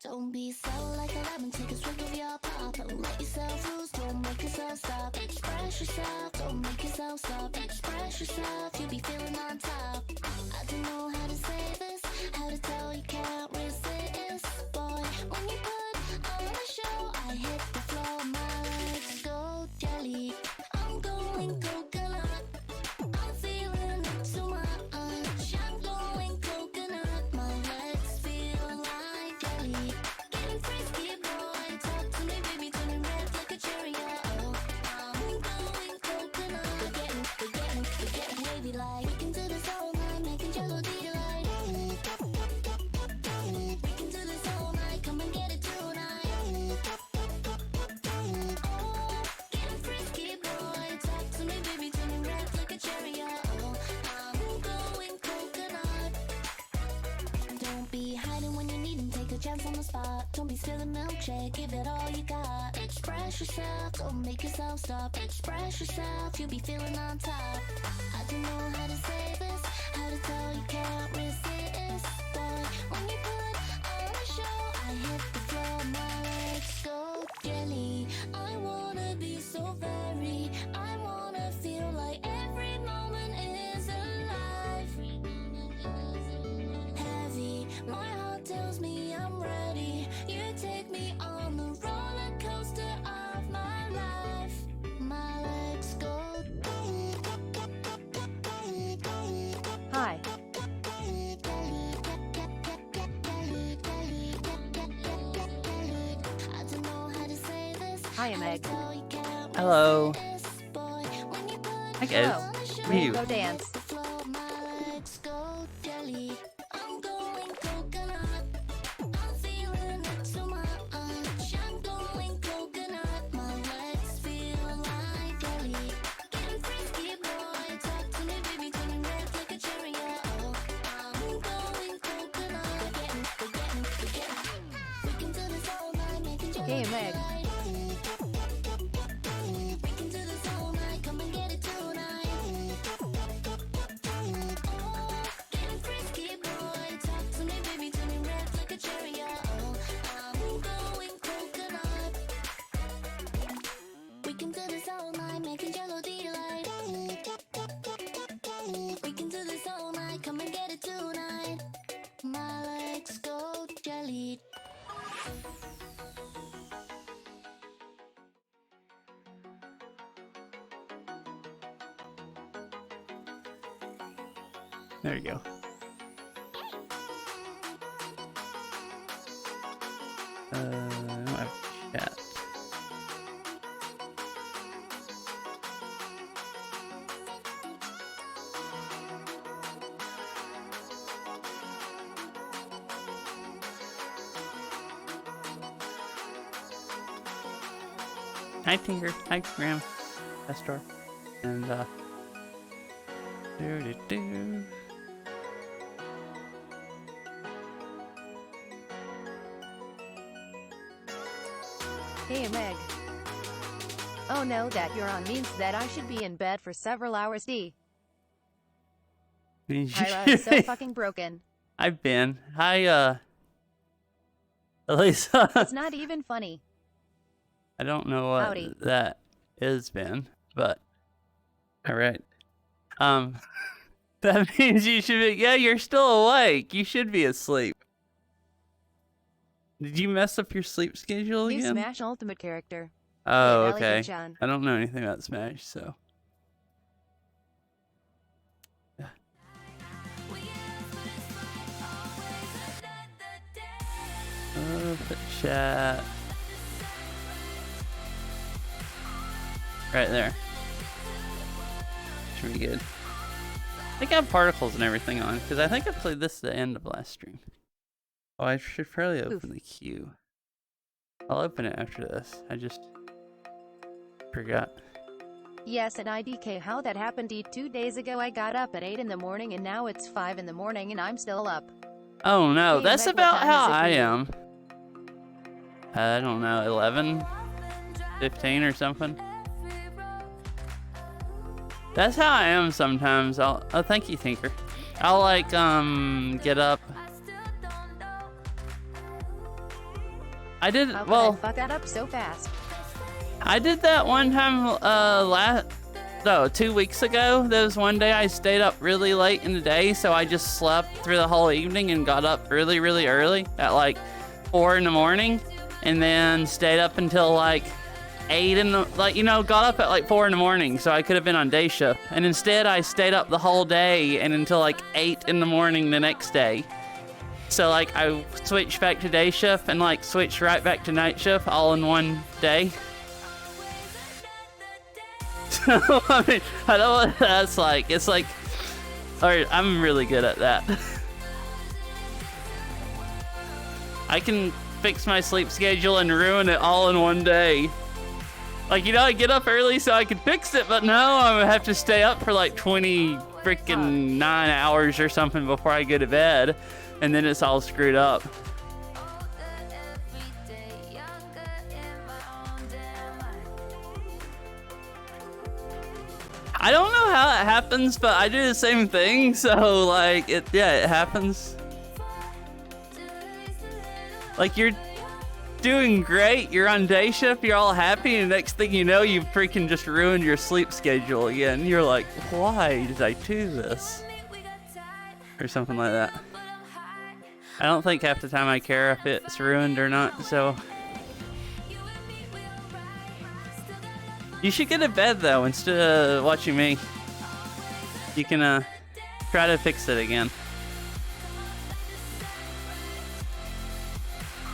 Don't be so like a lemon, take a swig of your pop. Don't let yourself loose, don't make yourself stop. Express yourself, don't make yourself stop. Express yourself, you'll be feeling on top. I don't know how to say this, how to tell you can't resist. Boy, when you put on a show, I hit the floor, my legs go jelly. I'm going coconut, I'm feeling it too much. I'm going coconut, my legs feel like jelly. Getting frisky, boy, talk to me, baby, turning red like a cherry. Oh, I'm going coconut. We're getting wavy like. We can do this all night, making jello delight. We can do this all night, come and get it tonight. Oh, getting frisky, boy, talk to me, baby, turning red like a cherry. Oh, I'm going coconut. Don't be hiding when you need and take a chance on the spot. Don't be spilling milkshake, give it all you got. Express yourself, don't make yourself stop. Express yourself, you'll be feeling on top. I don't know how to say this, how to tell you can't resist. Boy, when you put on a show, I hit the floor, my legs go jelly. I wanna be so very, I wanna feel like every moment is alive. Heavy, my heart tells me I'm ready. You take me on the roller coaster of my life. My legs go. Hi. I don't know how to say this. Hi, I'm Meg. Hello. Hi guys. Hello. How are you? Go dance. I'm going coconut. I'm feeling it too much. I'm going coconut. My legs feel like jelly. Getting frisky, boy. Talk to me, baby, turning red like a cherry. Oh, I'm going coconut. We're getting. We can do this all night, making jello Hey, Meg. delight. We can do this all night, come and get it tonight. Oh, getting frisky, boy. Talk to me, baby, turning red like a cherry. Oh, I'm going coconut. We can do this all night, making jello delight. We can do this all night, come and get it tonight. My legs go jelly. There you go. I don't have chat. Hi Tinker, hi Graham, Estor, and do. Hey, Meg. Oh no, that you're on means that I should be in bed for several hours. Ira is so fucking broken. I've been. Hi, Elisa. It's not even funny. I don't know what Howdy. that is, Ben, but alright. That means you should be, yeah, you're still awake. You should be asleep. Did you mess up your sleep schedule New again? Smash Ultimate character. Oh, Hey, Alex okay. and John. I don't know anything about Smash, so. Put chat. Right there. Should be good. I think I have particles and everything on, because I think I played this at the end of last stream. Oh, I should probably open the queue. I'll open it after this. I just forgot. Yes, and IDK, how that happened 2 days ago. I got up at 8 in the morning and now it's 5 in the morning and I'm still up. Oh no, Hey, that's Meg, what about time how is it I for you? am. I don't know, 11? 15 or something? That's how I am sometimes. Oh, thank you, Tinker. I'll like, get up I did, How well, could I fuck that up so fast? I did that one time, 2 weeks ago. There was one day I stayed up really late in the day, so I just slept through the whole evening and got up really, really early at like 4 in the morning, and then stayed up until like 8 in the, got up at like 4 in the morning, so I could have been on day shift. And instead I stayed up the whole day and until like 8 in the morning the next day. So like I switched back to day shift and like switched right back to night shift all in one day. So, I mean, I don't know what that's like. It's like, alright, I'm really good at that. I can fix my sleep schedule and ruin it all in one day. Like, I get up early so I can fix it, but no, I'm gonna have to stay up for like 20 freaking 9 hours or something before I go to bed, and then it's all screwed up. I don't know how it happens, but I do the same thing, so like, it happens. Like, you're doing great, you're on day shift, you're all happy, and the next thing you know, you've freaking just ruined your sleep schedule again. You're like, why did I do this? Or something like that. I don't think half the time I care if it's ruined or not, so. You should get to bed though, instead of watching me. You can try to fix it again.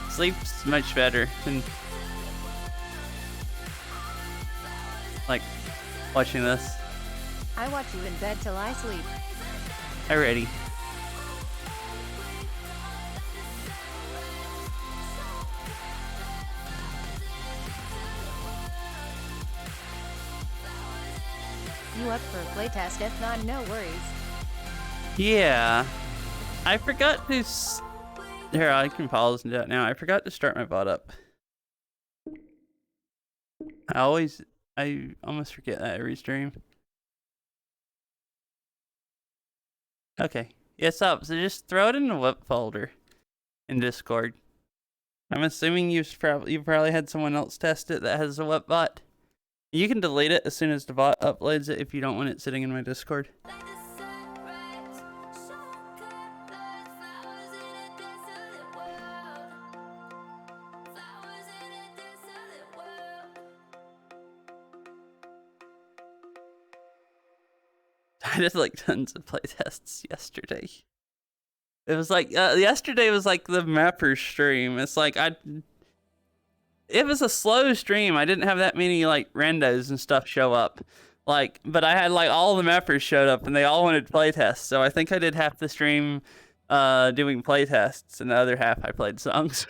Sleep's much better than like watching this. I watch you in bed till I sleep. Alrighty. You up for a playtest? If not, no worries. Yeah. I forgot to here, I can pause and do it now. I forgot to start my bot up. I almost forget that every stream. Okay. It's up, so just throw it in the whip folder in Discord. I'm assuming you've probably had someone else test it that has a whip bot. You can delete it as soon as the bot uploads it if you don't want it sitting in my Discord. I did like tons of playtests yesterday. It was like, yesterday was like the mapper stream. It's like, it was a slow stream. I didn't have that many like randos and stuff show up. Like, but I had like all the mappers showed up and they all wanted playtests. So I think I did half the stream doing playtests and the other half I played songs.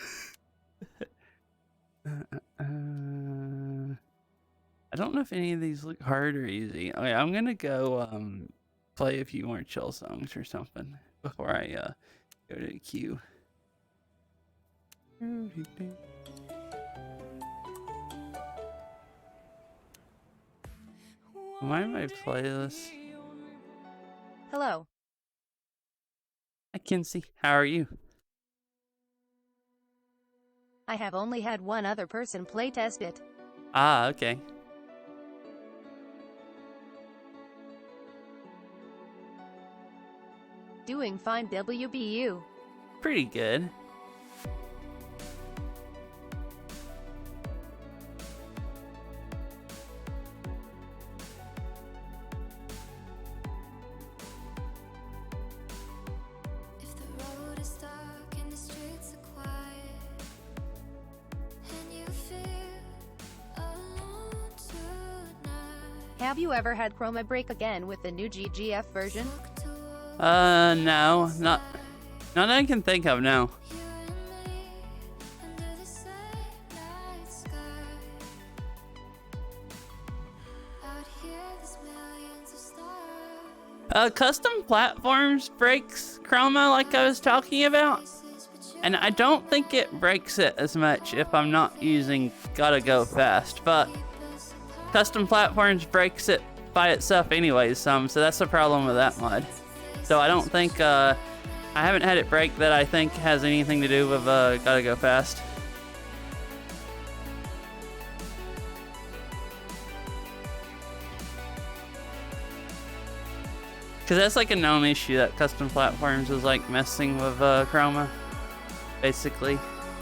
I don't know if any of these look hard or easy. Okay, I'm gonna go play a few more chill songs or something before I go to the queue. Why am I playlist? Hello. I can see. How are you? I have only had one other person playtest it. Ah, okay. Doing fine, WBU. Pretty good. If the road is dark and the streets are quiet, and you feel alone tonight. Have you ever had chroma break again with the new GGF version? No, not that I can think of, no. Custom platforms breaks chroma like I was talking about, and I don't think it breaks it as much if I'm not using Gotta Go Fast, but custom platforms breaks it by itself anyways so that's the problem with that mod. So I don't think, I haven't had it break that I think has anything to do with Gotta Go Fast. Because that's like a known issue that custom platforms is like messing with chroma, basically.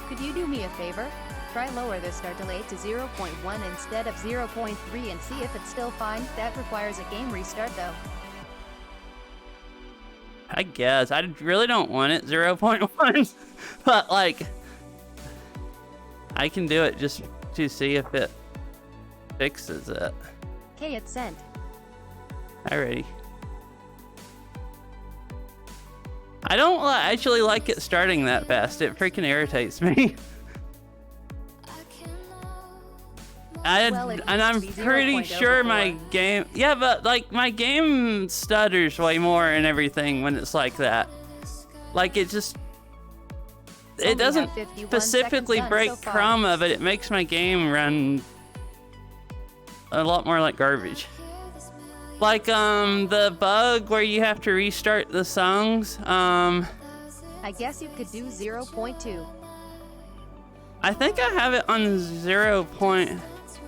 Could you do me a favor? Try lower the start delay to 0.1 instead of 0.3 and see if it's still fine. That requires a game restart though. I guess. I really don't want it 0.1, but like, I can do it just to see if it fixes it. Okay, it's sent. Alrighty. I don't actually like it starting that fast. It freaking irritates me. And I'm pretty sure my game... Yeah, but like my game stutters way more and everything when it's like that. Like it just... It doesn't specifically break chroma, but it makes my game run a lot more like garbage. Like the bug where you have to restart the songs. I guess you could do 0.2. I think I have it on 0.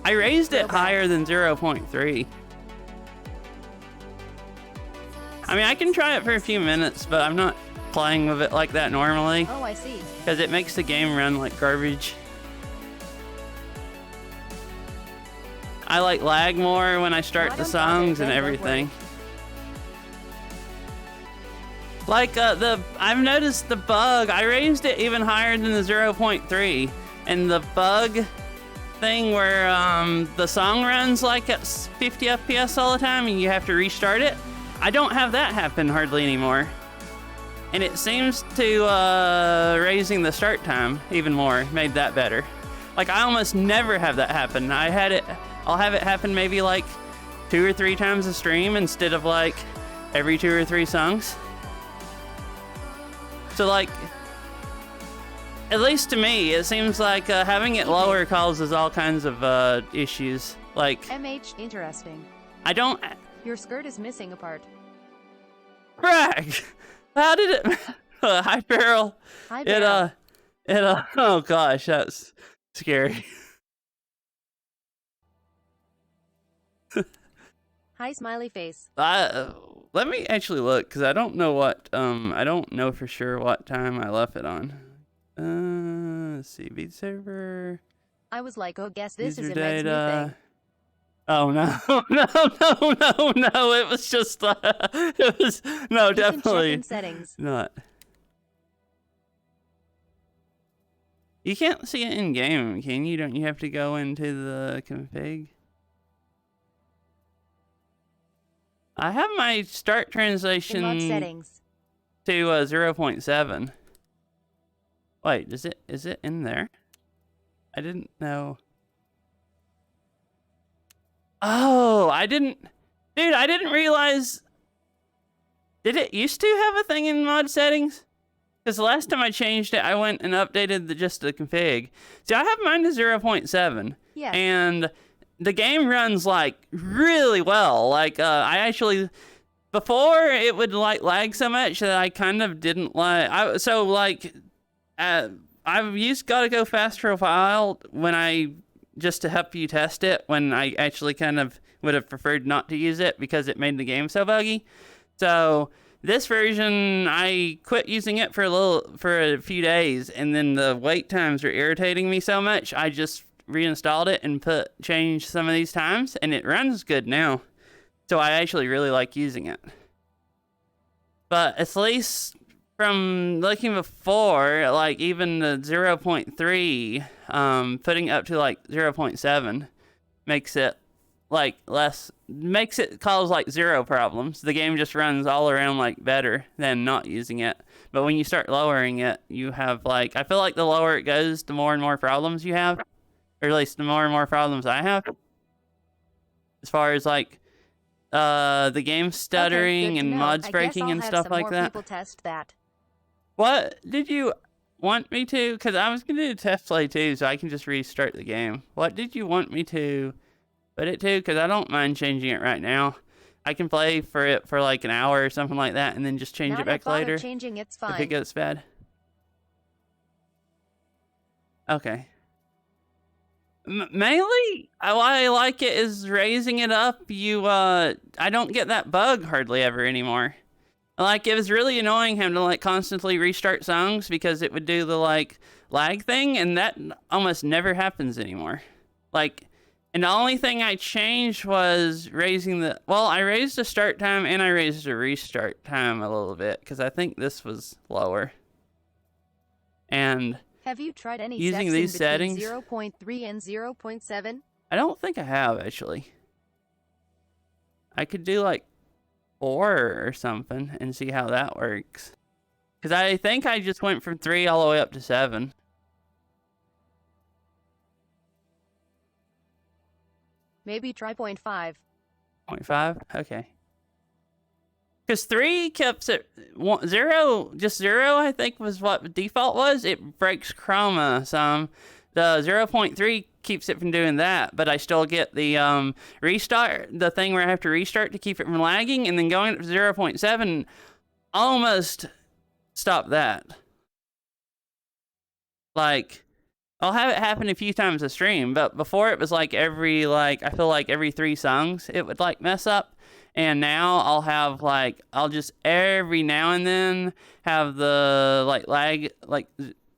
I raised it higher than 0.3. I mean, I can try it for a few minutes, but I'm not playing with it like that normally. Oh, I see. Because it makes the game run like garbage. I like lag more when I start the songs and everything. Like I've noticed the bug, I raised it even higher than the 0.3, and the bug thing where the song runs like at 50 FPS all the time and you have to restart it, I don't have that happen hardly anymore. And it seems to raising the start time even more made that better. Like I almost never have that happen. I'll have it happen maybe like 2 or 3 times a stream instead of like every 2 or 3 songs. So like, at least to me, it seems like having it lower causes all kinds of issues. Like, MH, interesting. I don't... Your skirt is missing a part. Brag! How did it... Hi, Beryl. Hi, Beryl. Oh gosh, that's scary. Hi, smiley face. Let me actually look, because I don't know what, I don't know for sure what time I left it on. Let's see, Beat Saber. I was like, oh, guess this is user a Meg's new data. thing. Oh, no, no, it was just, it was, no, You can check definitely in settings. not. You can't see it in game, can you? Don't you have to go into the config? I have my start translation In settings. to 0.7. Wait, is it in there? I didn't know. Oh, dude, I didn't realize. Did it used to have a thing in mod settings? Because the last time I changed it, I went and updated just the config. See, I have mine to 0.7. Yes. And the game runs like really well. Like I actually, before it would like lag so much that I kind of didn't like. I've used Gotta Go Fast for a while when I just to help you test it when I actually kind of would have preferred not to use it because it made the game so buggy. So this version, I quit using it for a few days, and then the wait times were irritating me so much, I just reinstalled it and changed some of these times, and it runs good now. So I actually really like using it. But at least from looking before, like even the 0.3, putting up to like 0.7 makes it cause like 0 problems. The game just runs all around like better than not using it. But when you start lowering it, you have like, I feel like the lower it goes, the more and more problems you have. Or at least the more and more problems I have. As far as like the game stuttering and mods breaking and stuff like that. People test that. What did you want me to? Because I was going to do test play too, so I can just restart the game. What did you want me to put it to? Because I don't mind changing it right now. I can play for it for like an hour or something like that, and then just change it back later. Changing, it's fine. If it gets bad. Okay. Mainly, why I like it is raising it up. I don't get that bug hardly ever anymore. Like, it was really annoying having to, like, constantly restart songs because it would do the, like, lag thing, and that almost never happens anymore. Like, and the only thing I changed was I raised the start time and I raised the restart time a little bit, because I think this was lower. And Have you tried any using steps these in settings, between 0.3 and 0.7? I don't think I have, actually. I could do, like, 4 or something and see how that works. Because I think I just went from 3 all the way up to 7. Maybe try 0.5. 0.5? Okay. Because 3 kept it 0, just 0, I think was what the default was. It breaks chroma some. The 0.3 keeps it from doing that, but I still get the restart, the thing where I have to restart to keep it from lagging, and then going up to 0.7 almost stop that. Like, I'll have it happen a few times a stream, but before it was like I feel like every 3 songs it would like mess up. And now I'll just every now and then have the like lag, like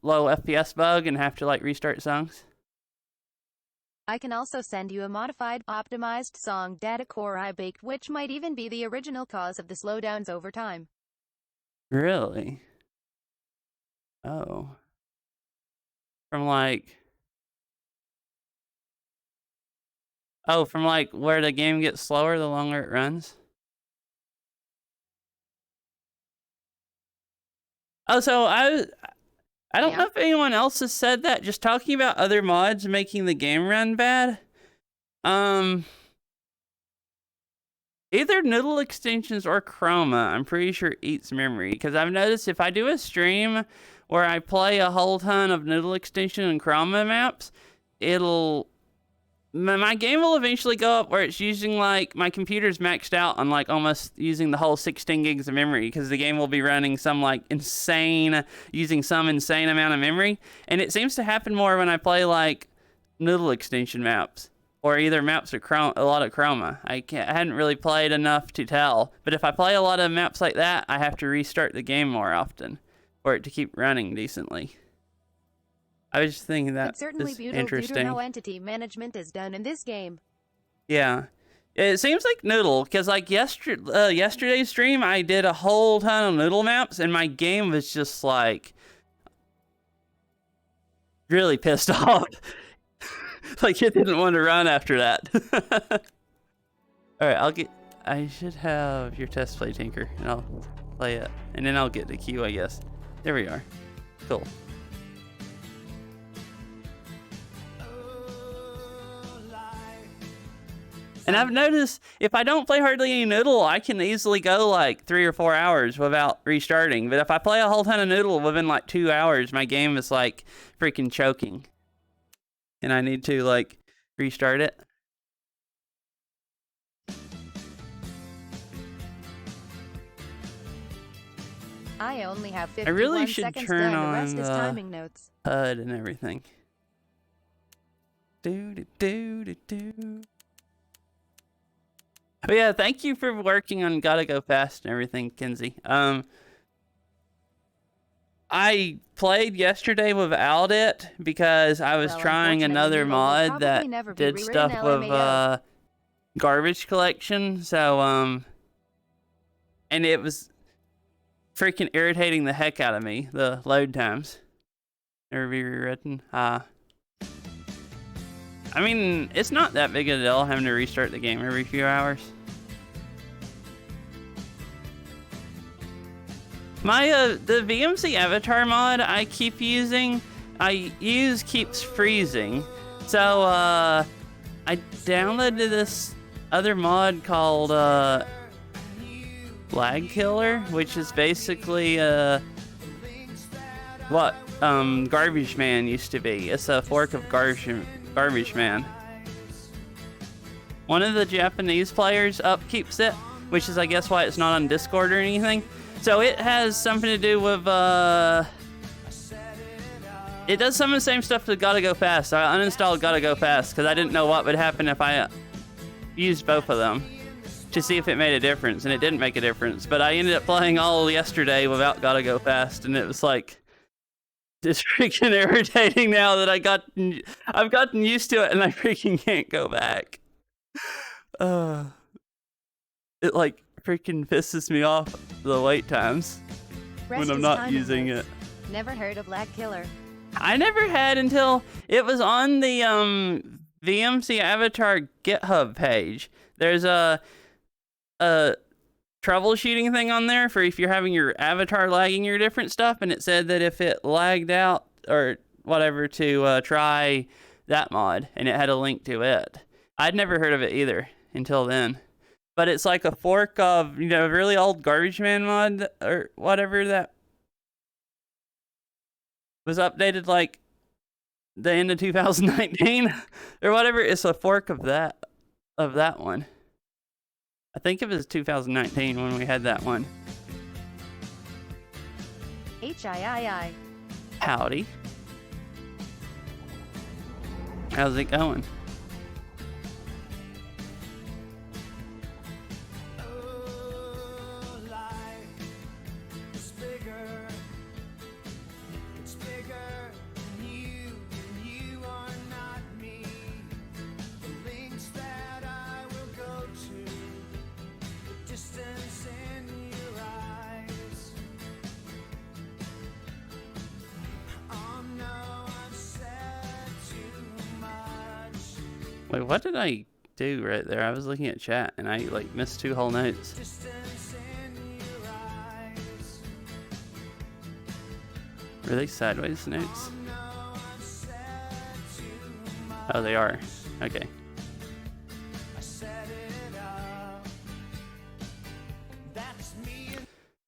low FPS bug and have to like restart songs. I can also send you a modified, optimized song data core I baked, which might even be the original cause of the slowdowns over time. Really? Oh. From like where the game gets slower the longer it runs? Oh, so I don't know if anyone else has said that. Just talking about other mods making the game run bad. Either noodle extensions or chroma, I'm pretty sure eats memory. Because I've noticed if I do a stream where I play a whole ton of noodle extension and chroma maps, my game will eventually go up where it's using, like, my computer's maxed out on, like, almost using the whole 16 gigs of memory, because the game will be running using some insane amount of memory. And it seems to happen more when I play, like, noodle extension maps, or either maps or a lot of chroma. I hadn't really played enough to tell, but if I play a lot of maps like that, I have to restart the game more often for it to keep running decently. I was just thinking that is interesting. Due to how entity management is done in this game. Yeah. It seems like Noodle, because like yesterday's stream, I did a whole ton of Noodle maps, and my game was just like really pissed off. Like it didn't want to run after that. Alright, I should have your test play, Tinker, and I'll play it. And then I'll get the queue, I guess. There we are. Cool. And I've noticed if I don't play hardly any Noodle, I can easily go like 3 or 4 hours without restarting. But if I play a whole ton of Noodle within like 2 hours, my game is like freaking choking. And I need to like restart it. I only have 51 I really should seconds turn done. on The rest is timing notes. HUD and everything. Do. But yeah, thank you for working on Gotta Go Fast and everything, Kenzie. I played yesterday without it because I was trying another mod that did stuff with garbage collection. So and it was freaking irritating the heck out of me, the load times. Never be rewritten. I mean, it's not that big a deal having to restart the game every few hours. My the VMC avatar mod I keep using, keeps freezing. So I downloaded this other mod called Lag Killer, which is basically what Garbage Man used to be. It's a fork of Garbage Man. One of the Japanese players upkeeps it, which is I guess why it's not on Discord or anything. So it has something to do with it does some of the same stuff that Gotta Go Fast. So I uninstalled Gotta Go Fast because I didn't know what would happen if I used both of them to see if it made a difference, and it didn't make a difference. But I ended up playing all yesterday without Gotta Go Fast, and it was like just freaking irritating now that I've gotten used to it, and I freaking can't go back. It like freaking pisses me off the wait times when I'm not using it. Never heard of Lag Killer. I never had until it was on the VMC Avatar GitHub page. There's a troubleshooting thing on there for if you're having your avatar lagging your different stuff, and it said that if it lagged out or whatever to try that mod, and it had a link to it. I'd never heard of it either until then. But it's like a fork of, you know, really old Garbage Man mod or whatever that was updated like the end of 2019 or whatever. It's a fork of that one. I think it was 2019 when we had that one. HIII. Howdy. How's it going? Wait, what did I do right there? I was looking at chat and I like missed 2 whole notes. Were they sideways notes? Oh, they are. Okay.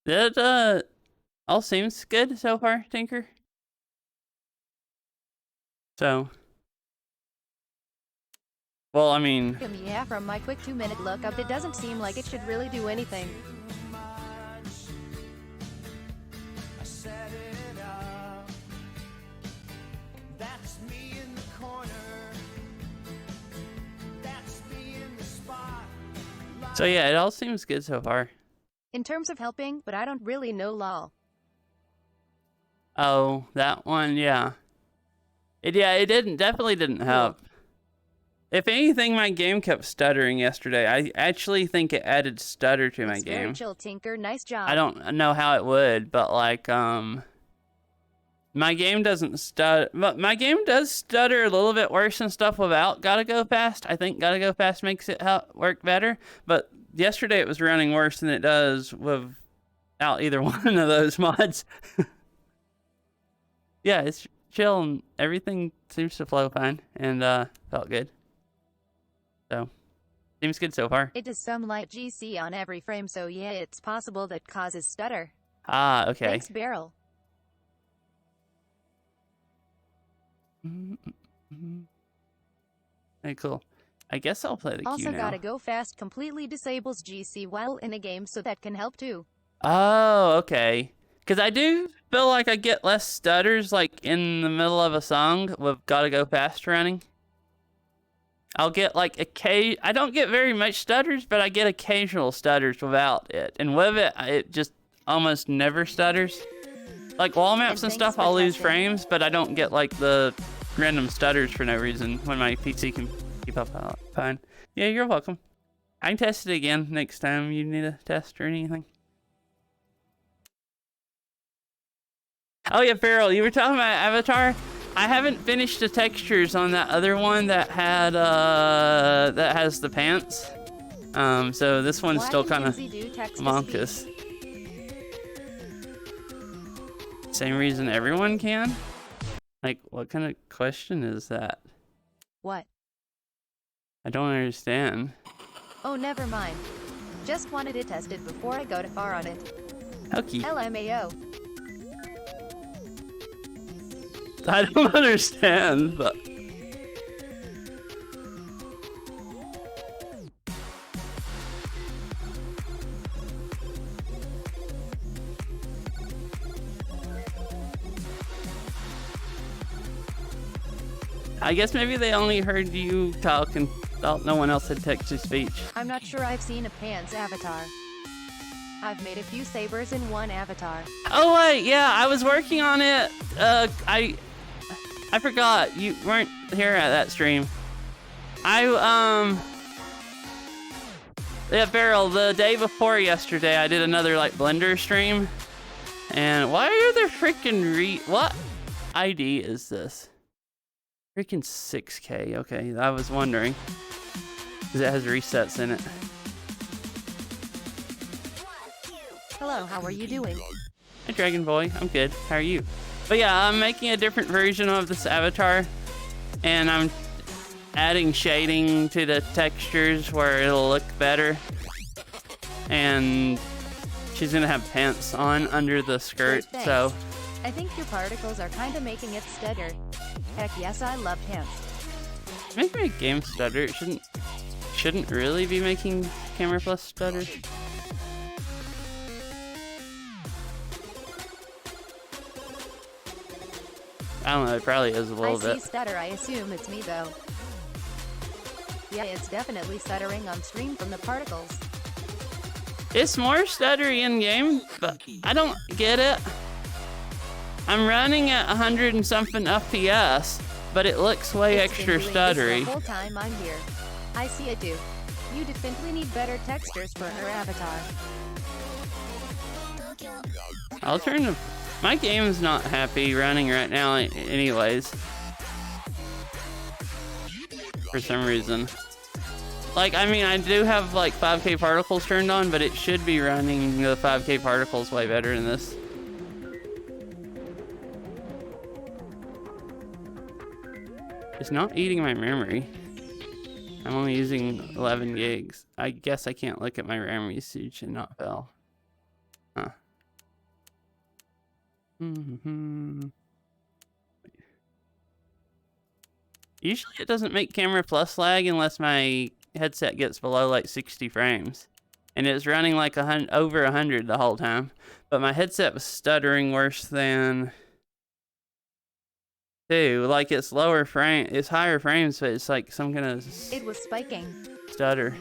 That all seems good so far, Tinker. So, well, I mean, Yeah, from my quick 2-minute lookup, it doesn't seem like it should really do anything. so yeah, it all seems good so far. In terms of helping, but I don't really know lol. Oh, that one, yeah. It definitely didn't help. If anything, my game kept stuttering yesterday. I actually think it added stutter to my game. Very chill, Tinker. Nice job. I don't know how it would, but like, my game doesn't stutter. But my game does stutter a little bit worse and stuff without Gotta Go Fast. I think Gotta Go Fast makes it work better. But yesterday it was running worse than it does without either one of those mods. Yeah, it's chill and everything seems to flow fine and felt good. So, seems good so far. It does some light GC on every frame, so yeah, it's possible that causes stutter. Ah, okay. Thanks, Barrel. Hey, cool. I guess I'll play the queue Also, now. Gotta Go Fast completely disables GC while in a game, so that can help too. Oh, okay. Because I do feel like I get less stutters, like, in the middle of a song with Gotta Go Fast running. I'll get, like, I don't get very much stutters, but I get occasional stutters without it. And with it, it just almost never stutters. Like, wall maps and stuff, I'll lose frames, but I don't get, like, the random stutters for no reason when my PC can keep up fine. Yeah, you're welcome. I can test it again next time you need a test or anything. Oh yeah, Farrell, you were talking about Avatar. I haven't finished the textures on that other one that had that has the pants. So this one's still kind of monkus. Same reason everyone can? Like, what kind of question is that? What? I don't understand. Oh, never mind. Just wanted it tested before I go too far on it. Okay. LMAO. I don't understand, but... I guess maybe they only heard you talk and thought no one else had text-to-speech. I'm not sure I've seen a Pan's avatar. I've made a few Sabers in one avatar. Oh wait, yeah, I was working on it. I forgot you weren't here at that stream. Yeah, Beryl, the day before yesterday, I did another like Blender stream. And why are there freaking what ID is this? Freaking 6K. Okay, I was wondering. Because it has resets in it. Hello, how are you doing? Hi, Dragon Boy. I'm good. How are you? But yeah, I'm making a different version of this avatar. And I'm adding shading to the textures where it'll look better. And she's gonna have pants on under the skirt, so... I think your particles are kinda making it stutter. Heck yes, I love pants. Making a game stutter, it shouldn't really be making Camera Plus stutter. I don't know, it probably is a little bit. I see stutter, I assume it's me though. Yeah, it's definitely stuttering on stream from the particles. It's more stuttery in game, but I don't get it. I'm running at 100 and something FPS, but it looks way extra stuttery. The whole time I'm here. I see it too. You definitely need better textures for her avatar. I'll turn the... My game's not happy running right now anyways. For some reason. Like, I mean, I do have like 5K particles turned on, but it should be running the 5K particles way better than this. It's not eating my memory. I'm only using 11 gigs. I guess I can't look at my RAM usage and not fail. Huh. Usually it doesn't make Camera Plus lag unless my headset gets below like 60 frames. And it's running like over 100 the whole time. But my headset was stuttering worse than... Like it's it's higher frames, but it's like some kind of... It was spiking. Stutter.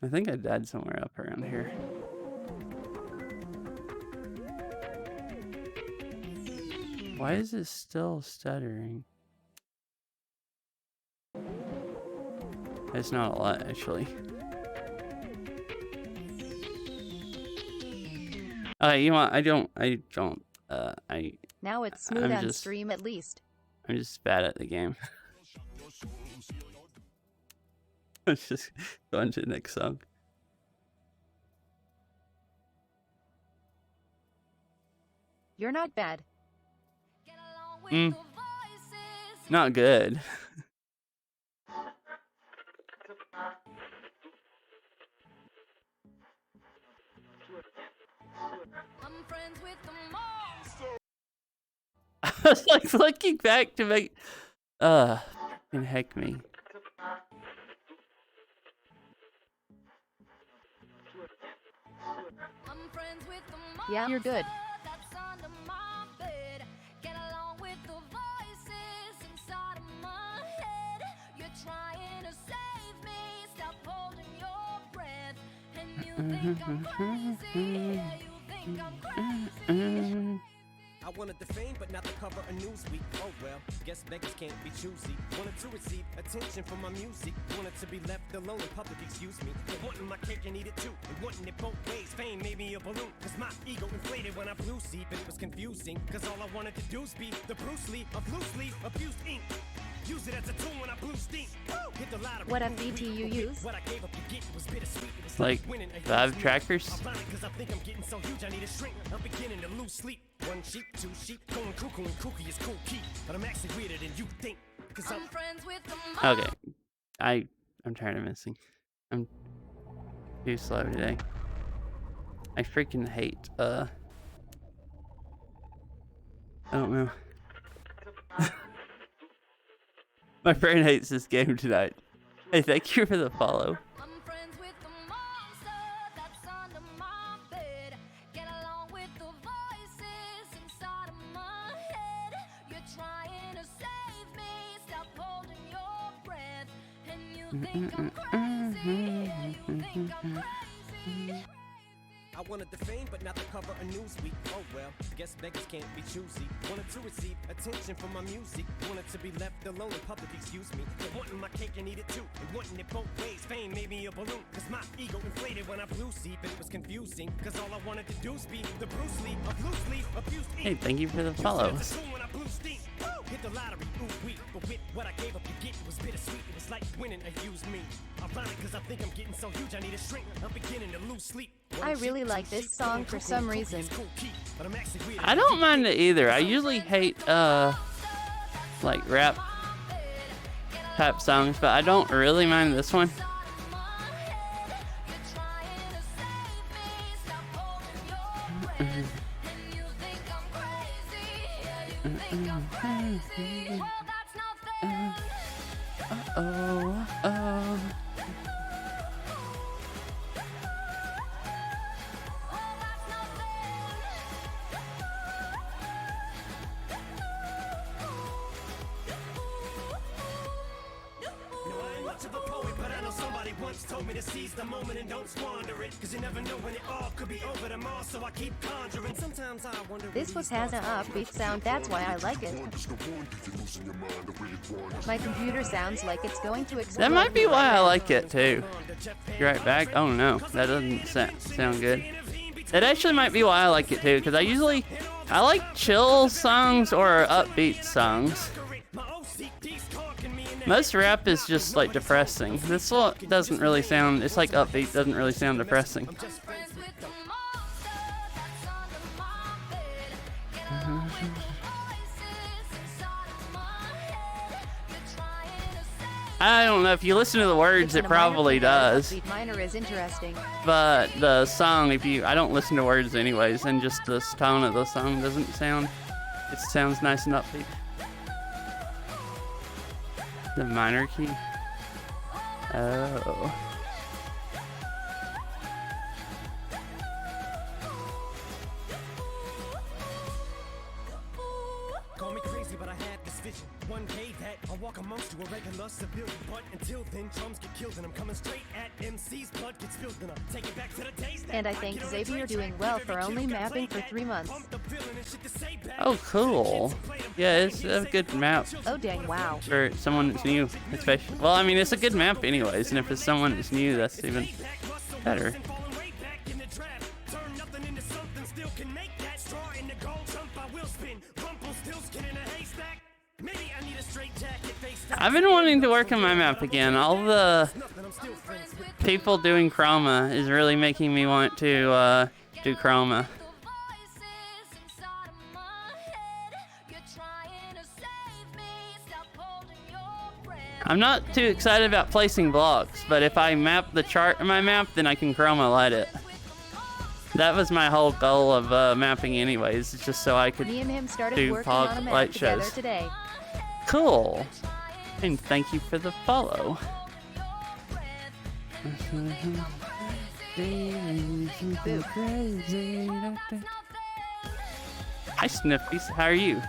I think I died somewhere up around here. Why is it still stuttering? It's not a lot, actually. You know what? Now it's smooth on stream at least. I'm just bad at the game. Let's just go on to the next song. You're not bad. Not good. I was like looking back to make fucking heck me. Yeah, you're good. I wanted the fame, but not the cover of Newsweek. Oh well, guess beggars can't be choosy. Wanted to receive attention from my music. Wanted to be left alone in public, excuse me. But wanting my cake and eat it too. And wanting it both ways. Fame made me a balloon. Cause my ego inflated when I blew sleep. And it was confusing. Cause all I wanted to do was be the Bruce Lee of loosely abused ink. Use it as a tool when I blew steam. Hit the lottery. What FBT you use? What I gave up to get was bittersweet. It was Like winning against 5 me. trackers. Cause I think I'm getting so huge I need a shrink. I'm beginning to lose sleep. 1 sheep, 2 sheep, going cuckoo and kooky is cool key. But I'm actually weirder than you think. Cause I'm friends with the Okay. I'm tired of missing. I'm too slow today. I freaking hate I don't know. My friend hates this game tonight. Hey, thank you for the follow. I'm friends with the monster that's under my bed. Get along with the voices I wanted the fame, but not the cover of Newsweek. Oh well, guess beggars can't be choosy. Wanted to receive attention from my music. Wanted to be left alone in public, excuse me. But wanting my cake and eat it too. And wanting it both ways. Fame made me a balloon. Cause my ego inflated when I blew sleep. And it was confusing. Cause all I wanted to do was be the Bruce Lee of loosely abused. Hey, thank you for the follows. Hit the lottery, ooh wee. But with what I gave up to get, it was bittersweet. It was like winning a used me. Ironic, cause I think I'm getting so huge, I need a shrink. I'm beginning to lose sleep. I really like this song for some reason. I don't mind it either. I usually hate like rap type songs, but I don't really mind this one. Told me to seize the moment and don't squander it. Cause you never know when it all could be over tomorrow. So I keep conjuring. Sometimes I wonder. This was has an upbeat sound, that's why I like it. My computer sounds like it's going to explode. That might be why I like it too. Be right back. Oh no, that doesn't sound good. That actually might be why I like it too, because I like chill songs or upbeat songs. Most rap is just like depressing. This one doesn't really sound, it's like upbeat, doesn't really sound depressing. I don't know, if you listen to the words, it probably does. Minor is interesting. But the song, I don't listen to words anyways, and just the tone of the song doesn't sound, it sounds nice and upbeat. The minor key? Oh. Call me crazy, but I had this vision. One day that I'll walk amongst you, a regular civilian. But until then, drums get killed, and I'm coming straight at MC's blood gets spilled, and I'll take it back to the days that And I think Xavier doing well for only mapping for 3 months. Oh, cool. Yeah, it's a good map. Oh dang, wow. For someone that's new, especially. Well, I mean, it's a good map anyways, and if it's someone that's new, that's even better. I've been wanting to work on my map again. All the people doing chroma is really making me want to do chroma. I'm not too excited about placing blocks, but if I map the chart in my map, then I can chroma light it. That was my whole goal of mapping anyways, it's just so I could Me and him started do working on a fog map light together shows. today. Cool. And thank you for the follow. Hi Sniffies, how are you?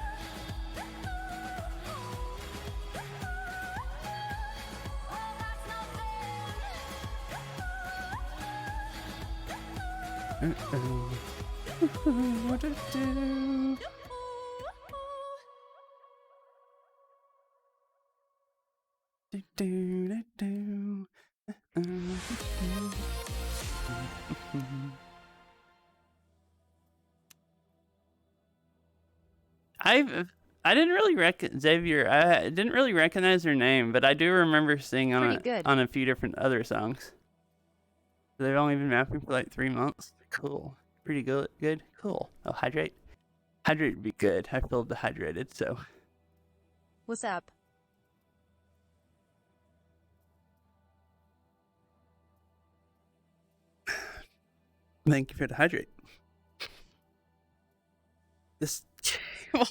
What to do? I didn't really Xavier. I didn't really recognize her name, but I do remember seeing on a few different other songs. They've only been mapping for like 3 months. Cool. Pretty good. Good. Cool. Oh, hydrate. Hydrate would be good. I feel dehydrated, so. What's up? Thank you for the hydrate. This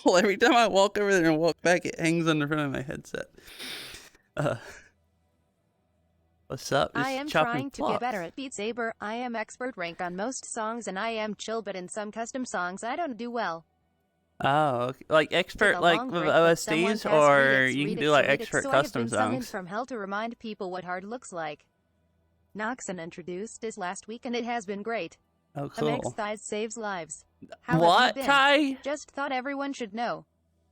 well, every time I walk over there and walk back, it hangs on the front of my headset. What's up? I am trying to get better at Beat Saber. I am expert rank on most songs and I am chill, but in some custom songs I don't do well. Oh, okay. Like Took a expert, like long with break, but someone OSTs, passed or read it, you read can it, do like read it, expert so I've custom been summoned songs. from hell to remind people what hard looks like. Noxon introduced this last week and it has been great. Oh, MX cool. thighs saves lives. How have you What, been? Kai? Just thought everyone should know.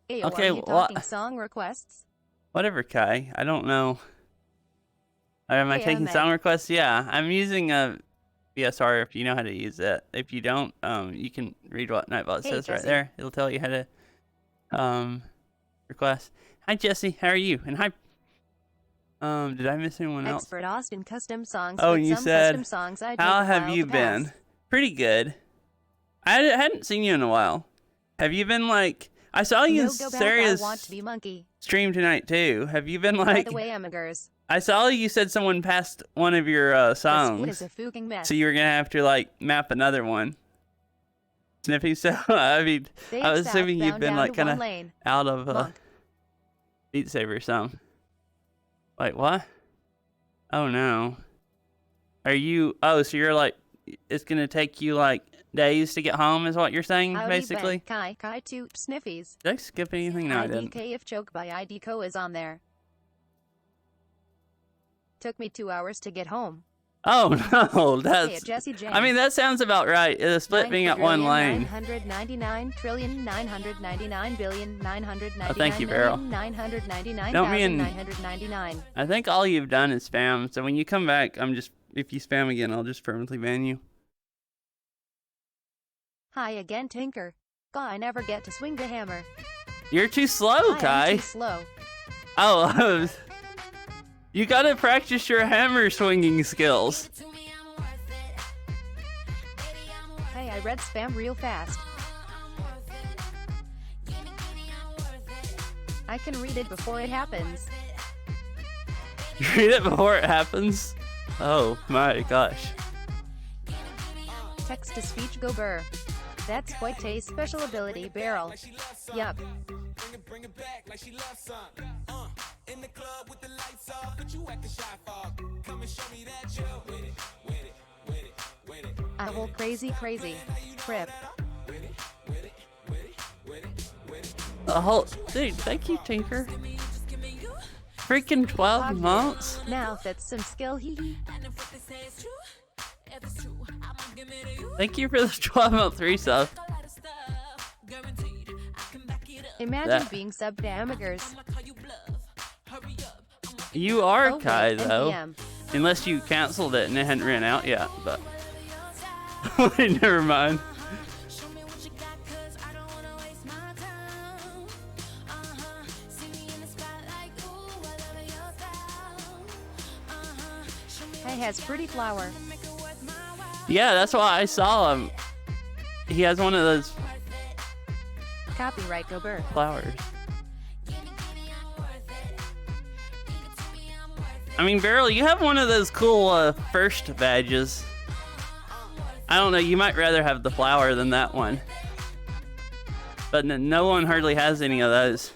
Ayo, Okay, are you talking song requests? Whatever, Kai. I don't know. Am I Hey, taking Meg. song requests? Yeah, I'm using a VSR if you know how to use it. If you don't, you can read what Nightbot Hey, says right Jesse. there. It'll tell you how to request. Hi, Jesse. How are you? And hi. Did I miss anyone else? Expert Austin custom songs. Oh, with and you some said, custom songs I how take a have while you to pass. been? Pretty good. I hadn't seen you in a while. Have you been like? I saw you in No, go back, I Saria's want to be monkey. stream tonight too. Have you been By like? the way, Amigers, I saw you said someone passed one of your this split songs, is a fucking mess. so you were gonna have to like map another one. Sniffy, so I mean, Save I was assuming you've southbound been down like to kind one of lane. out of Monk. Beat Saber some. Wait, what? Oh no. Are you? Oh, so you're like, it's gonna take you like days to get home, is what you're saying, Howdy, basically? Ben. Kai to Sniffies. Did I skip anything? No, I didn't. IDK if Choke by IDCO is on there. Took me 2 hours to get home. Oh no, Hey, that's. Jesse James. I mean, that sounds about right. The split being at one lane. 999,999,999,999,999,999. Oh, thank you, Beryl. Don't mean- I think all you've done is spam. So when you come back, if you spam again, I'll just permanently ban you. Hi again, Tinker. God, I never get to swing the hammer. You're too slow, I am Kai. too slow. Oh, you gotta practice your hammer swinging skills. Hey, I read spam real fast. I can read it before it happens. Read it before it happens. Oh my gosh. Text to speech go burr. That's quite a special ability, Beryl. Yup. I will crazy. Trip. Dude, thank you, Tinker. Freaking 12 months? Now that's some skill, hee hee. Thank you for the 12-month resub. Imagine That- being subbed to Amigers. You are Oh, Kai, wait, though. NPM. Unless you canceled it and it hadn't ran out yet, but... Wait, never mind. Hey, has pretty flower. Yeah, that's why I saw him. He has one of those Copyright go burr. flowers. I mean, Beryl, you have one of those cool first badges. I don't know, you might rather have the flower than that one. But no one hardly has any of those.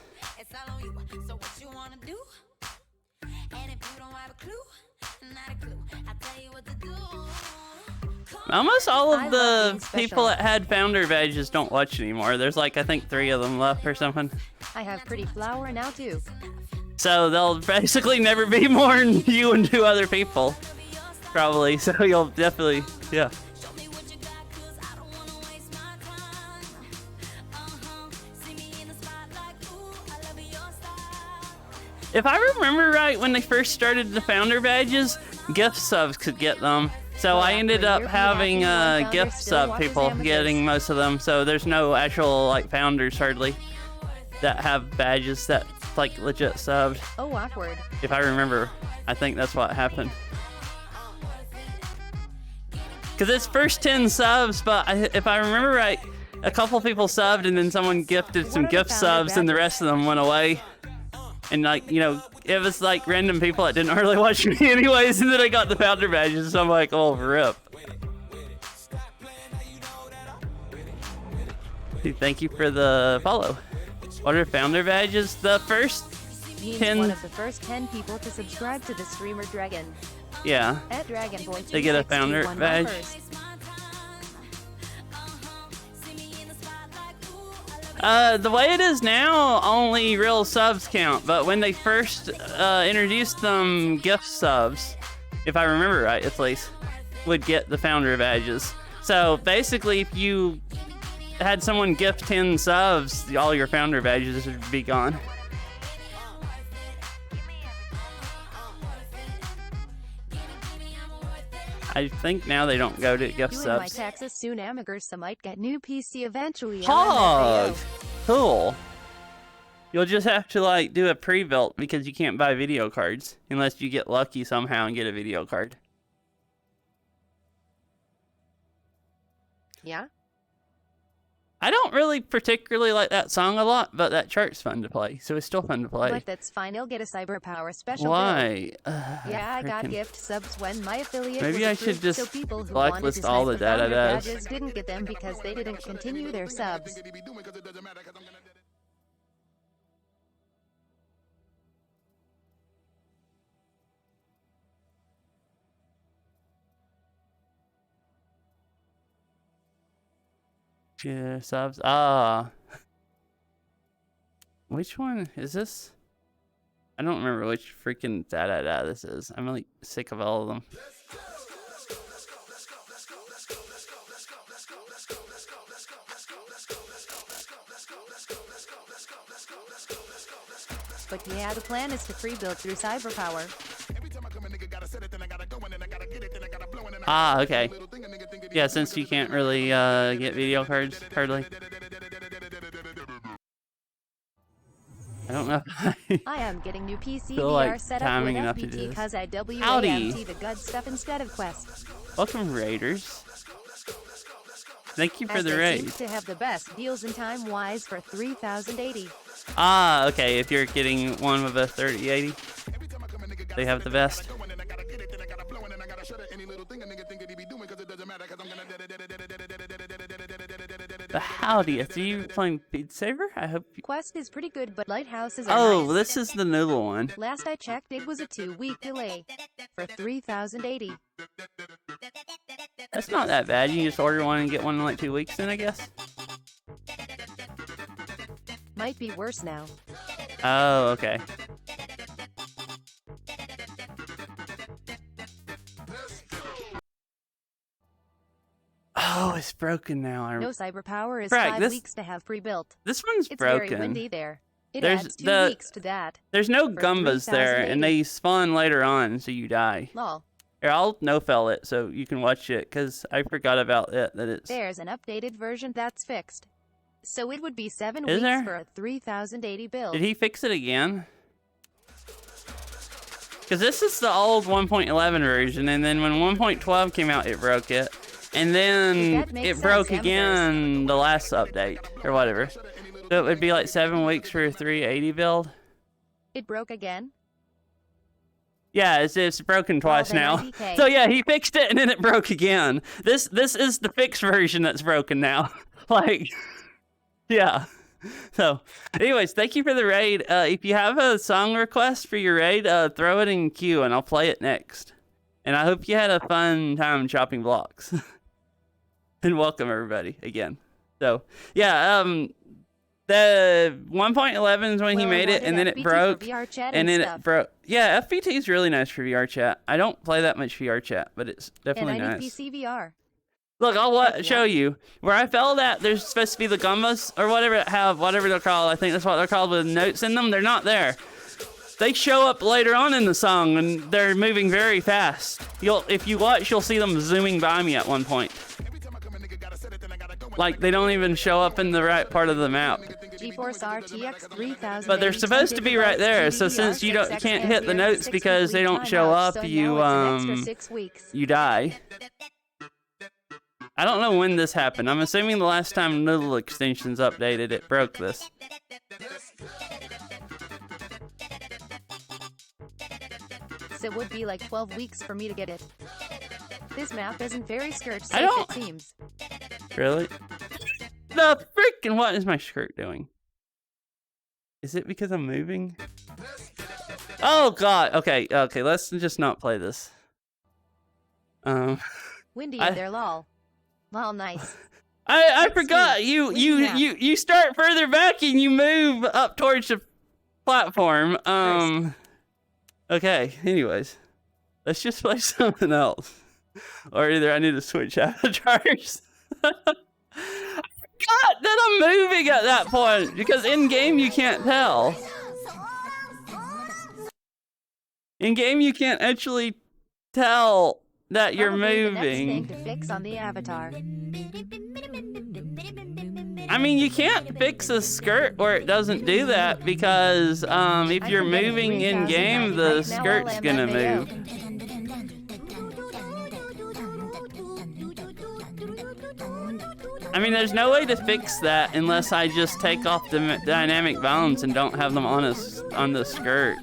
Almost all I of love the being special. people that had founder badges don't watch anymore. There's like, I think 3 of them left or something. I have pretty flower now too. So they'll basically never be more than you and 2 other people. Probably. So you'll definitely, yeah. If I remember right, when they first started the founder badges, gift subs could get them. So I ended up having gift sub people getting most of them. So there's no actual like founders hardly that have badges that like legit subbed. Oh, awkward. If I remember, I think that's what happened. Cause it's first 10 subs, but if I remember right, a couple people subbed and then someone gifted some What are the gift founder subs and the badges? rest of them went away. And like, you know, it was like random people that didn't hardly watch me anyways, and then I got the founder badges, so I'm like, oh, rip. Dude, thank you for the follow. What are founder badges? The first Means 10, one of the first 10 people to subscribe to the streamer Dragon. yeah. At Dragon Boy They get a founder 2621 badge. first. The way it is now, only real subs count. But when they first introduced them, gift subs, if I remember right, at least, would get the founder badges. So basically, if you had someone gift 10 subs, all your founder badges would be gone. I think now they don't go to gift Doing my subs. taxes soon, Amagursa might get new PC eventually. Hog! LMFAO. Cool. You'll just have to like do a pre-built because you can't buy video cards unless you get lucky somehow and get a video card. Yeah? I don't really particularly like that song a lot, but that chart's fun to play, so it's still fun to play. But that's fine, I'll get a Cyber Power special build. Why? Yeah, I got Frickin- gift subs when my affiliate Maybe was I should approved, just so people who wanted blacklist to all snipe the founder da-da-das. badges didn't get them because they didn't continue their subs. Yeah, subs. Ah. Which one is this? I don't remember which freaking da-da-da this is. I'm like sick of all of them. But yeah, the plan is to pre-build through Cyber Power. Ah, okay. Yeah, since you can't really get video cards, hardly. I don't know. I am getting new PC Feel VR like set up with timing enough to do FBT this. because I Howdy. WAMT the good stuff instead of Quest. Welcome, Raiders. Thank you for As the they raid. seem to have the best deals in time-wise for 3080. Ah, okay. If you're getting one with a 3080, they have the best. But howdy, are you playing Beat Saber? I hope you... Quest is pretty good, but Lighthouses are Oh, nice. this is the new one. Last I checked, it was a 2-week delay for 3080. That's not that bad. You can just order one and get one in like 2 weeks then, I guess. Might be worse now. Oh, okay. Oh, it's broken now. No Cyber Power is Frank, 5 this- weeks to have pre-built. This one's It's broken. very windy there. It There's adds 2 the- weeks to that. There's no For Gumbas there, and 3080. they spawn later on, so you die. Lol. Here, I'll no-fell it so you can watch it, because I forgot about it, that it's... There's an updated version that's fixed. So it would be 7 Is weeks there? for a 3080 build. Did he fix it again? Because this is the old 1.11 version, and then when 1.12 came out, it broke it. And then That makes it sense, broke Amazers. again the last update, or whatever. So it would be like 7 weeks for a 380 build? It broke again? Yeah, it's broken twice then now. IDK. So yeah, he fixed it and then it broke again. This is the fixed version that's broken now. Like, yeah. So, anyways, thank you for the raid. If you have a song request for your raid, throw it in queue and I'll play it next. And I hope you had a fun time chopping blocks. And welcome everybody again. So, yeah, the 1.11 is when he Well, I made it, wanted and then it FBT for broke, VR chat and then stuff. it broke. Yeah, FBT is really nice for VR chat. I don't play that much VR chat, but it's And definitely I need nice. PC VR. Look, I'll Yeah. show you. Where I fell at, there's supposed to be the Gumbas, or whatever it have, whatever they're called. I think that's what they're called with notes in them. They're not there. They show up later on in the song, and they're moving very fast. If you watch, you'll see them zooming by me at one point. Like, they don't even show up in the right part of the map. GeForce RTX 3000. But they're supposed to be right there, so since you can't hit the notes because they don't show up, you you die. I don't know when this happened. I'm assuming the last time Noodle Extensions updated, it broke this. So it would be like 12 weeks for me to get it. This map isn't very skirt I safe, don't- it seems. Really? The freaking what is my skirt doing? Is it because I'm moving? Oh god. Okay, let's just not play this. Windy I- in there, lol. Lol, nice. I Let's forgot see. you start further back and you move up towards the platform. Okay, anyways. Let's just play something else. Or either I need to switch avatars. I forgot that I'm moving at that point because in game you can't tell. In game you can't actually tell that you're Probably the next thing moving. to fix on the avatar. I mean, you can't fix a skirt where it doesn't do that because if you're moving in game, the skirt's gonna move. I mean, there's no way to fix that unless I just take off the dynamic bounds and don't have them on the skirt.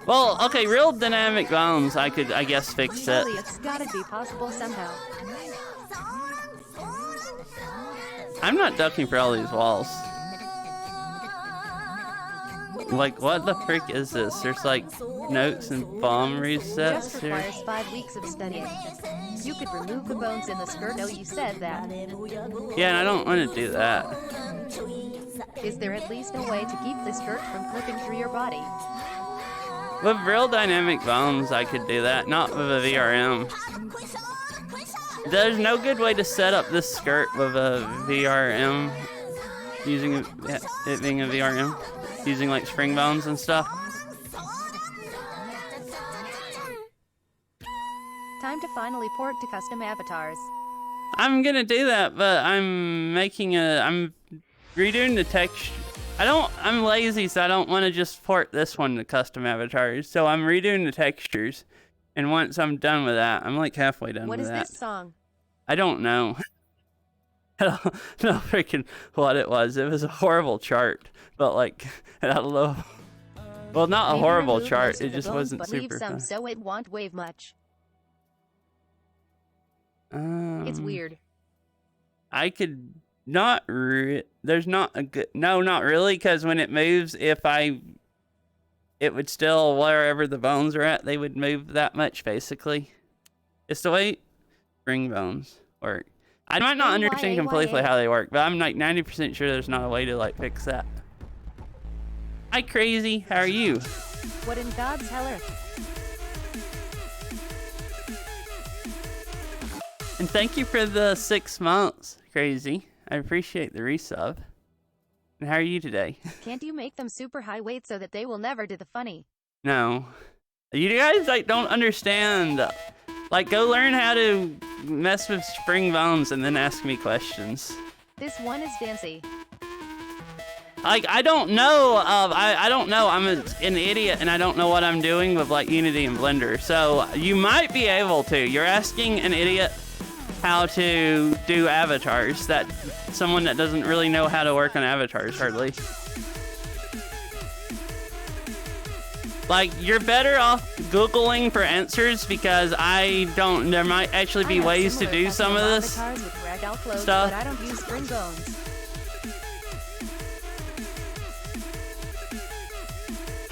Well, okay, real dynamic bounds, I could, I guess, fix it. Surely it's gotta be possible somehow. I'm not ducking for all these walls. Like, what the frick is this? There's like notes and bomb resets Just here. requires 5 weeks of studying. You could remove the bones in the skirt. No, you said that. Yeah, and I don't want to do that. Is there at least a way to keep the skirt from clipping through your body? With real dynamic bounds, I could do that, not with a VRM. There's no good way to set up this skirt with a VRM, using it being a VRM, using like spring bounds and stuff. Time to finally port to custom avatars. I'm gonna do that, but I'm redoing the text. I'm lazy, so I don't want to just port this one to custom avatars. So I'm redoing the textures, and once I'm done with that, I'm like halfway done What with is that. this song? I don't know. I don't know freaking what it was. It was a horrible chart, but like, I don't know. Well, not a Maybe horrible remove chart. most of It the just bones, wasn't but leave super some fun. so it won't wave much. It's weird. I could not. There's not a good. No, not really, because when it moves, it would still wherever the bones are at, they would move that much basically. It's the way spring bones work. I might not understand completely how they work, but I'm like 90% sure there's not a way to like fix that. Hi, Crazy. How are you? What in God's hell earth? And thank you for the 6 months, Crazy. I appreciate the resub. And how are you today? Can't you make them super high weight so that they will never do the funny? No. You guys like don't understand. Like, go learn how to mess with spring bones and then ask me questions. This one is dancy. Like, I don't know. I don't know. I'm an idiot and I don't know what I'm doing with like Unity and Blender. So you might be able to. You're asking an idiot how to do avatars. That someone that doesn't really know how to work on avatars hardly. Like, you're better off Googling for answers because there might actually be ways to do some of this Avatars with ragdoll clothes, stuff. but I don't use spring bones.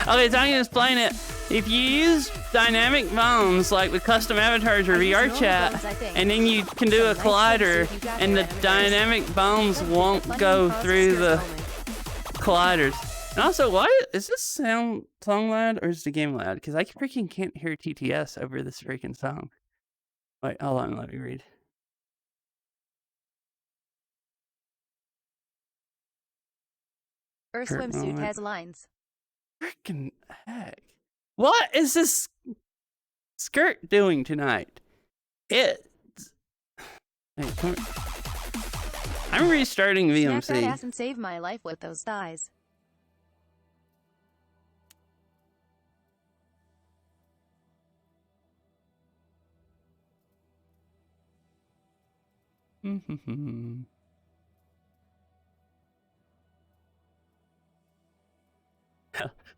Okay, so I'm gonna explain it. If you use dynamic bones, like with custom avatars or I use VR normal chat, bones, I think. and then you can do a Some nice collider, swimsuit you got and there, the and dynamic bones Funny won't and go cause through skirt the moment. colliders. And also, why is this song loud or is the game loud? Because I freaking can't hear TTS over this freaking song. Wait, hold on, let me read. Her Kurt swimsuit moment. has lines. Freaking heck. What is this skirt doing tonight? Hey, come here. I'm restarting Snap that VMC. ass and save my life with those thighs.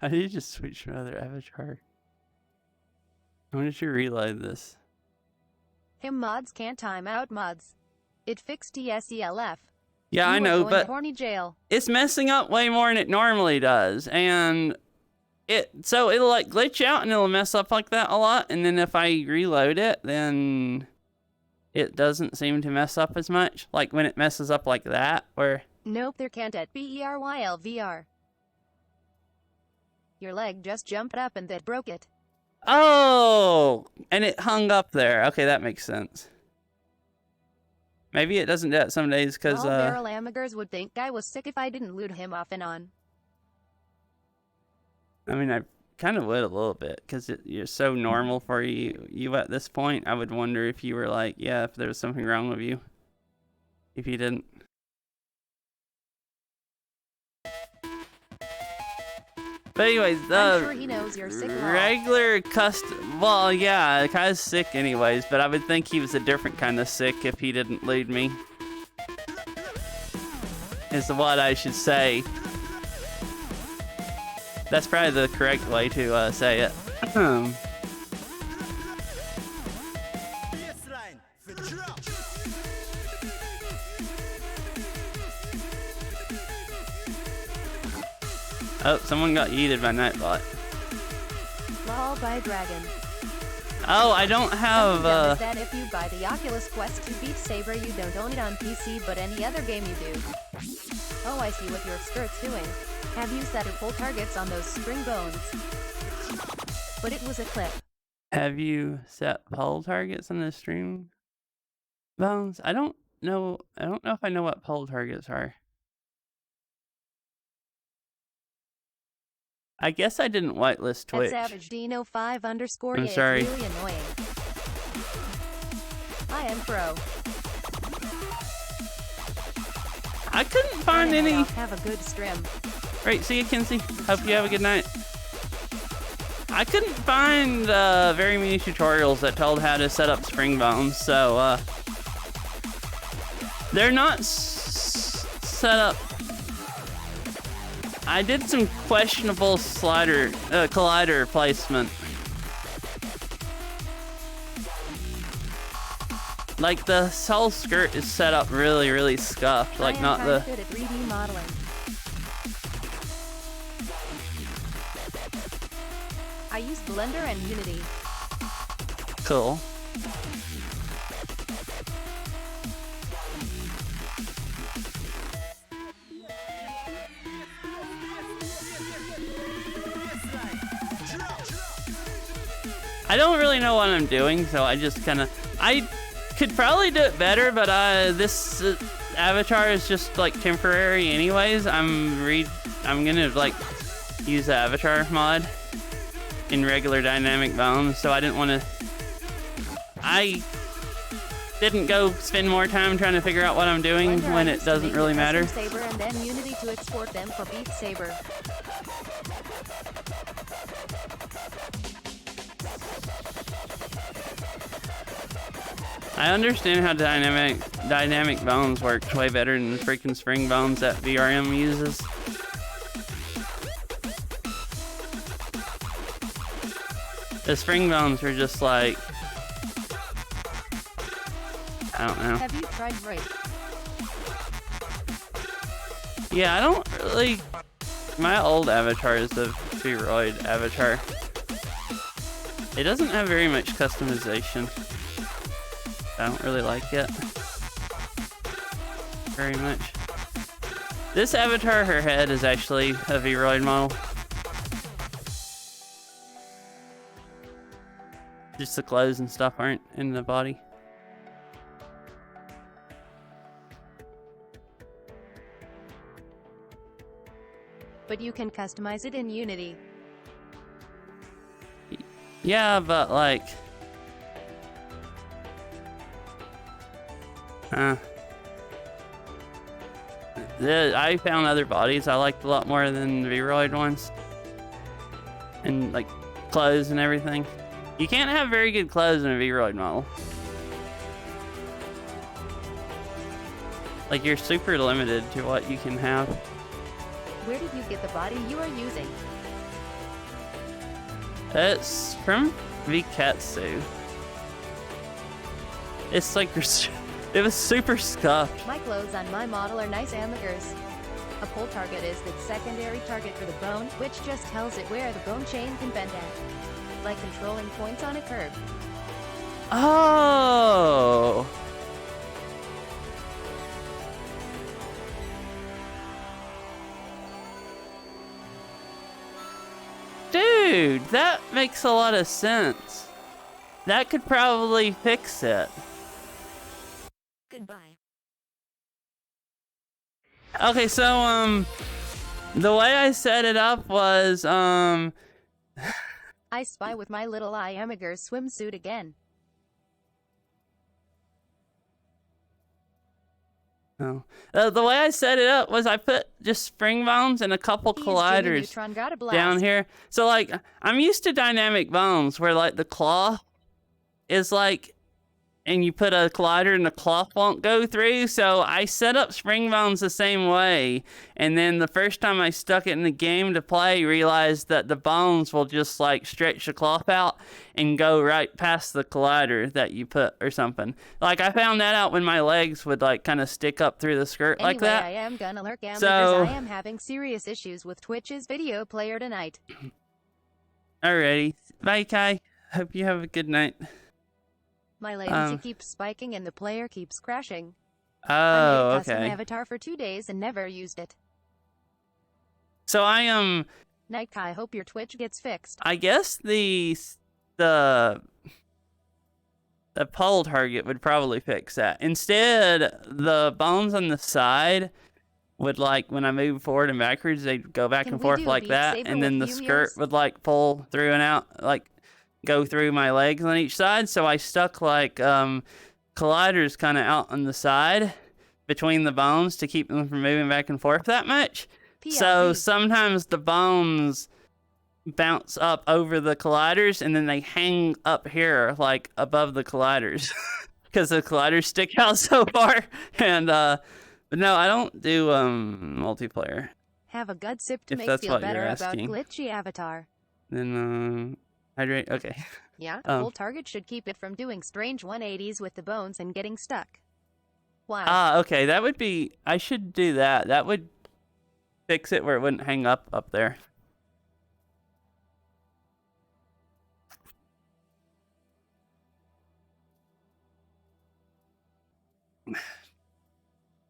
I need to just switch to another avatar. I wanted to reload this. Him mods can't time out mods. It fixed TSELF. Yeah, You I are know, going to but horny jail. it's messing up way more than it normally does. And So it'll like glitch out and it'll mess up like that a lot, and then if I reload it, then it doesn't seem to mess up as much. Like when it messes up like that, or Nope, there can't at BERYLVR. Your leg just jumped up and that broke it. oh, and it hung up there. Okay, that makes sense. Maybe it doesn't do that some days because All barrel amigers would think I was sick if I didn't loot him off and on. I mean, I kind of would a little bit because you're so normal for you at this point. I would wonder if you were like, yeah, if there was something wrong with you, if you didn't. But anyways, I'm sure he knows you're sick. regular custom. Well, yeah, Kai's sick anyways, but I would think he was a different kind of sick if he didn't lead me. Is what I should say. That's probably the correct way to say it. Oh, someone got yeeted by Nightbot. Lol by Dragon. Oh, I don't have. Is that if you buy the Oculus Quest to beat Saber, you don't own it on PC, but any other game you do. Oh, I see what your skirt's doing. Have you set or pull targets on those string bones? But it was a clip. Have you set pole targets on the stream bones? I don't know. I don't know if I know what pole targets are. I guess I didn't whitelist Twitch. At Savage Dino 5 _ I'm it's sorry. really annoying. I am pro. I couldn't find any. Have a good stream. Right, see you, Kinsey. Hope you have a good night. I couldn't find very many tutorials that told how to set up spring bones, so they're not set up. I did some questionable collider placement. Like the whole skirt is set up really, really scuffed. Like not the. Good at 3D modeling. I use Blender and Unity. Cool. I don't really know what I'm doing, so I just kind of. I could probably do it better, but this avatar is just like temporary, anyways. I'm gonna like use the avatar mod in regular dynamic bones, so I didn't want to. I didn't go spend more time trying to figure out what I'm doing Blender when it doesn't really matter. Saber and then Unity to export them for Beat Saber. I understand how dynamic bones works way better than the freaking spring bones that VRM uses. The spring bones are just like, I don't know. Have you tried Rape? Yeah, I don't really. My old avatar is the Vroid avatar. It doesn't have very much customization. I don't really like it very much. This avatar, her head is actually a Vroid model. Just the clothes and stuff aren't in the body. But you can customize it in Unity. Yeah, but like... I found other bodies I liked a lot more than the Vroid ones. And like clothes and everything. You can't have very good clothes in a Vroid model. Like you're super limited to what you can have. Where did you get the body you are using? It's from Viketsu. It's like it was super scuffed. My clothes on my model are nice amateurs. A pull target is the secondary target for the bone, which just tells it where the bone chain can bend at. Like controlling points on a curve. Oh! Dude, that makes a lot of sense. That could probably fix it. Goodbye. Okay, so, the way I set it up was, I spy with my little Iamager swimsuit again. oh. The way I set it up was I put just spring bones and a couple He's Jimmy colliders Neutron got a blast. down here. So, like, I'm used to dynamic bones where, like, the cloth is, like, and you put a collider and the cloth won't go through. So I set up spring bones the same way. And then the first time I stuck it in the game to play, realized that the bones will just like stretch the cloth out and go right past the collider that you put or something. Like I found that out when my legs would like kind of stick up through the skirt like that. I am gonna lurk because So- I am having serious issues with Twitch's video player tonight. Alrighty. Bye, Kai. Hope you have a good night. My latency keeps spiking and the player keeps crashing. I Oh, made a custom okay. avatar for 2 days and never used it. So I Night Kai, hope your Twitch gets fixed. I guess the pole target would probably fix that. Instead, the bones on the side would like when I move forward and backwards, they'd go back Can and we forth do like Beat that, Saber and then the with skirt Yumios? would like pull through and out, like go through my legs on each side. So I stuck like colliders kind of out on the side between the bones to keep them from moving back and forth that much. So PLP. sometimes the bones bounce up over the colliders and then they hang up here like above the colliders because the colliders stick out so far. And but no, I don't do multiplayer. Have a gut sip to If make that's feel what you're better about asking. glitchy avatar. Then hydrate. Okay. Yeah, Um, full target should keep it from doing strange 180s with the bones and getting stuck. Why? Okay, that would be, I should do that. That would fix it where it wouldn't hang up there.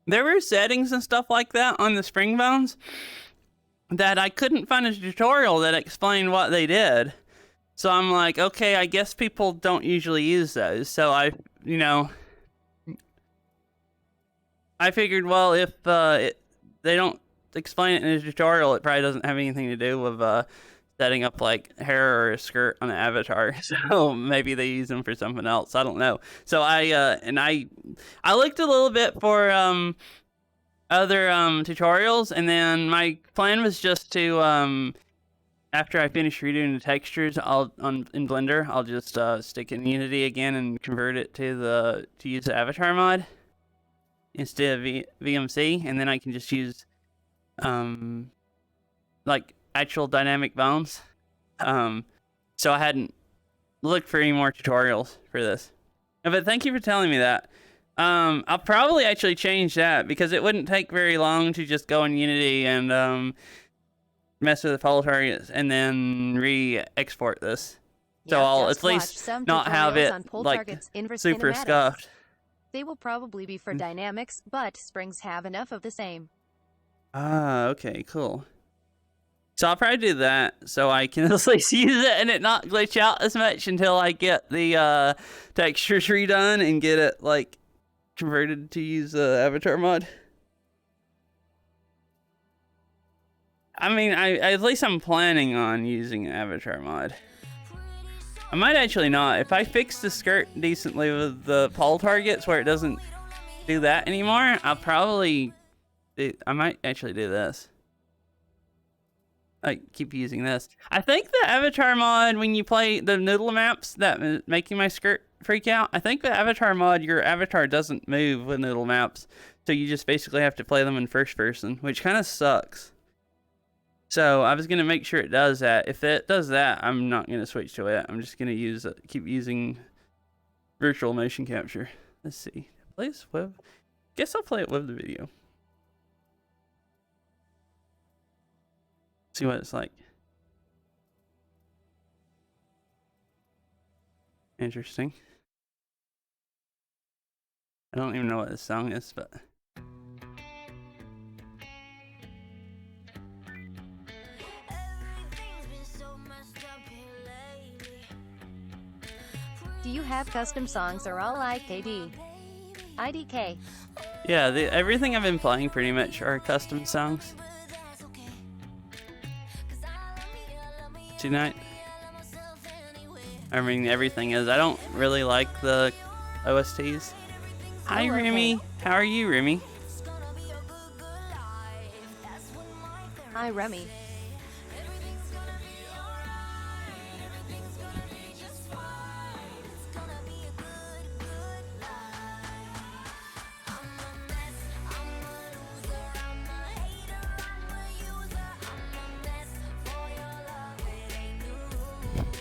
There were settings and stuff like that on the spring bones that I couldn't find a tutorial that explained what they did. So I'm like, okay, I guess people don't usually use those. So I figured, well, if they don't explain it in a tutorial, it probably doesn't have anything to do with setting up like hair or a skirt on an avatar. So maybe they use them for something else. I don't know. So I looked a little bit for other tutorials, and then my plan was just to after I finish redoing the textures, in Blender, I'll just stick it in Unity again and convert it to use the avatar mod instead of VMC, and then I can just use like actual dynamic bones. So I hadn't looked for any more tutorials for this. But thank you for telling me that. I'll probably actually change that because it wouldn't take very long to just go in Unity and mess with the follow targets and then re-export this. So Yeah, I'll just at least watch some not have tutorials it on pull like targets in super cinematics. scuffed. They will probably be for dynamics, but springs have enough of the same. Okay, cool. So I'll probably do that so I can at least use it and it not glitch out as much until I get the textures redone and get it like converted to use the avatar mod. I mean, at least I'm planning on using an avatar mod. I might actually not. If I fix the skirt decently with the pole targets where it doesn't do that anymore, I might actually do this. I keep using this. I think the avatar mod, when you play the noodle maps that making my skirt freak out, I think the avatar mod, your avatar doesn't move with noodle maps. So you just basically have to play them in first person, which kind of sucks. So I was going to make sure it does that. If it does that, I'm not going to switch to it. I'm just going to keep using virtual motion capture. Let's see. Play this with. Guess I'll play it with the video. See what it's like. Interesting. I don't even know what this song is, but Do you have custom songs or all IKD? IDK. yeah, everything I've been playing pretty much are custom songs. Tonight, I mean everything is. I don't really like the OSTs. Hi Oh, okay. Remy, how are you, Remy? Hi, Remy.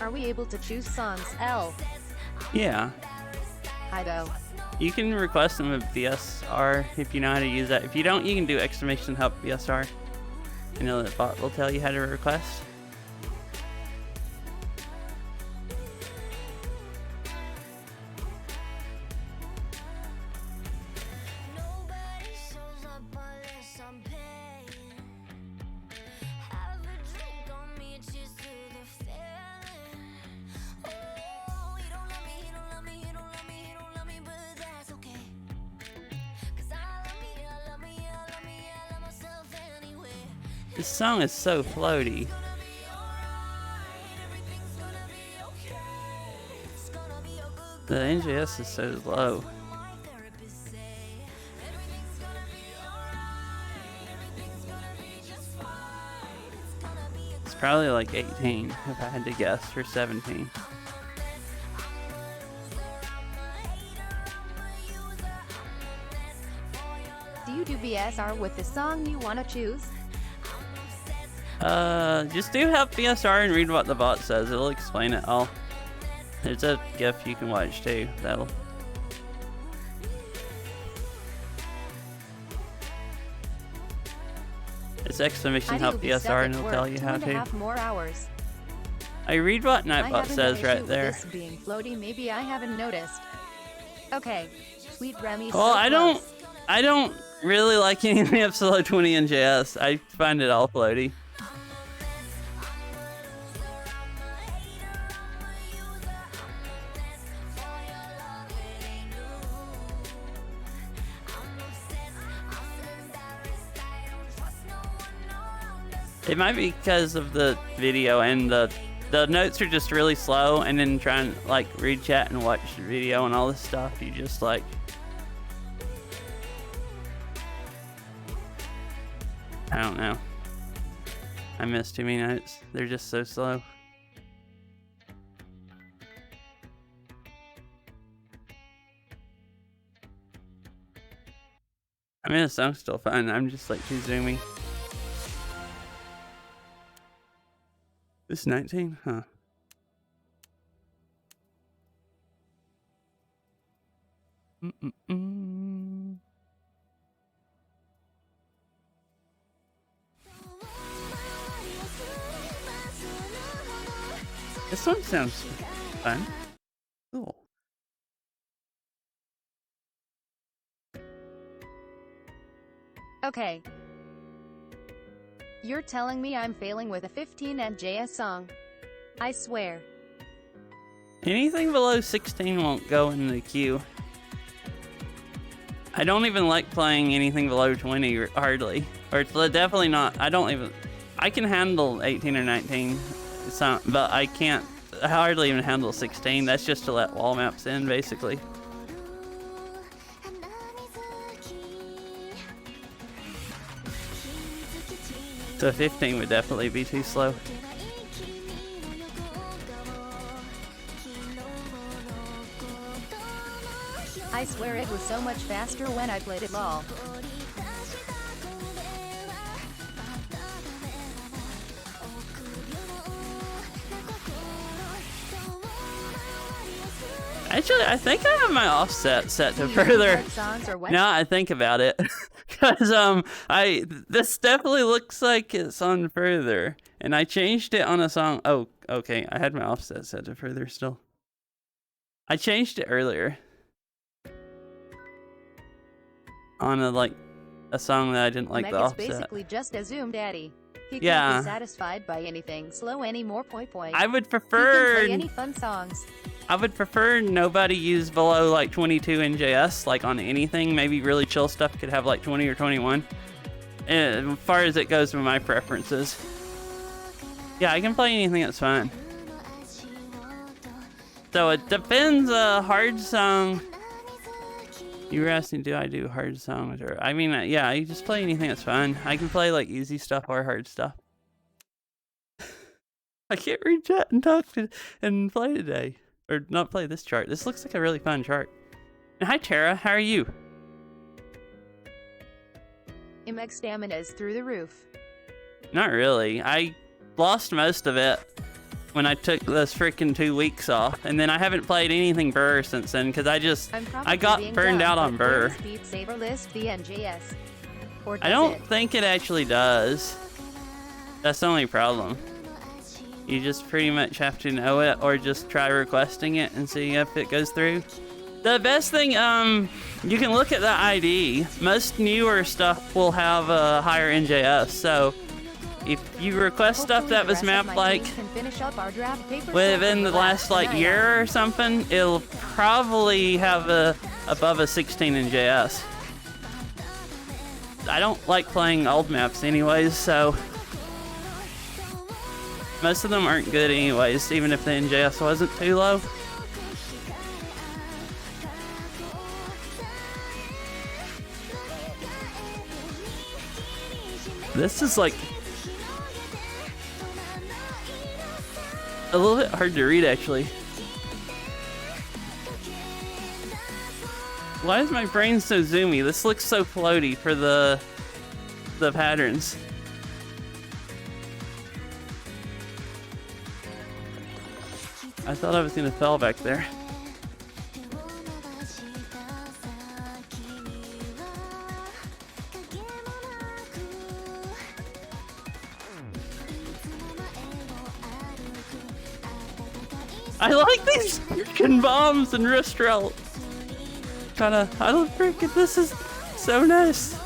Are we able to choose songs? L. Yeah, Hi, Bo. you can request them with BSR if you know how to use that. If you don't, you can do exclamation help BSR. I know that bot will tell you how to request. Nobody shows up unless I'm paying. Have a drink on me, cheers to the feeling. Oh, you don't love me, you don't love me, you don't love me, you don't love me, but that's okay. 'Cause I love me, I love me, I love me, I love myself anyway. This song is so floaty. It's gonna be alright, everything's gonna be okay. It's gonna be a good, The NGS is so low. my therapist say. Everything's gonna be alright, everything's gonna be just fine. It's gonna be a It's probably like 18 if I had to guess, or 17. Do you do BSR with the song you want to choose? Just do help BSR and read what the bot says. It'll explain it all. There's a GIF you can watch too. That'll. It's exclamation Heidi help will be stuck BSR at and it'll work tell you how 2.5 to. more hours. I read what I Nightbot haven't says an right issue with there. this being floaty. Maybe I haven't noticed. Okay, sweet Remy. Well, so close. I don't really like anything of Solo 20 and JS. I find it all floaty. It might be because of the video and the notes are just really slow, and then trying to like read chat and watch the video and all this stuff, you just like I don't know. I miss too many notes. They're just so slow. I mean, the song's still fun. I'm just like too zoomy. This 19? Huh. Mm-mm-mm. This one sounds fun. Cool. Okay. You're telling me I'm failing with a 15 and JS song. I swear. Anything below 16 won't go in the queue. I don't even like playing anything below 20 hardly. Or it's definitely not. I can handle 18 or 19, but I can't hardly even handle 16. That's just to let wall maps in, basically. So 15 would definitely be too slow. I swear it was so much faster when I played it LOL. Actually, I think I have my offset set to Do you do further. hard songs or what? Now I think about it, because this definitely looks like it's on further, And I changed it on a song. Oh, okay. I had my offset set to further still. I changed it earlier. On a song that I didn't like Meg the is offset. basically just a Zoom daddy. He Yeah. can't be satisfied by anything slow anymore. I would He can prefer play any fun songs. I would prefer nobody use below like 22 NJS like on anything. Maybe really chill stuff could have like 20 or 21. And as far as it goes with my preferences. Yeah, I can play anything that's fine. So it depends. A hard song. You were asking, do I do hard songs? Or I mean, yeah, you just play anything that's fun. I can play like easy stuff or hard stuff. I can't read chat and talk and play today. Or not play this chart. This looks like a really fun chart. And hi Tara, how are you? Meg stamina is through the roof. Not really. I lost most of it when I took those freaking 2 weeks off. And then I haven't played anything Burr since then because I got burned out on Burr. Beat Saber list the NJS. Or I don't think it actually does. That's the only problem. You just pretty much have to know it or just try requesting it and see if it goes through. The best thing, you can look at the ID. Most newer stuff will have a higher NJS, so if you request stuff that was mapped like within the last like year or something, it'll probably have above a 16 NJS. I don't like playing old maps anyways, so most of them aren't good anyways, even if the NJS wasn't too low. This is like a little bit hard to read actually. Why is my brain so zoomy? This looks so floaty for the patterns. I thought I was gonna fall back there. I like these freaking bombs and wrist roll. I don't freaking, this is so nice.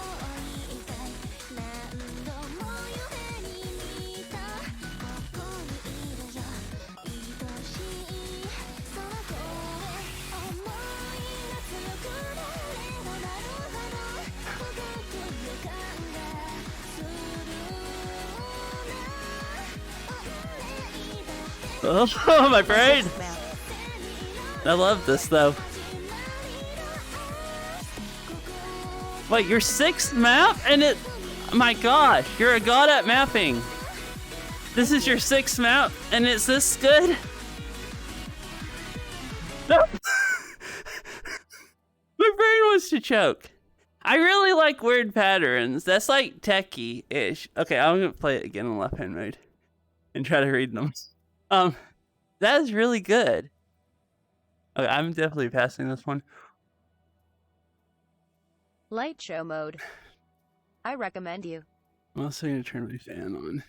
Oh, my brain! I love this though. Wait, your 6th map? And it... My gosh, you're a god at mapping. This is your 6th map and it's this good? No! My brain wants to choke. I really like weird patterns. That's like techie-ish. Okay, I'm gonna play it again in left-hand mode and try to read them. That is really good. Okay, I'm definitely passing this one. Light show mode. I recommend you. I'm also gonna turn my fan on.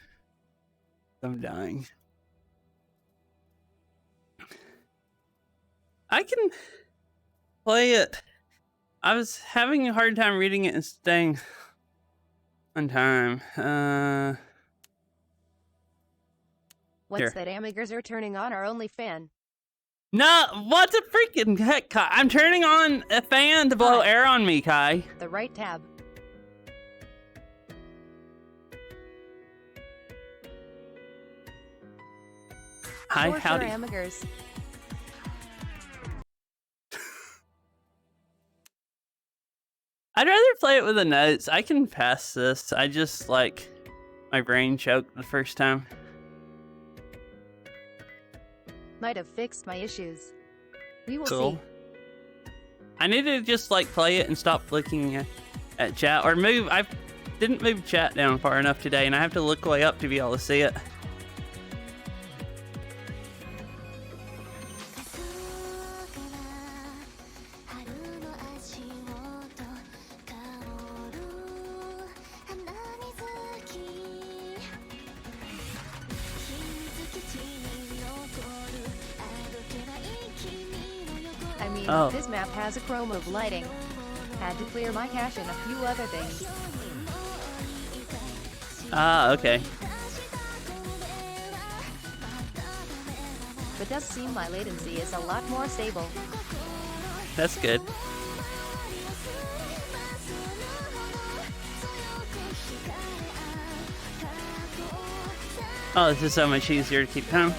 I'm dying. I can play it. I was having a hard time reading it and staying on time. What's Here. that Amigers are turning on our only fan? No, what the freaking heck, Kai? I'm turning on a fan to blow air on me, Kai. The right tab. Hi, Sure, howdy. Amigers. I'd rather play it with the notes. I can pass this. I just, like, my brain choked the first time. Might have fixed my issues. We will Cool. see. I need to just, like, play it and stop looking at chat. Or move. I didn't move chat down far enough today, and I have to look way up to be able to see it. mean, Oh. this map has a chrome of lighting. Had to clear my cache and a few other things. Ah, okay. But does seem my latency is a lot more stable. That's good. Oh, this is so much easier to keep time.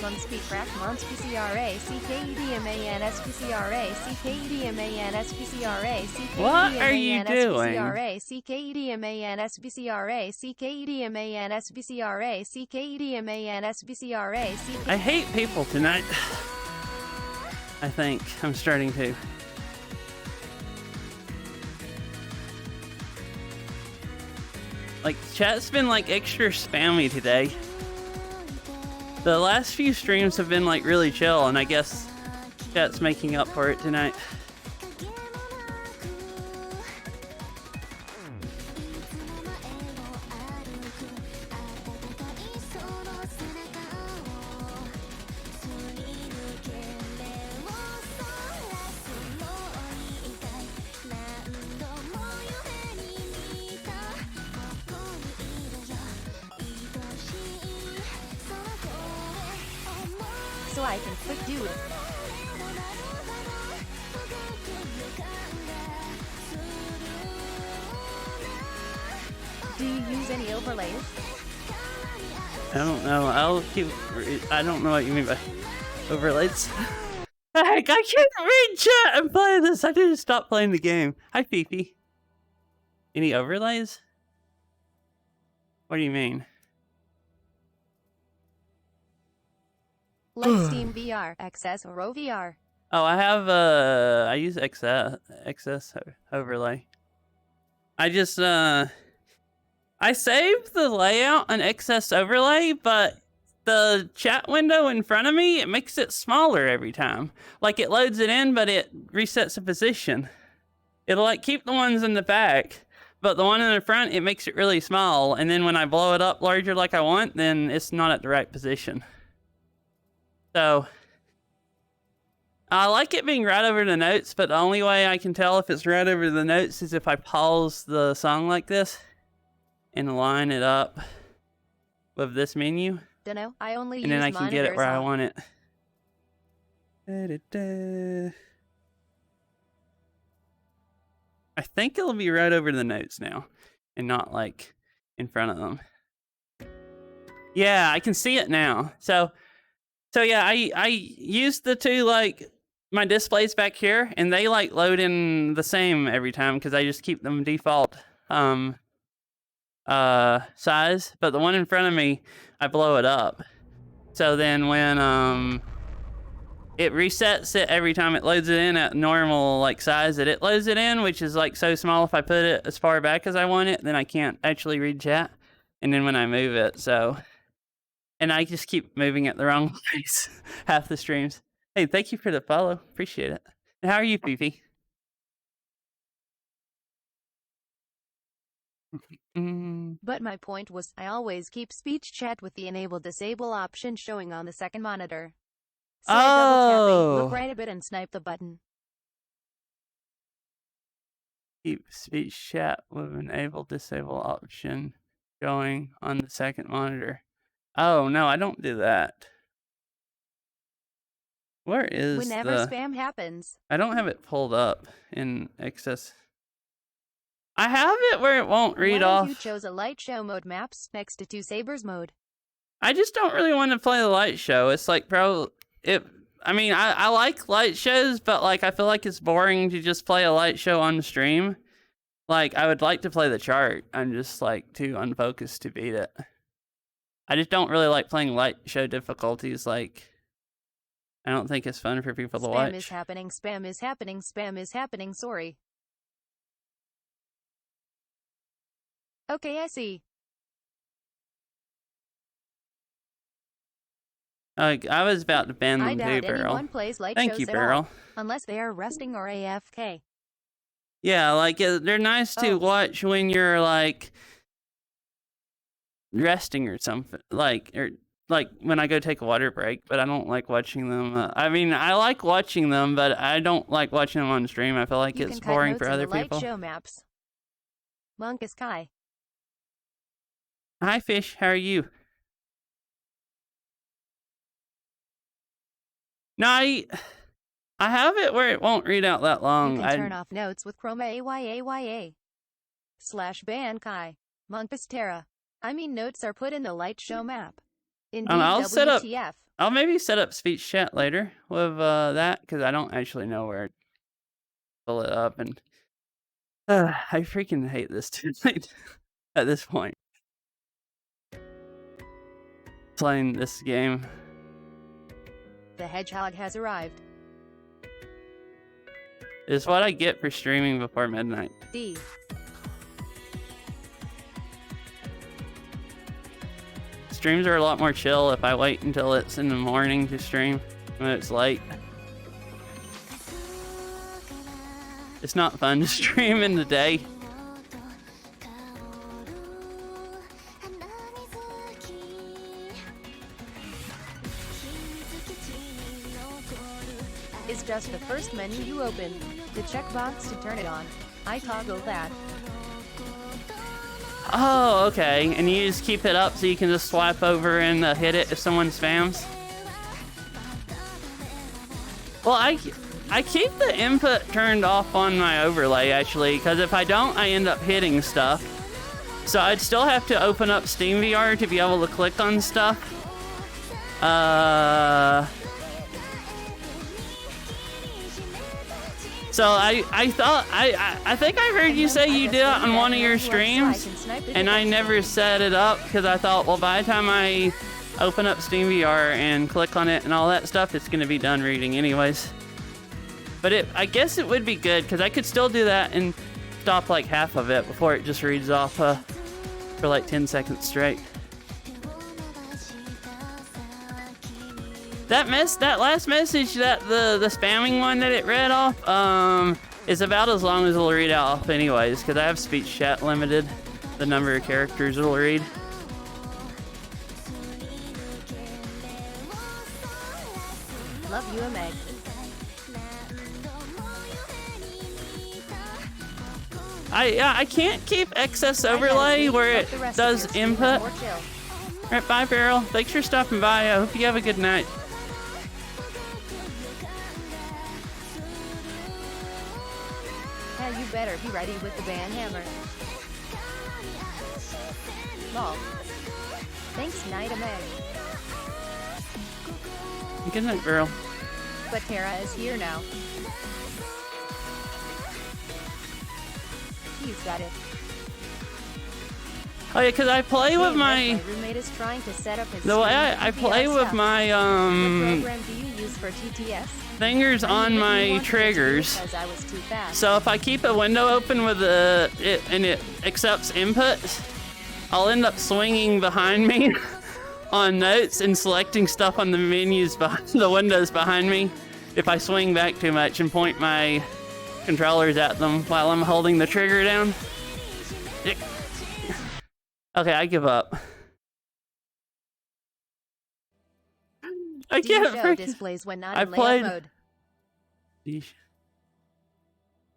Munspeedcrack, Monspcra, CKEDMANSPCRA, CKEDMANSPCRA, What are you doing? CKEDMANSPCRA, CKEDMANSPCRA, CKEDMANSPCRA, I hate people tonight. I think I'm starting to. Like, chat's been like extra spammy today. The last few streams have been like really chill, and I guess chat's making up for it tonight. so I can quick do it. Do you use any overlays? I don't know. I don't know what you mean by overlays. Heck, I can't read chat and play this. I need to stop playing the game. Hi, Fifi. Any overlays? What do you mean? Like Steam VR, XS, or OVR. Oh, I use XS overlay. I just, I saved the layout on XS overlay, but the chat window in front of me, it makes it smaller every time. Like, it loads it in, but it resets a position. It'll, like, keep the ones in the back, but the one in the front, it makes it really small, and then when I blow it up larger like I want, then it's not at the right position. So, I like it being right over the notes, but the only way I can tell if it's right over the notes is if I pause the song like this and line it up with this menu. Dunno, I only use And then I can get it where I on. want it. Da-da-da. I think it'll be right over the notes now and not like in front of them. Yeah, I can see it now. So yeah, I use the two, like, my displays back here, and they like load in the same every time because I just keep them default size, but the one in front of me, I blow it up. So then when it resets it every time it loads it in at normal like size that it loads it in, which is like so small if I put it as far back as I want it, then I can't actually read chat. And then when I move it, so, and I just keep moving it the wrong place half the streams. Hey, thank you for the follow. Appreciate it. And how are you, Fifi? But my point was, I always keep speech chat with the enable-disable option showing on the second monitor. So I double tap it, look right a bit and snipe the button. Keep speech chat with enable disable option showing on the second monitor. Oh, no, I don't do that. Where is Whenever spam happens. I don't have it pulled up in XS. I have it where it won't read off. You chose a light show mode maps next to 2 Sabers mode. I just don't really want to play the light show. It's like, I mean, I like light shows, but like, I feel like it's boring to just play a light show on stream. Like, I would like to play the chart. I'm just like too unfocused to beat it. I just don't really like playing light show difficulties. Like, I don't think it's fun for people to watch. Spam is happening, spam is happening, spam is happening, sorry. Okay, I see. I was about to ban I them doubt too, Beryl. anyone plays light Thank shows you, at Beryl. all, unless they are resting or AFK. Yeah, like, they're nice to watch when you're, like, resting or something. Like, or, like when I go take a water break, but I don't like watching them. I mean, I like watching them, but I don't like watching them on stream. I feel like You it's can cut boring notes for in other the light people. show maps. Monk is Kai. Hi, Fish. How are you? No, I have it where it won't read out that long. You can turn off notes with Chroma AYAYA/ban Kai. Monk is Terra. I mean, notes are put in the light show map. Indeed, I'll set up. WTF. I'll maybe set up speech chat later with that because I don't actually know where to pull it up, and I freaking hate this too late at this point. Playing this game. The hedgehog has arrived. Is what I get for streaming before midnight. D. Streams are a lot more chill if I wait until it's in the morning to stream when it's late. It's not fun to stream in the day. Is just the first menu you open. The checkbox to turn it on. I toggle that. Oh, okay. And you just keep it up so you can just swipe over and hit it if someone spams? Well, I keep the input turned off on my overlay, actually, because if I don't, I end up hitting stuff. So I'd still have to open up SteamVR to be able to click on stuff. So I think I heard you say you did it on one of your streams, and I never set it up because I thought, well, by the time I open up SteamVR and click on it and all that stuff, it's gonna be done reading anyways. But I guess it would be good because I could still do that and stop like half of it before it just reads off for like 10 seconds straight. That last message, that the spamming one that it read off, is about as long as it'll read off anyways, because I have speech chat limited, the number of characters it'll read. Love you, Meg. I can't keep excess overlay where it does input. Alright, bye, Beryl. Thanks for stopping by. I hope you have a good night. Yeah, you better be ready with the ban hammer. Lol. Thanks, Night Meg. Good night, Beryl. But Tara is here now. He's got it. Oh yeah, because I play with my roommate is trying to set up his the way I play with my What program do you use for TTS? fingers on my triggers. So if I keep a window open with it and it accepts input, I'll end up swinging behind me on notes and selecting stuff on the menus behind the windows behind me if I swing back too much and point my controllers at them while I'm holding the trigger down. Okay, I give up. I can't freaking displays when not in layout mode. Do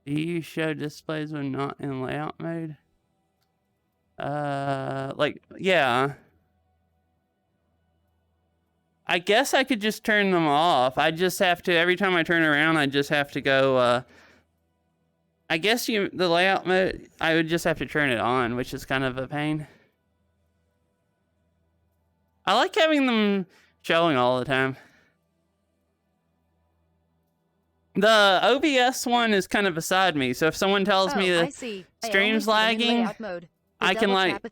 you show displays when not in layout mode? Like, yeah. I guess I could just turn them off. I just have to, every time I turn around, I just have to go, I guess the layout mode, I would just have to turn it on, which is kind of a pain. I like having them showing all the time. The OBS one is kind of beside me, so if someone tells me the stream's lagging, I can like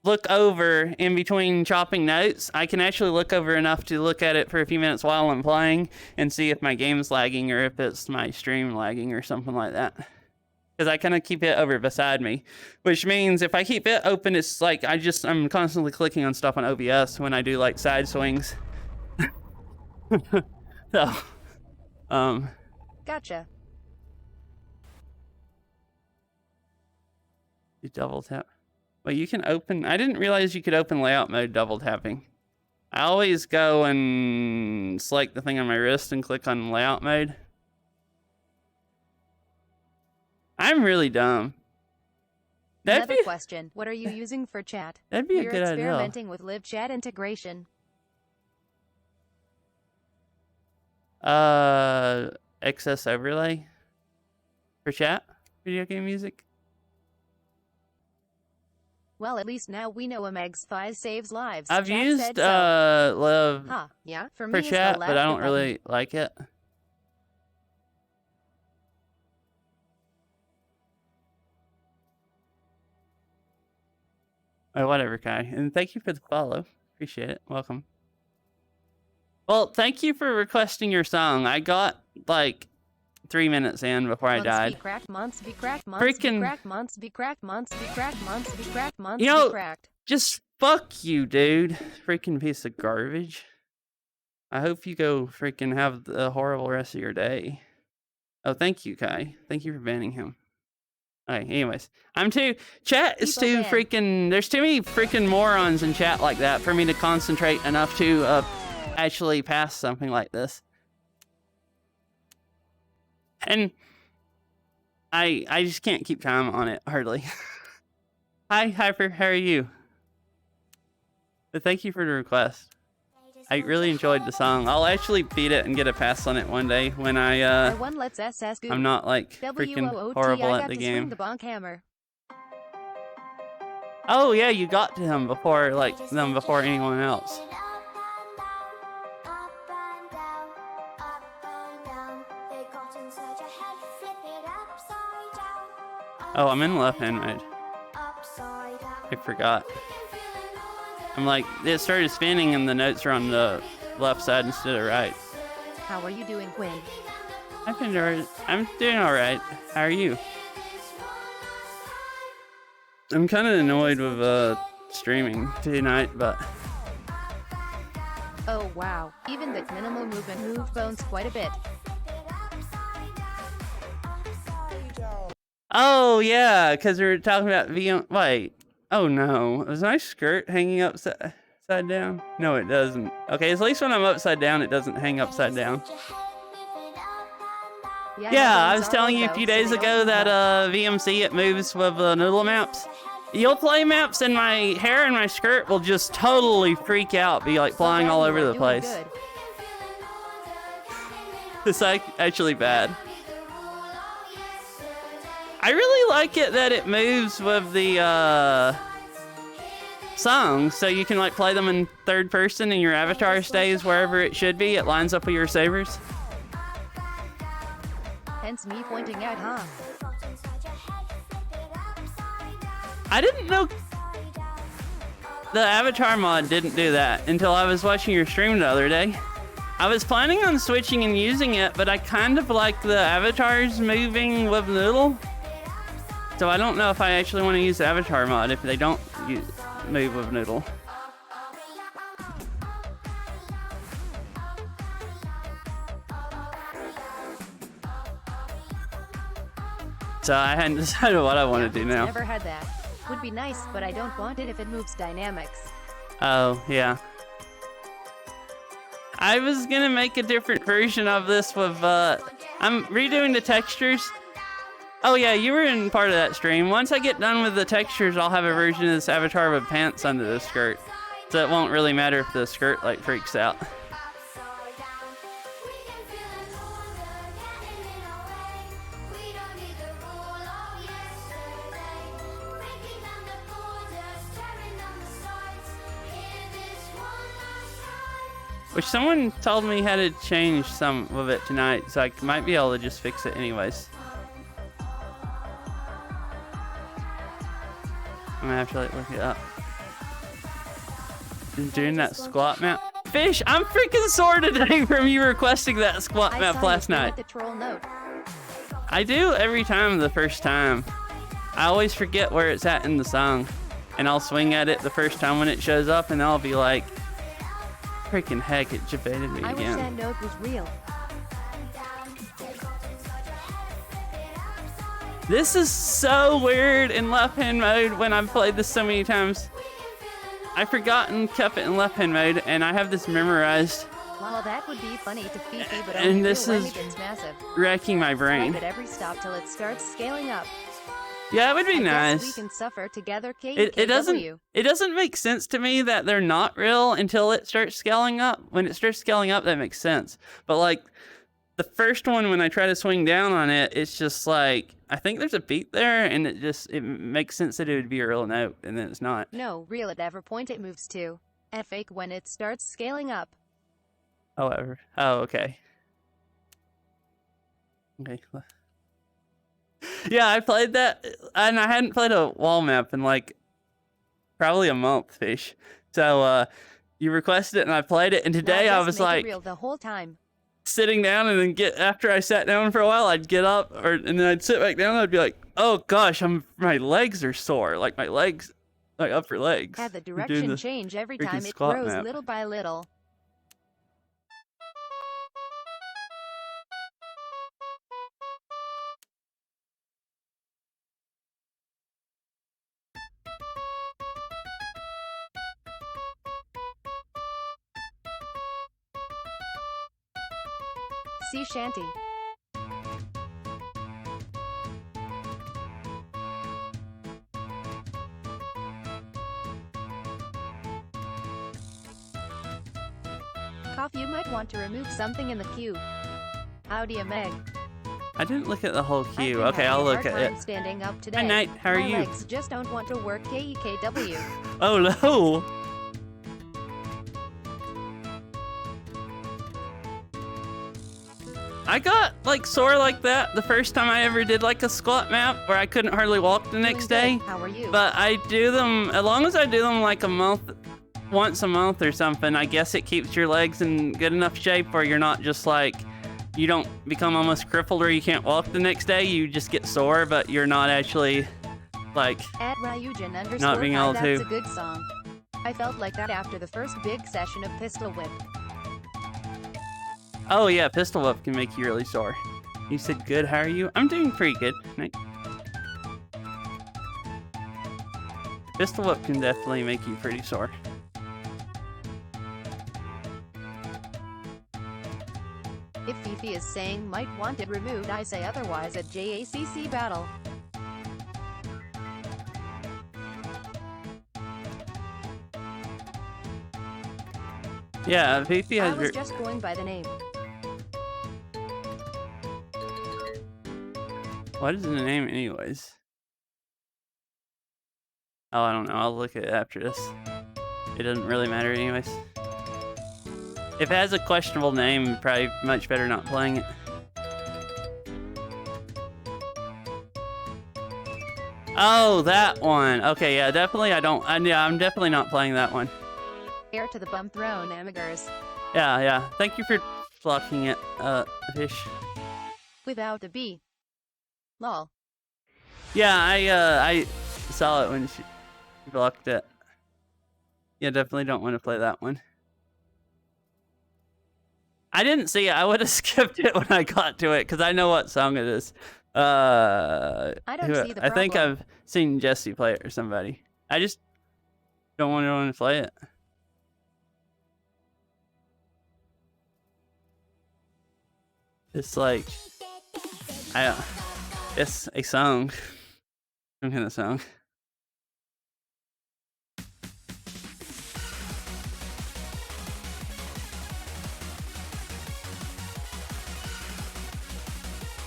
look over in between chopping notes. I can actually look over enough to look at it for a few minutes while I'm playing and see if my game's lagging or if it's my stream lagging or something like that. Because I kind of keep it over beside me, which means if I keep it open, it's like I'm constantly clicking on stuff on OBS when I do like side swings. So, Gotcha. You double tap. Well, you can open. I didn't realize you could open layout mode double tapping. I always go and select the thing on my wrist and click on layout mode. I'm really dumb. Another question. What are you using for chat? That'd be a We're good idea. experimenting with live chat integration. XS overlay for chat, video game music. Well, at least now we know Meg's 5 saves lives. I've Chat used said so. Love Huh, yeah, for for me it's the chat, but I don't laughter really like it. Or whatever, Kai. And thank you for the follow. Appreciate it. Welcome. Well, thank you for requesting your song. I got like 3 minutes in before I died. Months be cracked, Freaking months be cracked, months be cracked, months be cracked, months You know, be cracked. just fuck you, dude. Freaking piece of garbage. I hope you go freaking have the horrible rest of your day. Oh, thank you, Kai. Thank you for banning him. Okay, anyways. Chat is too freaking... There's too many freaking morons in chat like that for me to concentrate enough to actually pass something like this. And I just can't keep time on it, hardly. Hi, Hyper, how are you? But thank you for the request. I really enjoyed the song. I'll actually beat it and get a pass on it one day when I'm not like freaking horrible at the game. The bonk hammer. Oh yeah, you got to him before before anyone else. Oh, I'm in left hand mode. I forgot. I'm like, it started spinning and the notes are on the left side instead of right. How are you doing, Quinn? I'm doing alright. How are you? I'm kind of annoyed with streaming tonight, but... Oh wow, even the minimal movement moved bones quite a bit. Oh yeah, because we were talking about VM... Wait. Oh no, is my skirt hanging upside down? No, it doesn't. Okay, at least when I'm upside down, it doesn't hang upside down. Yeah, I was telling you a few days ago that VMC, it moves with noodle maps. You'll play maps and my hair and my skirt will just totally freak out, be like flying all over the place. It's like actually bad. I really like it that it moves with the songs, so you can like play them in third person and your avatar stays wherever it should be. It lines up with your sabers. Hence me pointing out, huh? I didn't know the avatar mod didn't do that until I was watching your stream the other day. I was planning on switching and using it, but I kind of like the avatars moving with noodle. So I don't know if I actually want to use the avatar mod if they don't move with noodle. So I hadn't decided what I want to do now. Never had that. Would be nice, but I don't want it if it moves dynamics. Oh, yeah. I was gonna make a different version of this with, I'm redoing the textures. Oh yeah, you were in part of that stream. Once I get done with the textures, I'll have a version of this avatar with pants under the skirt. So it won't really matter if the skirt, like, freaks out. Which someone told me how to change some of it tonight, so I might be able to just fix it anyways. I'm gonna have to like look it up. Doing that squat map. Fish, I'm freaking sore today from you requesting that squat map last night. The troll note. I do every time the first time. I always forget where it's at in the song. And I'll swing at it the first time when it shows up and I'll be like, freaking heck, it debated me again. I wish that note was real. This is so weird in left hand mode when I've played this so many times. I forgot and kept it in left hand mode, and I have this memorized. Well, that would be funny to Fifi, but And only this true when is it gets massive. wrecking my Like brain. at every stop till it starts scaling up. Yeah, it would be I guess nice. we can suffer together, It doesn't make sense to me that they're not real until it starts scaling up. When it starts scaling up, that makes sense. But like the first one, when I try to swing down on it, it's just like I think there's a beat there, and it makes sense that it would be a real note, and then it's not. No, real at every point it moves to. And fake when it starts scaling up. However, oh okay. Okay. Yeah, I played that, and I hadn't played a wall map in like probably a month, Fish. So you requested it, and I played it, and today Well, I just was make it like real the whole time. sitting down, and then after I sat down for a while, I'd get up, and then I'd sit back down, and I'd be like, oh gosh, my legs are sore, like my legs, like upper legs. Had the for doing direction the change every freaking time it squat grows map. little by little. Sea shanty. Cough, you might want to remove something in the queue. Howdy, Meg. I didn't look at the whole I've queue. been Okay, I'll having a look hard at time it. standing up today. Hi, Knight. How are My you? legs just don't want to work. KEKW. Oh no. I got like sore like that the first time I ever did like a squat map where I couldn't hardly walk the next day. How are you? But I do them, as long as I do them like once a month or something, I guess it keeps your legs in good enough shape where you're not just like, you don't become almost crippled or you can't walk the next day. You just get sore, but you're not actually like At Ryujin not being able that's to. a good song. I felt like that after the first big session of Pistol Whip. Oh yeah, pistol whip can make you really sore. You said good, how are you? I'm doing pretty good. Pistol whip can definitely make you pretty sore. If Fifi is saying might want it removed, I say otherwise at JACC battle. Yeah, Fifi I has was just going by the name. What is the name anyways? Oh, I don't know. I'll look at it after this. It doesn't really matter anyways. If it has a questionable name, probably much better not playing it. Oh, that one. Okay, yeah, definitely I don't... yeah, I'm definitely not playing that one. Air to the bum throne, amigers. Yeah. Thank you for blocking it, Fish. Without the B. Lol. Yeah, I saw it when she blocked it. Yeah, definitely don't want to play that one. I didn't see it. I would have skipped it when I got to it because I know what song it is. I don't see the I think problem. I've seen Jesse play it or somebody. I just don't want to play it. It's like it's a song. Some kind of song.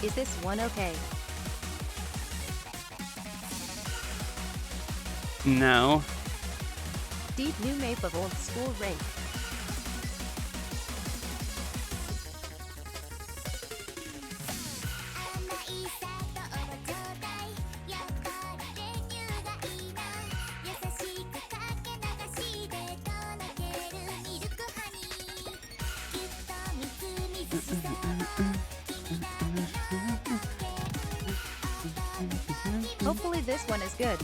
Is this one okay? No. Deep new map of old school rank. Hopefully this one is good.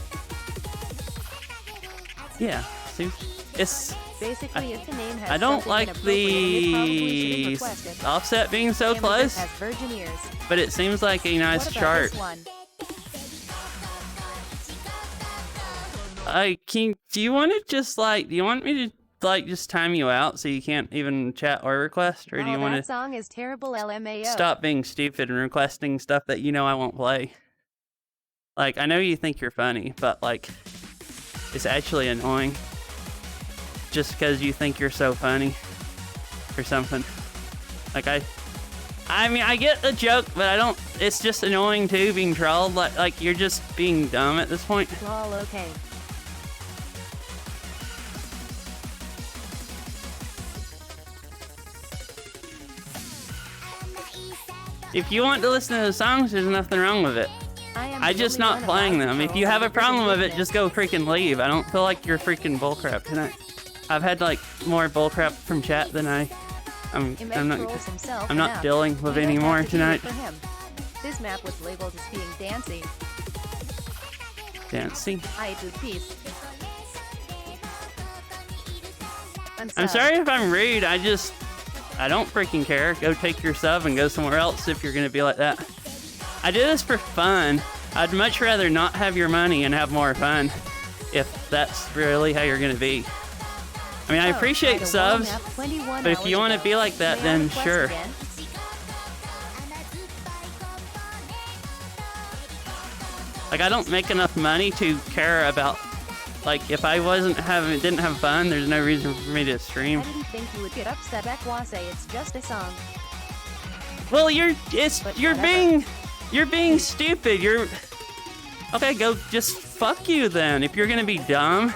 Yeah. See, it's. Basically, if the name has I don't something like inappropriate, it probably shouldn't the request it. offset being so Amigos close, has virgin ears. but it seems like a nice What about chart. this one? Do you want to just like? Do you want me to like just time you out so you can't even chat or request, or do you want That to song is terrible, LMAO. stop being stupid and requesting stuff that you know I won't play? Like, I know you think you're funny, but like, it's actually annoying. Just because you think you're so funny, or something. Like I mean, I get the joke, but I don't. It's just annoying too, being trolled. Like you're just being dumb at this point. Lol, okay. If you want to listen to the songs, there's nothing wrong with it. I'm just not playing them. If you have a problem with it, just go freaking leave. I don't feel like you're freaking bullcrap tonight. I've had like more bullcrap from chat than I'm not dealing with anymore tonight. This map was labeled as being dancing. Dancing. I do peace. I'm sorry if I'm rude. I don't freaking care. Go take your sub and go somewhere else if you're gonna be like that. I do this for fun. I'd much rather not have your money and have more fun if that's really how you're gonna be. I mean, I appreciate subs, but if you want to be like that, then sure. Like, I don't make enough money to care about, like, if I didn't have fun, there's no reason for me to stream. I didn't think you would get upset, Ekwase. It's just a song. Well, you're being stupid. Okay, go just fuck you then. If you're gonna be dumb,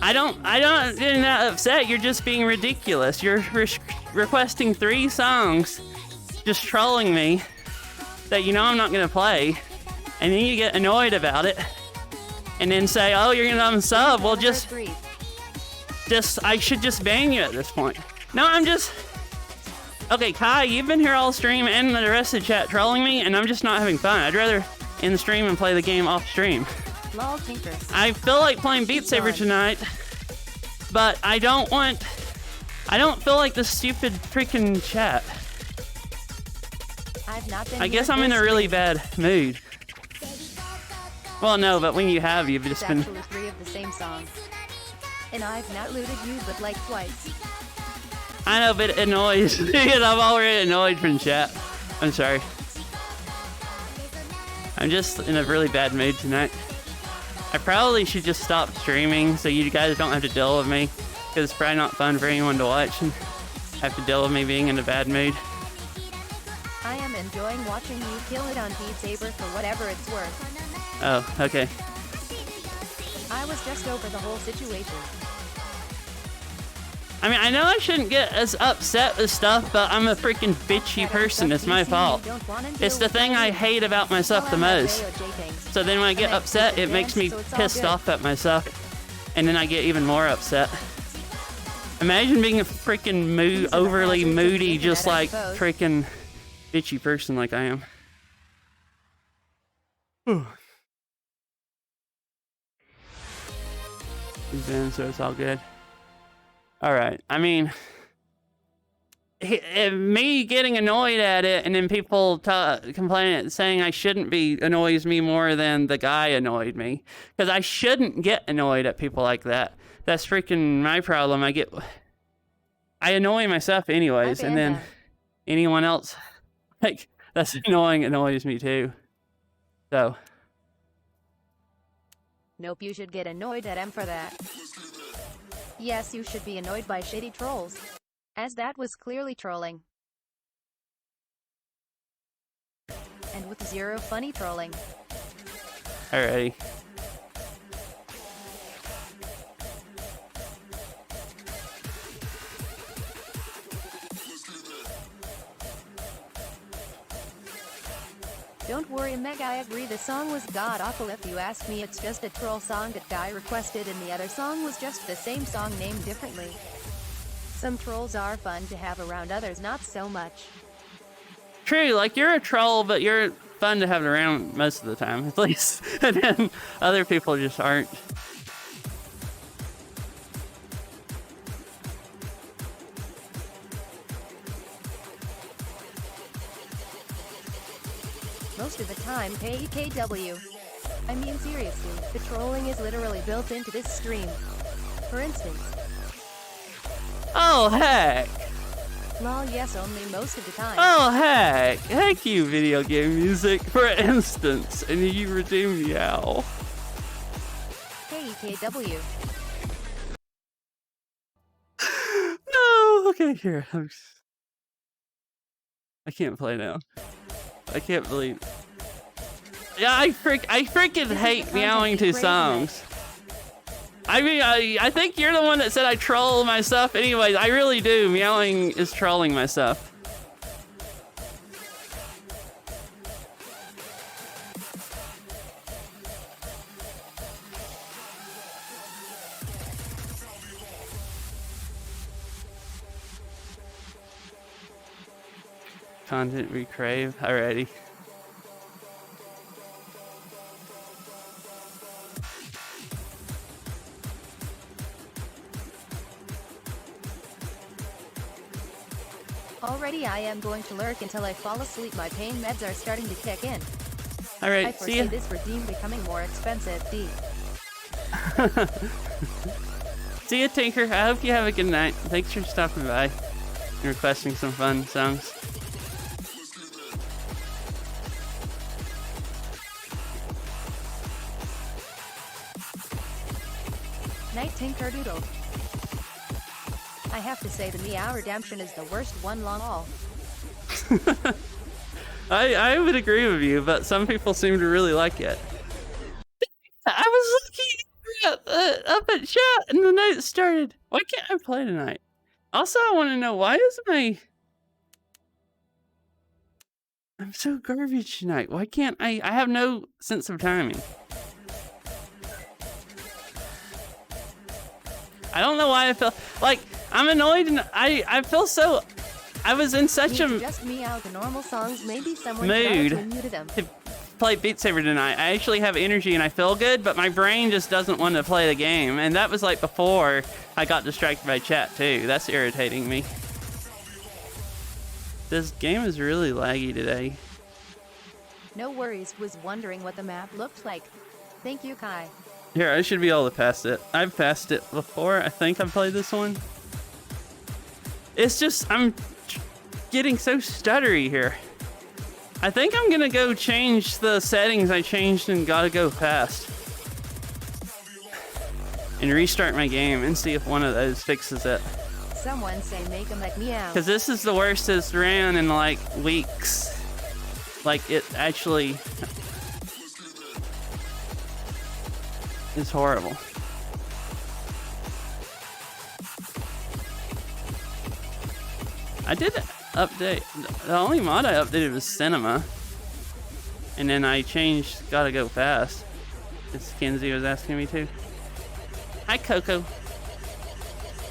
I'm not upset. You're just being ridiculous. You're requesting 3 songs, just trolling me that you know I'm not gonna play, and then you get annoyed about it, and then say, "Oh, you're gonna unsub." Well, I should just ban you at this point. No, okay, Kai, you've been here all stream and the rest of the chat trolling me, and I'm just not having fun. I'd rather end the stream and play the game off stream. Lol, Tinker. I feel like playing Beat Saber tonight, but I don't feel like this stupid freaking chat. I guess I'm in a really bad mood. Well, no, but when you've just been... actually 3 of the same song. And I've not looted you, but like twice. I know, but it annoys me, because I'm already annoyed from chat. I'm sorry. I'm just in a really bad mood tonight. I probably should just stop streaming so you guys don't have to deal with me, because it's probably not fun for anyone to watch and have to deal with me being in a bad mood. I am enjoying watching you kill it on Beat Saber for whatever it's worth. Oh, okay. I was just over the whole situation. I mean, I know I shouldn't get as upset with stuff, but I'm a freaking bitchy person. It's my fault. It's the thing I hate about myself the most. So then when I get upset, it makes me pissed off at myself. And then I get even more upset. Imagine being a freaking overly moody, just like freaking bitchy person like I am. So it's all good. Alright, I mean, me getting annoyed at it and then people complaining, saying I shouldn't be, annoys me more than the guy annoyed me. Because I shouldn't get annoyed at people like that. That's freaking my problem. I annoy myself anyways, and then anyone else, like, that's annoys me too. So. Nope, you should get annoyed at him for that. Yes, you should be annoyed by shitty trolls. As that was clearly trolling. And with 0 funny trolling. Alrighty. Don't worry, Meg, I agree the song was god-awful. If you ask me, it's just a troll song that guy requested, and the other song was just the same song named differently. Some trolls are fun to have around, others not so much. True, like, you're a troll, but you're fun to have around most of the time, at least. And then other people just aren't. Most of the time, KKW. I mean seriously, the trolling is literally built into this stream. For instance, Oh, heck. lol yes only most of the time. Oh, heck. Heck you, video game music. For instance, and you redeem meow. KEKW. No, okay, here. I can't play now. I can't believe. Yeah, I freaking hate meowing to songs. I mean, I think you're the one that said I troll my stuff. Anyways, I really do. Meowing is trolling my stuff. Content we crave. Alrighty. Already I am going to lurk until I fall asleep. My pain meds are starting to kick in. I Alright, see foresee ya. this redeem becoming more expensive. D. See ya, Tinker. I hope you have a good night. Thanks for stopping by and requesting some fun songs. Night Tinker Doodle. I have to say the Meow Redemption is the worst one long all. I would agree with you, but some people seem to really like it. I was looking up at chat and the night started. Why can't I play tonight? Also, I want to know, why is I'm so garbage tonight. Why can't I have no sense of timing. I don't know why I feel like I'm annoyed, and I feel so. I was in such a just meow the normal songs. Maybe someone mood muted them. to play Beat Saber tonight. I actually have energy and I feel good, but my brain just doesn't want to play the game. And that was like before I got distracted by chat too. That's irritating me. This game is really laggy today. No worries. Was wondering what the map looked like. Thank you, Kai. Here, I should be able to pass it. I've passed it before. I think I've played this one. It's just, I'm getting so stuttery here. I think I'm gonna go change the settings I changed and gotta go fast. And restart my game and see if one of those fixes it. Someone say make them like meow. Because this is the worst it's ran in like weeks. Like, it actually is horrible. I did update. The only mod I updated was Cinema. And then I changed Gotta Go Fast. As Kenzie was asking me to. Hi, Coco.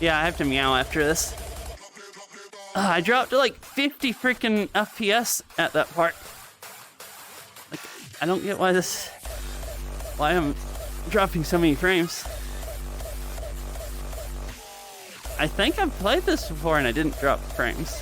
Yeah, I have to meow after this. I dropped to like 50 freaking FPS at that part. Like, I don't get why I'm dropping so many frames. I think I've played this before and I didn't drop frames.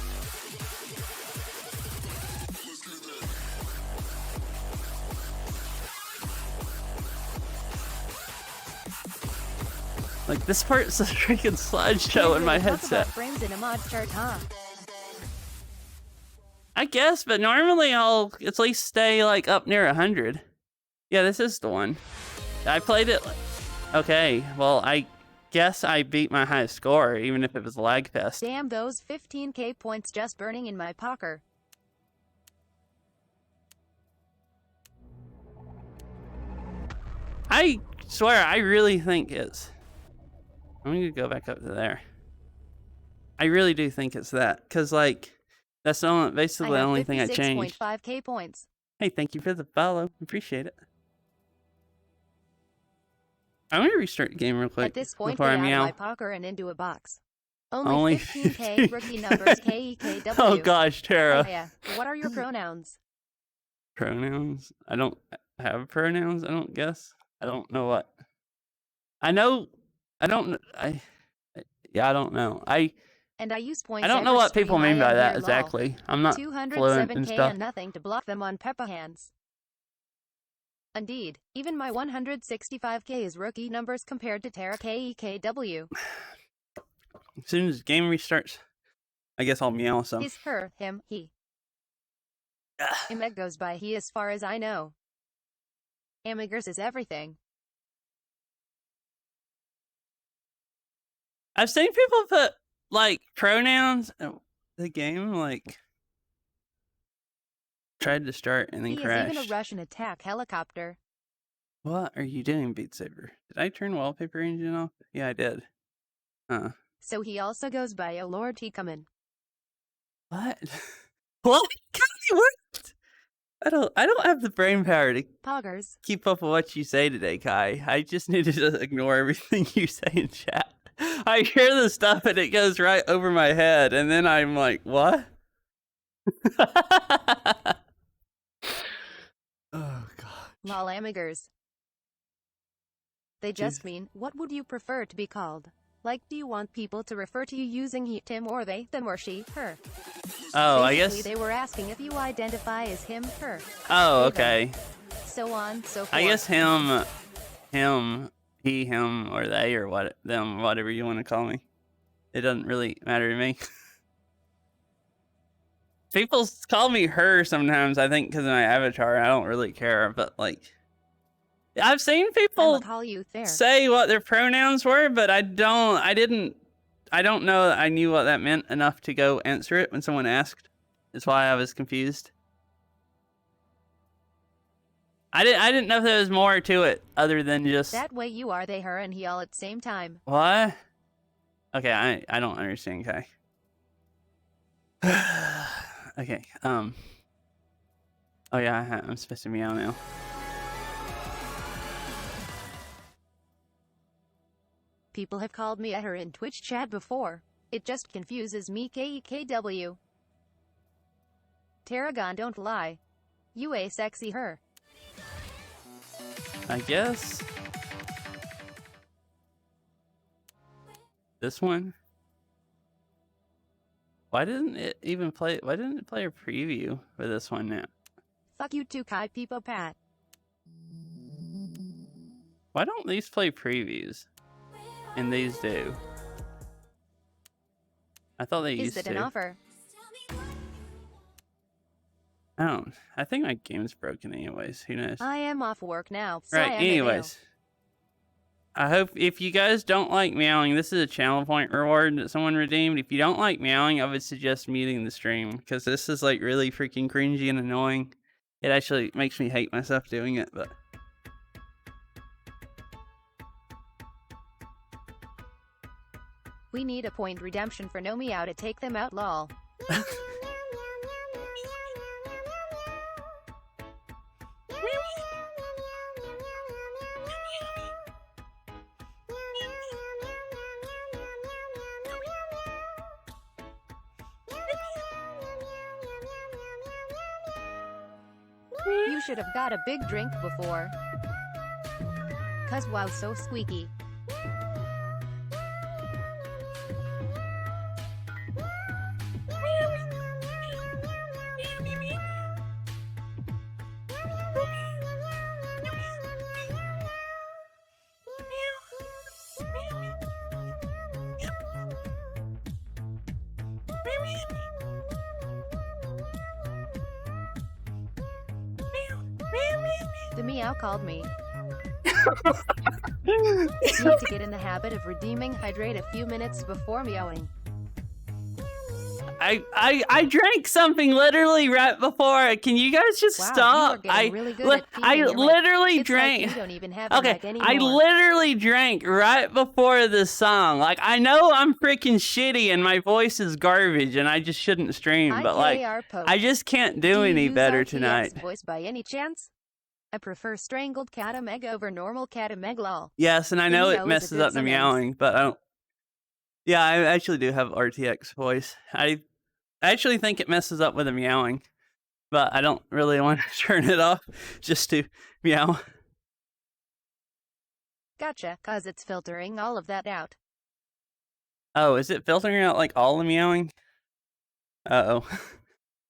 Like, this part's a freaking slideshow in my headset. Frames in a mod chart, huh? I guess, but normally I'll at least stay like up near 100. Yeah, this is the one. I played it. Okay, well, I guess I beat my highest score, even if it was lag fest. Damn, those 15k points just burning in my pocket. I swear, I really think it's... I'm gonna go back up to there. I really do think it's that, because, like, that's basically the only thing I changed. 56.5k points. Hey, thank you for the follow. Appreciate it. I'm gonna restart the game real quick At this point, before I get out meow. of my pocket and into a box. Only Only 15k rookie numbers. KEKW. Oh gosh, Tara. Oh, yeah. What are your pronouns? Pronouns? I don't have pronouns, I don't guess. I don't know what. I know. I don't. Yeah, I don't know. And I use points. I don't know what people mean by that exactly. I'm not fluent and 207k stuff. and nothing to block them on Peppa Hands. Indeed, even my 165k is rookie numbers compared to Terra KEKW. As soon as the game restarts, I guess I'll meow some. His, her, him, he. Emeg goes by he as far as I know. Amigers is everything. I've seen people put, like, pronouns in the game, like, tried to start and then He crashed. is even a Russian attack helicopter. What are you doing, Beat Saber? Did I turn wallpaper engine off? Yeah, I did. So he also goes by O Lord He Comin'. What? What? What? I don't have the brain power to Poggers. keep up with what you say today, Kai. I just need to just ignore everything you say in chat. I hear the stuff and it goes right over my head, and then I'm like, what? Oh, God. Lol amigers. They just mean, what would you prefer to be called? Like, do you want people to refer to you using he, him, or they, them, or she, her? Oh, I Basically, guess. they were asking if you identify as him, her. Oh, they, them. okay. So on, so forth. I guess him, he, him, or they, or what, them, whatever you want to call me. It doesn't really matter to me. People call me her sometimes, I think, because of my avatar. I don't really care, but, like, I've seen people call you there. say what their pronouns were, but I don't know that I knew what that meant enough to go answer it when someone asked. That's why I was confused. I didn't know if there was more to it other than just that way you are they, her, and he all at the same time. what? Okay, I don't understand, Kai. Okay, oh yeah, I'm supposed to meow now. People have called me a her in Twitch chat before. It just confuses me. KEKW. Tarragon, don't lie. You a sexy her. I guess this one. Why didn't it even play? Why didn't it play a preview for this one now? Fuck you too, Kai Peepo Pat. Why don't these play previews? And these do. I thought they used Is to. it an offer? I don't. I think my game's broken anyways. Who knows? I am off work now. So Right, anyways. I hope if you guys don't like meowing, this is a channel point reward that someone redeemed. If you don't like meowing, I would suggest muting the stream because this is like really freaking cringy and annoying. It actually makes me hate myself doing it, but we need a point redemption for no meow to take them out, lol. You should have got a big drink before. Cause wow, so squeaky. The meow called me. Need to get in the habit of redeeming hydrate a few minutes before meowing. I drank something literally right before. Can you guys just Wow, stop? you are getting really good at peeing. I You're literally it's drank. Like you don't even have Okay, a mic I anymore. literally drank right before this song. Like, I know I'm freaking shitty and my voice is garbage and I just shouldn't stream, but like, I just can't do any use better RTX tonight. voice by any chance? I prefer strangled catameg over normal catameg lol. Yes, and I know it messes up the meowing, but I don't. Yeah, I actually do have RTX voice. I actually think it messes up with the meowing, but I don't really want to turn it off just to meow. Gotcha, cause it's filtering all of that out. Oh, is it filtering out like all the meowing? Uh-oh.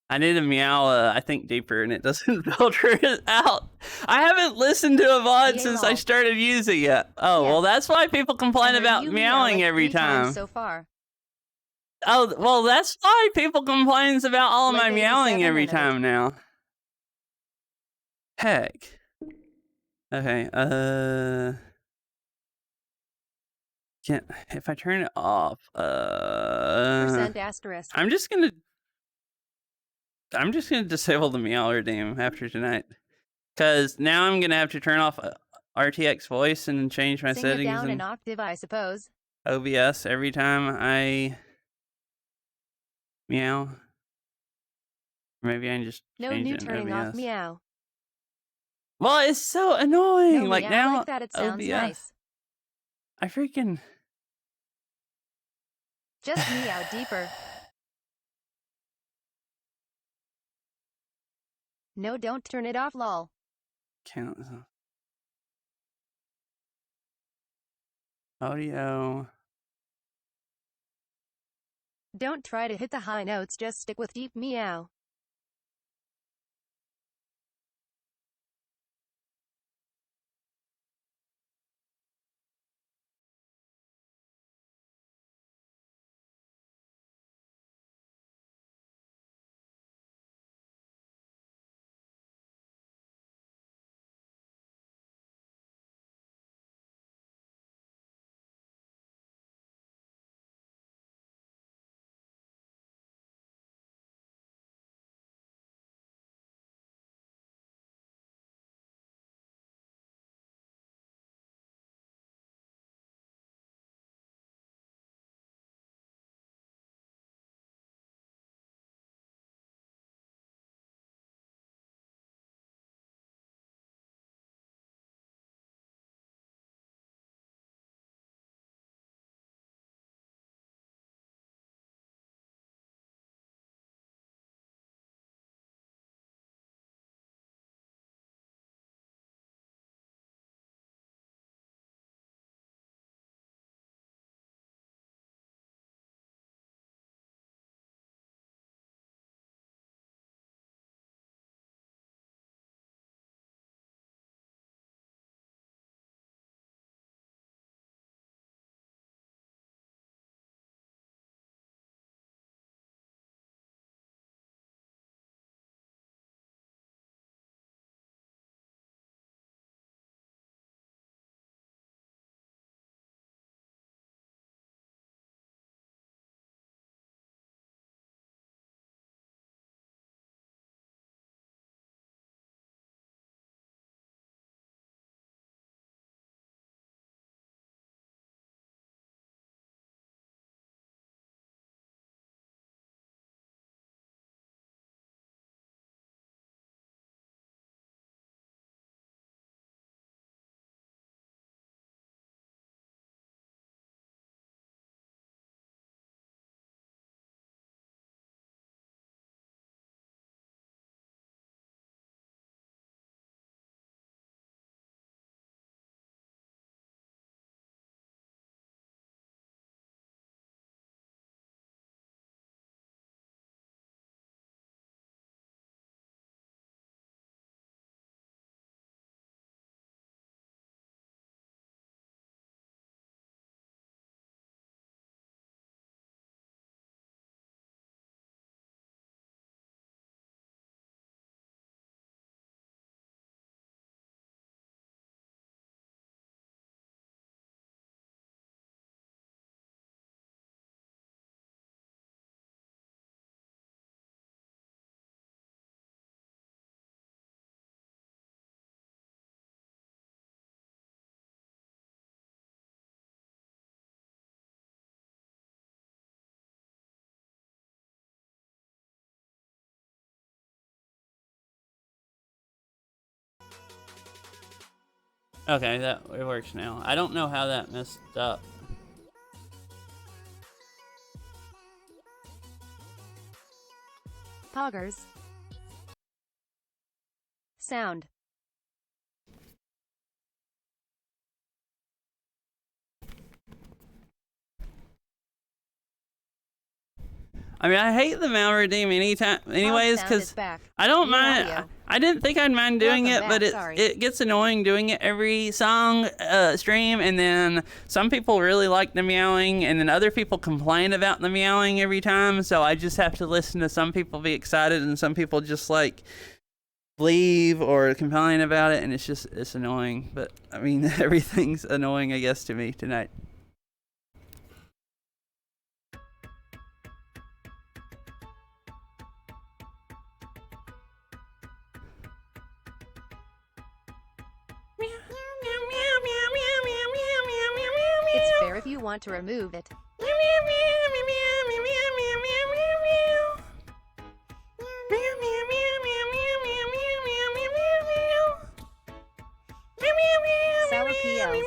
I need to meow, I think deeper, and it doesn't filter it out. I haven't listened to a VOD since I started using it. Oh, well, that's why people complain about meowing like every 3 times time. so far. Oh, well, that's why people complains about all of Like my meowing 87 every in it. time now. Heck. Okay, can't, if I turn it off, Percent asterisk. I'm just gonna disable the meow redeem after tonight. Cause now I'm gonna have to turn off RTX voice and change my Sing it settings down in an octave, I suppose. OBS every time I meow. Maybe I can just No change new it in turning off OBS. meow. Well, it's so annoying. No Like meow now, like that, it sounds OBS. nice. I freaking. Just meow deeper. No, don't turn it off, lol. Can't. Audio. Don't try to hit the high notes, just stick with deep meow. Okay, it works now. I don't know how that messed up. Poggers. Sound. I mean, I hate the malredeem anyways, sound because is back. I don't New mind. audio. I didn't think I'd mind doing Welcome it, but back, sorry. it gets annoying doing it every song stream, and then some people really like the meowing, and then other people complain about the meowing every time. So I just have to listen to some people be excited, and some people just like leave or complain about it, and it's annoying. But I mean, everything's annoying, I guess, to me tonight. It's fair if you want to remove it. Sour PLs.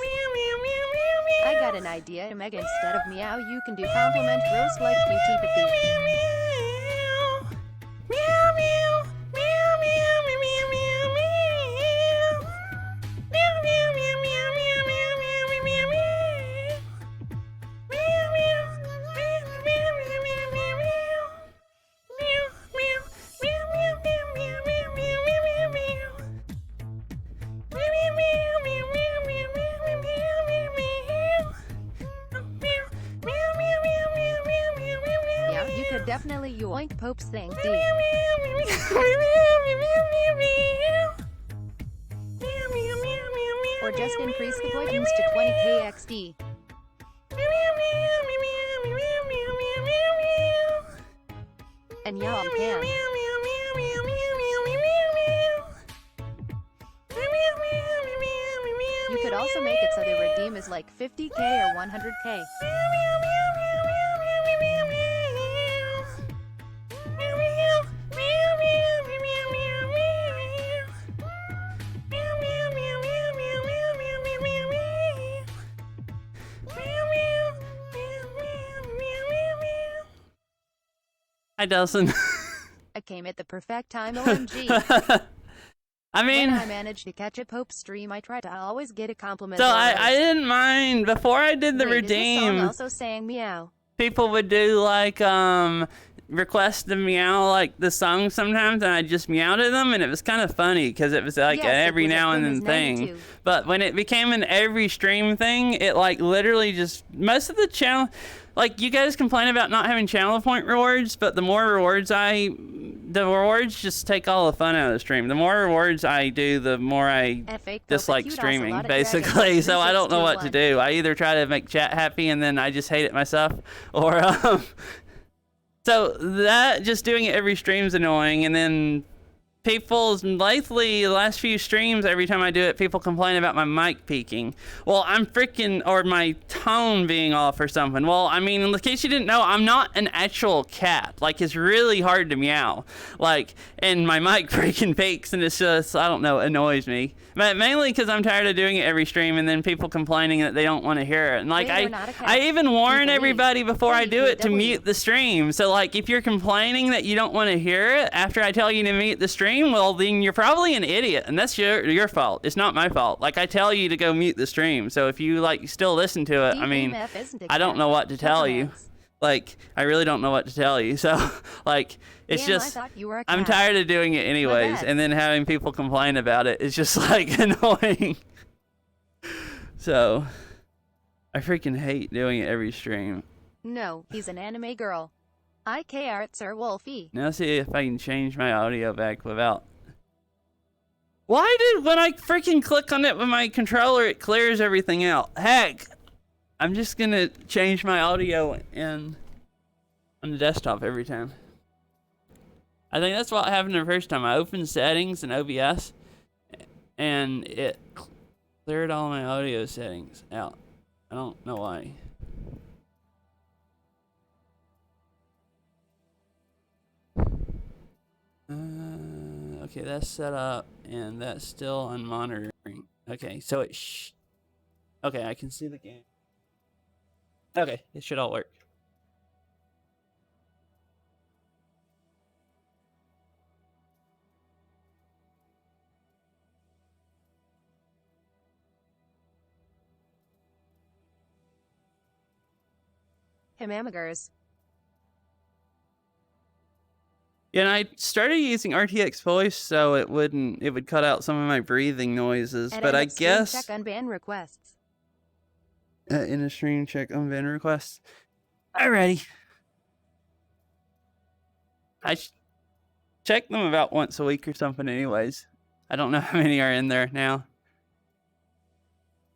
I got an idea, Meg. Instead of meow, you can do compliment roast like QT Papi. Yeah, you could definitely yoink Pope's thing, D. Or just increase the points to 20k XD. And yeah, you can. You could also make it so the redeem is like 50k or 100k. Hi, Delson. I came at the perfect time, OMG. I mean, When I managed to catch a Pope stream, I try to always get a compliment. so or I roast. didn't mind before I did the Wait, is this song redeem. also saying meow? People would do like request to meow like the song sometimes, and I just meowed at them, and it was kind of funny because it was like Yes, an it every was at now and then Puma's thing. 92. But when it became an every stream thing, it like literally just most of the channel. Like, you guys complain about not having channel point rewards, but the more rewards the rewards just take all the fun out of the stream. The more rewards I do, the more I dislike streaming, basically. So I don't know what to do. I either try to make chat happy and then I just hate it myself, or so that just doing it every stream is annoying. And then people's lately, the last few streams, every time I do it, people complain about my mic peaking. Well, I'm freaking, or my tone being off or something. Well, I mean, in case you didn't know, I'm not an actual cat. Like, it's really hard to meow. Like, and my mic freaking peaks, and it's just, I don't know, annoys me. But mainly because I'm tired of doing it every stream, and then people complaining that they don't want to hear it. And like, Wait, you're not a cat. I even warn You believe. everybody before I do it to BBW. mute the stream. So like, if you're complaining that you don't want to hear it after I tell you to mute the stream, well, then you're probably an idiot, and that's your fault. It's not my fault. Like, I tell you to go mute the stream, so if you like still listen to it, I mean, DMF isn't a I don't cat. know what to tell you. Chocolates. Like, I really don't know what to tell you. So like, it's Damn, I just thought you were a I'm cat. tired of doing it anyways, bad. and then having people complain about it is just like annoying. So I freaking hate doing it every stream. No, he's an anime girl. IKR at Sir Wolfie. Now see if I can change my audio back without. Why did, when I freaking click on it with my controller, it clears everything out? Heck, I'm just gonna change my audio on the desktop every time. I think that's what happened the first time. I opened settings in OBS, and it cleared all my audio settings out. I don't know why. Okay, that's set up, and that's still on monitoring. Okay, so it okay, I can see the game. Okay, it should all work. Himamagers. Yeah, and I started using RTX voice so it would cut out some of my breathing noises, At but end I of stream, guess check unban requests. in a stream check on van requests. Alrighty. I check them about once a week or something anyways. I don't know how many are in there now.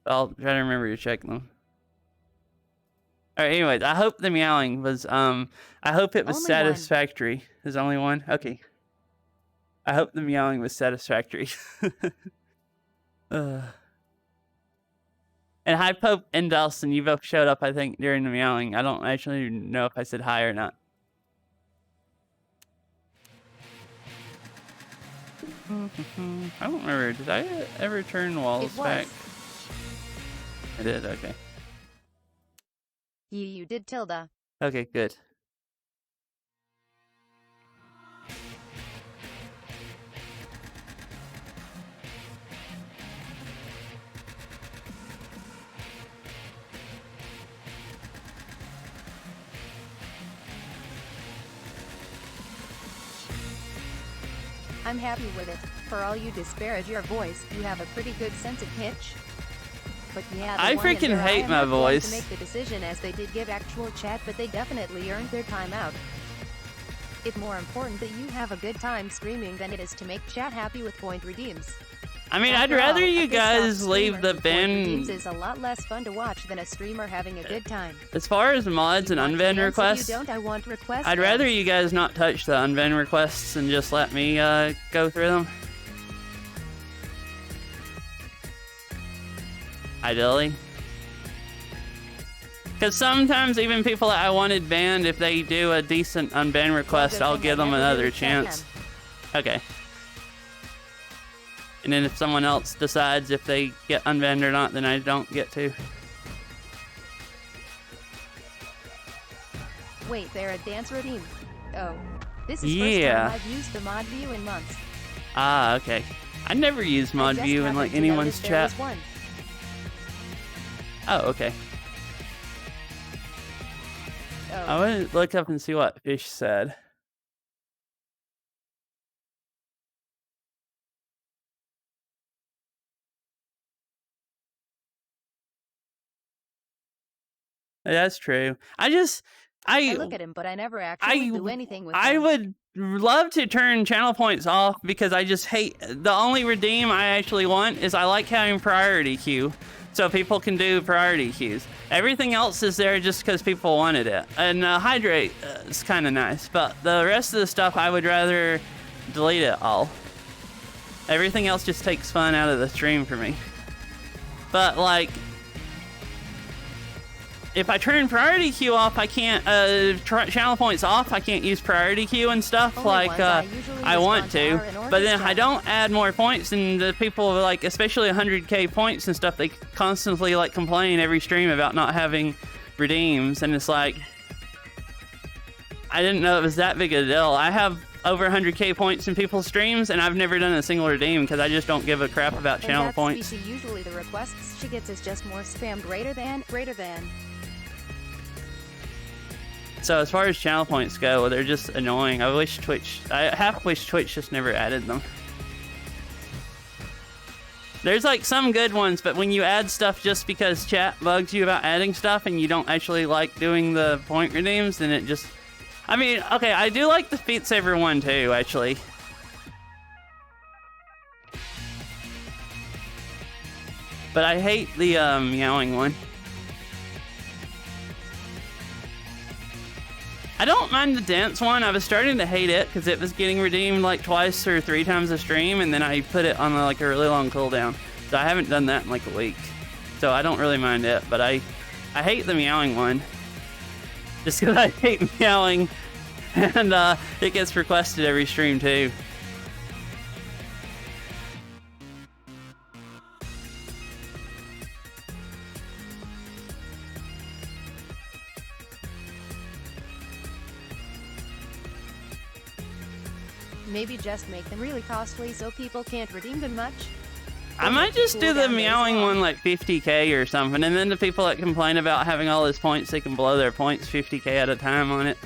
I'll try to remember to check them. Alright, anyways, I hope the meowing was, I hope it was Only one. satisfactory. There's only one? Okay. I hope the meowing was satisfactory. And Hi Pope and Dawson, you both showed up, I think, during the meowing. I don't actually know if I said hi or not. I don't remember. Did I ever turn walls back? I did, okay. You did, Tilda. Okay, good. I'm happy with it. For all you disparage your voice, you have a pretty good sense of pitch. But yeah, I freaking hate my voice. To make the decision as they did give actual chat, but they definitely earned their time out. It's more important that you have a good time streaming than it is to make chat happy with point redeems. I mean, After I'd rather all, you a pissed off guys leave streamer the with point ban. redeems is a lot less fun to watch than a streamer having a good time. As far as mods and You want unban bans? If requests, you don't, I want requests. I'd rather you guys not touch the unban requests and just let me go through them. Ideally. Because sometimes even people that I wanted banned, if they do a decent unban request, I'll give them another chance. Okay. And then if someone else decides if they get unbanned or not, then I don't get to. Wait, they're a dance redeem. Oh. This is Yeah. first time I've used the mod view in months. Ah, okay. I never used mod I just view in like happened to anyone's notice there chat. was one. Oh, okay. Oh. I want to look up and see what Fish said. That's true. I look at him, but I never actually do anything with I him. would love to turn channel points off because I just hate the only redeem I actually want is I like having priority queue so people can do priority queues. Everything else is there just because people wanted it. And hydrate is kind of nice, but the rest of the stuff I would rather delete it all. Everything else just takes fun out of the stream for me. But like, if I turn priority queue off, I can't, channel points off, I can't use priority queue and stuff Only like, usually I use want to. Montara and But then if Orchestra. I don't add more points, and the people, like, especially 100k points and stuff, they constantly, like, complain every stream about not having redeems, and it's like, I didn't know it was that big a deal. I have over 100k points in people's streams, and I've never done a single redeem, because I just don't give a crap about channel and that's points. BC. Usually the requests she gets is just more spam greater than. So as far as channel points go, they're just annoying. I half wish Twitch just never added them. There's like some good ones, but when you add stuff just because chat bugs you about adding stuff and you don't actually like doing the point redeems, then it just... I mean, okay, I do like the Beat Saber one too, actually. But I hate the meowing one. I don't mind the dance one. I was starting to hate it because it was getting redeemed like twice or 3 times a stream, and then I put it on like a really long cooldown. So I haven't done that in like a week. So I don't really mind it, but I hate the meowing one. Just because I hate meowing, and it gets requested every stream too. Maybe just make them really costly so people can't redeem them much. I might just do the meowing one like 50k or something, and then the people that complain about having all those points, they can blow their points 50k at a time on it.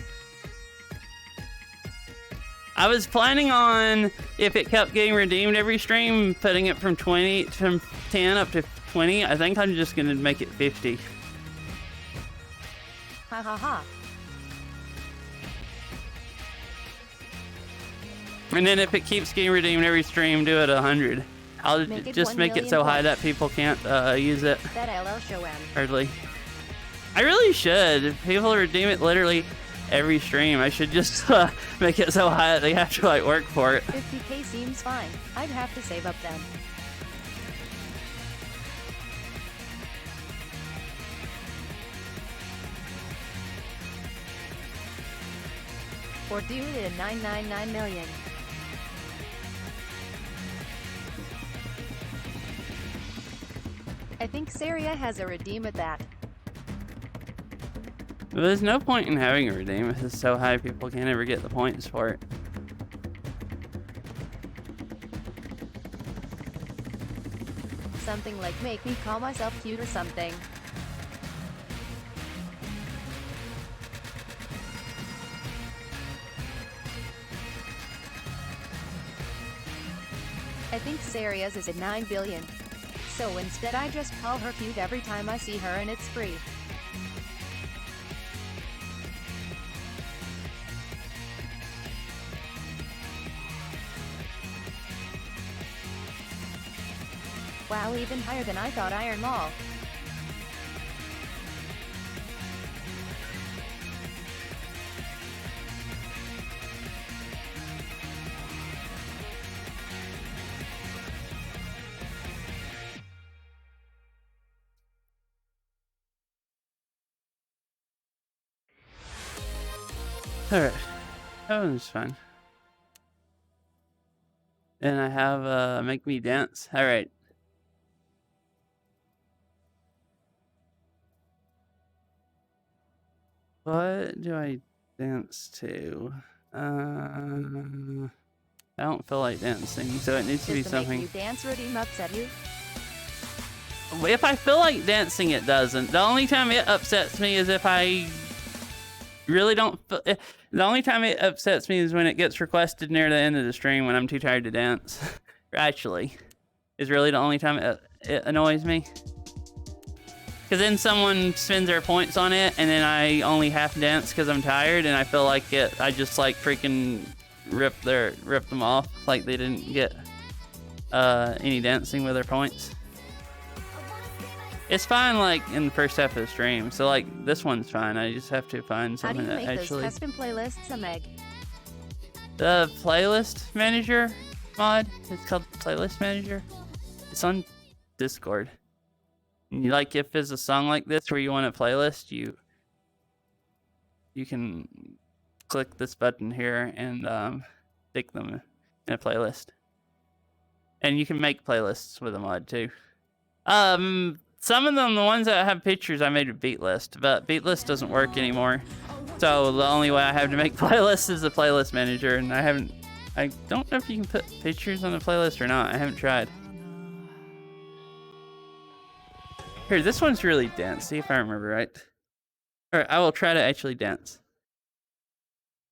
I was planning on, if it kept getting redeemed every stream, putting it from 10 up to 20. I think I'm just gonna make it 50. Ha ha ha. And then if it keeps getting redeemed every stream, do it 100. I'll just make it so high that people can't use it. That LL show M. Hardly. I really should. People redeem it literally every stream. I should just make it so high that they have to like work for it. 50k seems fine. I'd have to save up then. Or do it at 999 million. I think Saria has a redeem at that. There's no point in having a redeem if it's so high people can't ever get the points for it. Something like make me call myself cute or something. I think Saria's is at 9 billion. So instead I just call her cute every time I see her and it's free. Wow, even higher than I thought. Iron Mall. Alright. That one's fun. And I have Make Me Dance. Alright. What do I dance to? I don't feel like dancing, so it needs to be Does the something. Make You Dance redeem upset you? If I feel like dancing, it doesn't. The only time it upsets me is if I really don't feel... The only time it upsets me is when it gets requested near the end of the stream when I'm too tired to dance. Actually, is really the only time it annoys me. Because then someone spends their points on it, and then I only half dance because I'm tired, and I feel like I just like freaking rip them off, like they didn't get any dancing with their points. It's fine, like in the first half of the stream. So like this one's fine. I just have to find How do something you that make actually. those custom playlists, Meg? The playlist manager mod. It's called Playlist Manager. It's on Discord. And like if there's a song like this where you want a playlist, you can click this button here and stick them in a playlist. And you can make playlists with a mod too. Some of them, the ones that have pictures, I made a beat list, but beat list doesn't work anymore. So the only way I have to make playlists is the playlist manager, and I don't know if you can put pictures on the playlist or not. I haven't tried. Here, this one's really dance. See if I remember right. Alright, I will try to actually dance.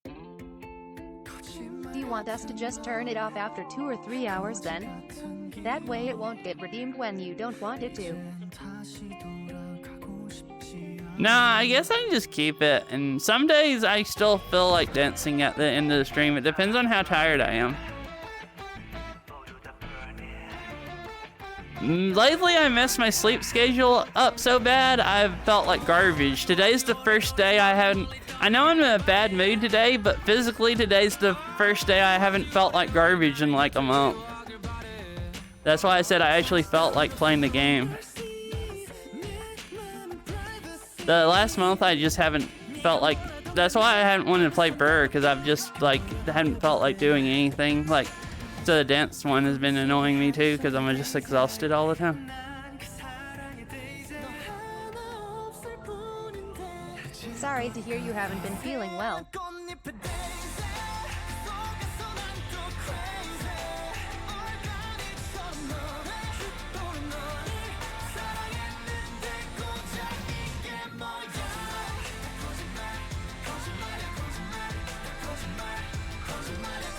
Do you want us to just turn it off after 2 or 3 hours then? That way it won't get redeemed when you don't want it to. Nah, I guess I can just keep it. And some days I still feel like dancing at the end of the stream. It depends on how tired I am. Lately, I messed my sleep schedule up so bad, I've felt like garbage. Today's the first day I know I'm in a bad mood today, but physically today's the first day I haven't felt like garbage in like a month. That's why I said I actually felt like playing the game. The last month I just haven't felt like... That's why I haven't wanted to play Burr, because I've just like hadn't felt like doing anything. Like, so the dance one has been annoying me too, because I'm just exhausted all the time. Sorry to hear you haven't been feeling well.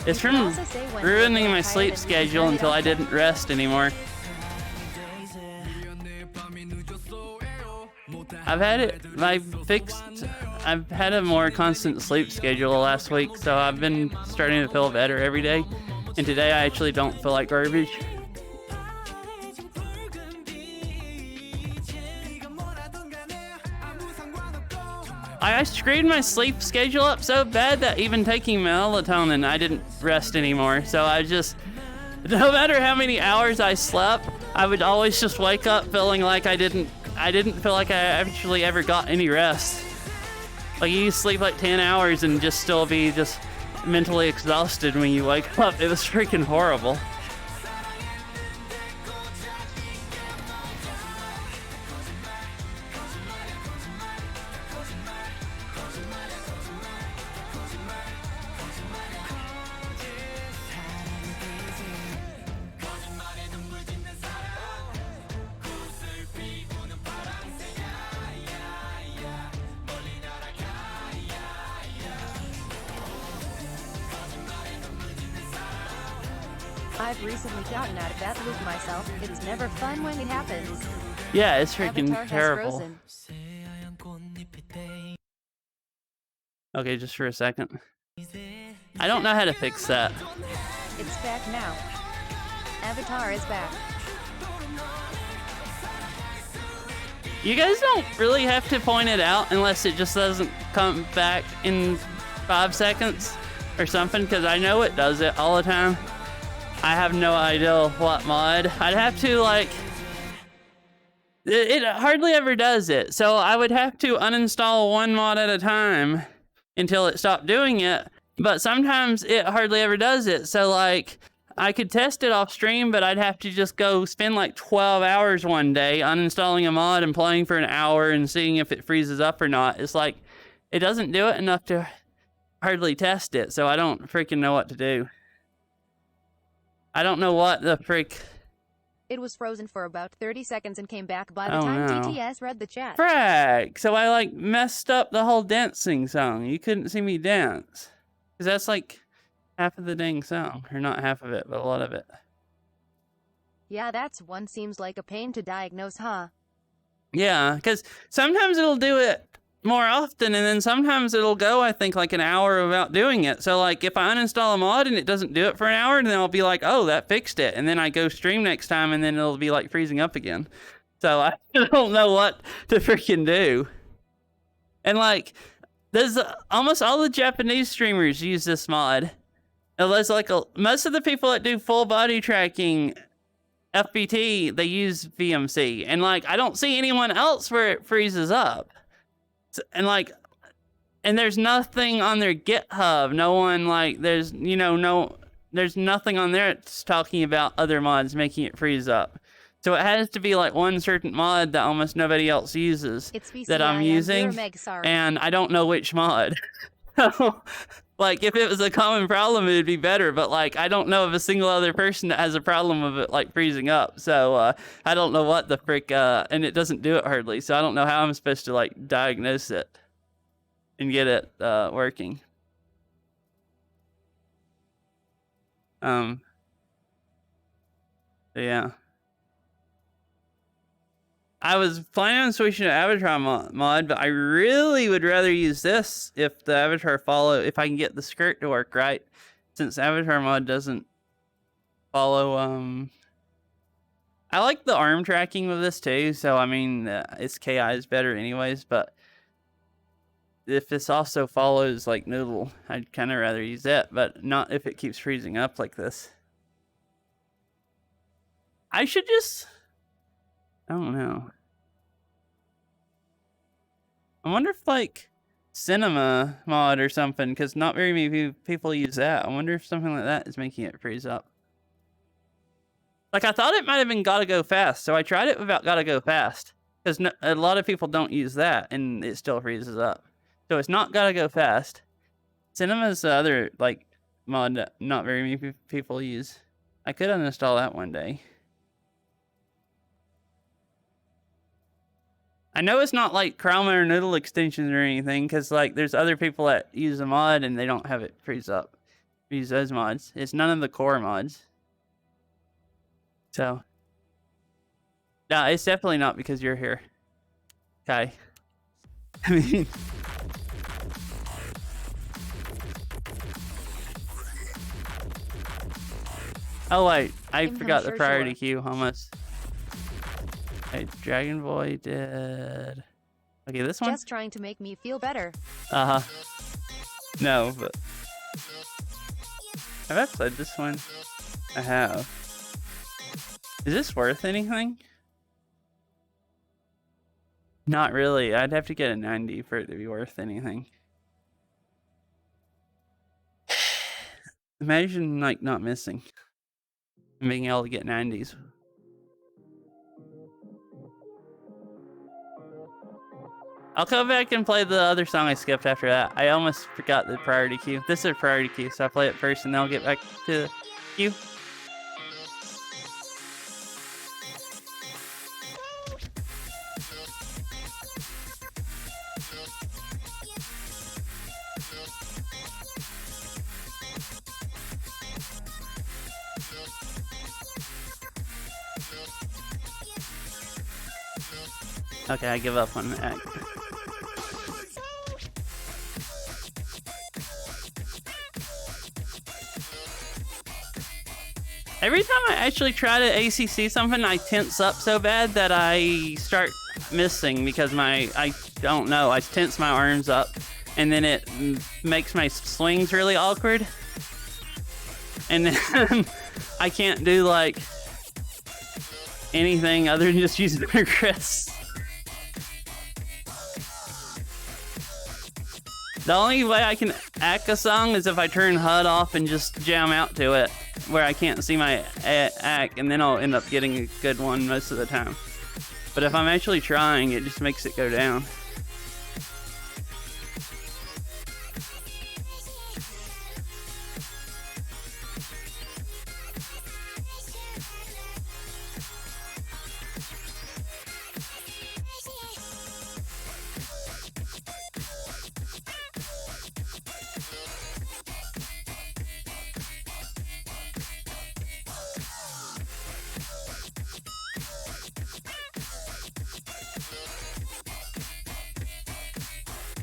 It's You can from also say when ruining you're my tired sleep and you schedule turn it until off. I didn't rest anymore. I've had a more constant sleep schedule last week, so I've been starting to feel better every day. And today I actually don't feel like garbage. I screwed my sleep schedule up so bad that even taking melatonin, I didn't rest anymore. So no matter how many hours I slept, I would always just wake up feeling like I didn't feel like I actually ever got any rest. Like you sleep like 10 hours and just still be just mentally exhausted when you wake up. It was freaking horrible. I've recently gotten out of that loop myself. It's never fun when it happens. Yeah, it's freaking Avatar has terrible. frozen. Okay, just for a second. I don't know how to fix that. It's back now. Avatar is back. You guys don't really have to point it out unless it just doesn't come back in 5 seconds or something, because I know it does it all the time. I have no idea what mod. I'd have to, like... It hardly ever does it, so I would have to uninstall one mod at a time until it stopped doing it, but sometimes it hardly ever does it, so, like, I could test it off stream, but I'd have to just go spend, like, 12 hours one day uninstalling a mod and playing for an hour and seeing if it freezes up or not. It's like, it doesn't do it enough to hardly test it, so I don't freaking know what to do. I don't know what the frick... It was frozen for about 30 seconds and came back by the Oh, time no. TTS read the chat. Frack! So I, like, messed up the whole dancing song. You couldn't see me dance. Because that's, like, half of the dang song. Or not half of it, but a lot of it. Yeah, that's one seems like a pain to diagnose, huh? Yeah, because sometimes it'll do it more often, and then sometimes it'll go, I think, like an hour without doing it. So, like, if I uninstall a mod and it doesn't do it for an hour, then I'll be like, oh, that fixed it. And then I go stream next time, and then it'll be, like, freezing up again. So I don't know what to freaking do. And, like, there's almost all the Japanese streamers use this mod. And there's, like, most of the people that do full body tracking FBT, they use VMC. And, like, I don't see anyone else where it freezes up. And, like, and there's nothing on their GitHub. No one, like, there's nothing on there that's talking about other mods making it freeze up. So it has to be, like, one certain mod that almost nobody else uses that I'm using. And I don't know which mod. So, like, if it was a common problem, it'd be better. But, like, I don't know of a single other person that has a problem with it, like, freezing up. So, I don't know what the frick, and it doesn't do it hardly. So I don't know how I'm supposed to, like, diagnose it and get it, working. Yeah. I was planning on switching to Avatar mod, but I really would rather use this if the Avatar if I can get the skirt to work right, since Avatar mod doesn't follow, I like the arm tracking with this too, so I mean, its KI is better anyways, but if this also follows, like, Noodle, I'd kind of rather use that, but not if it keeps freezing up like this. I should just... I don't know. I wonder if, like, cinema mod or something, because not very many people use that. I wonder if something like that is making it freeze up. Like, I thought it might have been Gotta Go Fast, so I tried it without Gotta Go Fast, because a lot of people don't use that, and it still freezes up. So it's not Gotta Go Fast. Cinema's the other, like, mod that not very many people use. I could uninstall that one day. I know it's not like Chroma or Noodle extensions or anything, because, like, there's other people that use the mod and they don't have it freeze up. use those mods. It's none of the core mods. So, no, it's definitely not because you're here. Okay. I mean, oh wait, I forgot the priority queue almost. Hey, Dragon Boy did. Okay, this one. Just trying to make me feel better. No, but have I played this one? I have. Is this worth anything? Not really. I'd have to get a 90 for it to be worth anything. Imagine like not missing and being able to get 90s. I'll come back and play the other song I skipped after that. I almost forgot the priority queue. This is a priority queue, so I'll play it first and then I'll get back to the queue. Okay, I give up on that. Every time I actually try to ACC something, I tense up so bad that I start missing because I don't know, I tense my arms up and then it makes my swings really awkward. And then I can't do like anything other than just use my wrists. The only way I can act a song is if I turn HUD off and just jam out to it, where I can't see my act, and then I'll end up getting a good one most of the time. But if I'm actually trying, it just makes it go down.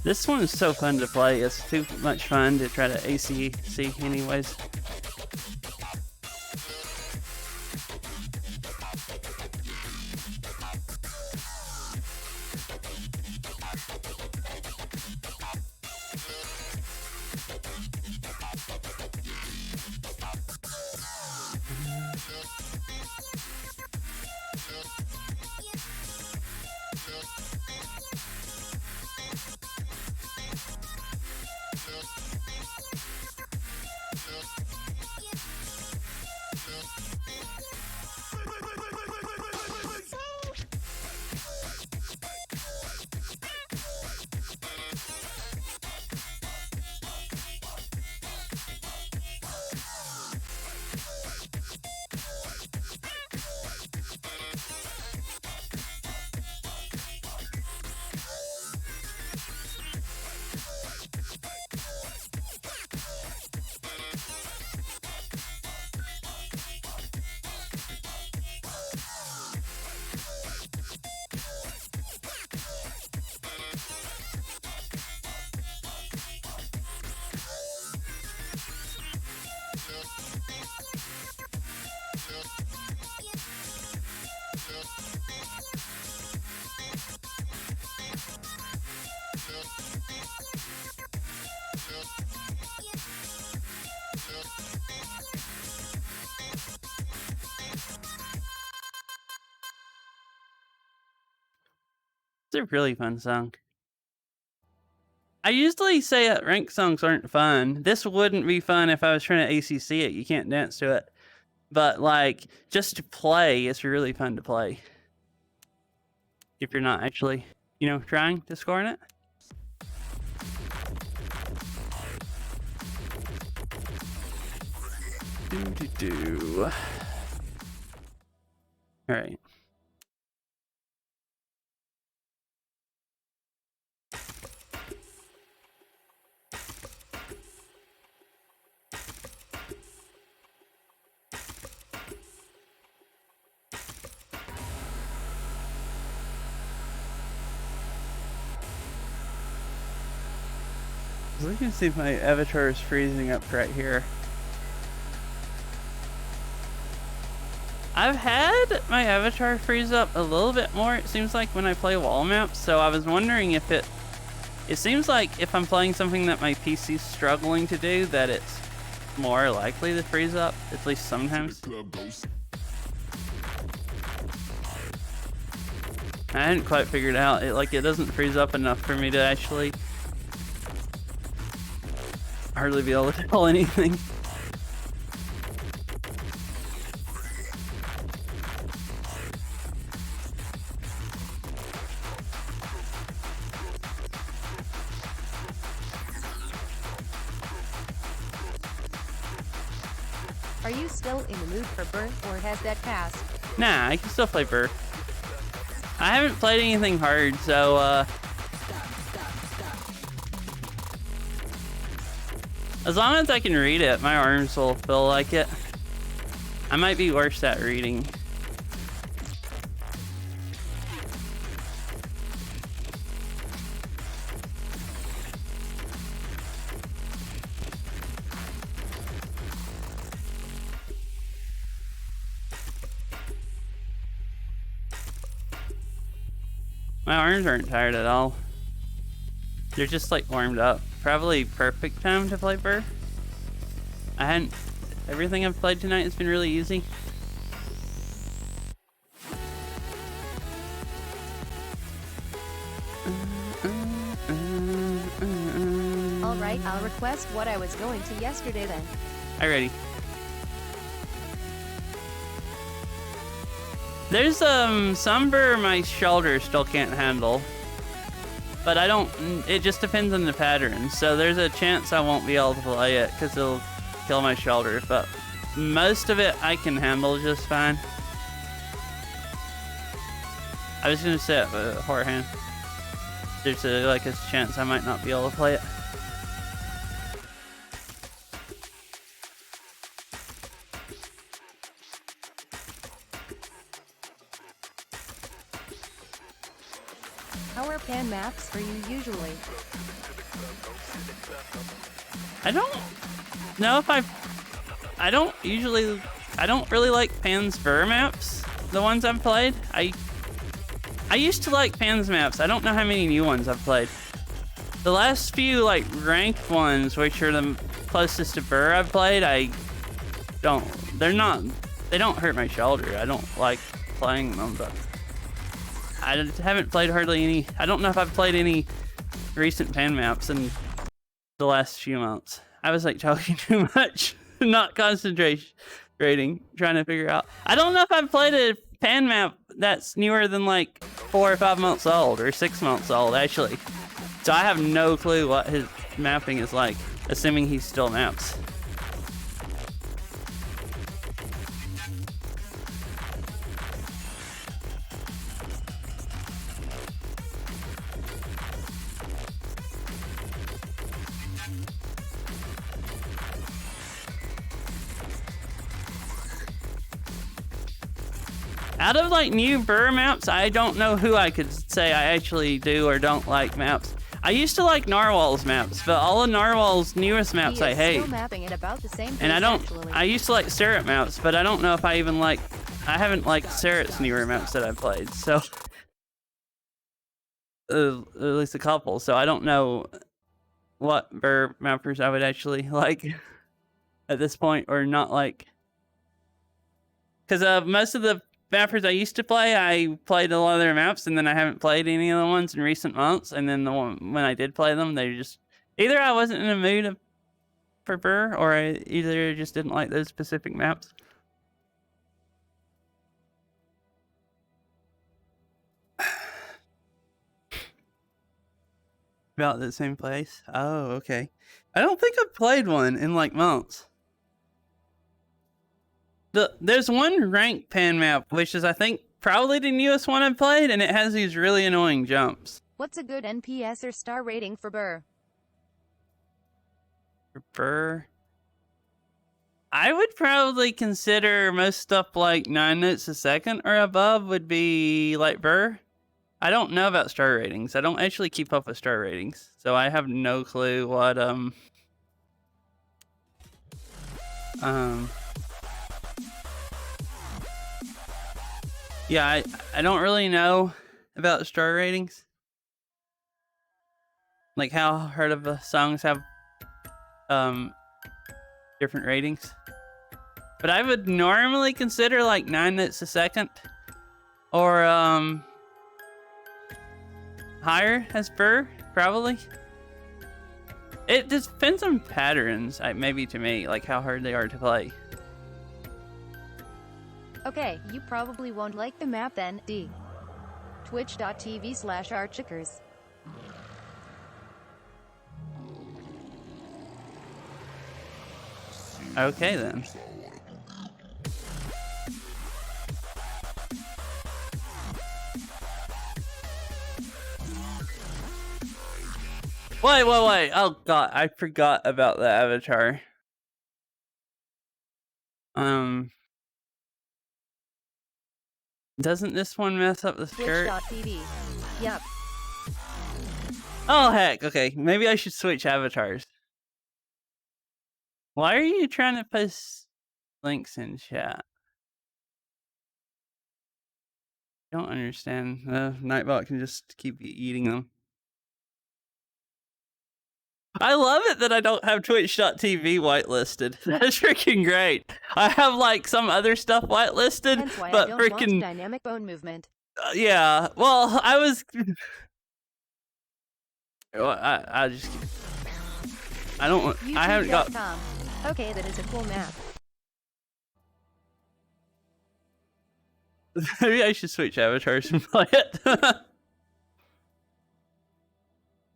This one is so fun to play. It's too much fun to try to ACC anyways. It's a really fun song. I usually say that ranked songs aren't fun. This wouldn't be fun if I was trying to ACC it. You can't dance to it. But, like, just to play, it's really fun to play. If you're not actually, you know, trying to score in it. Alright. I was looking to see if my avatar is freezing up right here. I've had my avatar freeze up a little bit more, it seems like, when I play wall maps, so I was wondering if it seems like if I'm playing something that my PC's struggling to do, that it's more likely to freeze up, at least sometimes. I hadn't quite figured out, it doesn't freeze up enough for me to actually hardly be able to tell anything. Are you still in the mood for Burr, or has that passed? Nah, I can still play Burr. I haven't played anything hard, so as long as I can read it, my arms will feel like it. I might be worse at reading. My arms aren't tired at all. They're just like warmed up. Probably perfect time to play Burr. Everything I've played tonight has been really easy. Alright, I'll request what I was going to yesterday then. Alrighty. There's some Burr my shoulder still can't handle. But it just depends on the pattern. So there's a chance I won't be able to play it because it'll kill my shoulder. But most of it I can handle just fine. I was gonna say it, but beforehand. There's a chance I might not be able to play it. How are pan maps for you usually? I don't know if I don't really like Pan's Burr maps, the ones I've played. I used to like Pan's maps. I don't know how many new ones I've played. The last few ranked ones, which are the closest to Burr I've played, they don't hurt my shoulder. I don't like playing them, but I haven't played hardly any. I don't know if I've played any recent pan maps in the last few months. I was talking too much, not concentrating, trying to figure out. I don't know if I've played a pan map that's newer than 4 or 5 months old or 6 months old, actually. So I have no clue what his mapping is like, assuming he still maps. Out of new Burr maps, I don't know who I could say I actually do or don't like maps. I used to like Narwhal's maps, but all of Narwhal's newest maps I hate. Still mapping at about the same And actually. I used to like Serret maps, but I don't know if I even I haven't liked Serret's newer maps that I've played, so. At least a couple, so I don't know what Burr mappers I would actually like at this point, or not like. Because most of the mappers I used to play, I played a lot of their maps, and then I haven't played any of the ones in recent months, and then when I did play them, they just, either I wasn't in a mood for Burr, or I either just didn't like those specific maps. About the same place? Oh, okay. I don't think I've played one in months. There's one ranked pan map, which is I think probably the newest one I've played, and it has these really annoying jumps. What's a good NPS or star rating for Burr? For Burr, I would probably consider most stuff 9 notes a second or above would be Burr. I don't know about star ratings. I don't actually keep up with star ratings, so I have no clue what yeah, I don't really know about star ratings. Like how hard of songs have different ratings. But I would normally consider like 9 notes a second or higher as per, probably. It just depends on patterns, maybe to me, like how hard they are to play. Okay, you probably won't like the map then, D. Twitch.tv/archickers. Okay then. Wait. Oh god, I forgot about the avatar. Doesn't this one mess up the skirt? Twitch.tv. Yup. Oh heck, okay. Maybe I should switch avatars. Why are you trying to post links in chat? Don't understand. Nightbot can just keep eating them. I love it that I don't have Twitch.tv whitelisted. That's freaking great. I have like some other stuff whitelisted, Hence why but I don't freaking want dynamic bone movement. yeah. Well, I was. Well, I just. I don't. I haven't got. Okay, that is a cool map. Maybe I should switch avatars and play it.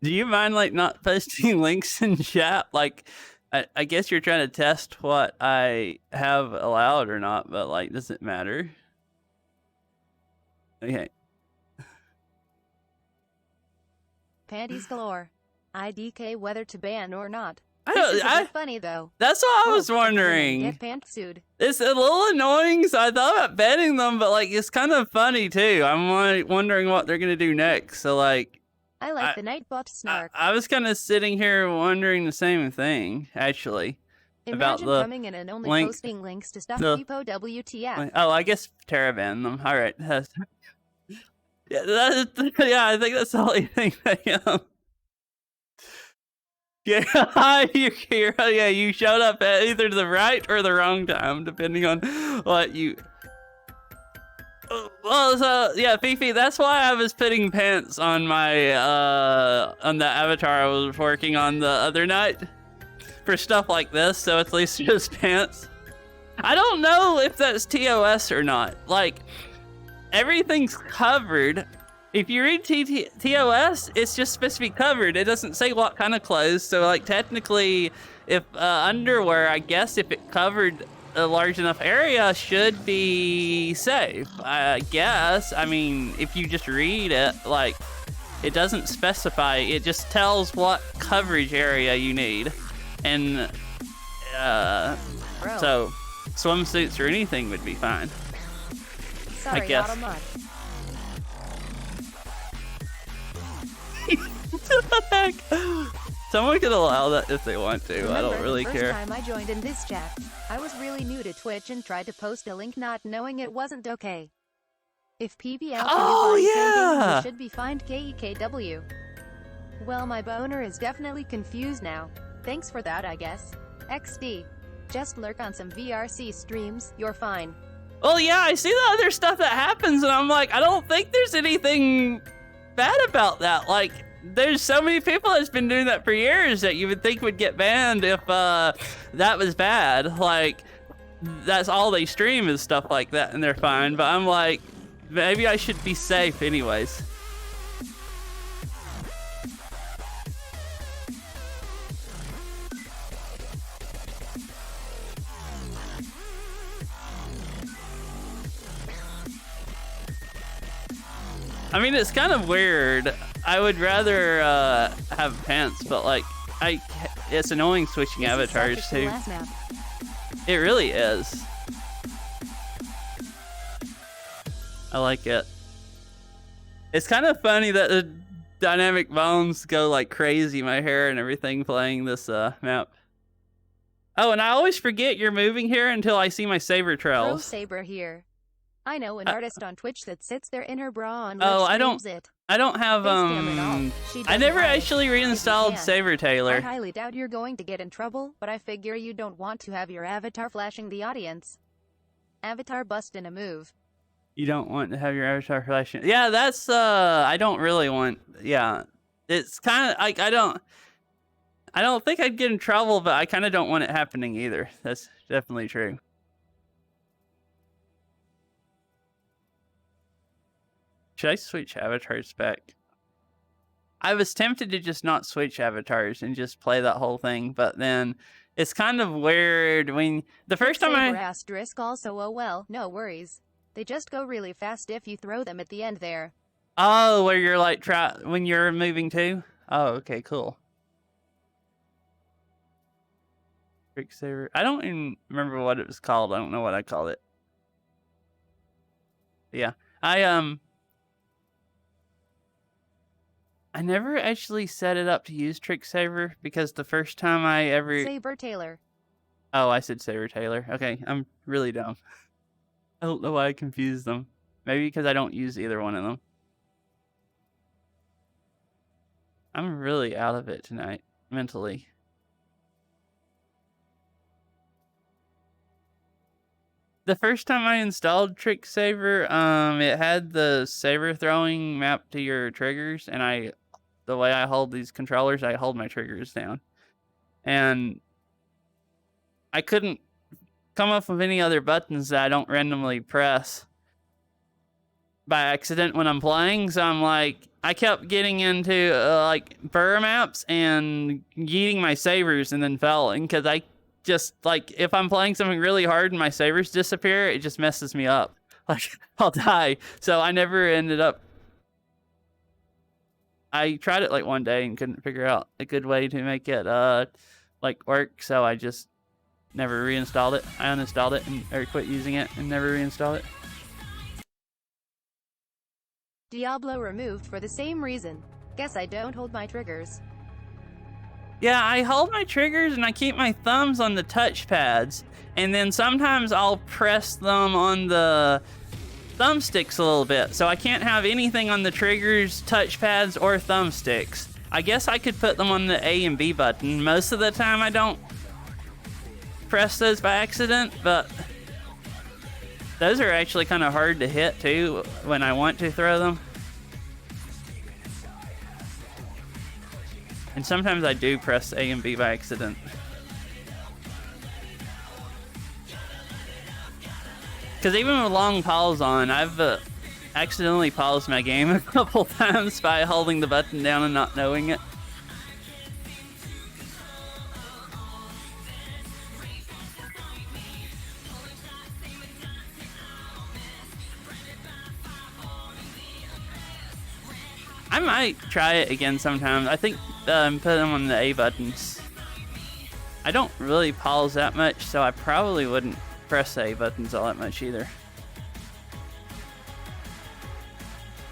Do you mind like not posting links in chat? Like, I guess you're trying to test what I have allowed or not, but like, does it matter? Okay. Panties galore. IDK whether to ban or not. I This is a don't. bit funny though. That's what I was Oh, and then wondering. Get pantsued. It's a little annoying, so I thought about banning them, but like, it's kind of funny too. I'm like wondering what they're gonna do next. So like. I like the Nightbot snark. I was kind of sitting here wondering the same thing, actually. Imagine about the coming in and only link- posting links to stuff the- people WTF. Oh, I guess Terra banned them. All right. Yeah, yeah, I think that's the only thing that, yeah, you showed up at either the right or the wrong time, depending on what you... Well, so yeah, Fifi, that's why I was putting pants on my on the avatar I was working on the other night for stuff like this, so at least just pants. I don't know if that's TOS or not. Like, everything's covered. If you read TOS, it's just supposed to be covered. It doesn't say what kind of clothes. So like technically, if underwear, I guess if it covered a large enough area, should be safe, I guess. I mean, if you just read it, like, it doesn't specify, it just tells what coverage area you need. And so swimsuits or anything would be fine. Sorry, I guess. not a much. What the heck? Someone can allow that if they want to. I don't really the care. first time I joined in this chat, I was really new to Twitch and tried to post a link not knowing it wasn't okay. If PBL can Oh, define yeah. sending, you should be fined KEKW. Well, my boner is definitely confused now. Thanks for that, I guess. XD. Just lurk on some VRC streams, you're fine. Well, yeah, I see the other stuff that happens, and I'm like, I don't think there's anything bad about that. Like, there's so many people that's been doing that for years that you would think would get banned if that was bad. Like, that's all they stream is stuff like that, and they're fine. But I'm like, maybe I should be safe anyways. I mean, it's kind of weird. I would rather have pants, but like, it's annoying switching This is avatars such a too. cool ass map. It really is. I like it. It's kind of funny that the dynamic bones go like crazy, my hair and everything playing this map. Oh, and I always forget you're moving here until I see my Saber Pro trails. Saber here. I know an artist on Twitch that sits there in her bra and Oh, live streams it. I don't have Facecam and all. She I doesn't never lie. actually If you reinstalled can. Saber I Taylor. highly doubt you're going to get in trouble, but I figure you don't want to have your avatar flashing the audience. Avatar bust in a move. You don't want to have your avatar flashing. Yeah, that's I don't really want. Yeah, it's kind of like I don't think I'd get in trouble, but I kind of don't want it happening either. That's definitely true. Should I switch avatars back? I was tempted to just not switch avatars and just play that whole thing, but then it's kind of weird when the first time Saber asterisk also, oh well, no worries. They just go really fast if you throw them at the end there. Oh, where you're like when you're moving too? Oh, okay, cool. Trick Saber. I don't even remember what it was called. I don't know what I called it. Yeah. I never actually set it up to use Trick Saber because the first time I ever... Saber Taylor. Oh, I said Saber Taylor. Okay, I'm really dumb. I don't know why I confused them. Maybe because I don't use either one of them. I'm really out of it tonight, mentally. The first time I installed Trick Saber, it had the saber throwing map to your triggers, and the way I hold these controllers, I hold my triggers down. And I couldn't come up with any other buttons that I don't randomly press by accident when I'm playing, so I'm like, I kept getting into like burr maps and yeeting my sabers and then falling, because I just, like, if I'm playing something really hard and my sabers disappear, it just messes me up. Like, I'll die. So I never ended up... I tried it, like, one day and couldn't figure out a good way to make it, like, work, so I just never reinstalled it. I uninstalled it or quit using it and never reinstalled it. Diablo removed for the same reason. Guess I don't hold my triggers. Yeah, I hold my triggers and I keep my thumbs on the touch pads, and then sometimes I'll press them on the thumbsticks a little bit, so I can't have anything on the triggers, touch pads, or thumbsticks. I guess I could put them on the A and B button. Most of the time I don't press those by accident, but those are actually kind of hard to hit too when I want to throw them. And sometimes I do press A and B by accident. Because even with long pause on, I've accidentally paused my game a couple times by holding the button down and not knowing it. I might try it again sometime. I think put them on the A buttons. I don't really pause that much, so I probably wouldn't press A buttons all that much either.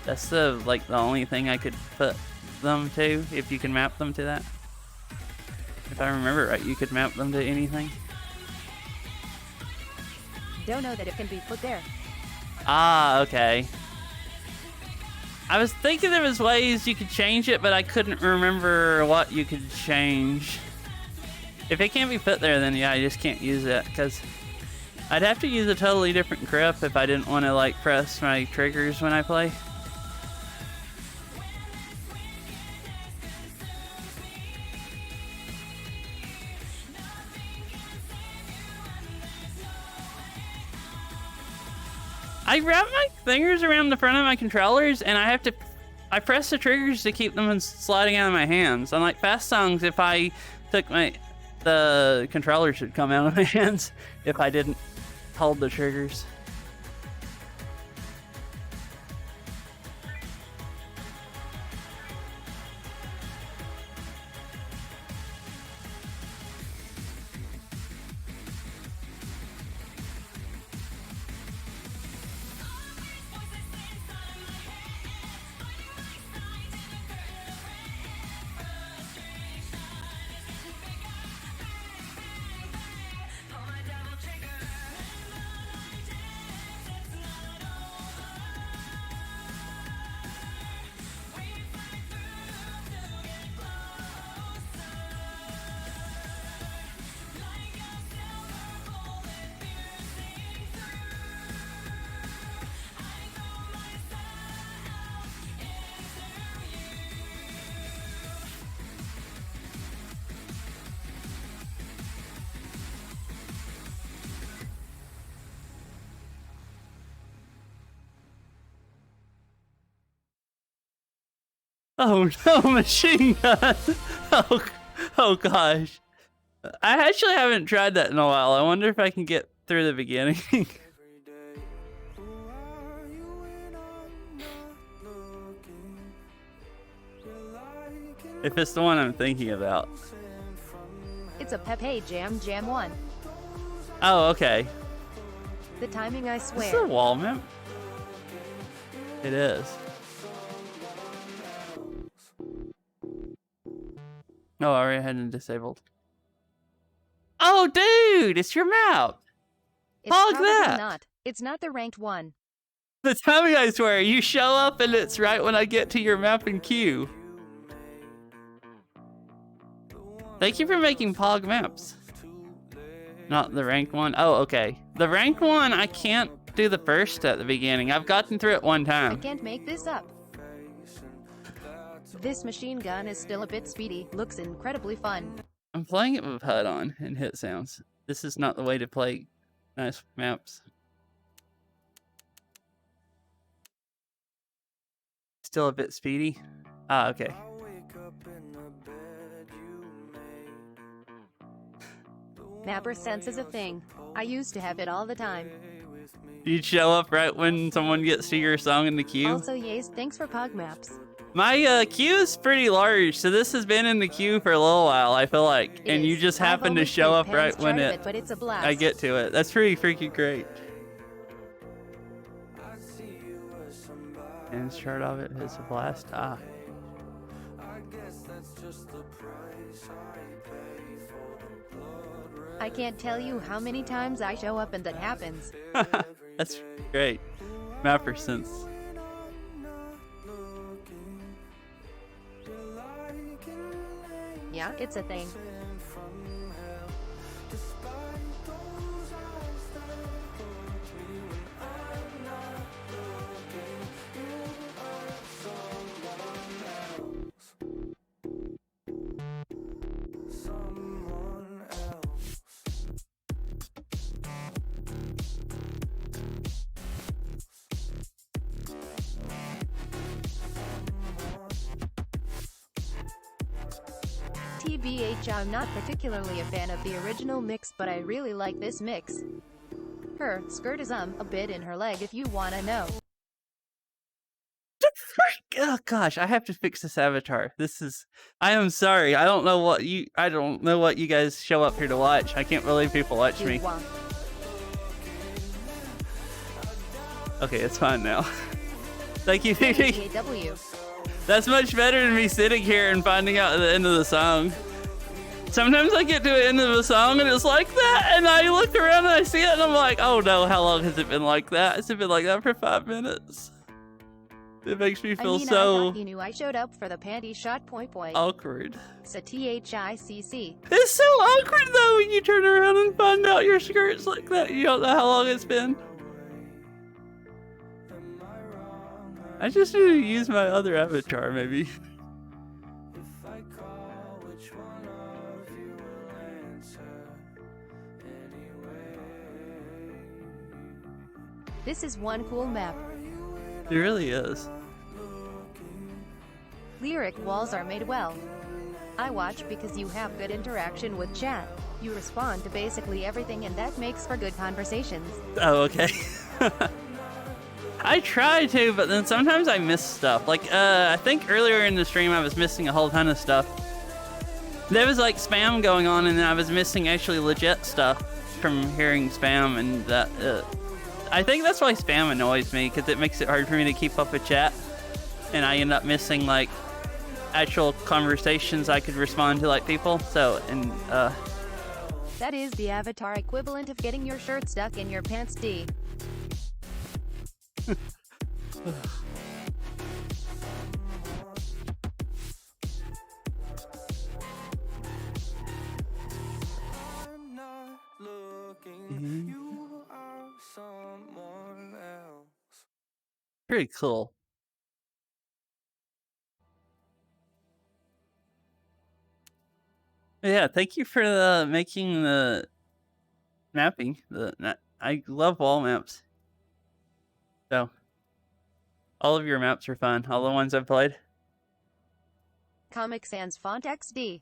That's the only thing I could put them to, if you can map them to that. If I remember right, you could map them to anything. Don't know that it can be put there. Ah, okay. I was thinking there was ways you could change it, but I couldn't remember what you could change. If it can't be put there, then yeah, I just can't use it, because I'd have to use a totally different grip if I didn't want to, like, press my triggers when I play. I wrap my fingers around the front of my controllers, and I press the triggers to keep them sliding out of my hands. Unlike fast songs, if I took the controller should come out of my hands if I didn't hold the triggers. Oh no, machine gun! Oh gosh. I actually haven't tried that in a while. I wonder if I can get through the beginning. If it's the one I'm thinking about. It's a Pepe Jam 1. Oh, okay. The timing, I Is swear. this a wall map? It is. Oh, I already had it disabled. Oh, dude, it's your map. It's Hog probably that. not. It's not the ranked one. The timing, I swear. You show up and it's right when I get to your map and queue. Thank you for making Pog maps. Not the ranked one. Oh, okay. The ranked one, I can't do the first at the beginning. I've gotten through it one I time. can't make this up. This machine gun is still a bit speedy. Looks incredibly fun. I'm playing it with HUD on and hit sounds. This is not the way to play nice maps. Still a bit speedy. Ah, okay. Mapper sense is a thing. I used to have it all the time. You'd show up right when someone gets to your song in the queue. Also, yes, thanks for Pog maps. My queue is pretty large, so this has been in the queue for a little while, I feel like. It And you is. just I've happen to only show played up right Pan's when Tribe but it's a blast. I get to it. That's pretty freaking great. And start of it is a blast. Ah. I can't tell you how many times I show up and that happens. That's great. Mapper sense. Yeah, it's a thing. TBH, I'm not particularly a fan of the original mix, but I really like this mix. Her skirt is a bit in her leg if you wanna know. Oh gosh, I have to fix this avatar. I am sorry. I don't know what you guys show up here to watch. I can't believe people watch You me. want. Okay, it's fine now. Thank you, Phoebe. TAW. That's much better than me sitting here and finding out at the end of the song. Sometimes I get to the end of the song and it's like that, and I look around and I see it and I'm like, oh no, how long has it been like that? Has it been like that for 5 minutes? It makes me feel I so thought you knew I showed up for the panty shot point. awkward. It's a THICC. It's so awkward though when you turn around and find out your skirt's like that. You don't know how long it's been. I just need to use my other avatar, maybe. This is one cool map. It really is. Lyric walls are made well. I watch because you have good interaction with chat. You respond to basically everything and that makes for good conversations. Oh, okay. I try to, but then sometimes I miss stuff. Like, I think earlier in the stream I was missing a whole ton of stuff. There was like spam going on and then I was missing actually legit stuff from hearing spam, and that, I think that's why spam annoys me, because it makes it hard for me to keep up with chat. And I end up missing like actual conversations I could respond to like people. So, and That is the avatar equivalent of getting your shirt stuck in your pants D. Pretty cool. Yeah, thank you for making the mapping. I love wall maps. So, all of your maps are fun. All the ones I've played. Comic Sans font XD.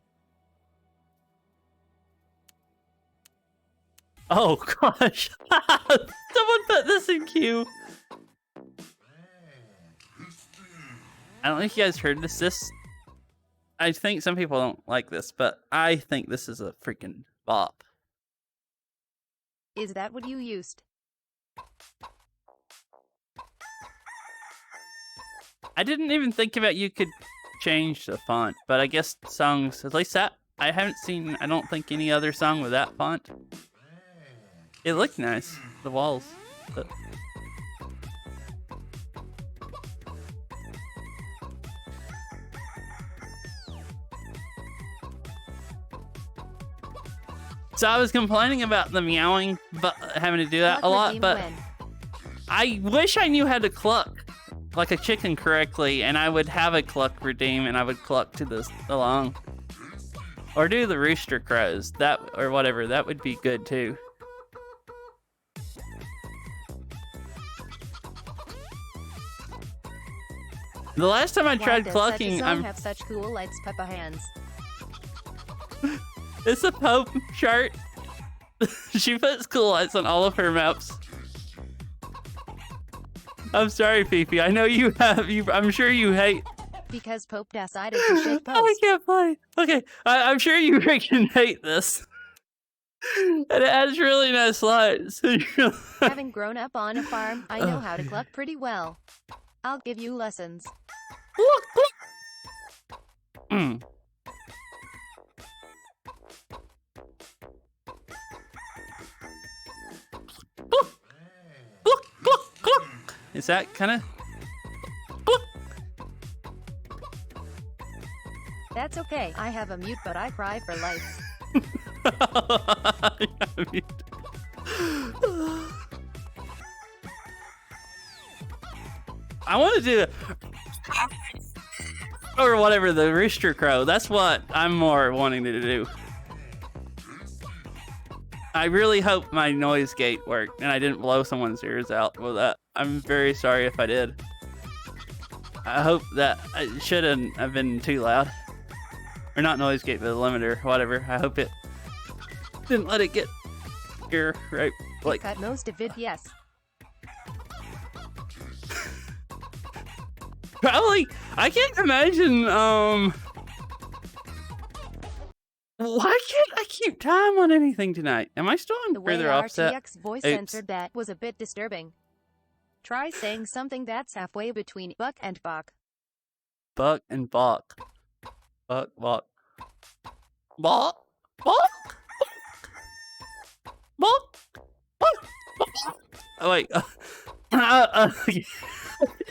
Oh gosh. Someone put this in queue. I don't know if you guys heard this. I think some people don't like this, but I think this is a freaking bop. Is that what you used? I didn't even think about you could change the font, but I guess songs, at least that, I haven't seen, I don't think any other song with that font. It looked nice, the walls. But... So I was complaining about the meowing, but having to do that a lot, but I wish I knew how to cluck like a chicken correctly, and I would have a cluck redeem, and I would cluck to this along. Or do the rooster crows, that, or whatever, that would be good too. The last time I tried clucking, I'm have such cool lights, Peppa hands. It's a Pope chart. She puts cool lights on all of her maps. I'm sorry, Fifi. I know you have. I'm sure you hate. Because Pope decided to shake post. Oh, I can't play. Okay, I'm sure you freaking hate this. And it has really nice lights. Having grown up on a farm, I know how to cluck pretty well. I'll give you lessons. Mm. Is that kind of? That's okay. I have a mute, but I cry for lights. I want to do or whatever, the rooster crow. That's what I'm more wanting to do. I really hope my noise gate worked and I didn't blow someone's ears out with that. I'm very sorry if I did. I hope that it shouldn't have been too loud. Or not noise gate, but the limiter, whatever. I hope it didn't let it get ear right. Like, cut most of it, yes. Probably, I can't imagine, why can't I keep time on anything tonight? Am I still on the way further offset? RTX voice censored that was a bit disturbing. Try saying something that's halfway between buck and bok. Buck and bok. Buck, bok. Bok? Bok? Bok? Bok? Oh, wait.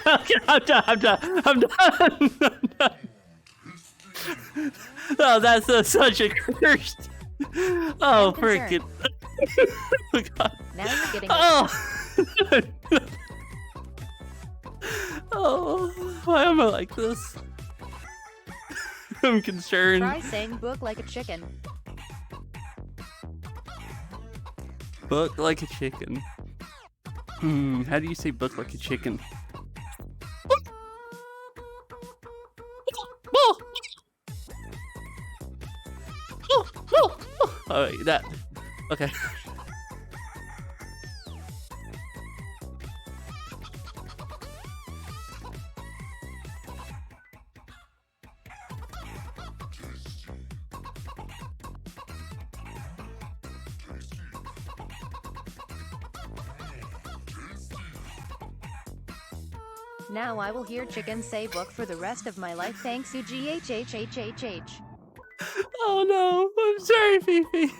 Okay, I'm done. I'm done. Oh, that's such a curse. Oh, freaking. Oh, God. Now you're getting it. Oh, why am I like this? I'm concerned. Try saying book like a chicken. Book like a chicken. How do you say book like a chicken? Oh, wait, that. Okay. Now I will hear chicken say book for the rest of my life. Thanks you, GHHHHH. Oh no, I'm sorry, Fifi.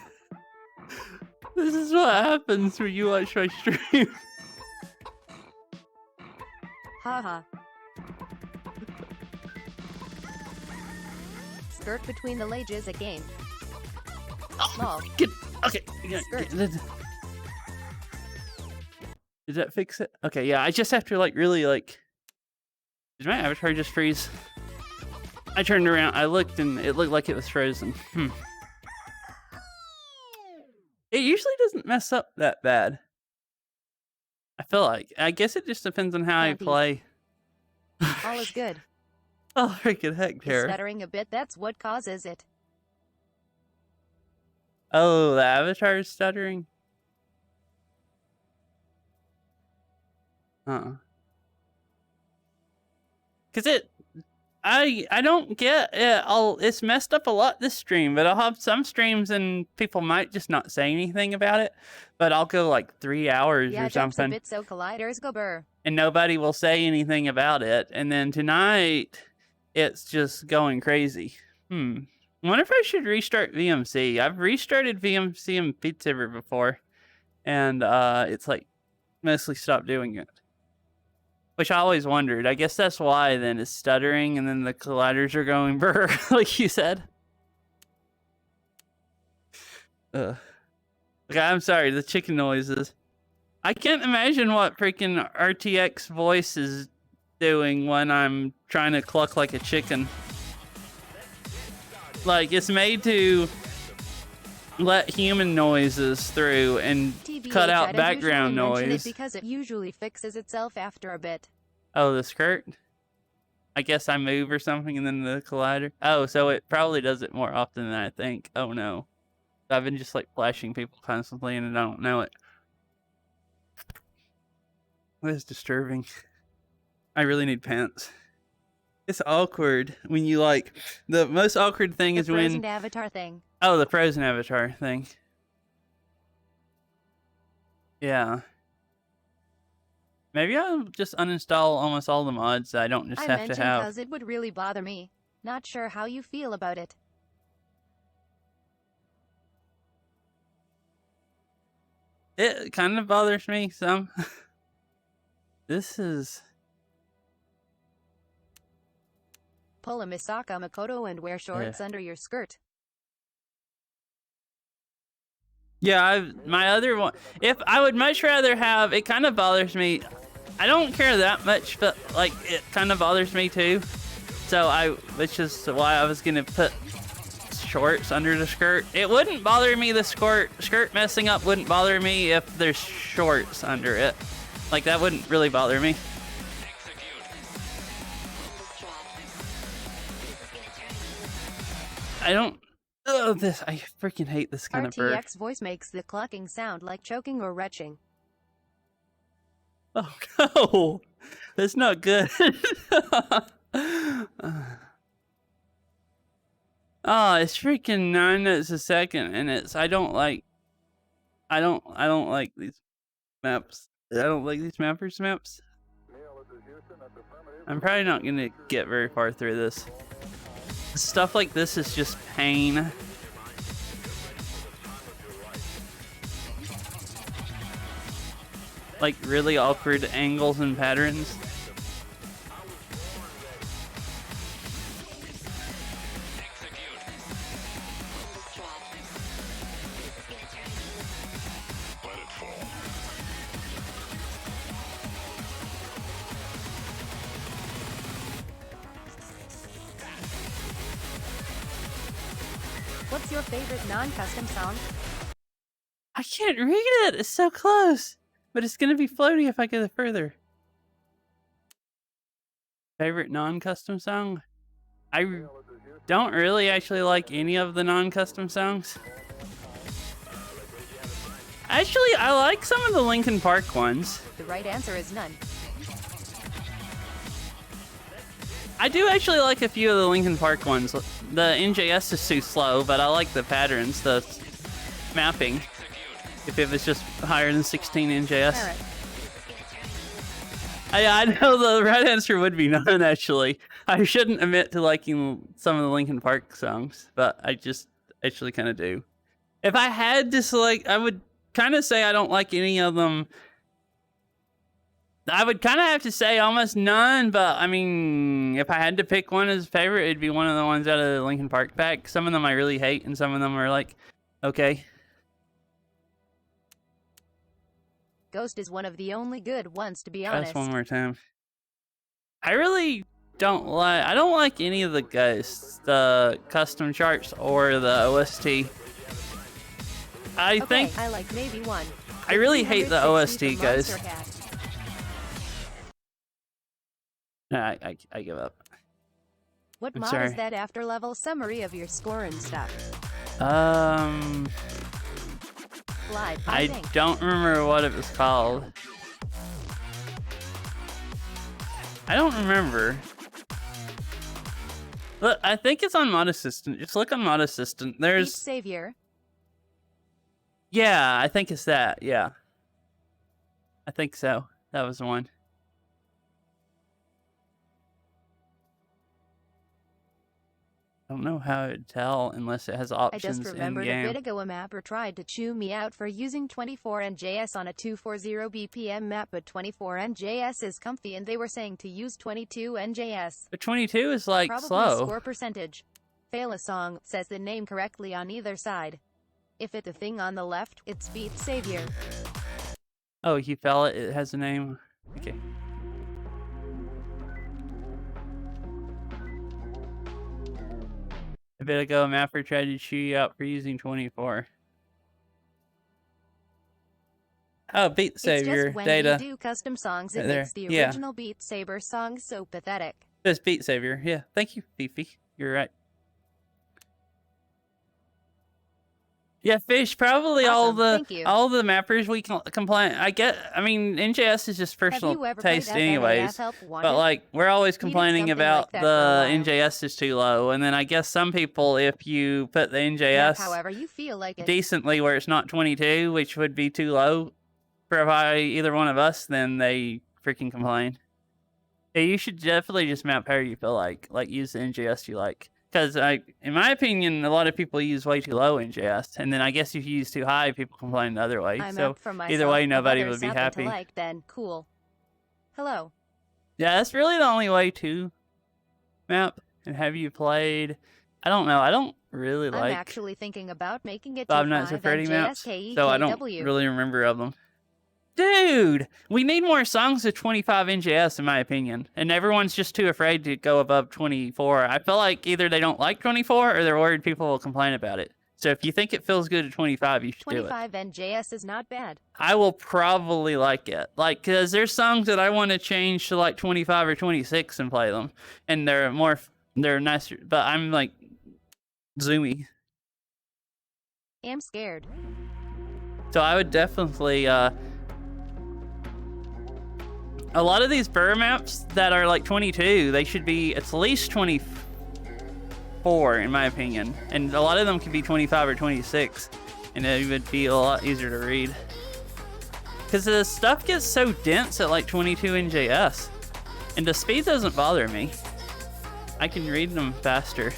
This is what happens when you watch my stream. Haha. Skirt between the legs is a game. Small. Get, okay. Skirt. Did that fix it? Okay, yeah, I just have to like really like. Did my avatar just freeze? I turned around, I looked, and it looked like it was frozen. It usually doesn't mess up that bad. I feel like. I guess it just depends on how I play. All is good. Oh, freaking heck, Is Tara. stuttering a bit, that's what causes it. Oh, the avatar is stuttering? Cause I don't get it. It's messed up a lot this stream, but I'll have some streams and people might just not say anything about it. But I'll go like 3 hours Yeah, or jumps a something, bit so colliders go burr. and nobody will say anything about it. And then tonight, it's just going crazy. I wonder if I should restart VMC. I've restarted VMC and Beat Saber before, and it's like mostly stopped doing it. Which I always wondered. I guess that's why then it's stuttering and then the colliders are going brr, like you said. Okay, I'm sorry, the chicken noises. I can't imagine what freaking RTX voice is doing when I'm trying to cluck like a chicken. Like, it's made to let human noises through and cut out background noise. Because it usually fixes itself after a bit. Oh, the skirt? I guess I move or something and then the collider. Oh, so it probably does it more often than I think. Oh no. I've been just like flashing people constantly and I don't know it. That is disturbing. I really need pants. It's awkward when you like, the most awkward thing is when... The frozen avatar thing. Oh, the frozen avatar thing. Yeah. Maybe I'll just uninstall almost all the mods that I don't just have to have. Because it would really bother me. Not sure how you feel about it. It kind of bothers me some. This is... Pull a Misaka Makoto and wear shorts under your skirt. Yeah, my other one... If I would much rather have... It kind of bothers me. I don't care that much, but like it kind of bothers me too. So which is why I was gonna put shorts under the skirt. It wouldn't bother me, the skirt messing up wouldn't bother me if there's shorts under it. Like, that wouldn't really bother me. I don't... Oh, I freaking hate this kind of bird. RTX voice makes the clucking sound like choking or retching. Oh, no! That's not good. Oh, it's freaking 9 notes a second, and I don't like these maps. I don't like these maps. I'm probably not gonna get very far through this. Stuff like this is just pain. Like really awkward angles and patterns. What's your favorite non-custom song? I can't read it. It's so close. But it's gonna be floaty if I get it further. Favorite non-custom song? I don't really actually like any of the non-custom songs. Actually, I like some of the Linkin Park ones. The right answer is none. I do actually like a few of the Linkin Park ones. The NJS is too slow, but I like the patterns, the mapping. If it was just higher than 16 NJS. I know the right answer would be none, actually. I shouldn't admit to liking some of the Linkin Park songs, but I just actually kind of do. If I had to select, I would kind of say I don't like any of them. I would kind of have to say almost none, but I mean, if I had to pick one as a favorite, it'd be one of the ones out of the Linkin Park pack. Some of them I really hate, and some of them are like, okay. Ghost is one of the only good ones, to be honest. That's one more time. I really don't like any of the Ghosts, the custom charts or the OST. I think I like maybe one. I really hate the OST, guys. Nah, I give up. What I'm mod sorry. is that after level summary of your score and stuff? Live, I think. don't remember what it was called. I don't remember. Look, I think it's on Mod Assistant. Just look on Mod Assistant. Beat There's... Savior. Yeah, I think it's that. Yeah. I think so. That was the one. I don't know how to tell unless it has I options just in remembered a game. bit ago a mapper tried to chew me out for using 24 NJS on a 240 BPM map, but 24 NJS is comfy and they were saying to use 22 NJS. But 22 is like Probably slow. score percentage. Fail a song, says the name correctly on either side. If it's the thing on the left, it's Beat Savior. Oh, you fell it. It has a name. Okay. A bit ago, a mapper tried to chew you out for using 24. Oh, Beat Savior It's just when data. you do custom songs, it Right there. makes the Yeah. original Beat Saber song so pathetic. It's Beat Savior. Yeah, thank you, Fifi. You're right. Yeah, Fish. Probably Awesome, thank you. all the mappers we complain. I mean, NJS is just personal Have you ever played taste, FNAF anyways. Help Wanted? But like, we're always complaining something about like that the for a while. NJS is too low, and then I guess some people, if you put the Map NJS however you feel like it. decently where it's not 22, which would be too low for either one of us, then they freaking complain. Yeah, you should definitely just map however you feel like use the NJS you like. Because, in my opinion, a lot of people use way too low NJS, and then I guess if you use too high, people complain the other way. I'm So up for myself. either way, If nobody others would be happen to happy. like, then cool. Hello. Yeah, that's really the only way to map. And have you played? I don't know. I don't really I'm like actually thinking about making it Five to Nights at 5 Freddy maps, NJSKEKW. so I don't really remember of them. Dude, we need more songs with 25 NJS, in my opinion. And everyone's just too afraid to go above 24. I feel like either they don't like 24 or they're worried people will complain about it. So if you think it feels good at 25, you should do it. 25 NJS is not bad. I will probably like it. Like, because there's songs that I want to change to like 25 or 26 and play them. And they're nicer. But I'm like, zoomy. I'm scared. So I would definitely, a lot of these burr maps that are like 22, they should be at least 24, in my opinion. And a lot of them could be 25 or 26, and it would be a lot easier to read. Because the stuff gets so dense at like 22 NJS, and the speed doesn't bother me. I can read them faster.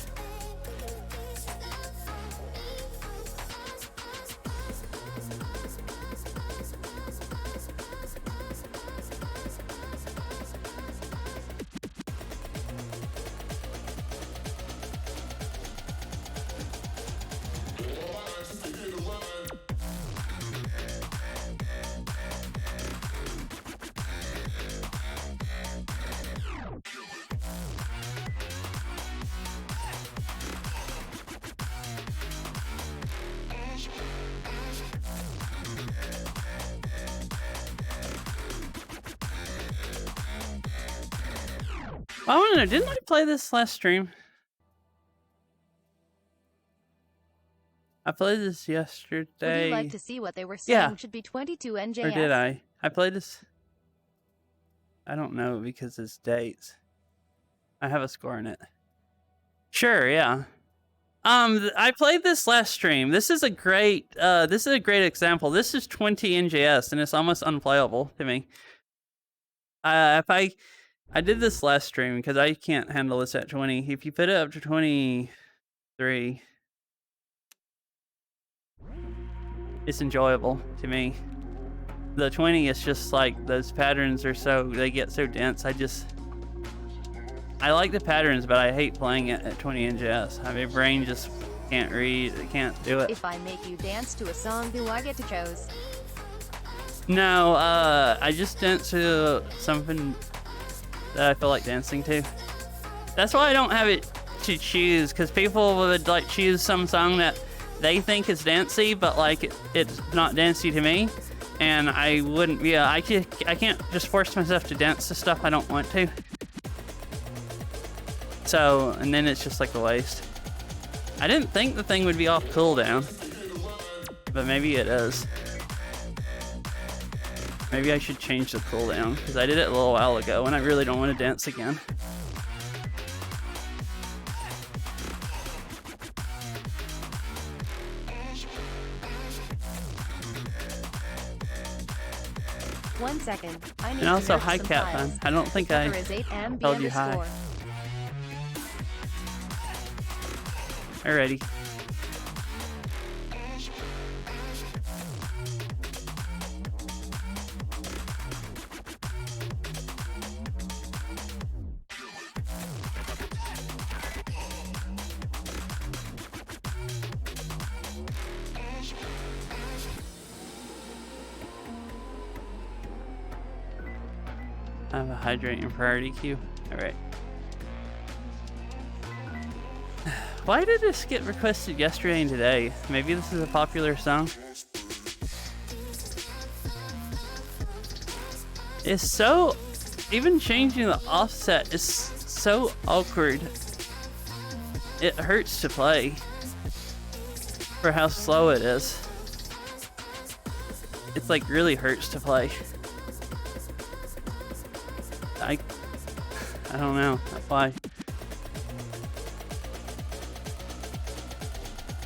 I don't know, didn't I play this last stream? I played this yesterday. Would you like to see what they were saying? Yeah. Should be 22 NJS. Or did I? I played this. I don't know because it's dates. I have a score in it. Sure, yeah. I played this last stream. This is a great example. This is 20 NJS and it's almost unplayable to me. If I did this last stream because I can't handle this at 20. If you put it up to 23, it's enjoyable to me. The 20 is just like those patterns are they get so dense. I like the patterns, but I hate playing it at 20 NJS. My brain just can't read. It can't do it. If I make you dance to a song, do I get to choose? No, I just dance to something that I feel like dancing to. That's why I don't have it to choose, because people would like choose some song that they think is dancey, but like it's not dancey to me. And I wouldn't, I can't just force myself to dance to stuff I don't want to. So, and then it's just like a waste. I didn't think the thing would be off cooldown, but maybe it is. Maybe I should change the cooldown, because I did it a little while ago and I really don't want to dance again. One second. I need And also, to hi some Cat files. Fan. I don't think I Cover is 8 MB told you underscore. hi. Alrighty. I have a hydrate and priority queue. Alright. Why did this get requested yesterday and today? Maybe this is a popular song? It's so... Even changing the offset is so awkward. It hurts to play. For how slow it is. It's like really hurts to play. I don't know. That's why.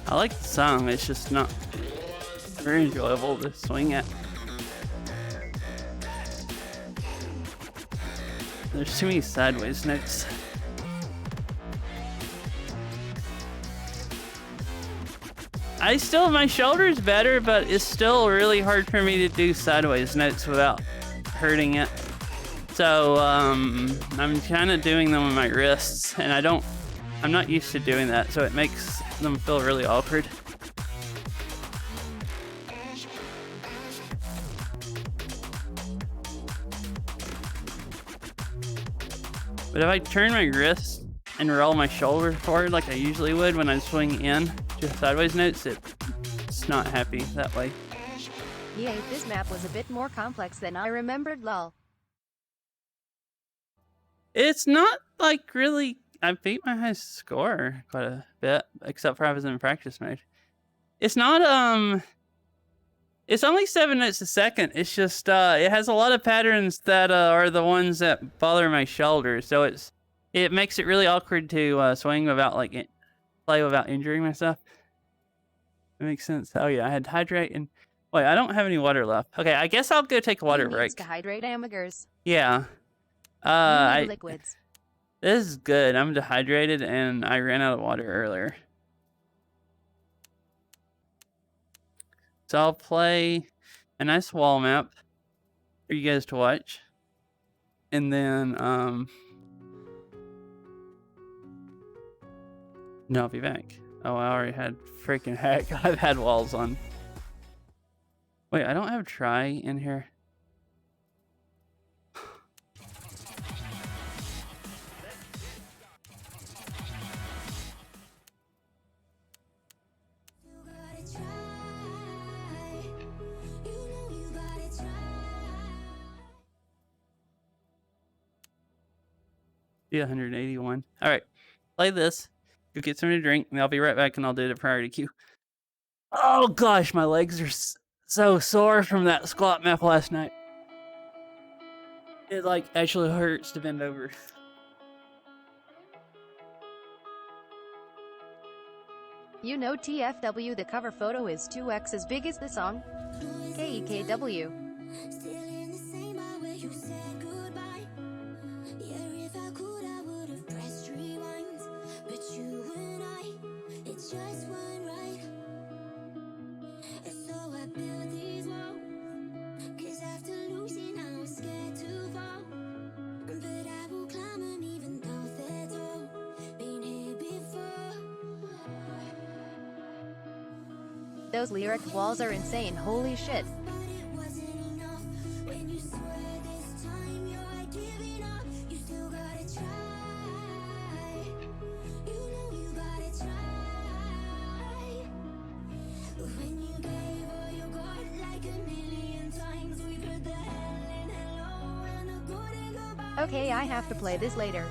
I like the song, it's just not very enjoyable to swing at. There's too many sideways notes. My shoulder's better, but it's still really hard for me to do sideways notes without hurting it. So, I'm kind of doing them with my wrists, and I'm not used to doing that, so it makes them feel really awkward. But if I turn my wrist and roll my shoulder forward like I usually would when I swing in to sideways notes, it's not happy that way. Yeah, this map was a bit more complex than I remembered, lol. It's not like really. I beat my highest score quite a bit, except for I was in practice mode. It's not it's only 7 notes a second. It's just it has a lot of patterns that are the ones that bother my shoulder. So it makes it really awkward to swing without play without injuring myself. That makes sense. Oh yeah, I had to hydrate and wait. I don't have any water left. Okay, I guess I'll go take a water break. To hydrate amateurs. Yeah. Liquids. This is good. I'm dehydrated and I ran out of water earlier. So I'll play a nice wall map for you guys to watch. And then, no, I'll be back. Oh, I already had freaking heck. I've had walls on. Wait, I don't have try in here. Yeah, 181. All right, play this. Go get something to drink, and I'll be right back, and I'll do the priority queue. Oh gosh, my legs are so sore from that squat map last night. It actually hurts to bend over. You know TFW, the cover photo is 2x as big as the song. KEKW. Still in the same hour where you said goodbye. Yeah, if I could, I would have pressed rewind. But you and I, it just went right. And so I built these walls. Cause after losing, I was scared to fall. But I will climb them even though they're tall. Been here before. Those lyric walls are insane, holy shit. But it wasn't enough. When you swear this time you're giving up, you still gotta try. You know you gotta try. When you gave all you got like a million times, we put the hell in hello and a good and goodbye. Okay, I have to play this later.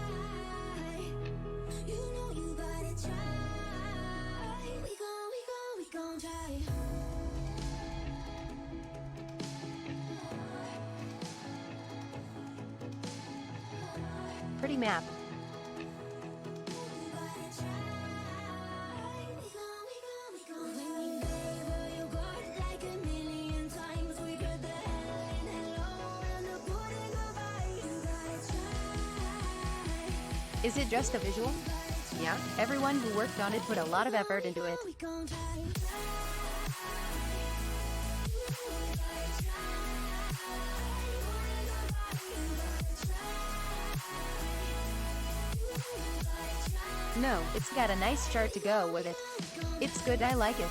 pretty map. Is it just a visual? Yeah, everyone who worked on it put a lot of effort into it. No, it's got a nice chart to go with it. It's good, I like it.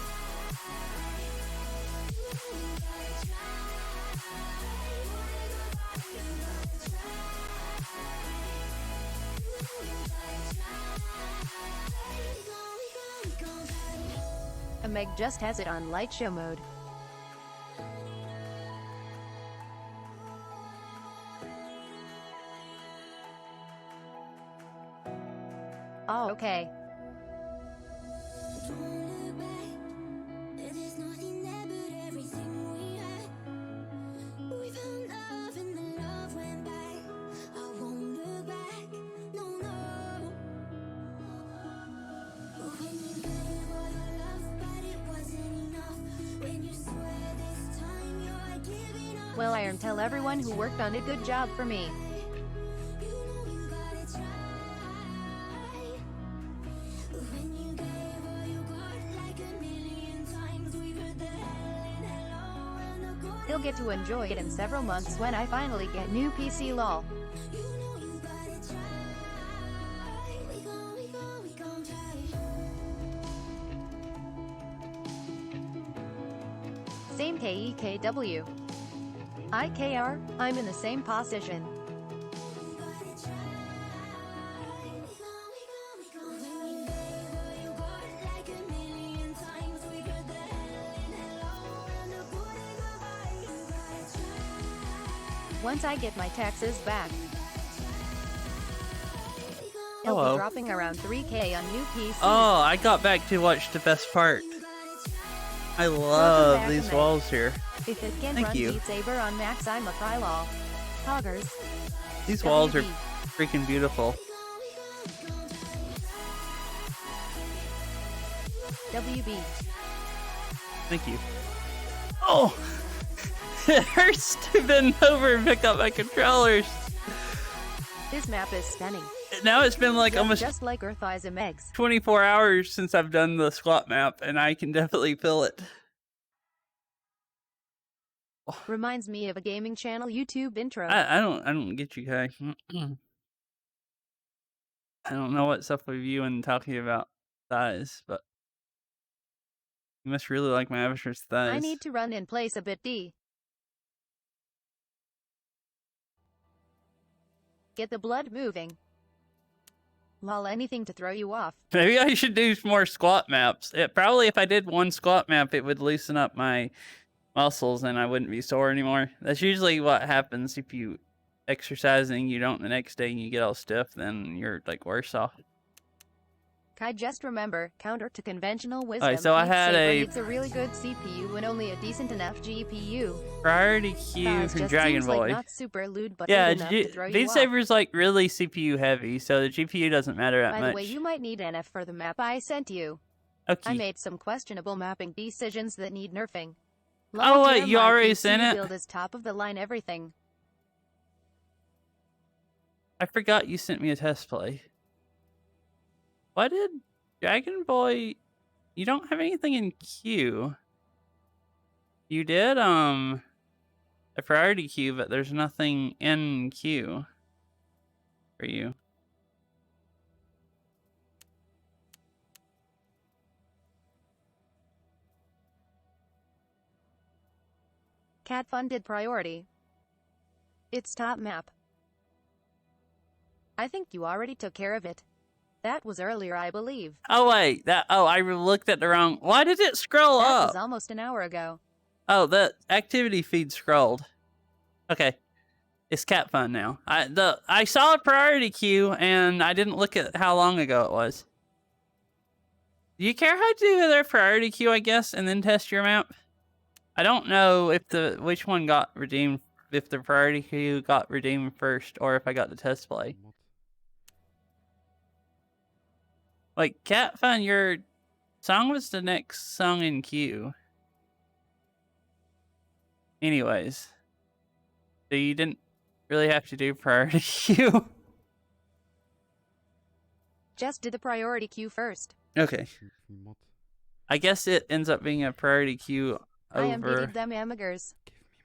A Meg just has it on light show mode. Oh, okay. Well, Iron, tell everyone who worked on it good job for me. He'll get to enjoy it in several months when I finally get new PC lol. Same KEKW. IKR, I'm in the same position. Once I get my taxes back, it'll Hello. be dropping around 3K on new PC. Oh, I got back to watch the best part. I love back, these Meg. walls here. If it can Thank run you. Beat Saber on Max, I'm a Krylol. Hoggers. These walls are WB. freaking beautiful. WB. Thank you. Oh! It hurts to bend over and pick up my controllers. This map is stunning. Now it's been like almost Just like Earth Eyes and Megs. 24 hours since I've done the squat map, and I can definitely feel it. Reminds me of a gaming channel YouTube intro. I don't get you, Kai. I don't know what's up with you and talking about thighs, but you must really like my avatar's thighs. I need to run in place a bit D. Get the blood moving. Lol, anything to throw you off. Maybe I should do more squat maps. Probably if I did one squat map, it would loosen up my muscles and I wouldn't be sore anymore. That's usually what happens if you exercising, you don't the next day and you get all stiff, then you're like worse off. Kai, just remember, counter to conventional wisdom. Alright, so I Beat had Saber a needs a really good CPU and only a decent enough GPU. priority queue It from just Dragon seems Boy. like not super lewd, but Yeah, good enough to throw you Beat off. Saber's like really CPU heavy, so the GPU doesn't matter that By much. the way, you might need NF for the map I sent you. Okay. I made some questionable mapping decisions that need nerfing. Oh, wait, Long-term, you my already PC sent it? build is top of the line everything. I forgot you sent me a test play. Why did Dragon Boy... You don't have anything in queue. You did, a priority queue, but there's nothing in queue for you. Cat funded priority. It's top map. I think you already took care of it. That was earlier, I believe. Oh, wait. I looked at the wrong... Why did it scroll That up? was almost an hour ago. Oh, the activity feed scrolled. Okay. It's cat fun now. I saw a priority queue, and I didn't look at how long ago it was. Do you care how to do their priority queue, I guess, and then test your map? I don't know if which one got redeemed, if the priority queue got redeemed first, or if I got the test play. Like, Catfun, your song was the next song in queue. Anyways. So you didn't really have to do priority queue. Just do the priority queue first. Okay. I guess it ends up being a priority queue I am over... beating them amigers.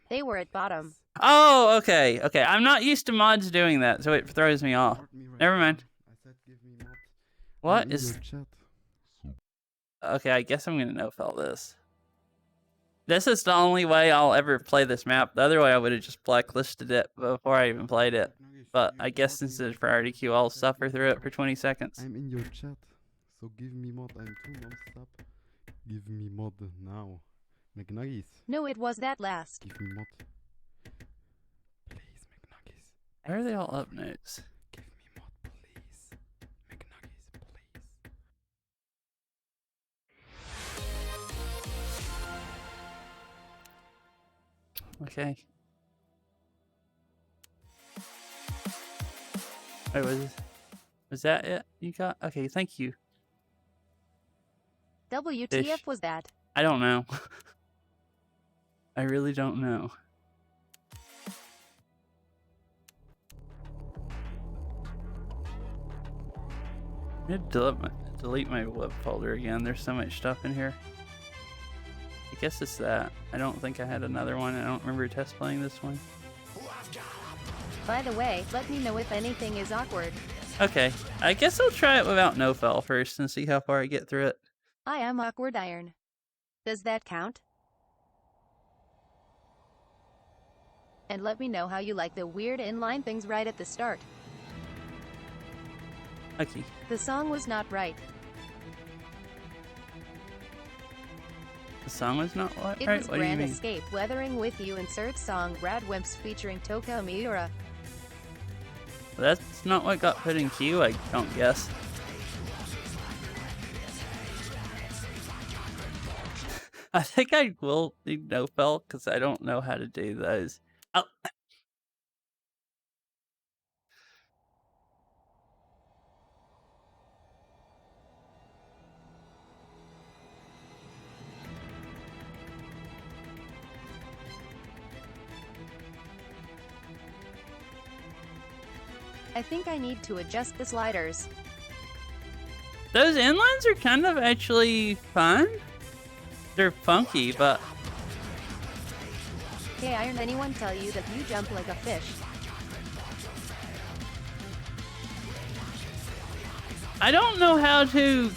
They were at bottom. Oh, okay. Okay, I'm not used to mods doing that, so it throws me off. Never mind. What is... Okay, I guess I'm gonna no-fail this. This is the only way I'll ever play this map. The other way I would have just blacklisted it before I even played it. But I guess since it's priority queue, I'll suffer through it for 20 seconds. I'm in your chat, so give me mod. I'm 2 months up. Give me mod now. McNuggies. No, it was that last. Give me mod. Please, McNuggies. Why are they all up notes? Give me mod, please. McNuggies, please. Okay. Wait, was that it you got? Okay, thank you. WTF Fish. was that? I don't know. I really don't know. I need to delete my web folder again. There's so much stuff in here. I guess it's that. I don't think I had another one. I don't remember test playing this one. By the way, let me know if anything is awkward. Okay, I guess I'll try it without no-fail first and see how far I get through it. I am awkward iron. Does that count? And let me know how you like the weird inline things right at the start. Okay. The song was not right. The song was not what? It Right? was What do you Grand mean? Escape Weathering With You insert song Brad Wimps featuring Toko Miura. That's not what got put in queue, I don't guess. I think I will need no-fail because I don't know how to do those. Oh. I think I need to adjust the sliders. Those inlines are kind of actually fun. They're funky, but Hey Iron, anyone tell you that you jump like a fish? I don't know how to...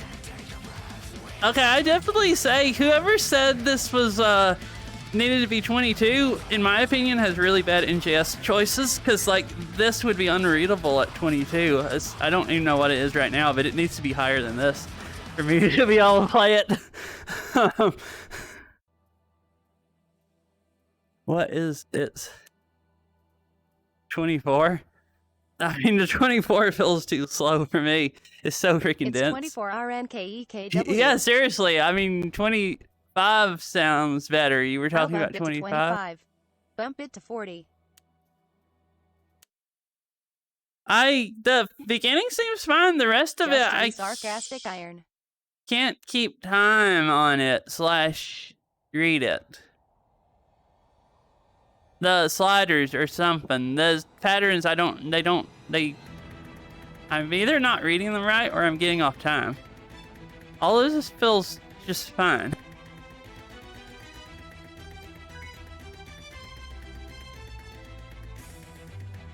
Okay, I definitely say whoever said this was needed to be 22, in my opinion, has really bad NJS choices, because like this would be unreadable at 22. I don't even know what it is right now, but it needs to be higher than this for me to be able to play it. What is it? 24? I mean, the 24 feels too slow for me. It's so freaking It's dense. 24 RNKEKW. Yeah, seriously. I mean, 25 sounds better. You were I'll talking about bump it to 25? Bump it to 40. The beginning seems fine. The rest of Just it, I sarcastic Iron. can't keep time on it / read it. The sliders or something. Those patterns, I'm either not reading them right or I'm getting off time. All of this feels just fine.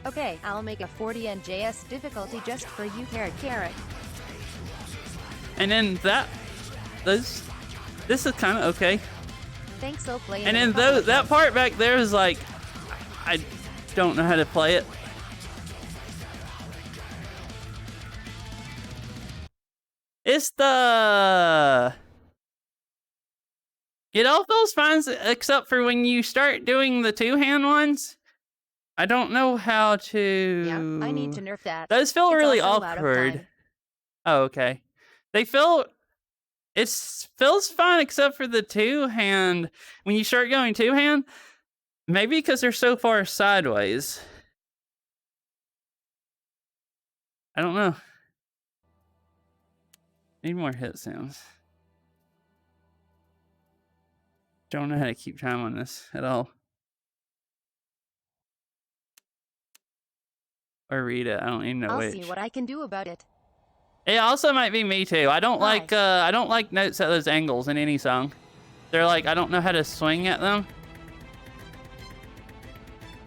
Okay, I'll make a 40 NJS difficulty just for you, Carrot. And then this is kind of okay. Thanks, so play. And then that part back there is like, I don't know how to play it. It's the... Get all those fines except for when you start doing the two-hand ones. I don't know how to... Yeah, I need to nerf that. Those feel It's really also out of awkward. time. Oh, okay. They feel... It feels fine except for the two-hand. When you start going two-hand, maybe because they're so far sideways. I don't know. Need more hit sounds. Don't know how to keep time on this at all. Or read it. I don't even know I'll which. see what I can do about it. It also might be me too. I don't Why? like notes at those angles in any song. They're like, I don't know how to swing at them.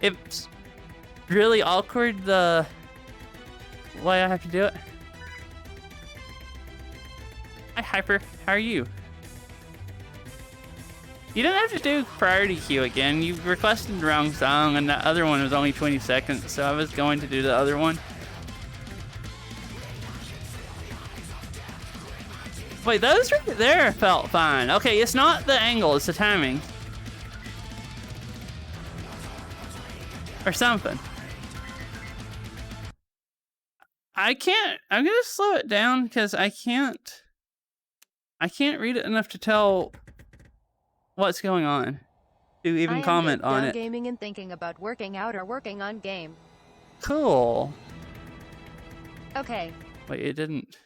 It's really awkward the way I have to do it. Hi Hyper, how are you? You don't have to do priority queue again. You requested the wrong song and that other one was only 20 seconds, so I was going to do the other one. Wait, those right there felt fine. Okay, it's not the angle, it's the timing. Or something. I'm gonna slow it down because I can't read it enough to tell what's going on. To even comment on it. Gaming and thinking about working out or working on game. Cool. Okay. Wait, it didn't.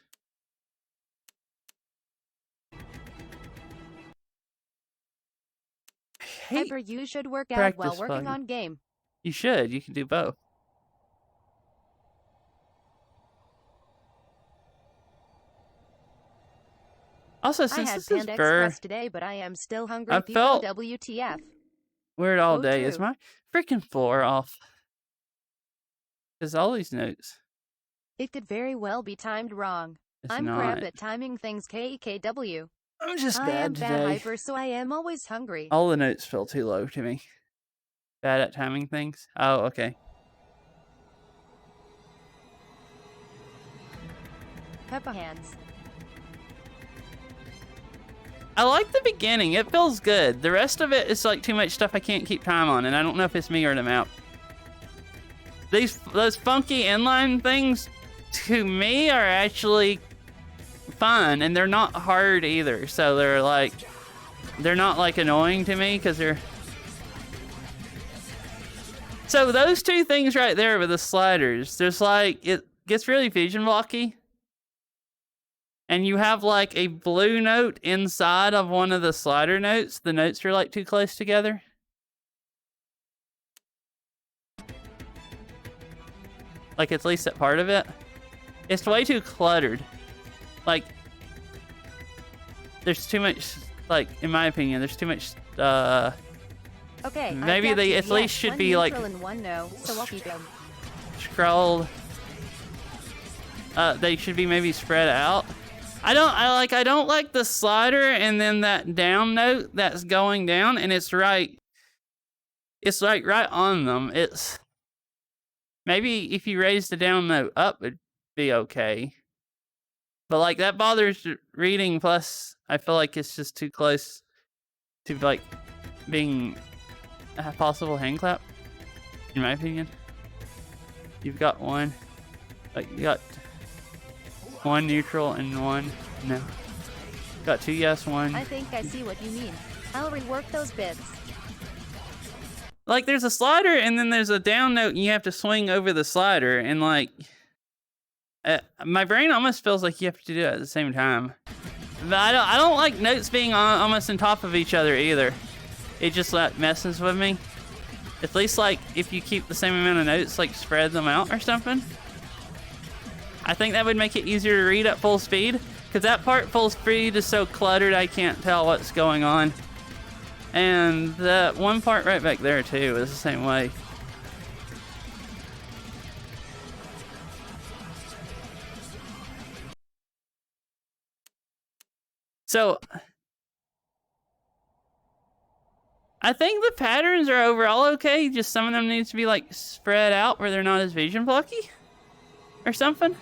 Hyper, you should work out while working on game. You should. You can do both. Also, since this is Panda Burr, Express today, but I am still hungry. I felt WTF. weird all Oh, day. true. Is my freaking floor off? Because all these notes. It could very well be timed wrong. It's I'm not. crap at timing things. KKW. I'm just I bad am today. bad Hyper, so I am always hungry. All the notes feel too low to me. Bad at timing things? Oh, okay. Peppa hands. I like the beginning. It feels good. The rest of it is like too much stuff I can't keep time on, and I don't know if it's me or the map. Those funky inline things, to me, are actually fun, and they're not hard either. So they're not like annoying to me because they're. So those two things right there with the sliders, there's like it gets really vision blocky. And you have like a blue note inside of one of the slider notes. The notes are like too close together. Like at least that part of it. It's way too cluttered. Like, there's too much, like, in my opinion, there's too much, Okay. maybe they at least should be like and one no, so I'll keep them. scrolled. They should be maybe spread out. I don't like the slider and then that down note that's going down, and it's like right on them. It's maybe if you raise the down note up, it'd be okay. But like that bothers reading. Plus, I feel like it's just too close to like being a possible hand clap. In my opinion, you've got one. Like you got. One neutral and one no. Got two yes, one. I think I see what you mean. I'll rework those bits. Like there's a slider and then there's a down note and you have to swing over the slider and like my brain almost feels like you have to do it at the same time. But I don't like notes being almost on top of each other either. It just like messes with me. At least like if you keep the same amount of notes, like spread them out or something. I think that would make it easier to read at full speed, because that part full speed is so cluttered I can't tell what's going on. And that one part right back there too is the same way. So I think the patterns are overall okay, just some of them needs to be like spread out where they're not as vision blocky or something.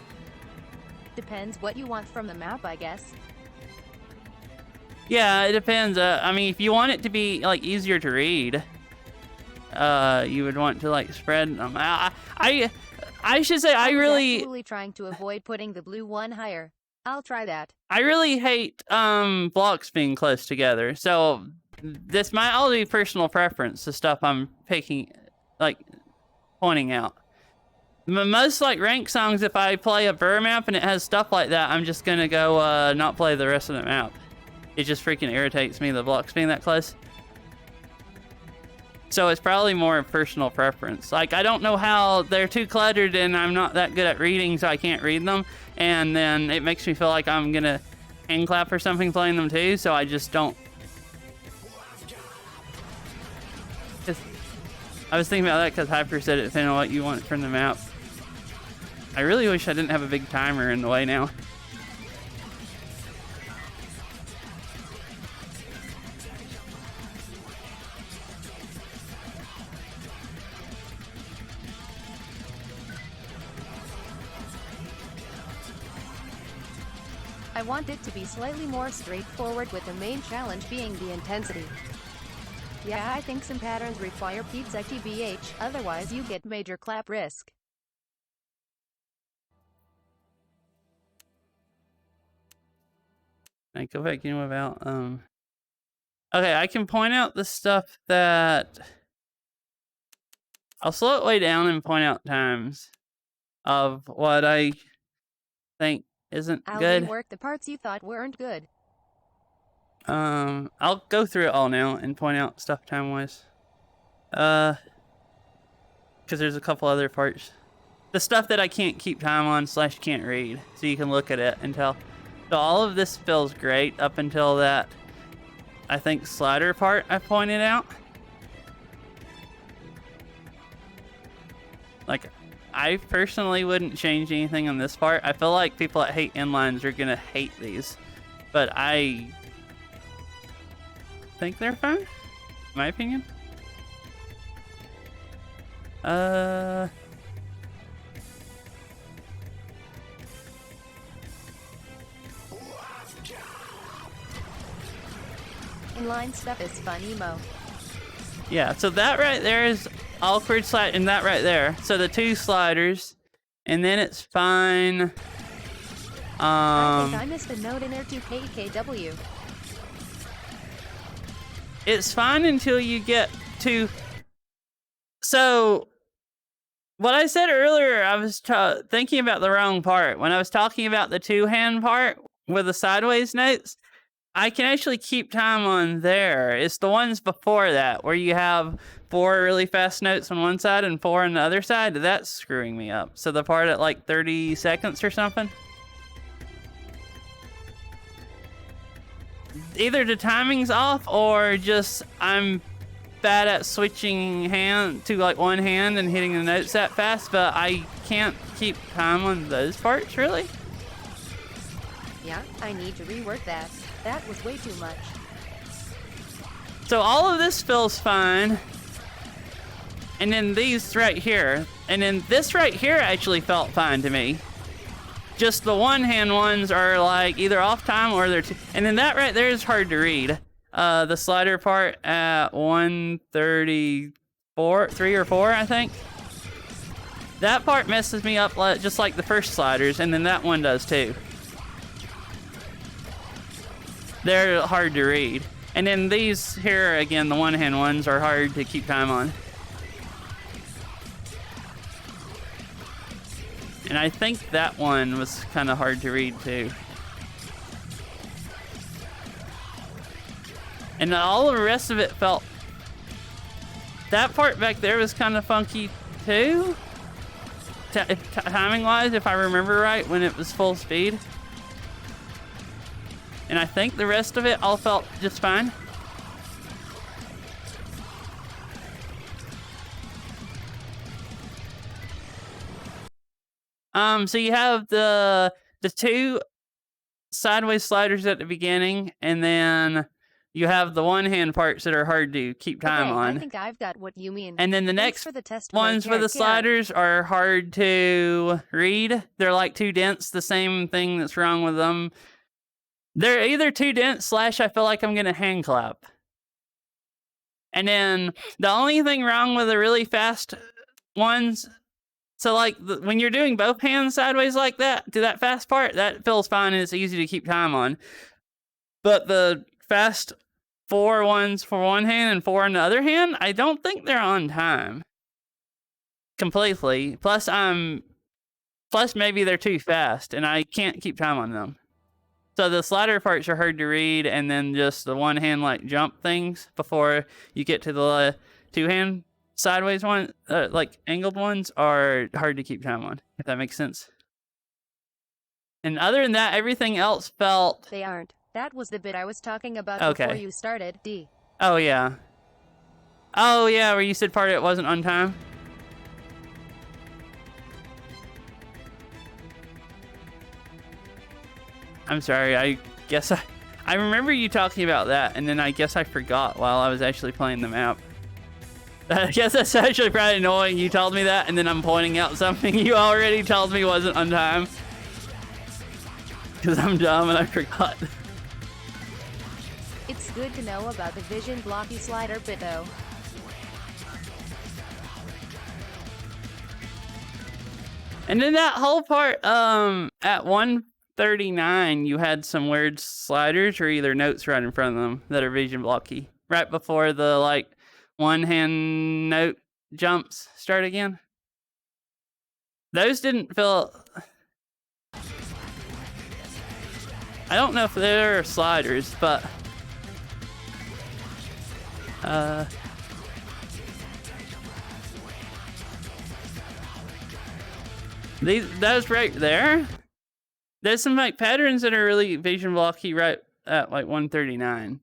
Depends what you want from the map, I guess. Yeah, it depends. I mean, if you want it to be like easier to read, you would want to like spread them. I should say I really Actually trying to avoid putting the blue one higher. I'll try that. I really hate blocks being close together. So this might all be personal preference, the stuff I'm picking, like pointing out. Most like rank songs, if I play a Burr map and it has stuff like that, I'm just gonna go not play the rest of the map. It just freaking irritates me, the blocks being that close. So it's probably more a personal preference. Like, I don't know how they're too cluttered and I'm not that good at reading, so I can't read them. And then it makes me feel like I'm gonna hand clap or something playing them too, so I just don't. I was thinking about that because Hyper said it depending on what you want from the map. I really wish I didn't have a big timer in the way now. I want it to be slightly more straightforward, with the main challenge being the intensity. Yeah, I think some patterns require pizza TBH, otherwise you get major clap risk. I go back in without, okay, I can point out the stuff that... I'll slow it way down and point out times of what I think isn't I'll good. rework the parts you thought weren't good. I'll go through it all now and point out stuff time-wise. Because there's a couple other parts. The stuff that I can't keep time on / can't read, so you can look at it and tell. So all of this feels great up until that, I think, slider part I pointed out. Like, I personally wouldn't change anything on this part. I feel like people that hate inlines are gonna hate these, but I think they're fine, in my opinion. Inline stuff is fun emo. Yeah, so that right there is awkward slide, and that right there. So the two sliders, and then it's fine. I think I missed a note in there to KKW. It's fine until you get to... So, what I said earlier, I was thinking about the wrong part. When I was talking about the two-hand part with the sideways notes, I can actually keep time on there. It's the ones before that, where you have 4 really fast notes on one side and 4 on the other side. That's screwing me up. So the part at like 30 seconds or something. Either the timing's off or just I'm bad at switching hand to like one hand and hitting the notes that fast, but I can't keep time on those parts really. Yeah, I need to rework that. That was way too much. So all of this feels fine. And then these right here. And then this right here actually felt fine to me. Just the one-hand ones are like either off time or they're too... And then that right there is hard to read. The slider part at 134, 3 or 4, I think. That part messes me up just like the first sliders, and then that one does too. They're hard to read. And then these here, again, the one-hand ones are hard to keep time on. And I think that one was kind of hard to read too. And all the rest of it felt... That part back there was kind of funky too. Timing-wise, if I remember right, when it was full speed. And I think the rest of it all felt just fine. So you have the 2 sideways sliders at the beginning, and then you have the one-hand parts that are hard to keep time on. I think I've got what you mean. And then the next ones for the sliders are hard to read. They're like too dense, the same thing that's wrong with them. They're either too dense / I feel like I'm gonna hand clap. And then the only thing wrong with the really fast ones, so like when you're doing both hands sideways like that, to that fast part, that feels fine and it's easy to keep time on. But the fast 4 ones for one hand and 4 on the other hand, I don't think they're on time. completely. Plus maybe they're too fast, and I can't keep time on them. So the slider parts are hard to read, and then just the one-hand like jump things before you get to the two-hand sideways one, like angled ones, are hard to keep time on, if that makes sense. And other than that, everything else felt... They aren't. That was the bit I was talking about Okay. before you started, D. Oh, yeah. Oh, yeah, where you said part of it wasn't on time? I'm sorry, I guess I remember you talking about that, and then I guess I forgot while I was actually playing the map. I guess that's actually probably annoying. You told me that, and then I'm pointing out something you already told me wasn't on time. Because I'm dumb and I forgot. It's good to know about the vision blocky slider bit though. And then that whole part, at 139, you had some weird sliders or either notes right in front of them that are vision blocky. Right before the, like, one-hand note jumps start again. Those didn't feel... I don't know if they're sliders, but... Those right there, there's some like patterns that are really vision blocky right at like 139.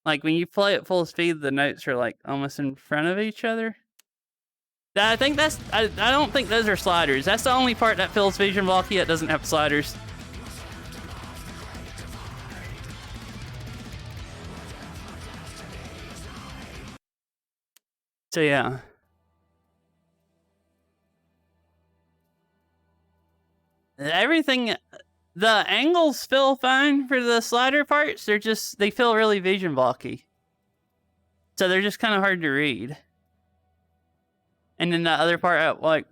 Like when you play at full speed, the notes are like almost in front of each other. I think that's, I don't think those are sliders. That's the only part that feels vision blocky that doesn't have sliders. So yeah. Everything, the angles feel fine for the slider parts. They feel really vision blocky. So they're just kind of hard to read. And then the other part at like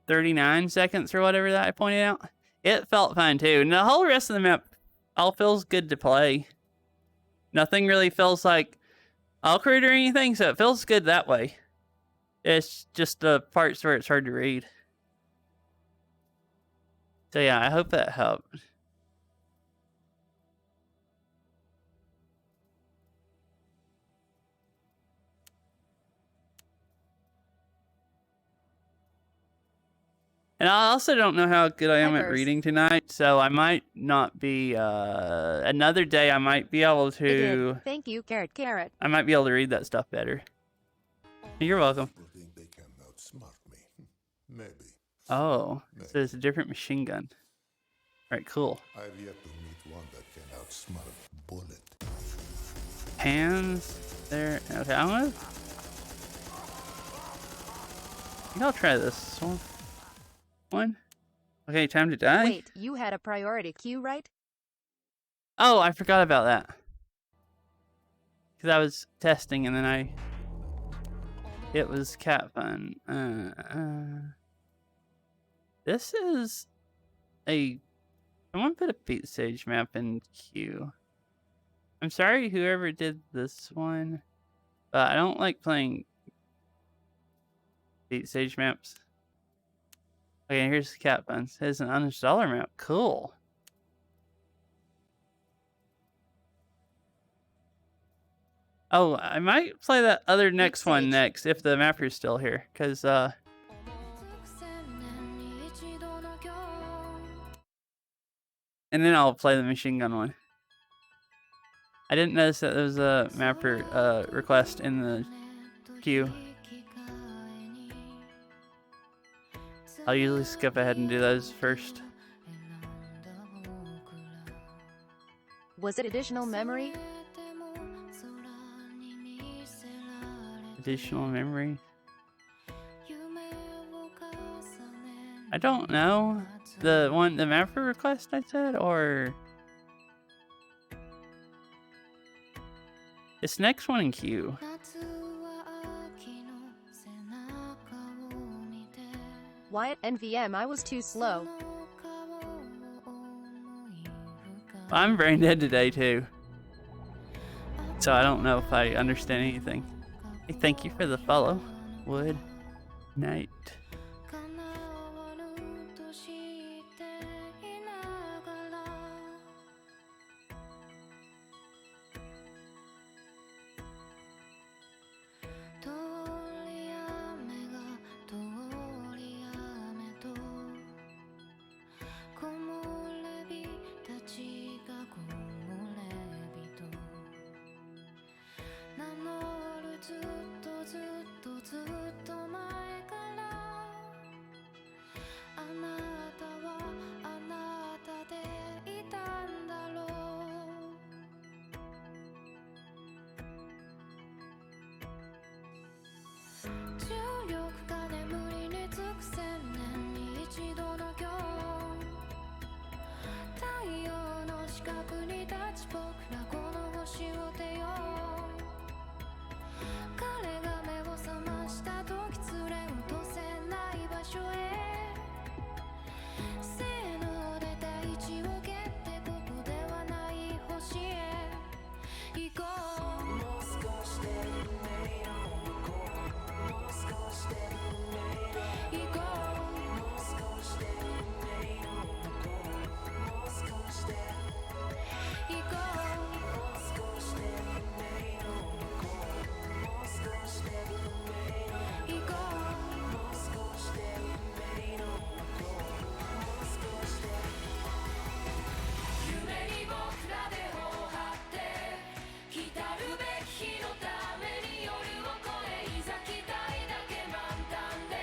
39 seconds or whatever that I pointed out, it felt fine too. And the whole rest of the map all feels good to play. Nothing really feels like awkward or anything, so it feels good that way. It's just the parts where it's hard to read. So yeah, I hope that helped. And I also don't know how good I am at reading tonight, so I might not be, another day I might be able to... Thank you, Carrot. I might be able to read that stuff better. You're welcome. Think they can outsmart me. Maybe. Oh, so it's a different machine gun. Alright, cool. I've yet to meet one that can outsmart Bullet. Hands there. Okay, I'm gonna... I think I'll try this one. Okay, time to die. Wait, you had a priority queue, right? Oh, I forgot about that. Because I was testing and then it was cat fun. This is a... Someone put a beat stage map in queue. I'm sorry whoever did this one, but I don't like playing beat stage maps. Okay, here's the cat buns. It's an uninstaller map. Cool. Oh, I might play that other next one next if the mapper's still here, because and then I'll play the machine gun one. I didn't notice that there was a mapper request in the queue. I'll usually skip ahead and do those first. Was it additional memory? Additional memory? I don't know. The mapper request I said, or... It's next one in queue. Wyatt NVM, I was too slow. I'm brain dead today too. So I don't know if I understand anything. Hey, thank you for the follow, Wood. Night. 叶わぬと知っていながら通り雨が通り雨と木漏れ日たちが木漏れ日と名乗るずっとずっとずっと前からあなたはあなたでいたんだろう重力が眠りにつく千年に一度の今日太陽の近くに立ち僕らこの星を手よ彼が目を覚ました時連れ落とせない場所へせーので大地を蹴ってここではない星へ行こうもう少しで夢の向こうもう少しで夢行こうもう少しで夢の向こうもう少しで行こうもう少しで夢の向こうもう少しで夢の行こうもう少しで夢の向こうもう少しで夢に僕らで頬張って来たるべき日のために夜を越えいざ期待だけ満タンで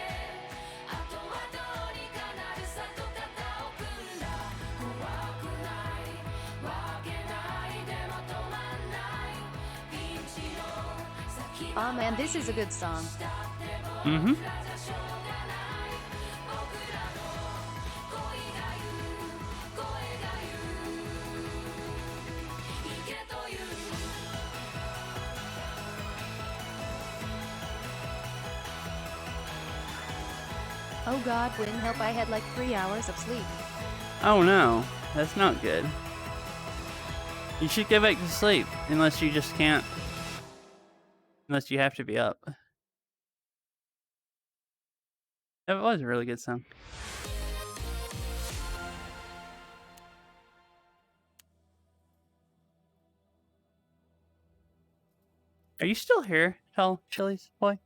あとはどうにかなるさと肩を組んだ怖くないわけないでも止まんないピンチの先 Aw man, this is a good song. Mm-hmm. じゃしょうがない僕らの恋が言う声が言う行けという Oh god, wouldn't help I had like 3 hours of sleep. Oh no, that's not good. You should go back to sleep, unless you just can't. Unless you have to be up. That was a really good song. Are you still here, Tall Chili's boy?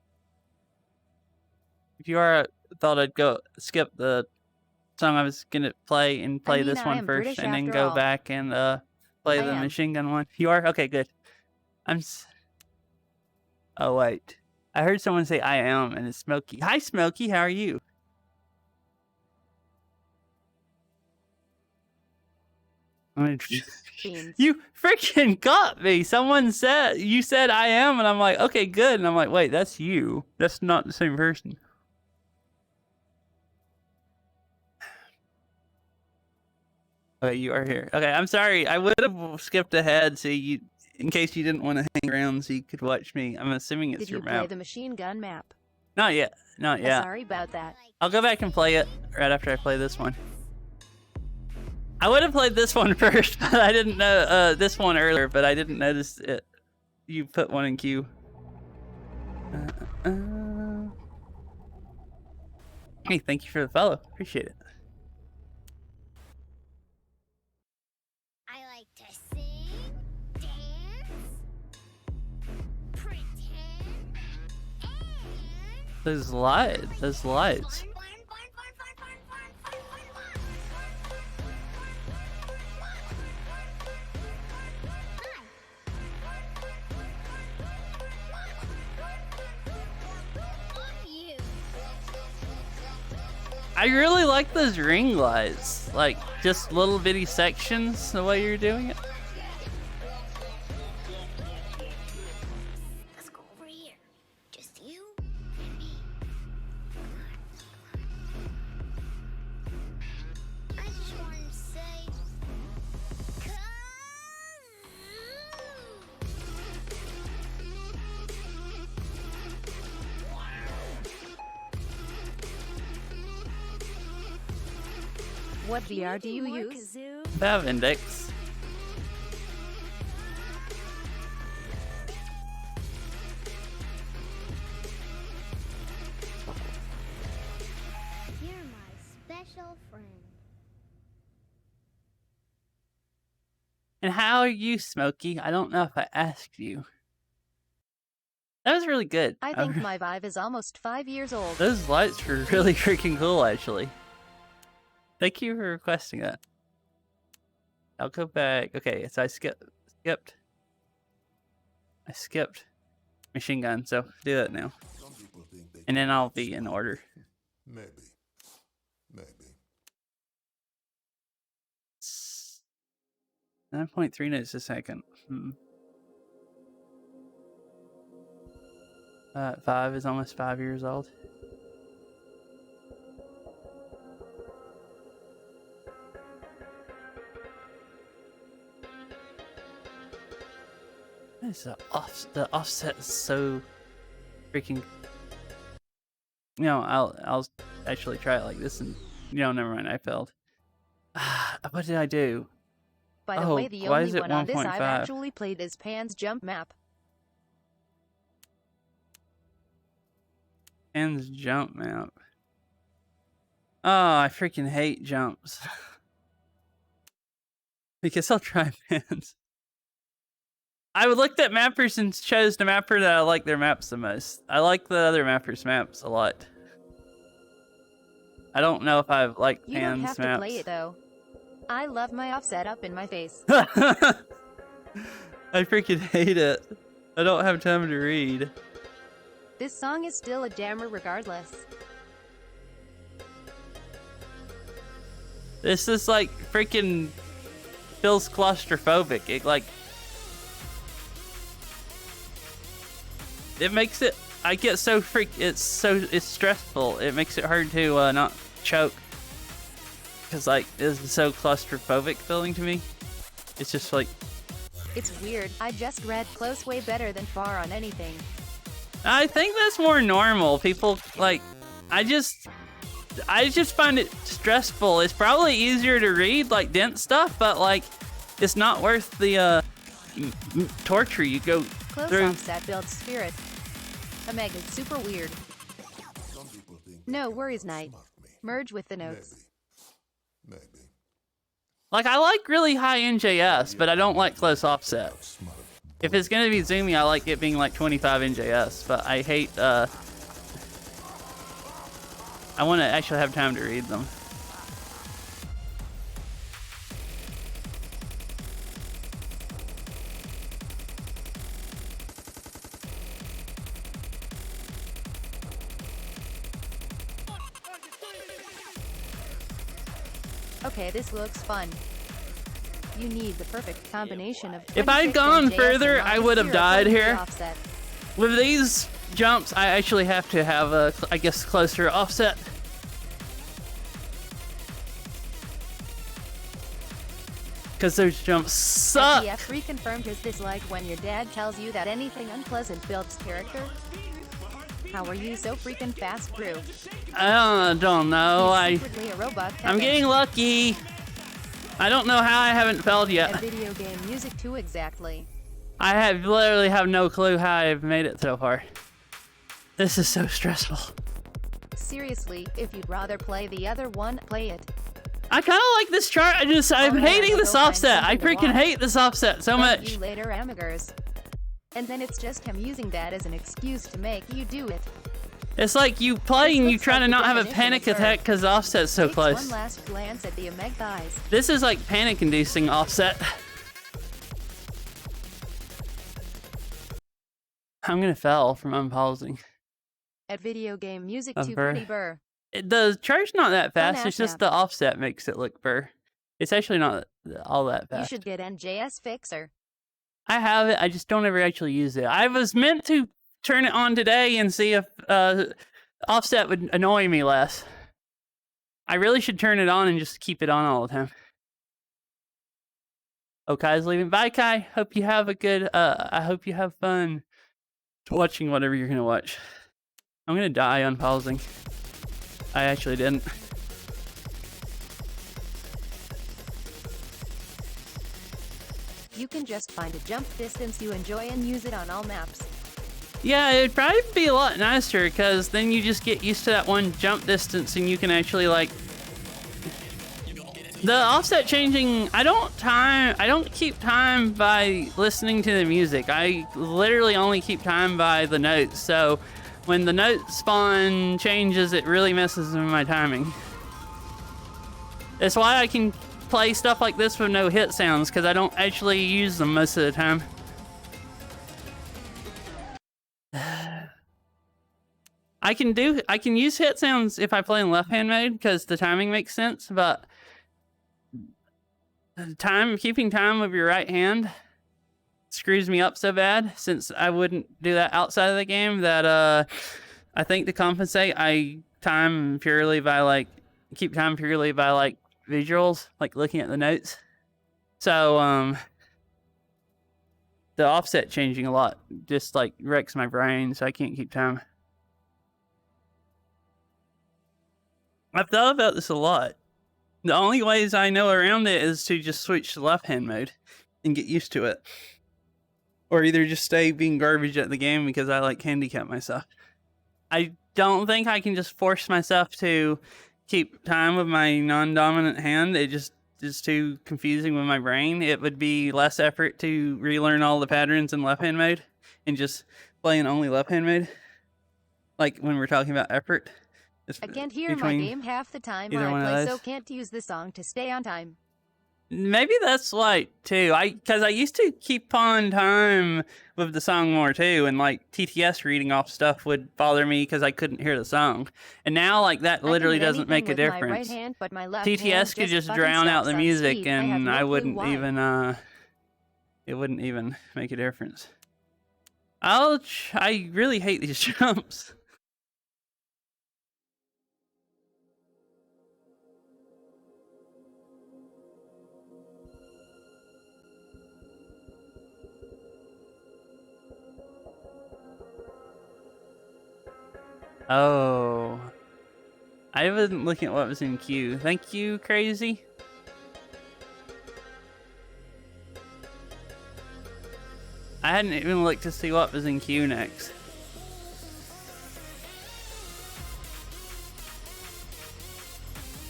If you are, I thought I'd go skip the song I was gonna play and play mean, this I one am first, British and then after go all. back and play I the am. machine gun one. You are? Okay, good. Oh wait, I heard someone say I am, and it's Smokey. Hi, Smokey. How are you? Beans. You freaking got me. Someone said you said I am, and I'm like, okay, good. And I'm like, wait, that's you. That's not the same person. Okay, you are here. Okay, I'm sorry. I would have skipped ahead so you, in case you didn't want to hang around, so you could watch me. I'm assuming it's Did your you play map. the machine gun map? Not yet. Not yet. Sorry about that. I'll go back and play it right after I play this one. I would have played this one first, but I didn't know this one earlier, but I didn't notice it. You put one in queue. Hey, thank you for the follow. Appreciate it. I like to sing, dance, pretend, and Those lights. Those lights. I really like those ring lights. Like, just little bitty sections, the way you're doing it. let's go over here. Just you and me. I just wanted to say, come. What VR do you use? I have index. And how are you, Smokey? I don't know if I asked you. That was really good. I think my Vive is almost 5 years old. Those lights were really freaking cool, actually. Thank you for requesting that. I'll go back. Okay, so I skipped. I skipped machine gun, so do that now. And then I'll be in order. Maybe. 9.3 notes a second. 5 is almost 5 years old. The offset is so freaking. You know, I'll actually try it like this, and never mind. I failed. What did I do? By the way, the why only is it one on this 1.5? I've actually played is Pan's jump map. Pan's jump map. Oh, I freaking hate jumps. Because I'll try Pan's. I looked at mappers and chose the mapper that I like their maps the most. I like the other mappers' maps a lot. I don't know if I like You Pan's don't have maps. to play it though. I love my offset up in my face. I freaking hate it. I don't have time to read. This song is still a jammer regardless. This is like freaking feels claustrophobic. It makes it. I get so it's stressful. It makes it hard to not choke. Cause it's so claustrophobic feeling to me. It's just like. It's weird. I just read close way better than far on anything. I think that's more normal. People I just find it stressful. It's probably easier to read dense stuff, but it's not worth the torture you go Close through. offset builds spirit. Omega's super weird. No worries, Knight. Merge with the notes. Maybe. I like really high NJS, but I don't like close offset. If it's gonna be zoomy, I like it being 25 NJS, but I hate, I want to actually have time to read them. Okay, this looks fun. You need the perfect combination of. If I'd 26 gone NJS further, and I would have -0 died for the here. offset. With these jumps, I actually have to have a, I guess, closer offset. Because those jumps suck. FTF reconfirmed his dislike when your dad tells you that anything unpleasant builds character. How are you so freaking fast, Brew? I don't know. He's secretly a robot. I'm Kevin. getting lucky. I don't know how I haven't failed A yet. video game music too exactly. I literally have no clue how I've made it so far. This is so stressful. Seriously, if you'd rather play the other one, play it. I kind of like this chart. I'm no, hating go this find offset. I something to freaking watch. hate this offset so Talk much. to you later, Amigers. And then it's just him using that as an excuse to make you do it. It's like you play and you looks try like to the not have a definition panic of attack because the offset's so Takes close. one last glance at the Omeg thighs. This is like panic-inducing offset. I'm gonna fail from unpausing. At video game music A too burr. pretty burr. The chart's not that fast. It's app just nap. the offset makes it look burr. It's actually not all that You fast. should get NJS Fixer. I have it. I just don't ever actually use it. I was meant to turn it on today and see if offset would annoy me less. I really should turn it on and just keep it on all the time. Oh, Kai's leaving. Bye, Kai. Hope you have a good. I hope you have fun watching whatever you're gonna watch. I'm gonna die unpausing. I actually didn't. You can just find a jump distance you enjoy and use it on all maps. Yeah, it'd probably be a lot nicer because then you just get used to that one jump distance and you can actually The offset changing, I don't keep time by listening to the music. I literally only keep time by the notes. So when the note spawn changes, it really messes with my timing. That's why I can play stuff like this with no hit sounds, because I don't actually use them most of the time. I can use hit sounds if I play in left hand mode because the timing makes sense, but keeping time with your right hand screws me up so bad, since I wouldn't do that outside of the game, that I think to compensate I keep time purely by like visuals, like looking at the notes. So the offset changing a lot just like wrecks my brain, so I can't keep time. I've thought about this a lot. The only ways I know around it is to just switch to left-hand mode and get used to it. Or either just stay being garbage at the game because I like handicap myself. I don't think I can just force myself to keep time with my non-dominant hand. It just is too confusing with my brain. It would be less effort to relearn all the patterns in left-hand mode and just play in only left-hand mode. Like when we're talking about effort. I can't hear my game half the time when I play, so can't use the song to stay on time. Maybe that's like too. Because I used to keep on time with the song more too, and like TTS reading off stuff would bother me because I couldn't hear the song. And now like that literally doesn't make a difference. My right hand, but my left TTS hand could just drown out the music, and I wouldn't even. It wouldn't even make a difference. I really hate these jumps. Oh, I wasn't looking at what was in queue. Thank you, Crazy. I hadn't even looked to see what was in queue next.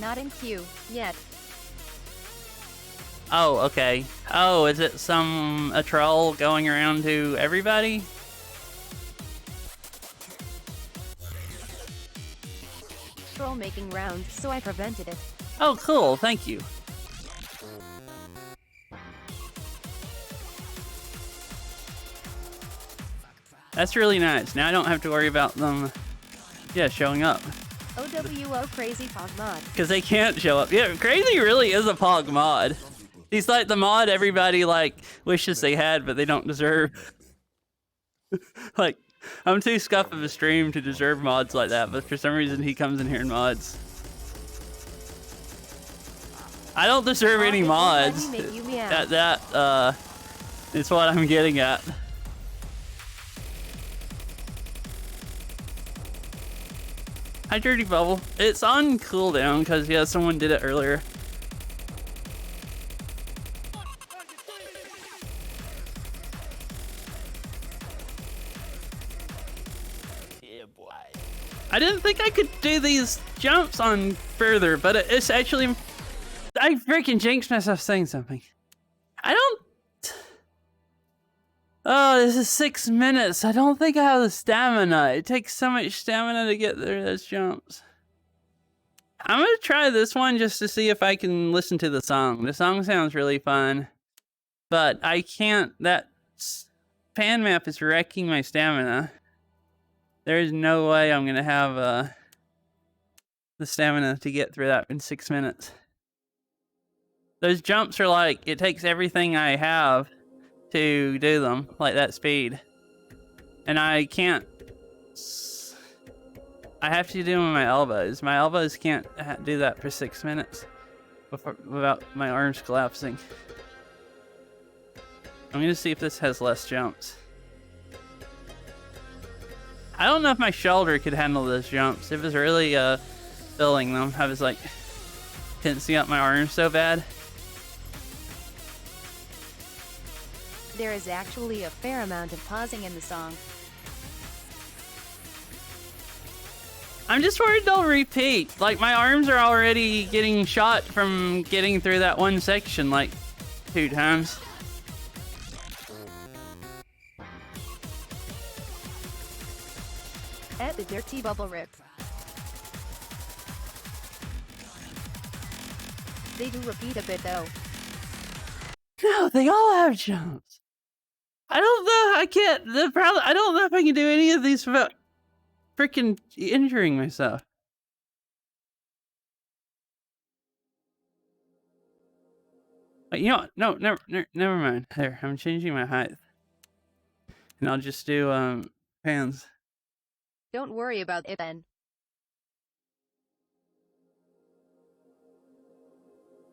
Not in queue yet. Oh, okay. Oh, is it a troll going around to everybody? Troll making rounds, so I prevented it. Oh, cool. Thank you. That's really nice. Now I don't have to worry about them, showing up. OWO Crazy Pog mod. Because they can't show up. Yeah, Crazy really is a Pog mod. He's like the mod everybody like wishes they had, but they don't deserve. Like, I'm too scuff of a stream to deserve mods like that, but for some reason he comes in here and mods. I don't deserve any mods. That is what I'm getting at. Hi, Dirty Bubble. It's on cooldown because, yeah, someone did it earlier. I didn't think I could do these jumps on further, but it's actually... I freaking jinxed myself saying something. I don't... Oh, this is 6 minutes. I don't think I have the stamina. It takes so much stamina to get through those jumps. I'm gonna try this one just to see if I can listen to the song. The song sounds really fun, but I can't... That pan map is wrecking my stamina. There's no way I'm gonna have the stamina to get through that in 6 minutes. Those jumps are like, it takes everything I have to do them, like that speed. And I can't... I have to do them with my elbows. My elbows can't do that for 6 minutes without my arms collapsing. I'm gonna see if this has less jumps. I don't know if my shoulder could handle those jumps. It was really filling them. I was like, couldn't see up my arms so bad. There is actually a fair amount of pausing in the song. I'm just worried they'll repeat. Like, my arms are already getting shot from getting through that one section, like, 2 times. At the dirty bubble rip. They do repeat a bit though. No, they all have jumps. I don't know. I can't. The problem. I don't know if I can do any of these without freaking injuring myself. You know what? No, never mind. There, I'm changing my height, and I'll just do pans. Don't worry about it then.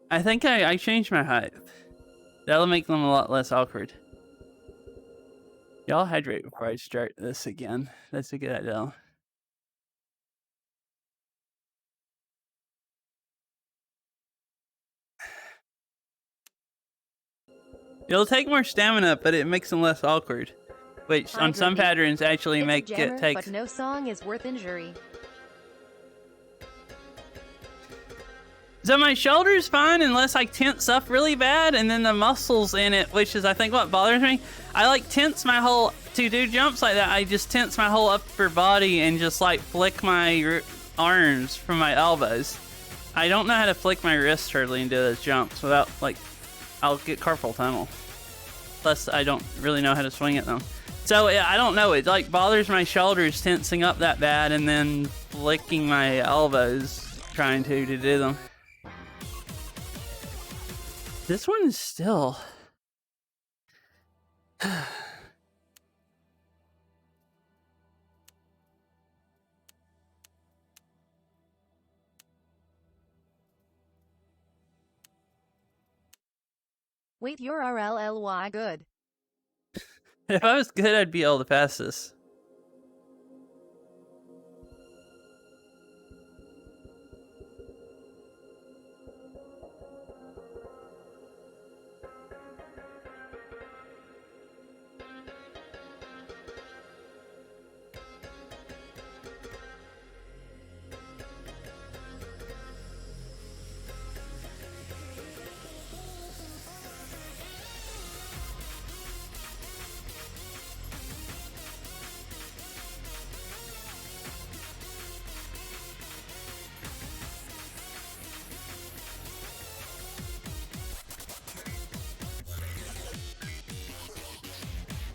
I think I changed my height. That'll make them a lot less awkward. Y'all hydrate before I start this again. That's a good idea. It'll take more stamina, but it makes them less awkward. Which, on some patterns, actually It's make a jammer, it take... but no song is worth injury. So my shoulder's fine unless I tense up really bad, and then the muscles in it, which is I think what bothers me. I like tense my whole, to do jumps like that, I just tense my whole upper body and just like flick my arms from my elbows. I don't know how to flick my wrists hardly and do those jumps without, like, I'll get carpal tunnel. Plus I don't really know how to swing it though. So I don't know, it like bothers my shoulders tensing up that bad and then flicking my elbows trying to do them. This one is still... Wait, you're RLLY good. If I was good, I'd be able to pass this.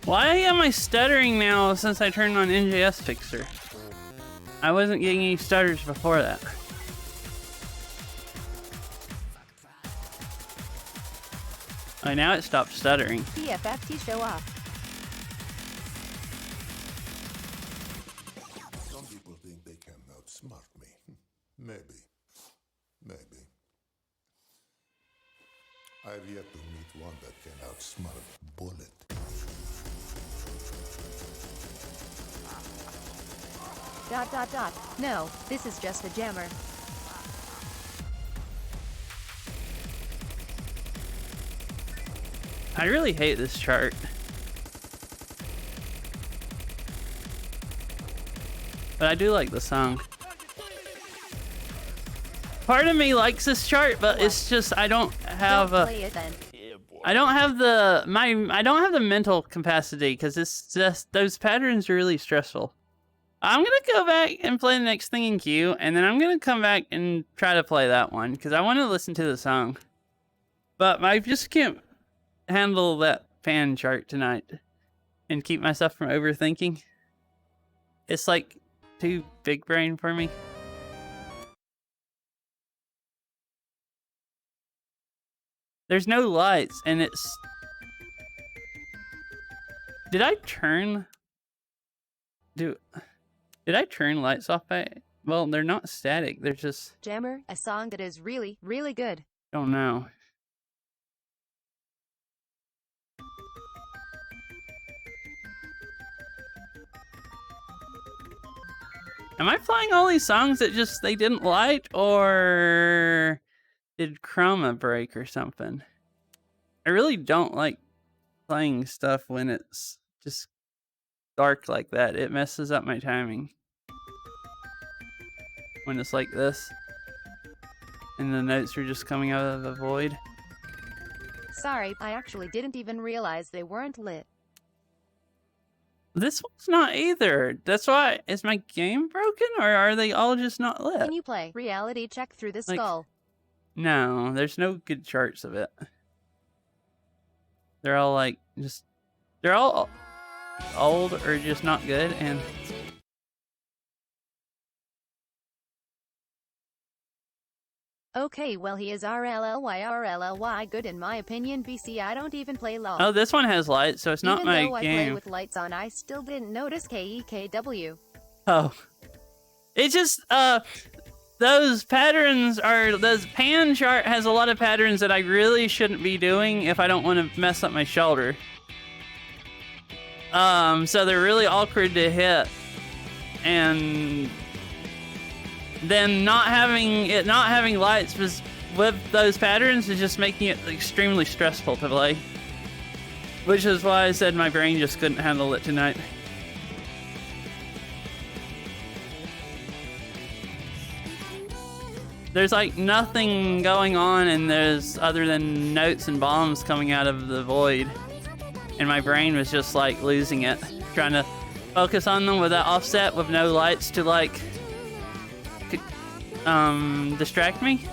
Why am I stuttering now since I turned on NJS Fixer? I wasn't getting any stutters before that. Oh, now it stopped stuttering. PFFT show off. Some people think they can outsmart me. Maybe. Maybe. I've yet to meet one that can outsmart Bullet. ... No, this is just a jammer. I really hate this chart. But I do like the song. Part of me likes this chart, but it's just I don't have Don't play it then. I don't have the mental capacity because it's just those patterns are really stressful. I'm gonna go back and play the next thing in queue, and then I'm gonna come back and try to play that one because I want to listen to the song. But I just can't handle that fan chart tonight and keep myself from overthinking. It's like too big brain for me. There's no lights, and it's... Did I turn lights off by... Well, they're not static, they're just... Jammer, a song that is really, really good. Don't know. Am I playing all these songs that just they didn't like, or did chroma break or something? I really don't like playing stuff when it's just dark like that. It messes up my timing. when it's like this. And the notes are just coming out of the void. Sorry, I actually didn't even realize they weren't lit. This one's not either. That's why, is my game broken or are they all just not lit? Can you play reality check through the Like- skull? No, there's no good charts of it. They're all like, they're all old or just not good, and Okay, well he is RLLY good in my opinion. BC, I don't even play LOL. oh, this one has lights, so it's not Even my though I play game. with lights on, I still didn't notice KEKW. Oh, it's just those patterns are, those pan chart has a lot of patterns that I really shouldn't be doing if I don't want to mess up my shoulder. So they're really awkward to hit, and then not having lights with those patterns is just making it extremely stressful to play. Which is why I said my brain just couldn't handle it tonight. There's like nothing going on and there's other than notes and bombs coming out of the void. And my brain was just like losing it. Trying to focus on them with that offset with no lights to like distract me.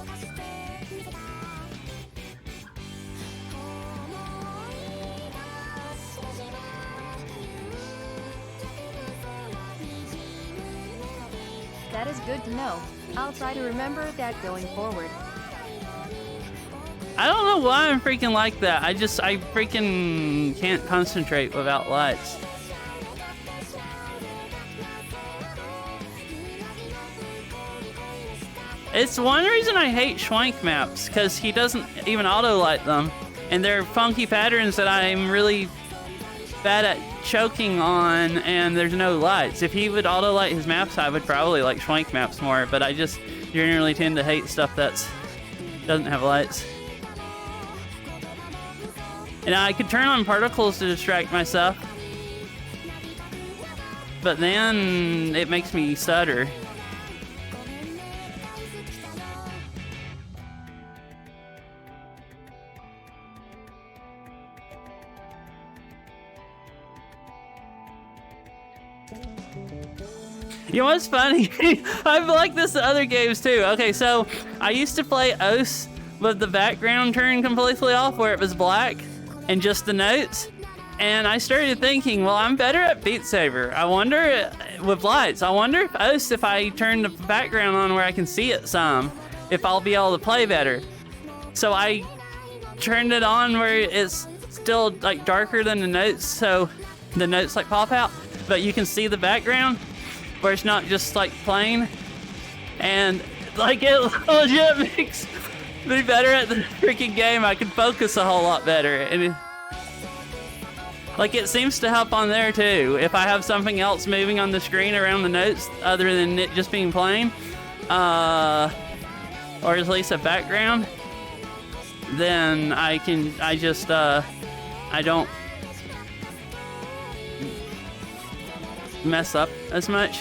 That is good to know. I'll try to remember that going forward. I don't know why I'm freaking like that. I freaking can't concentrate without lights. It's one reason I hate Schwank maps, because he doesn't even auto-light them. And they're funky patterns that I'm really bad at choking on, and there's no lights. If he would auto-light his maps, I would probably like Schwank maps more, but I just generally tend to hate stuff that doesn't have lights. And I could turn on particles to distract myself, but then it makes me stutter. You know what's funny? I've liked this in other games too. Okay, so I used to play OS with the background turned completely off where it was black and just the notes. And I started thinking, well, I'm better at Beat Saber. I wonder, with lights, I wonder if OS, if I turn the background on where I can see it some, if I'll be able to play better. So I turned it on where it's still like darker than the notes, so the notes like pop out, but you can see the background where it's not just like plain, and like it legit makes me better at the freaking game. I can focus a whole lot better, and like it seems to help on there too. If I have something else moving on the screen around the notes other than it just being plain, or at least a background, then I don't mess up as much.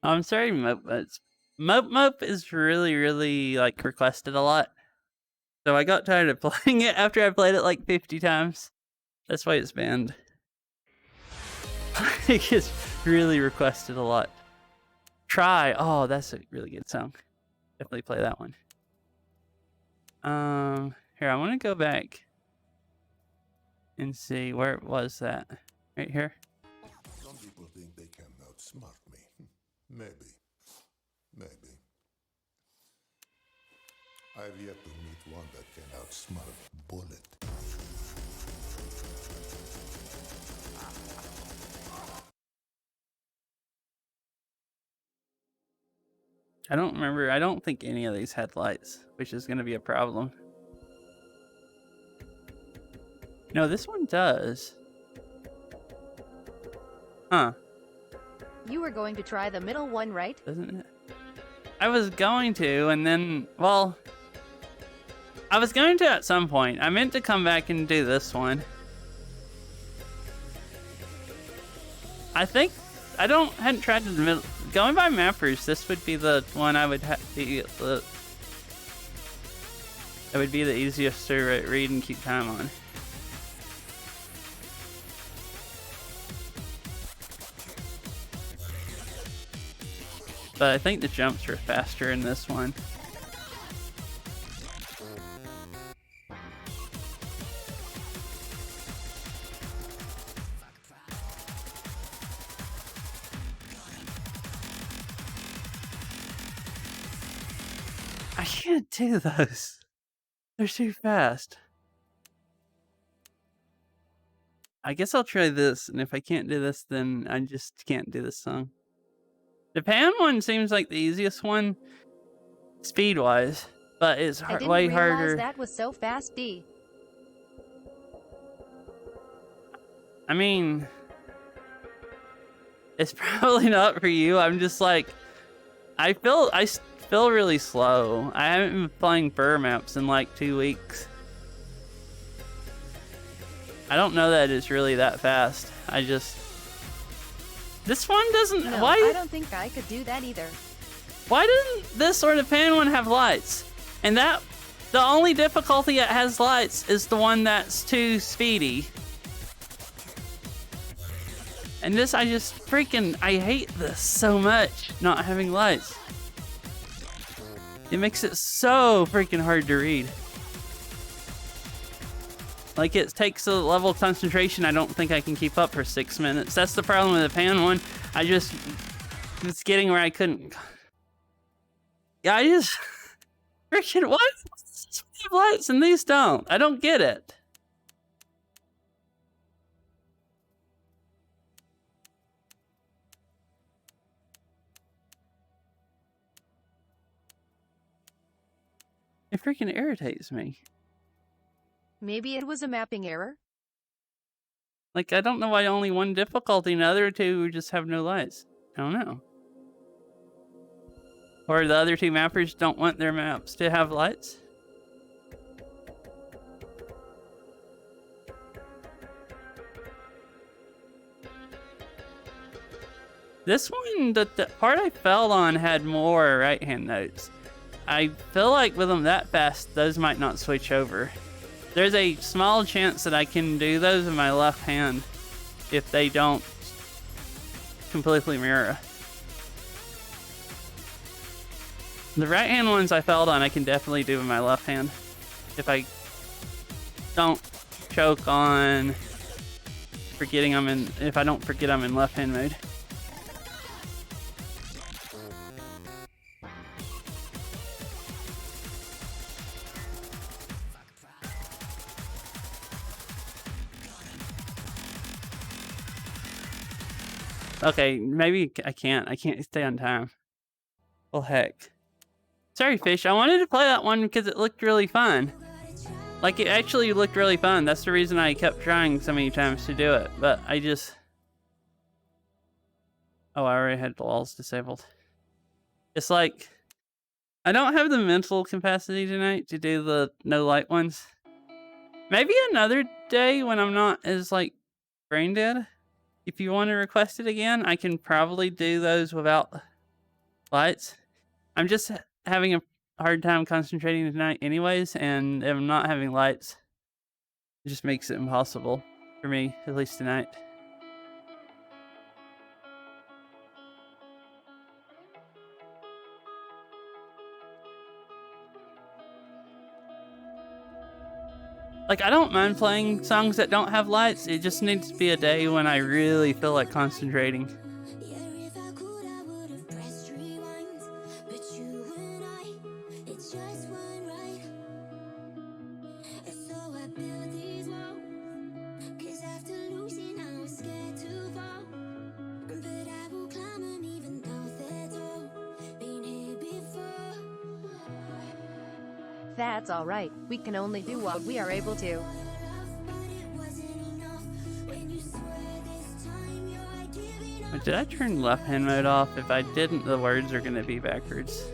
I'm sorry, Mope, but Mope is really like requested a lot. So I got tired of playing it after I played it like 50 times. That's why it's banned. It gets really requested a lot. Try. Oh, that's a really good song. Definitely play that one. Here, I want to go back and see where was that. Right here. Some people think they can outsmart me. Maybe. Maybe. I've yet to meet one that can outsmart a bullet. I don't remember. I don't think any of these had lights, which is going to be a problem. No, this one does. Huh. You were going to try the middle one, right? Doesn't it? I was going to, and then, well, I was going to at some point. I meant to come back and do this one. I think I hadn't tried the middle. Going by mappers, this would be the one I would be the. It would be the easiest to read and keep time on. But I think the jumps are faster in this one. I can't do those. They're too fast. I guess I'll try this, and if I can't do this, then I just can't do this song. The pan one seems like the easiest one, speed-wise, but it's way harder. That was so fast, D. I mean, it's probably not for you. I'm just like, I feel really slow. I haven't been playing Burr maps in like 2 weeks. I don't know that it's really that fast. This one doesn't. No, why? I don't think I could do that either. Why doesn't this or the pan one have lights? And the only difficulty it has lights is the one that's too speedy. And this, I hate this so much, not having lights. It makes it so freaking hard to read. Like, it takes a level of concentration I don't think I can keep up for 6 minutes. That's the problem with the pan one. It's getting where I couldn't. Yeah, freaking, why does this have lights and these don't? I don't get it. It freaking irritates me. Maybe it was a mapping error? Like, I don't know why only one difficulty and the other two just have no lights. I don't know. Or the other two mappers don't want their maps to have lights. This one, the part I fell on had more right-hand notes. I feel like with them that fast, those might not switch over. There's a small chance that I can do those in my left hand if they don't completely mirror. The right hand ones I failed on, I can definitely do in my left hand. If I don't choke on if I don't forget I'm in left hand mode. Okay, maybe I can't stay on time. Well, heck. Sorry, Fish. I wanted to play that one because it looked really fun. Like, it actually looked really fun. That's the reason I kept trying so many times to do it. But I just... Oh, I already had the walls disabled. It's like... I don't have the mental capacity tonight to do the no light ones. Maybe another day when I'm not as, like, brain dead. If you want to request it again, I can probably do those without lights. I'm just having a hard time concentrating tonight anyways, and if I'm not having lights, it just makes it impossible for me, at least tonight. Like, I don't mind playing songs that don't have lights. It just needs to be a day when I really feel like concentrating. Yeah, if I could, I would have pressed rewind. But you and I, it just went right. That's alright, we can only do what we are able to. Wait, did I turn left hand mode off? If I didn't, the words are gonna be backwards.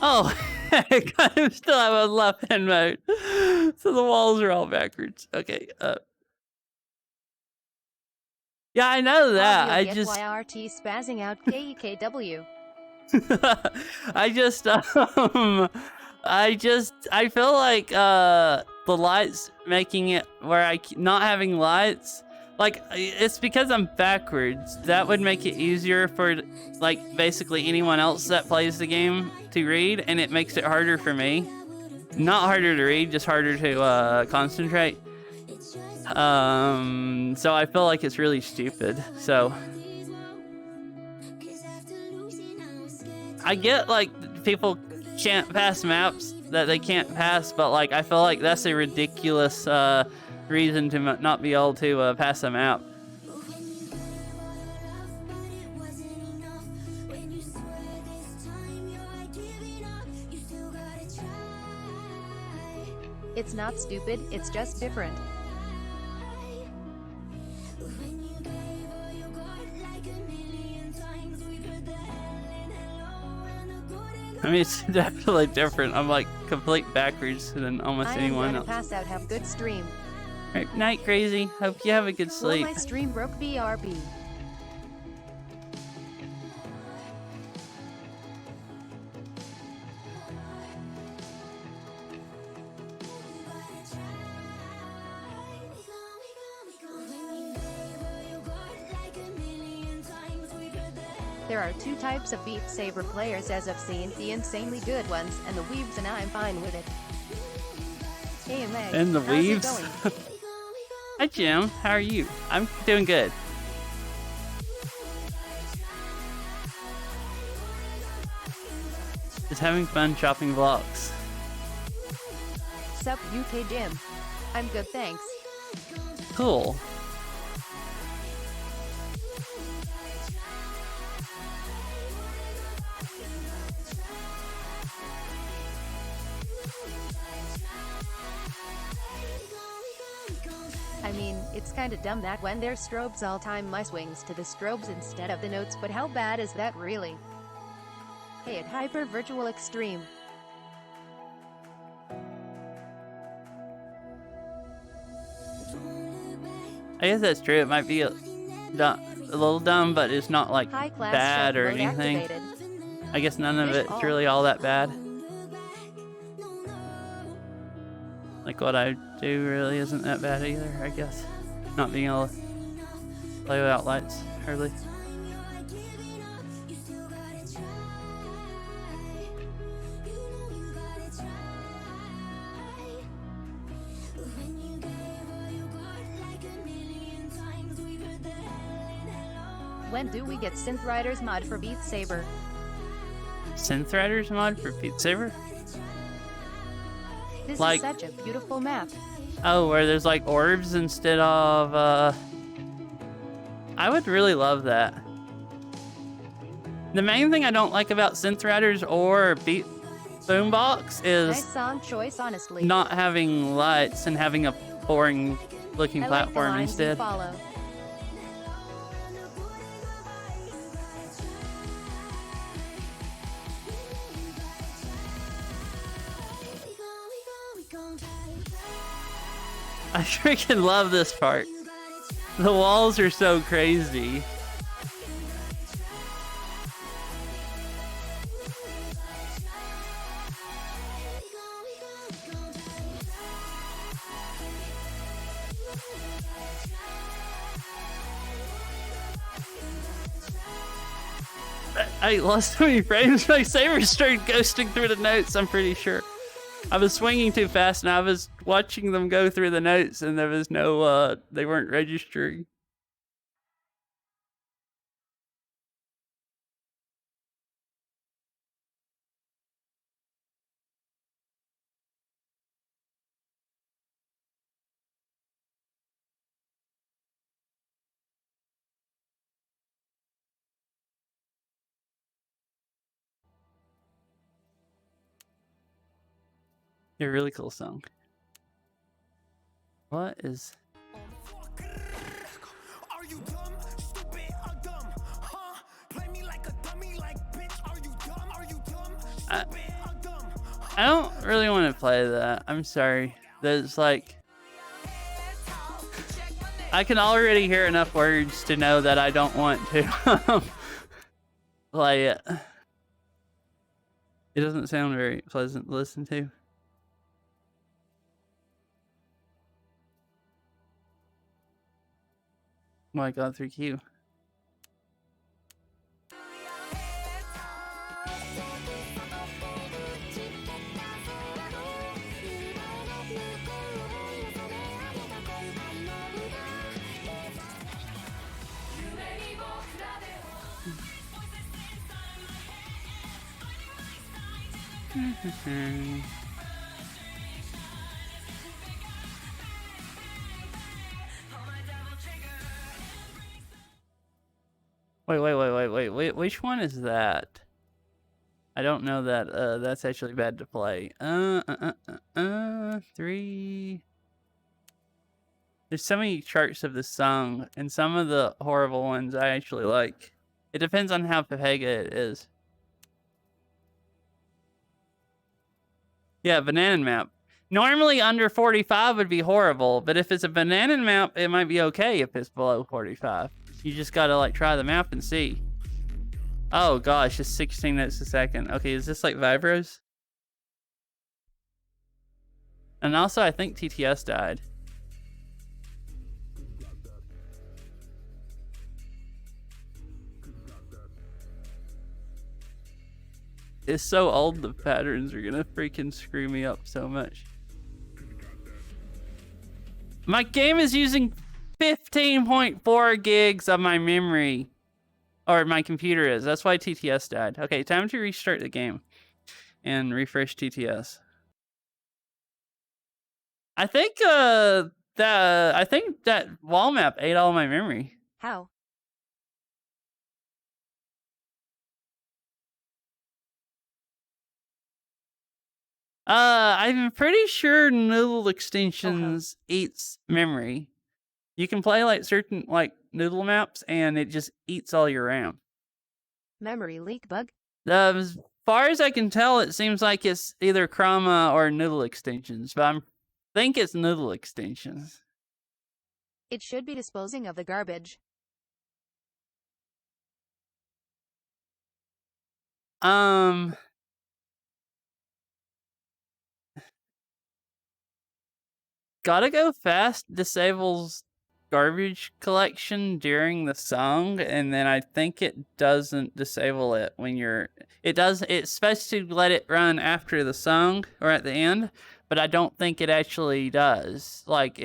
Oh, heck, I still have a left hand mode. So the walls are all backwards. Okay, yeah, I know that. I just YRT spazzing out KEKW. I feel like the lights making it where not having lights, like it's because I'm backwards. That would make it easier for like basically anyone else that plays the game to read, and it makes it harder for me. Not harder to read, just harder to concentrate. So I feel like it's really stupid. So I get like people can't pass maps that they can't pass, but like I feel like that's a ridiculous reason to not be able to pass a map. It's not stupid, it's just different. I mean, it's definitely different. I'm like complete backwards than almost anyone else. Pass out, have good stream. Right, night, Crazy. Hope you have a good sleep. Well, my stream broke BRB. There are two types of Beat Saber players as I've seen, the insanely good ones, and the weebs, and I'm fine with it. Hey Meg, and the how's it weebs? going? Hi Jim, how are you? I'm doing good. Just having fun chopping blocks. Sup UK Jim? I'm good, thanks. Cool. I mean, it's kinda dumb that when there's strobes I'll time my swings to the strobes instead of the notes, but how bad is that really? Hey at Hyper Virtual Extreme. I guess that's true. It might be a little dumb, but it's not like bad or anything. Activated. I guess none of it's really all that bad. Like what I do really isn't that bad either, I guess. Not being able to play without lights, hardly. When do we get Synth Riders mod for Beat Saber? Synth Riders mod for Beat Saber? This like, is such a beautiful map. Oh, where there's like orbs instead of, I would really love that. The main thing I don't like about Synth Riders or Beat Boombox is nice song choice, honestly. not having lights and having a boring looking platform like instead. Follow. I freaking love this part. The walls are so crazy. I lost so many frames. My Saber started ghosting through the notes, I'm pretty sure. I was swinging too fast and I was watching them go through the notes and there was no, they weren't registering. A really cool song. What is? Are you dumb, stupid, or dumb? Huh? Play me like a dummy, like bitch. Are you dumb? Are you dumb, stupid, or dumb? I don't really want to play that. I'm sorry. There's like, I can already hear enough words to know that I don't want to play it. It doesn't sound very pleasant to listen to. Oh my god, 3Q. Wait, which one is that? I don't know that, that's actually bad to play. 3... There's so many charts of this song, and some of the horrible ones I actually like. It depends on how Pepega it is. Yeah, Banana Map. Normally under 45 would be horrible, but if it's a Banana Map, it might be okay if it's below 45. You just gotta like try the map and see. Oh gosh, it's 16 minutes a second. Okay, is this like Vibros? And also I think TTS died. It's so old, the patterns are gonna freaking screw me up so much. My game is using 15.4 gigs of my memory. Or my computer is. That's why TTS died. Okay, time to restart the game. And refresh TTS. I think that wall map ate all my memory. How? I'm pretty sure noodle extensions eats memory. You can play like certain like noodle maps and it just eats all your RAM. Memory leak bug? As far as I can tell, it seems like it's either Chroma or noodle extensions, but I think it's noodle extensions. It should be disposing of the garbage. Gotta Go Fast disables garbage collection during the song, and then I think it doesn't disable it when you're... It's supposed to let it run after the song, or at the end, but I don't think it actually does. Like,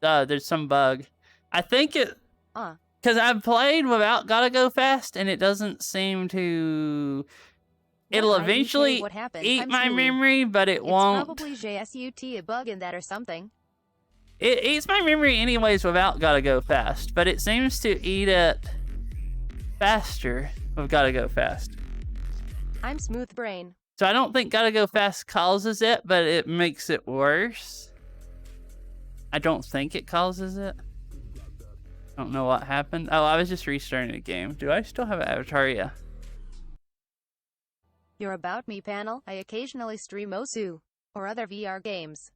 there's some bug. I think it... Because I've played without Gotta Go Fast, and it doesn't seem to... It'll eventually eat my memory, but it won't... It's probably JSUT, a bug in that or something. It eats my memory anyways without Gotta Go Fast, but it seems to eat it faster with Gotta Go Fast. I'm smooth brain. So I don't think Gotta Go Fast causes it, but it makes it worse. I don't think it causes it. I don't know what happened. Oh, I was just restarting the game. Do I still have an avatar? Yeah. Your About Me panel. I occasionally stream Osu or other VR games.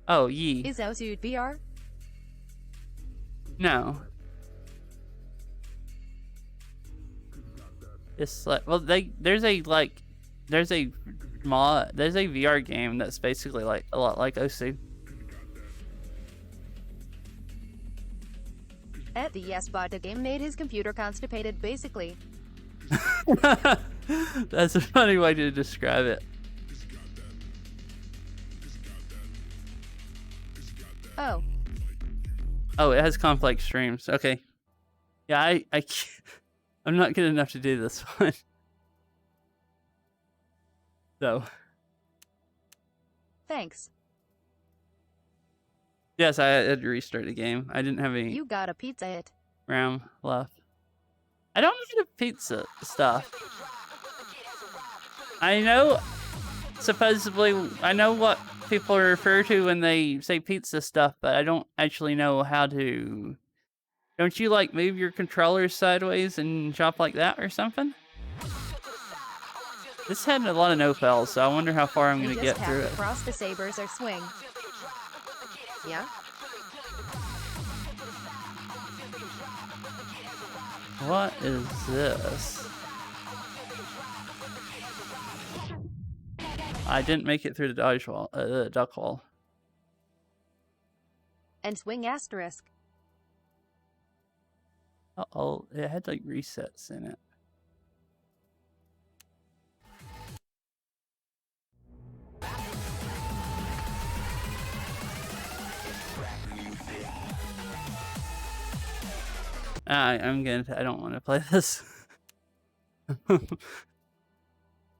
Oh, yee. Is Osu VR? No. It's like, well, there's a VR game that's basically like a lot like Osu. At the Yes Bot, the game made his computer constipated, basically. That's a funny way to describe it. Oh. Oh, it has complex streams. Okay. Yeah, I'm not good enough to do this one. So. Thanks. Yes, I had to restart the game. I didn't have any... You got a pizza hit. RAM left. I don't need a pizza stuff. I know supposedly, I know what people refer to when they say pizza stuff, but I don't actually know how to. Don't you like move your controller sideways and chop like that or something? This had a lot of no-fells, so I wonder how far I'm You gonna just get through have it. to cross the sabers or swing. Yeah? What is this? I didn't make it through the dodge wall, the duck wall. And swing asterisk. Uh-oh, it had like resets in it. I don't want to play this.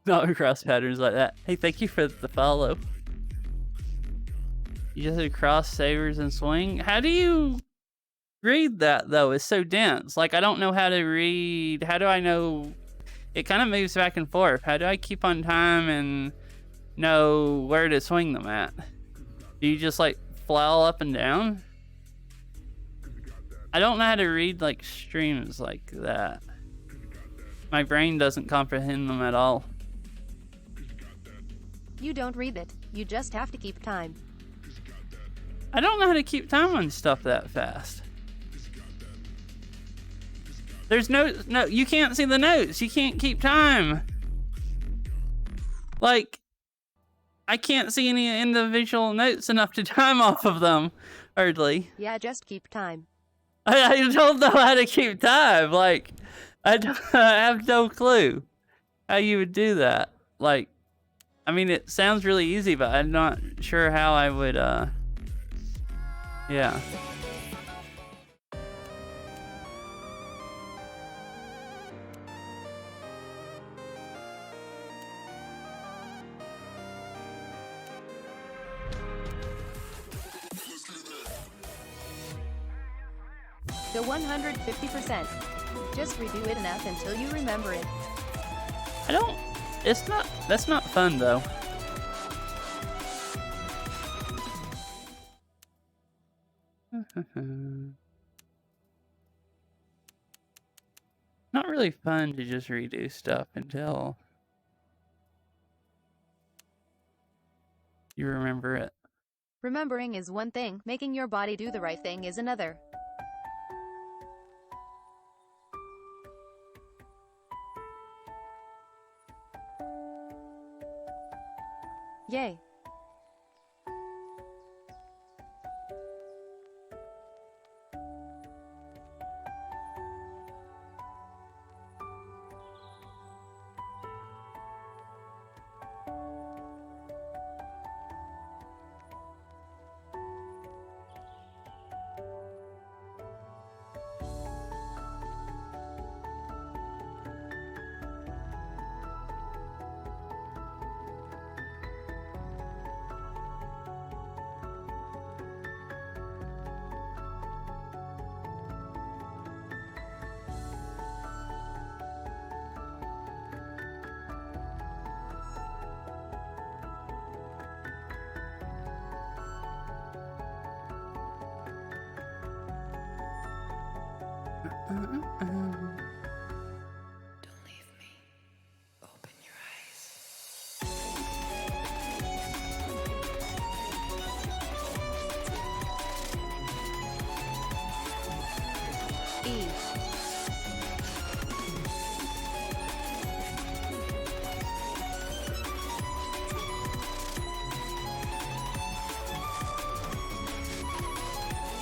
Not across patterns like that. Hey, thank you for the follow. You just said cross sabers and swing. How do you read that though? It's so dense. Like, I don't know how to read. How do I know? It kind of moves back and forth. How do I keep on time and know where to swing them at? Do you just like flail up and down? I don't know how to read like streams like that. My brain doesn't comprehend them at all. You don't read it. You just have to keep time. I don't know how to keep time on stuff that fast. There's no, you can't see the notes. You can't keep time. Like, I can't see any individual notes enough to time off of them, hardly. Yeah, just keep time. I don't know how to keep time. Like, I have no clue how you would do that. Like, I mean, it sounds really easy, but I'm not sure how I would, yeah. The 150%. Just redo it enough until you remember it. That's not fun though. Not really fun to just redo stuff until you remember it. Remembering is one thing, making your body do the right thing is another. Yay. Don't leave me. Open your eyes. E.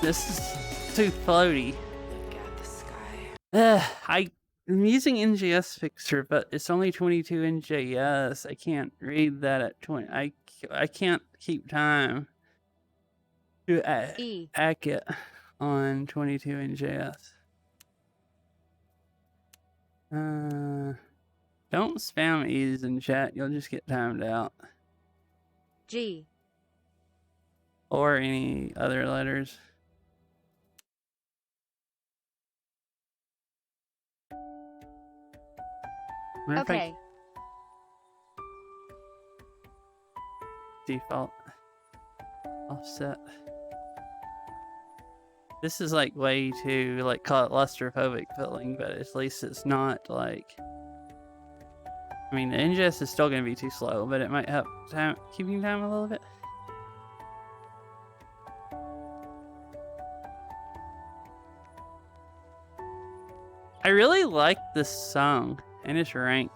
This is too floaty. Look at the sky. I'm using NJS Fixer, but it's only 22 NJS. I can't read that at 20. I can't keep time to E. hack it on 22 NJS. Don't spam E's in chat. You'll just get timed out. G. Or any other letters. Wonder if Okay. default offset. This is like way too like claustrophobic feeling, but at least it's not like. I mean, the ingest is still gonna be too slow, but it might help keeping time a little bit. I really like this song and its rank.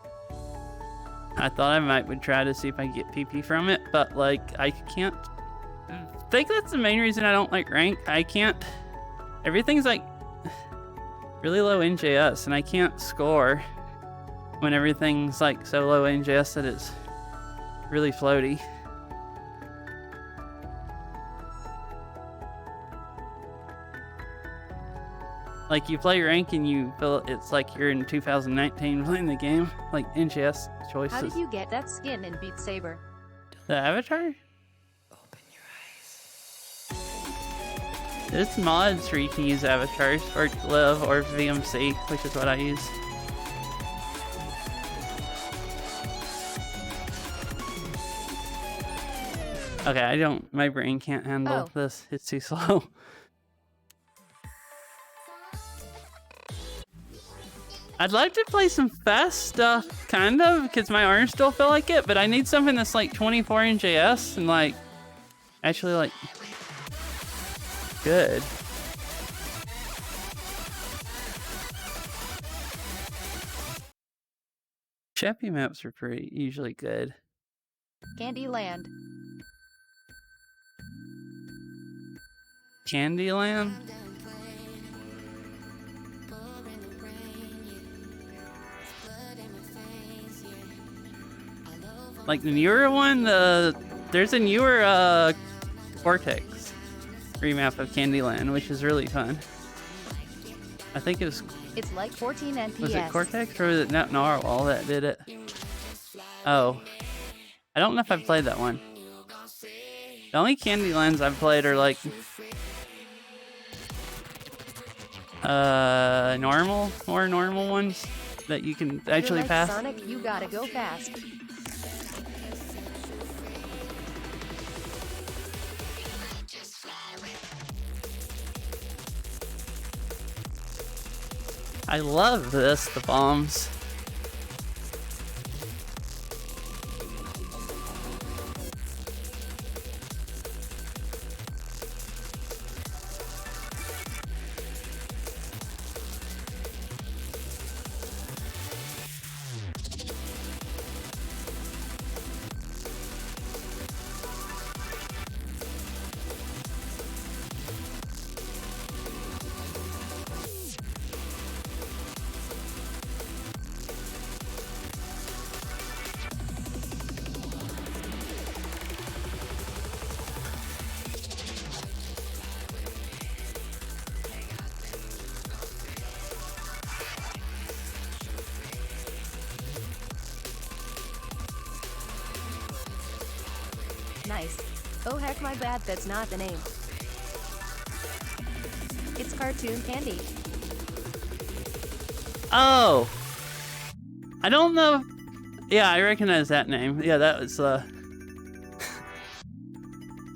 I thought I would try to see if I can get PP from it, but like I can't. I think that's the main reason I don't like rank. I can't. Everything's like really low NJS, and I can't score when everything's like so low NJS that it's really floaty. Like you play rank and you feel it's like you're in 2019 playing the game. Like NGS choices. How did you get that skin in Beat Saber? The avatar? There's mods where you can use avatars or live or VMC, which is what I use. Okay, my brain can't handle this. It's too slow. I'd like to play some fast stuff, kind of, because my arms still feel like it, but I need something that's like 24 NJS and like, actually like, good. Chappie maps are usually good. Candyland. Candyland? Like the newer one, there's a newer Cortex remap of Candyland, which is really fun. I think it was. It's like 14 NPS. Was it Cortex or was it Narwhal that did it? Oh, I don't know if I've played that one. The only Candylands I've played are like more normal ones that you can actually like pass. Sonic, you gotta go fast. I love this, the bombs. Nice. Oh heck, my bad, that's not the name. It's Cartoon Candy. Oh! I don't know. Yeah, I recognize that name. Yeah, that was, Yeah,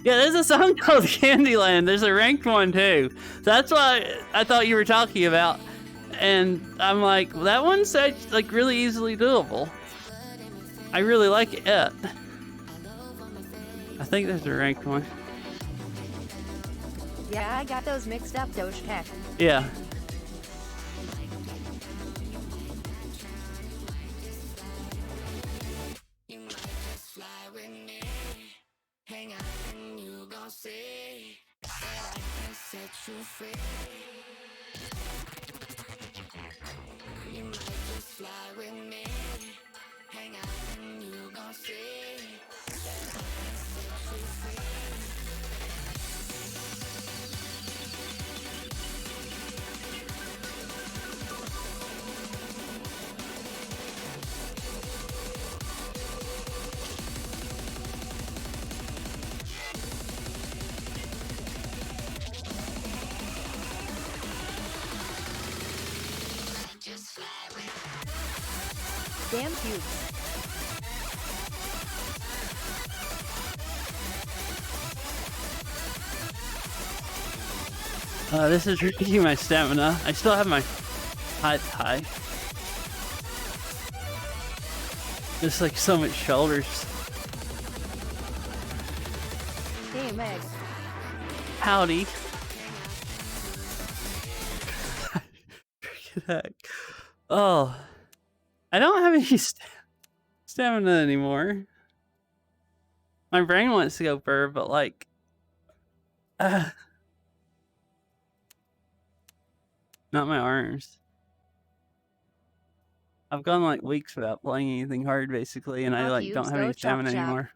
there's a song called Candyland. There's a ranked one, too. That's what I thought you were talking about. And I'm like, well, that one's like really easily doable. I really like it. I think there's a ranked one. Yeah, I got those mixed up, Doge heck. Yeah. Damn cubes. This is reducing my stamina. I still have my high. Just like so much shoulders. Hey Meg. Howdy. Freaking heck. Oh. I don't have any stamina anymore. My brain wants to go burr, but like... not my arms. I've gone like weeks without playing anything hard basically, and I Fuck like you, don't have so any chop stamina chop. anymore.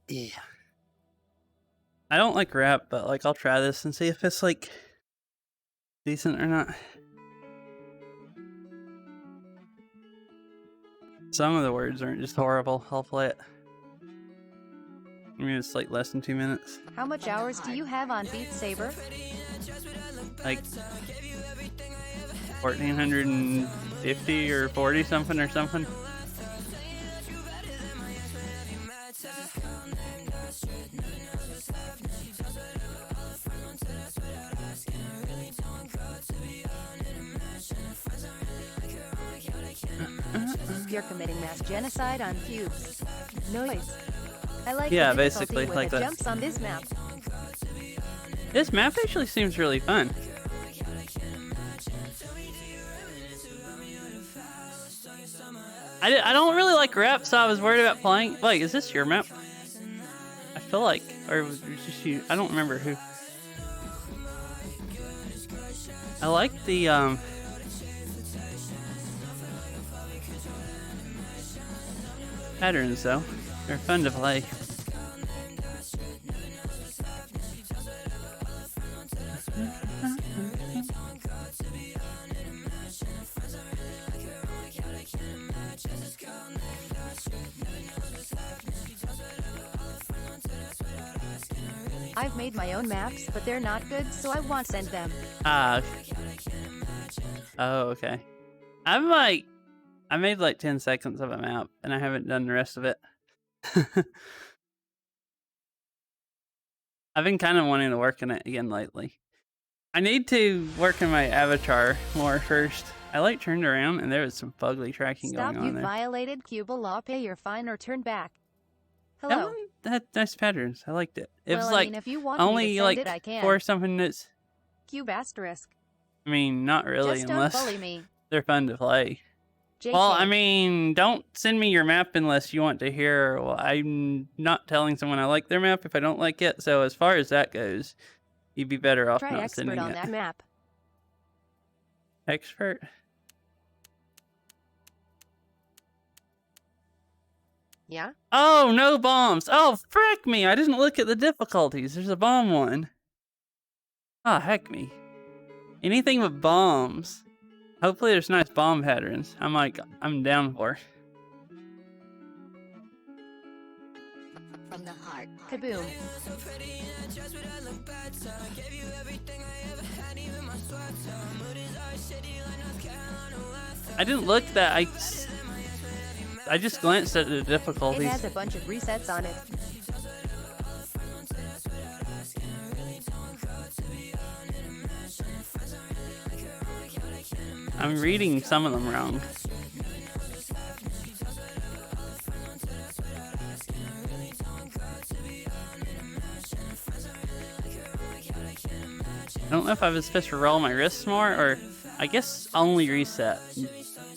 Yeah. I don't like rap, but like I'll try this and see if it's like decent or not. Some of the words aren't just horrible. I'll play it. I mean, it's like less than 2 minutes. How much hours do you have on Beat Saber? Like 1,450 or 40 something or something. You're committing mass genocide on cubes. Noise. I like Yeah, the basically, with like the that. jumps on this map. This map actually seems really fun. I don't really like rap, so I was worried about playing. Like, is this your map? I feel like, or was it just you? I don't remember who. I like the patterns though. They're fun to play. I've made my own maps, but they're not good, so I won't send them. Oh, okay. I made like 10 seconds of a map, and I haven't done the rest of it. I've been kind of wanting to work on it again lately. I need to work on my avatar more first. I like turned around, and there was some fugly tracking Stop, going on you there. violated Cubal law, pay your fine or turn back. That Hello. one had nice patterns. I liked it. It Well, was I like mean, if you want me to only send like it, I can. 4 something minutes. Cube asterisk. I mean, not really, Just don't unless bully me. they're fun to play. JK. Well, I mean, don't send me your map unless you want to hear. Well, I'm not telling someone I like their map if I don't like it. So as far as that goes, you'd be better off Try not expert sending on it. that map. Expert? Yeah? Oh, no bombs. Oh, frick me. I didn't look at the difficulties. There's a bomb one. Ah, heck me. Anything with bombs. Hopefully there's nice bomb patterns. I'm down for. From the heart. Kaboom. I didn't look that. I just glanced at the It difficulties. has a bunch of resets on it. I'm reading some of them wrong. I don't know if I was supposed to roll my wrists more, or I guess only reset.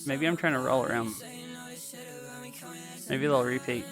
Maybe I'm trying to roll around. Maybe they'll repeat.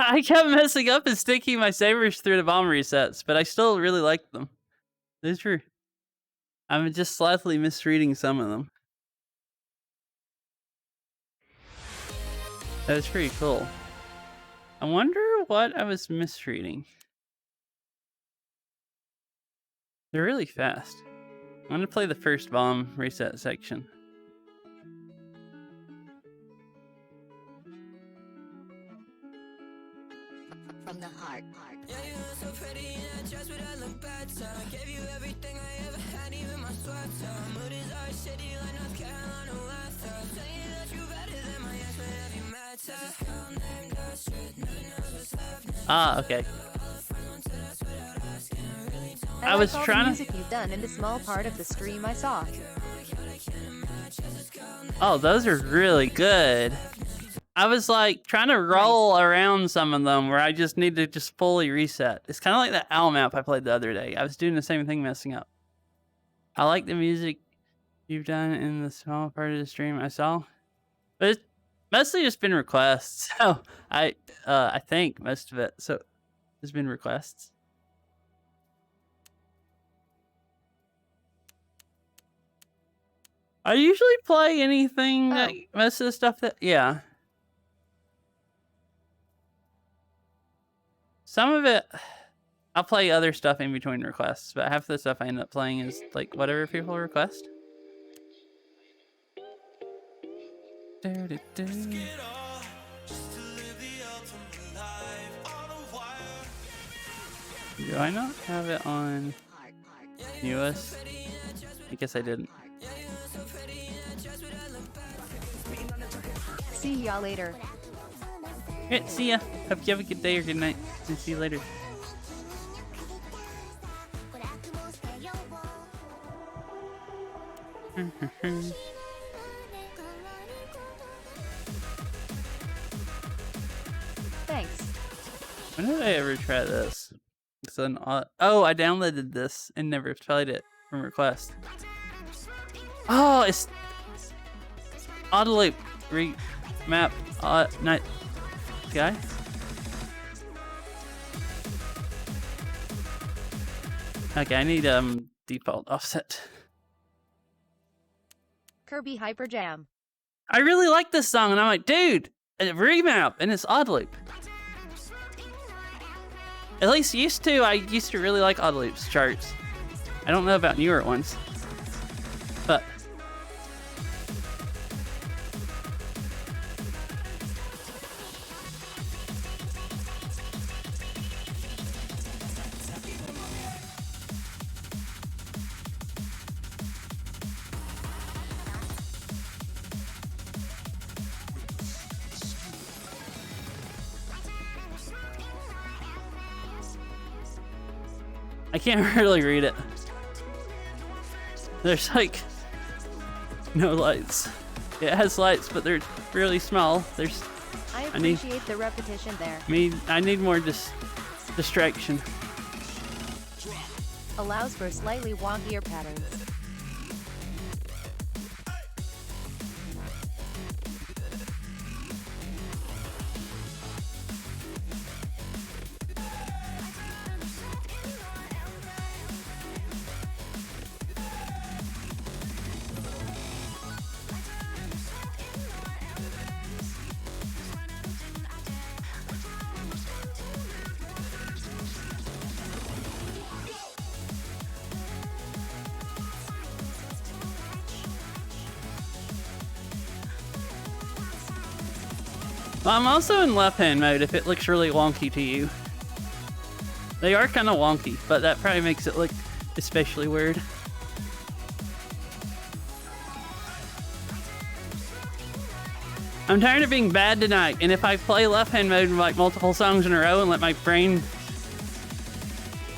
I kept messing up and sticking my sabers through the bomb resets, but I still really liked them. Those were. I'm just slightly misreading some of them. That was pretty cool. I wonder what I was misreading. They're really fast. I'm gonna play the first bomb reset section. From the heart. Yeah, you look so pretty in that dress, but I look better. Gave you everything I ever had, even my sweater. Mood is our city, like North Carolina weather. Tell you that you better than my ex, but have you met her? This girl named Astrid, nothing else was left. Ah, okay. I like was all trying the to. music you've done in the small part of the stream I saw. Oh, those are really good. I was like trying to roll around some of them where I just need to just fully reset. It's kind of like that owl map I played the other day. I was doing the same thing, messing up. I like the music you've done in the small part of the stream I saw, but it's mostly just been requests. So I think most of it. So there's been requests. I usually play anything that most of the stuff that Some of it, I'll play other stuff in between requests, but half the stuff I end up playing is like whatever people request. Do I not have it on US? I guess I didn't. See y'all later. Okay, see ya. Hope you have a good day or good night. And see you later. Thanks. When did I ever try this? It's an oh, I downloaded this and never played it from request. Oh, it's auto loop remap night guy. Okay, I need default offset. Kirby Hyper Jam. I really like this song, and I'm like, dude, a remap, and it's odd loop. At least I used to really like odd loops charts. I don't know about newer ones, but I can't really read it. There's like no lights. It has lights, but they're really small. I appreciate the repetition there. I need more distraction. Allows for slightly wonkier patterns. Well, I'm also in left hand mode if it looks really wonky to you. They are kind of wonky, but that probably makes it look especially weird. I'm tired of being bad tonight, and if I play left hand mode like multiple songs in a row and let my brain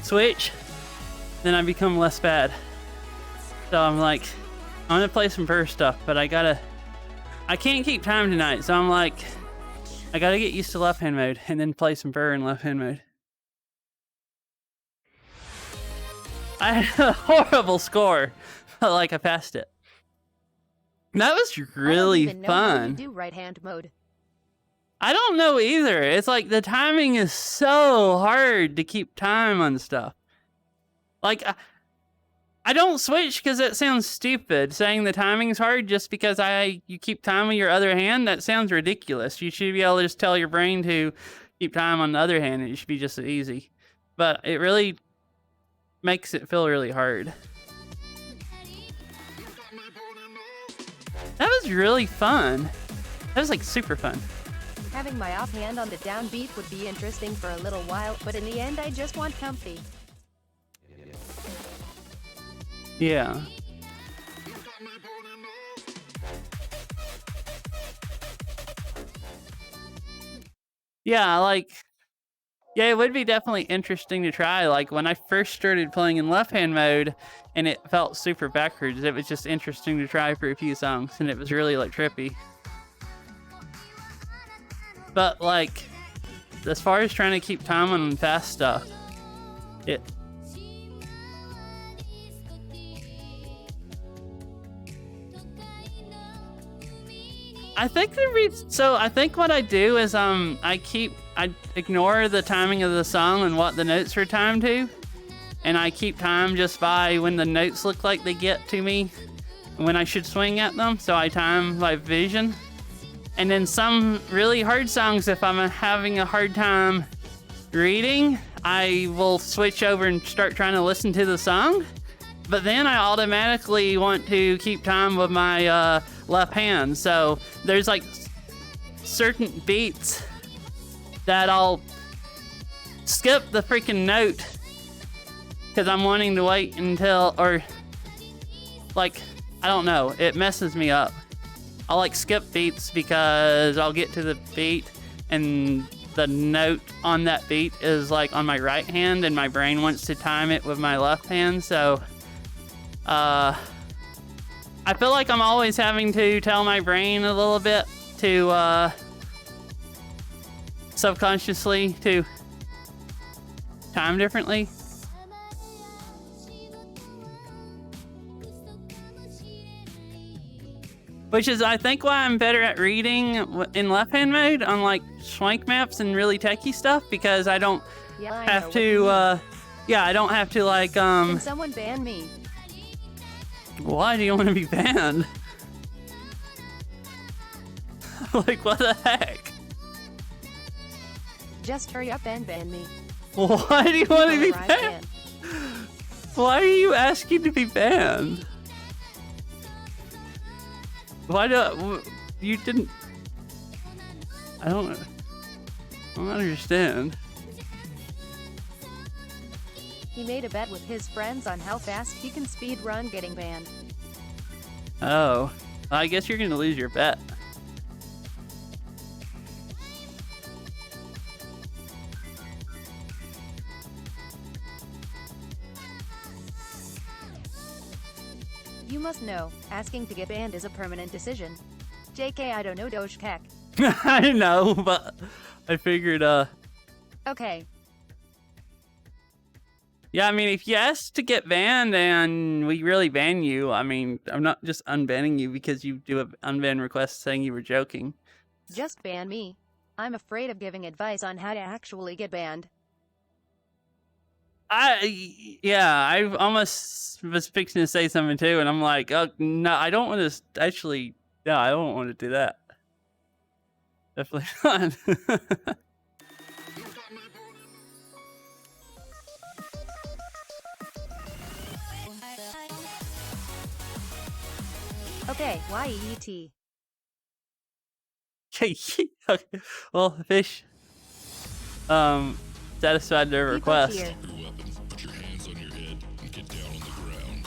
switch, then I become less bad. So I'm like, I'm gonna play some first stuff, but I can't keep time tonight, so I'm like, I gotta get used to left hand mode and then play some Burr in left hand mode. I had a horrible score, but like I passed it. That was really I don't even know how you fun. do right hand mode. I don't know either. It's like the timing is so hard to keep time on stuff. Like, I don't switch because that sounds stupid. Saying the timing's hard just because you keep time with your other hand, that sounds ridiculous. You should be able to just tell your brain to keep time on the other hand, and it should be just as easy. But it really makes it feel really hard. That was really fun. That was like super fun. Having my offhand on the downbeat would be interesting for a little while, but in the end I just want comfy. Yeah. Yeah, like, yeah, it would be definitely interesting to try. Like, when I first started playing in left-hand mode and it felt super backwards, it was just interesting to try for a few songs, and it was really, like, trippy. But, like, as far as trying to keep time on fast stuff, I think I think what I do is I ignore the timing of the song and what the notes are timed to, and I keep time just by when the notes look like they get to me when I should swing at them, so I time by vision. And then some really hard songs, if I'm having a hard time reading, I will switch over and start trying to listen to the song. But then I automatically want to keep time with my left hand. So there's like certain beats that I'll skip the freaking note because I'm wanting to wait until, or like, I don't know, it messes me up. I'll like skip beats because I'll get to the beat and the note on that beat is like on my right hand and my brain wants to time it with my left hand. So I feel like I'm always having to tell my brain a little bit to subconsciously to time differently. Which is, I think, why I'm better at reading in left-hand mode on, like, swank maps and really techie stuff, because I don't have to, I don't have to, like, Can someone ban me? Why do you want to be banned? Like, what the heck? Just hurry up and ban me. Why do you want to be Or I banned? can't. Why are you asking to be banned? Why you didn't? I don't understand. He made a bet with his friends on how fast he can speed run getting banned. Oh, I guess you're gonna lose your bet. You must know, asking to get banned is a permanent decision. JK, I don't know, Doge Kek. I know, but I figured, Okay. Yeah, I mean, if you ask to get banned and we really ban you, I mean, I'm not just unbanning you because you do an unban request saying you were joking. Just ban me. I'm afraid of giving advice on how to actually get banned. I almost was fixing to say something too, and I'm like, oh, no, I don't want to actually, no, I don't want to do that. Definitely not. Okay, YEET. Okay, well, fish, satisfied their Keep up request. here. Your weapon, put your hands on your head, and get down on the ground.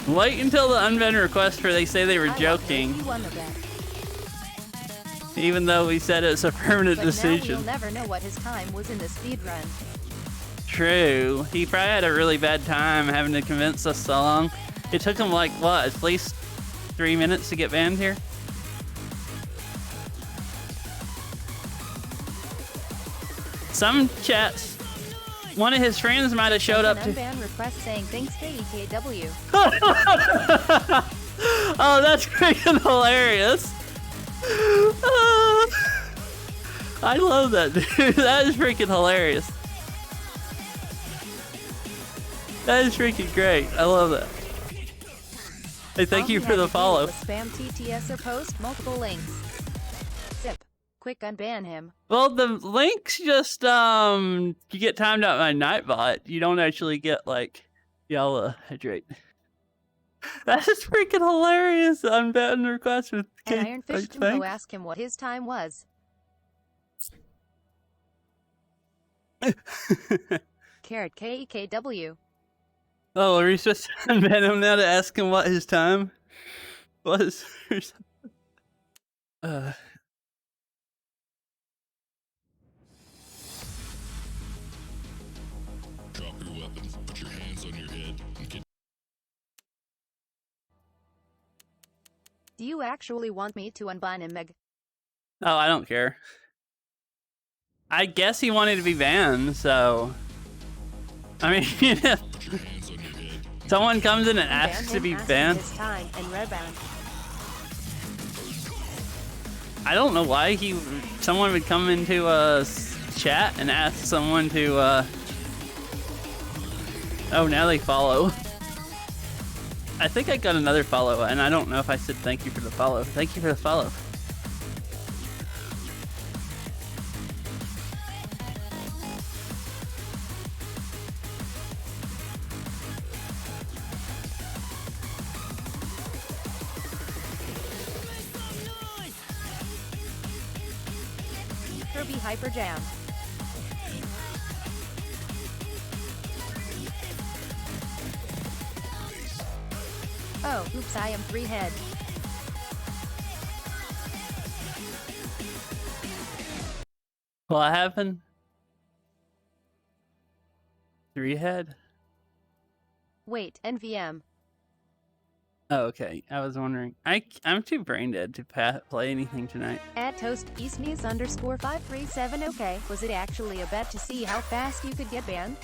Wait until the unban request where they say they were I won. joking, You won the bet. even though we said it's a permanent But decision. now we'll never know what his time was in the speed run. True. He probably had a really bad time having to convince us so long. It took him like, what, at least 3 minutes to get banned here? Some chats one of his friends might have showed up An to. unban request saying thanks KEKW. Oh, that's freaking hilarious. I love that, dude. That is freaking hilarious. That is freaking great. I love that. Hey, thank you for the follow. Spam TTS or post multiple links. Zip. Quick unban him. Well, the links just you get timed out by Nightbot. You don't actually get like yellow hydrate. That is freaking hilarious. Unban request with An Ironfish Jimbo ask him what his time was. Carrot KEKW. Oh, are we supposed to unban him now to ask him what his time was? Drop your weapon, put your hands on your head, and get Do you actually want me to unban him, Meg? Oh, I don't care. I guess he wanted to be banned, so... I mean, put your hands on your head. someone comes in and Unban asks to him, be ask him banned. his time, and rebound. I don't know why someone would come into a chat and ask someone to, Oh, now they follow. I think I got another follow, and I don't know if I said thank you for the follow. Thank you for the follow. Kirby Hyper Jam. Oh, oops, I am 3 head. What happened? 3 head? Wait, NVM. Oh, okay. I was wondering. I'm too brain dead to play anything tonight. At toast eastnews underscore 537. Okay, was it actually a bet to see how fast you could get banned?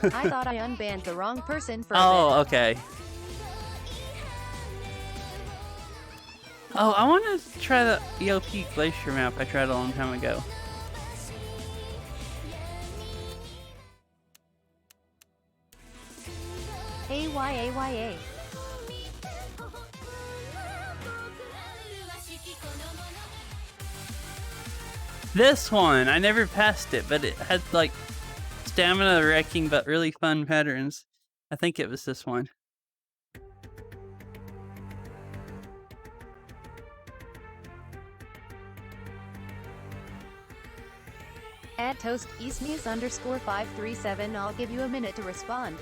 I thought I unbanned the wrong person for a Oh, bit. okay. Oh, I want to try the EOP Glacier map I tried a long time ago. AYAYA. This one, I never passed it, but it had like stamina wrecking but really fun patterns. I think it was this one. At toast eastnews underscore 537. I'll give you a minute to respond.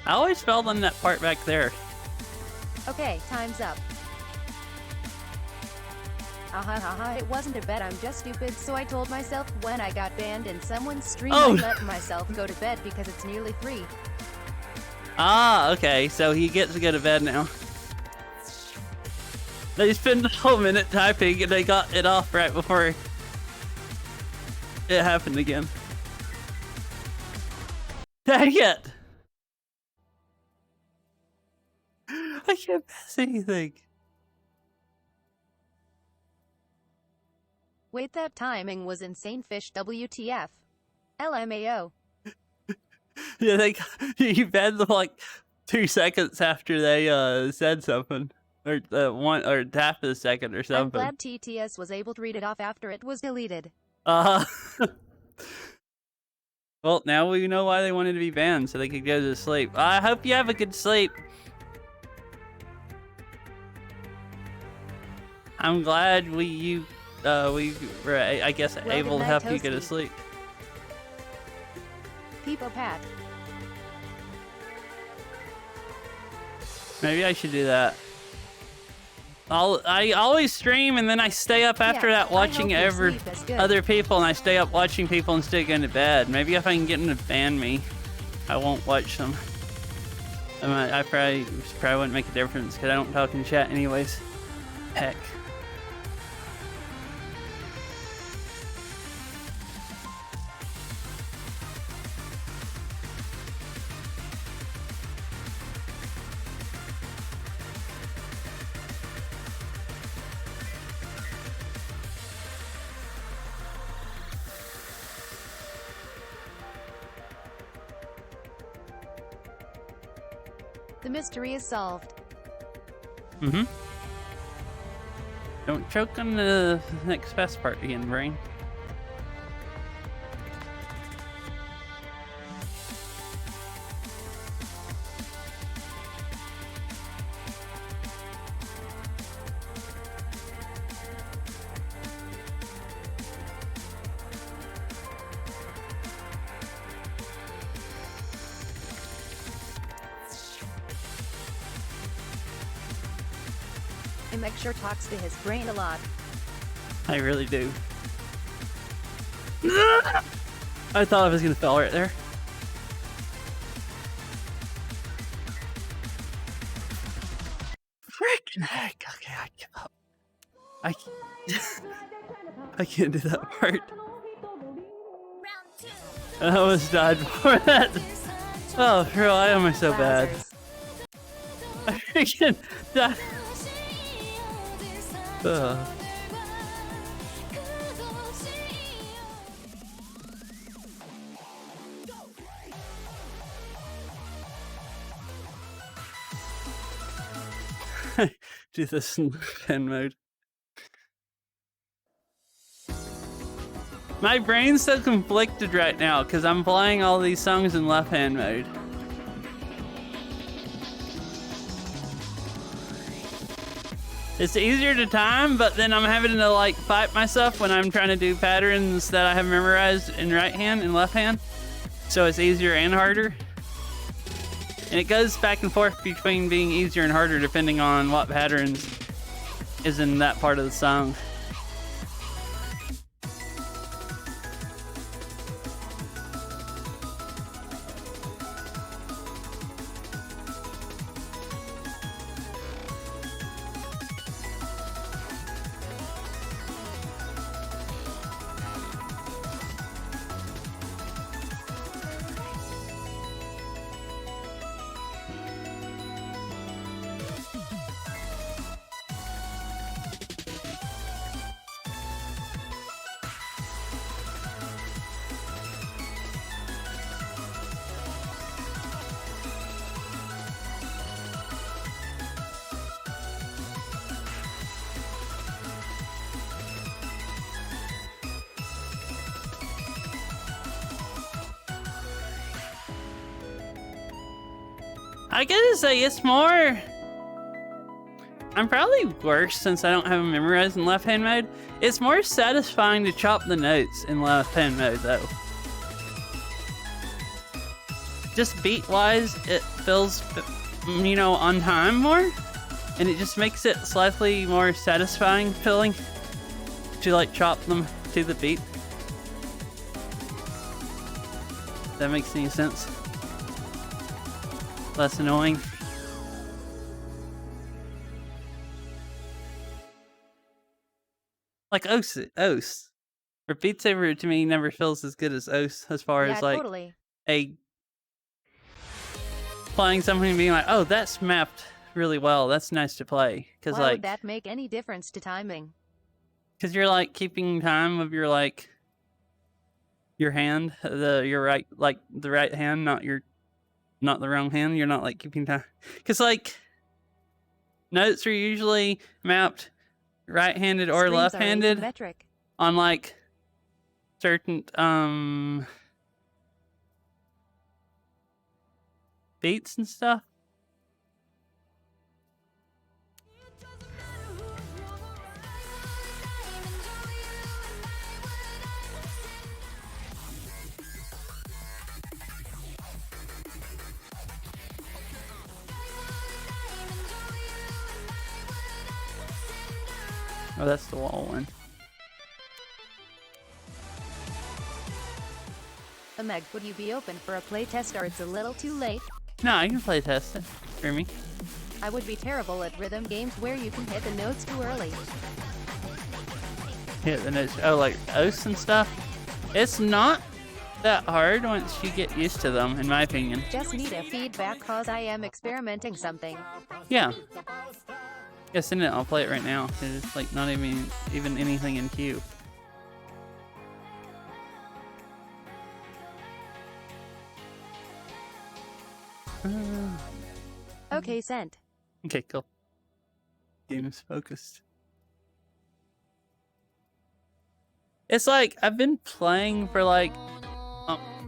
I always fell on that part back there. Okay, time's up. It wasn't a bet, I'm just stupid, so I told myself when I got banned in someone's stream Oh. I let myself go to bed because it's nearly 3. Ah, okay, so he gets to go to bed now. They spent the whole minute typing and they got it off right before it happened again. Dang it! I can't pass anything. Wait, that timing was insane. Fish WTF. LMAO. Yeah, you banned them like 2 seconds after they said something, or one or half of a second or I'm something. glad TTS was able to read it off after it was deleted. Uh Well, now we know why they wanted to be banned, so they could go to sleep. I hope you have a good sleep. I'm glad we were, I guess, Well, able good to night, help you go to Toasty. sleep. Peepo Pat. Maybe I should do that. I always stream and then I stay up after that watching other people, and I stay up watching people instead of going to bed. Maybe if I can get them to ban me, I won't watch them. I probably wouldn't make a difference because I don't talk in chat anyways. Heck. The mystery is solved. Mm-hmm. Don't choke on the next fast part again, brain. Imek sure talks to his brain a lot. I really do. I thought I was gonna fall right there. Freaking heck! Okay, I give up. I can't do that part. I almost died before that. Oh, bro, why am I so bad? Wowzers. I freaking died. Ugh. Do this in pen mode. My brain's so conflicted right now because I'm playing all these songs in left hand mode. It's easier to time, but then I'm having to like fight myself when I'm trying to do patterns that I have memorized in right hand and left hand. So it's easier and harder. And it goes back and forth between being easier and harder depending on what patterns is in that part of the song. I gotta say, it's more... I'm probably worse since I don't have them memorized in left-hand mode. It's more satisfying to chop the notes in left-hand mode, though. Just beat-wise, it feels, you know, on time more. And it just makes it slightly more satisfying feeling to, like, chop them to the beat. If that makes any sense. Less annoying. Like Os. Or Beat Saber to me never feels as good as Os as far Yeah, as like totally. playing something and being like, oh, that's mapped really well. That's nice to play. Because Why like, would that make any difference to timing? because you're like keeping time of your like your hand, your right, like the right hand, not the wrong hand. You're not like keeping time, because like notes are usually mapped right-handed or Strings are left-handed asymmetric. on like certain beats and stuff. Oh, that's the wall one. Meg, would you be open for a playtest or it's a little too late? No, I can play test it for me. I would be terrible at rhythm games where you can hit the notes too early. Hit the notes. Oh, like oaths and stuff. It's not that hard once you get used to them, in my opinion. Just need a feedback cause I am experimenting something. Yeah. Yeah, send it. I'll play it right now. It's like not even anything in queue. Okay, sent. Okay, cool. Game is focused. It's like I've been playing for like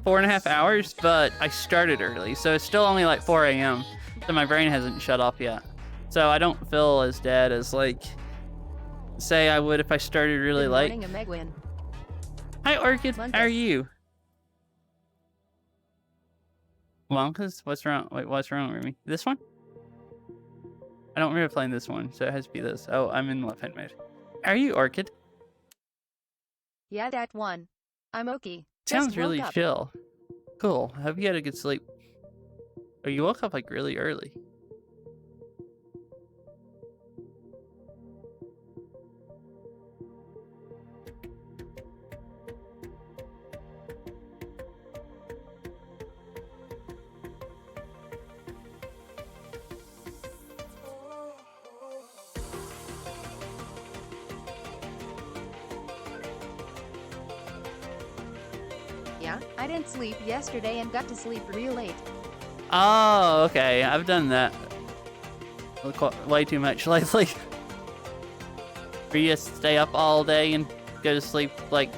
4.5 hours, but I started early, so it's still only like 4 a.m. So my brain hasn't shut off yet. So I don't feel as dead as like say I would if I started really Good late. morning, Megwin. Hi Orchid, Monday. how are you? Wonkas? What's wrong? Wait, what's wrong with me? This one? I don't remember playing this one, so it has to be this. Oh, I'm in left-hand mode. How are you, Orchid? Yeah, that one. I'm okay. Just Sounds really woke up. chill. Cool. I hope you had a good sleep. Oh, you woke up like really early. Yeah, I didn't sleep yesterday and got to sleep real late. Oh, okay. I've done that way too much lately. Where you just stay up all day and go to sleep like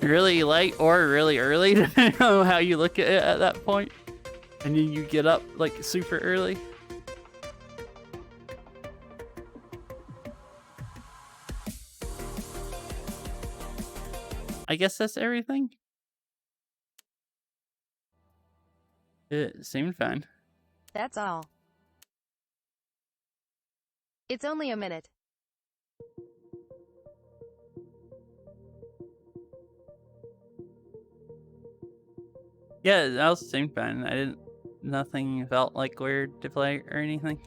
really late or really early, depending on how you look at it at that point. And then you get up like super early. I guess that's everything. It seemed fine. That's all. It's only a minute. Yeah, that also seemed fine. Nothing felt like weird to play or anything.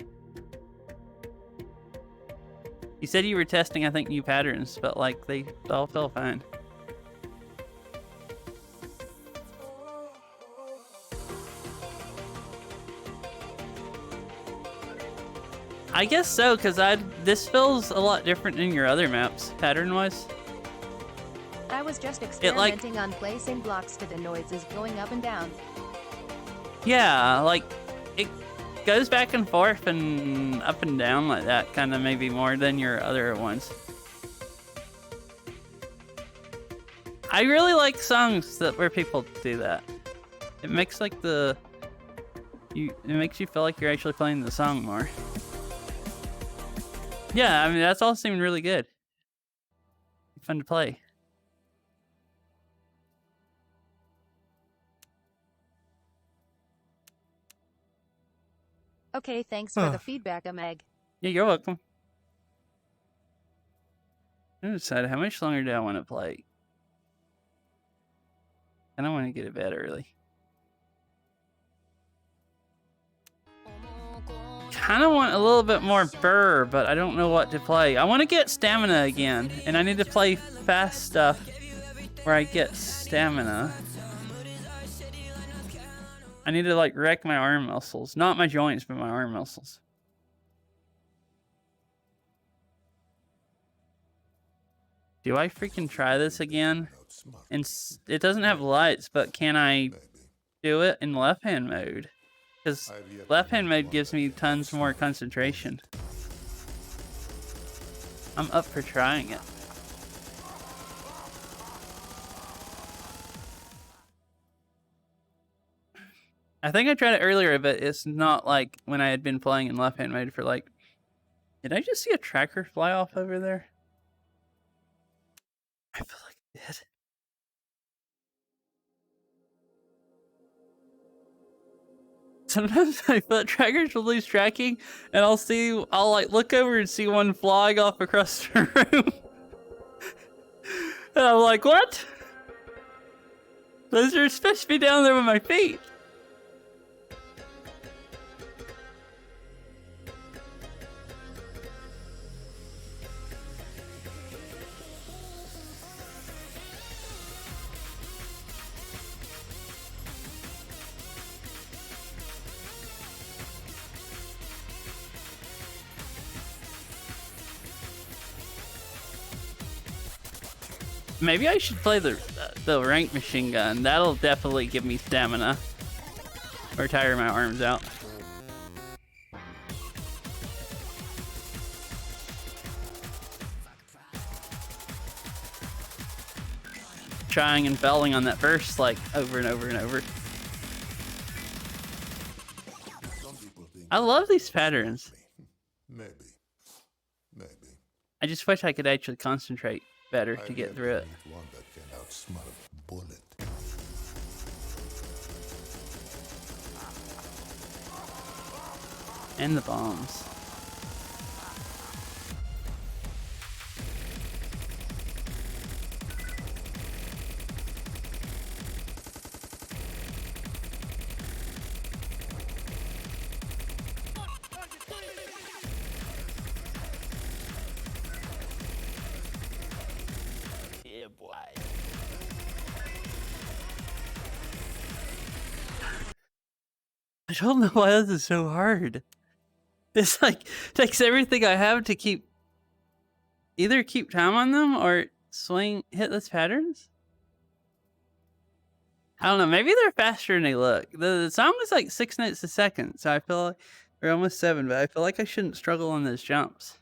You said you were testing, I think, new patterns, but like they all felt fine. I guess so, because this feels a lot different than your other maps, pattern-wise. I was just experimenting on placing blocks to the noises going up and down. Yeah, like, it goes back and forth and up and down like that, kind of maybe more than your other ones. I really like songs where people do that. It makes like it makes you feel like you're actually playing the song more. Yeah, I mean, that's all seemed really good. Fun to play. Okay, thanks for the feedback, Meg. Yeah, you're welcome. I decided how much longer do I want to play. And I want to get to bed early. Kind of want a little bit more burr, but I don't know what to play. I want to get stamina again, and I need to play fast stuff where I get stamina. I need to like wreck my arm muscles, not my joints, but my arm muscles. Do I freaking try this again? outsmart And it doesn't have lights, but can I maybe. do it in left-hand mode? Because I've yet to left-hand meet mode one gives that me can tons more outsmart concentration. bullet. I'm up for trying it. I think I tried it earlier, but it's not like when I had been playing in left-hand mode for like... Did I just see a tracker fly off over there? I feel like I did. Sometimes I feel trackers will lose tracking, and I'll like look over and see one flying off across the room. And I'm like, what? Those are supposed to be down there with my feet. Maybe I should play the ranked machine gun. That'll definitely give me stamina. Or tire my arms out. Trying and failing on that first, like, over and over and over. Some people think I love these patterns. maybe. Maybe. I just wish I could actually concentrate better to I've get yet through it. meet one that can outsmart bullet. And the bombs. Yeah, boy. I don't know why this is so hard. It's like, takes everything I have to either keep time on them or hit those patterns. I don't know, maybe they're faster than they look. The song is like 6 notes a second, so I feel like, or almost 7, but I feel like I shouldn't struggle on those jumps.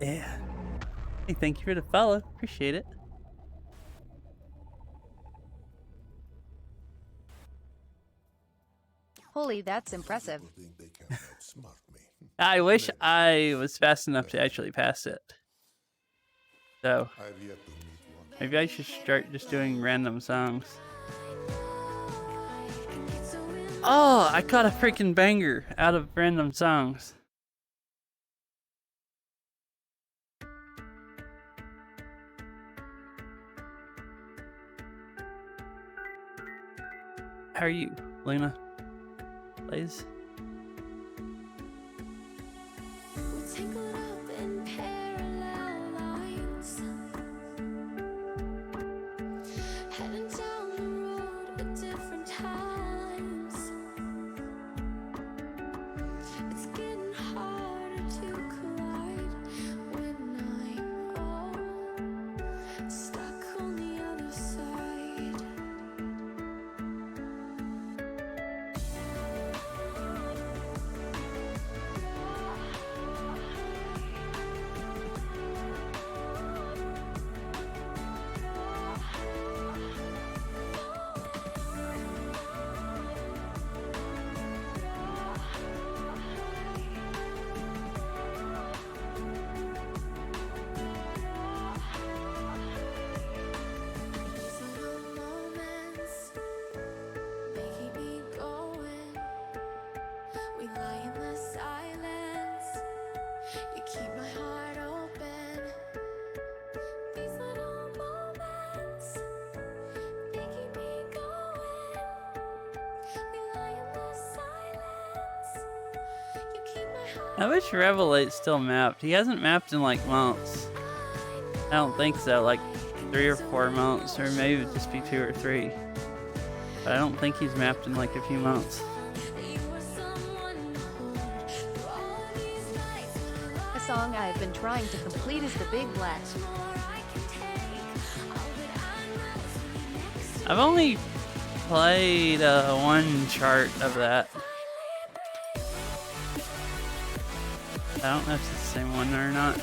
Yeah. Hey, thank you for the follow. Appreciate it. Holy, that's impressive. People think they can outsmart me. I wish I was fast enough to actually pass it. So, I've yet to meet one. maybe I should start just doing random songs. Oh, I caught a freaking banger out of random songs. How are you, Lena? Please. We're tangled up in parallel lines, heading down the road at different times. It's getting harder to collide when I'm all stuck on the other side. These little moments, they keep me going. We lie in the silence, you keep my heart open. These little moments, they keep me going. We lie in the silence, you keep my heart. I wish Revelate's still mapped. He hasn't mapped in like months. I don't think so, like 3 or 4 months, or maybe it'd just be 2 or 3. But I don't think he's mapped in like a few months. You were someone to hold through all these nights when I A song I have been trying to complete is The Big Black. more I can I've only played one chart of that. I don't know if it's the same one or not.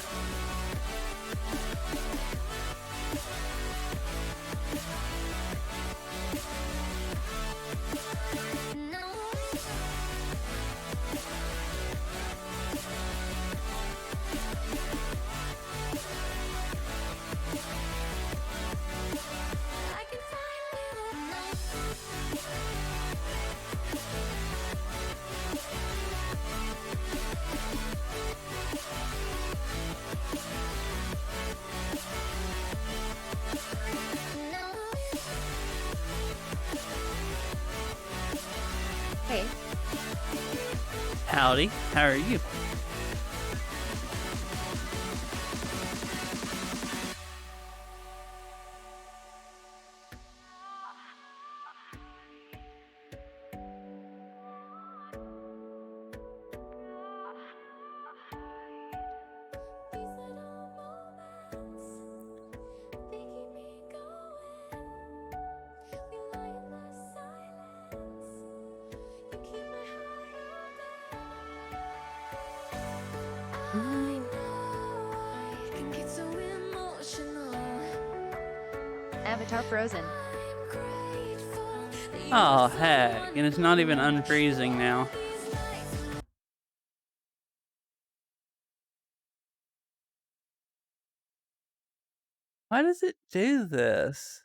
Hey, Howdy, how are you? Avatar Frozen. Oh heck, and it's not even unfreezing now. Why does it do this?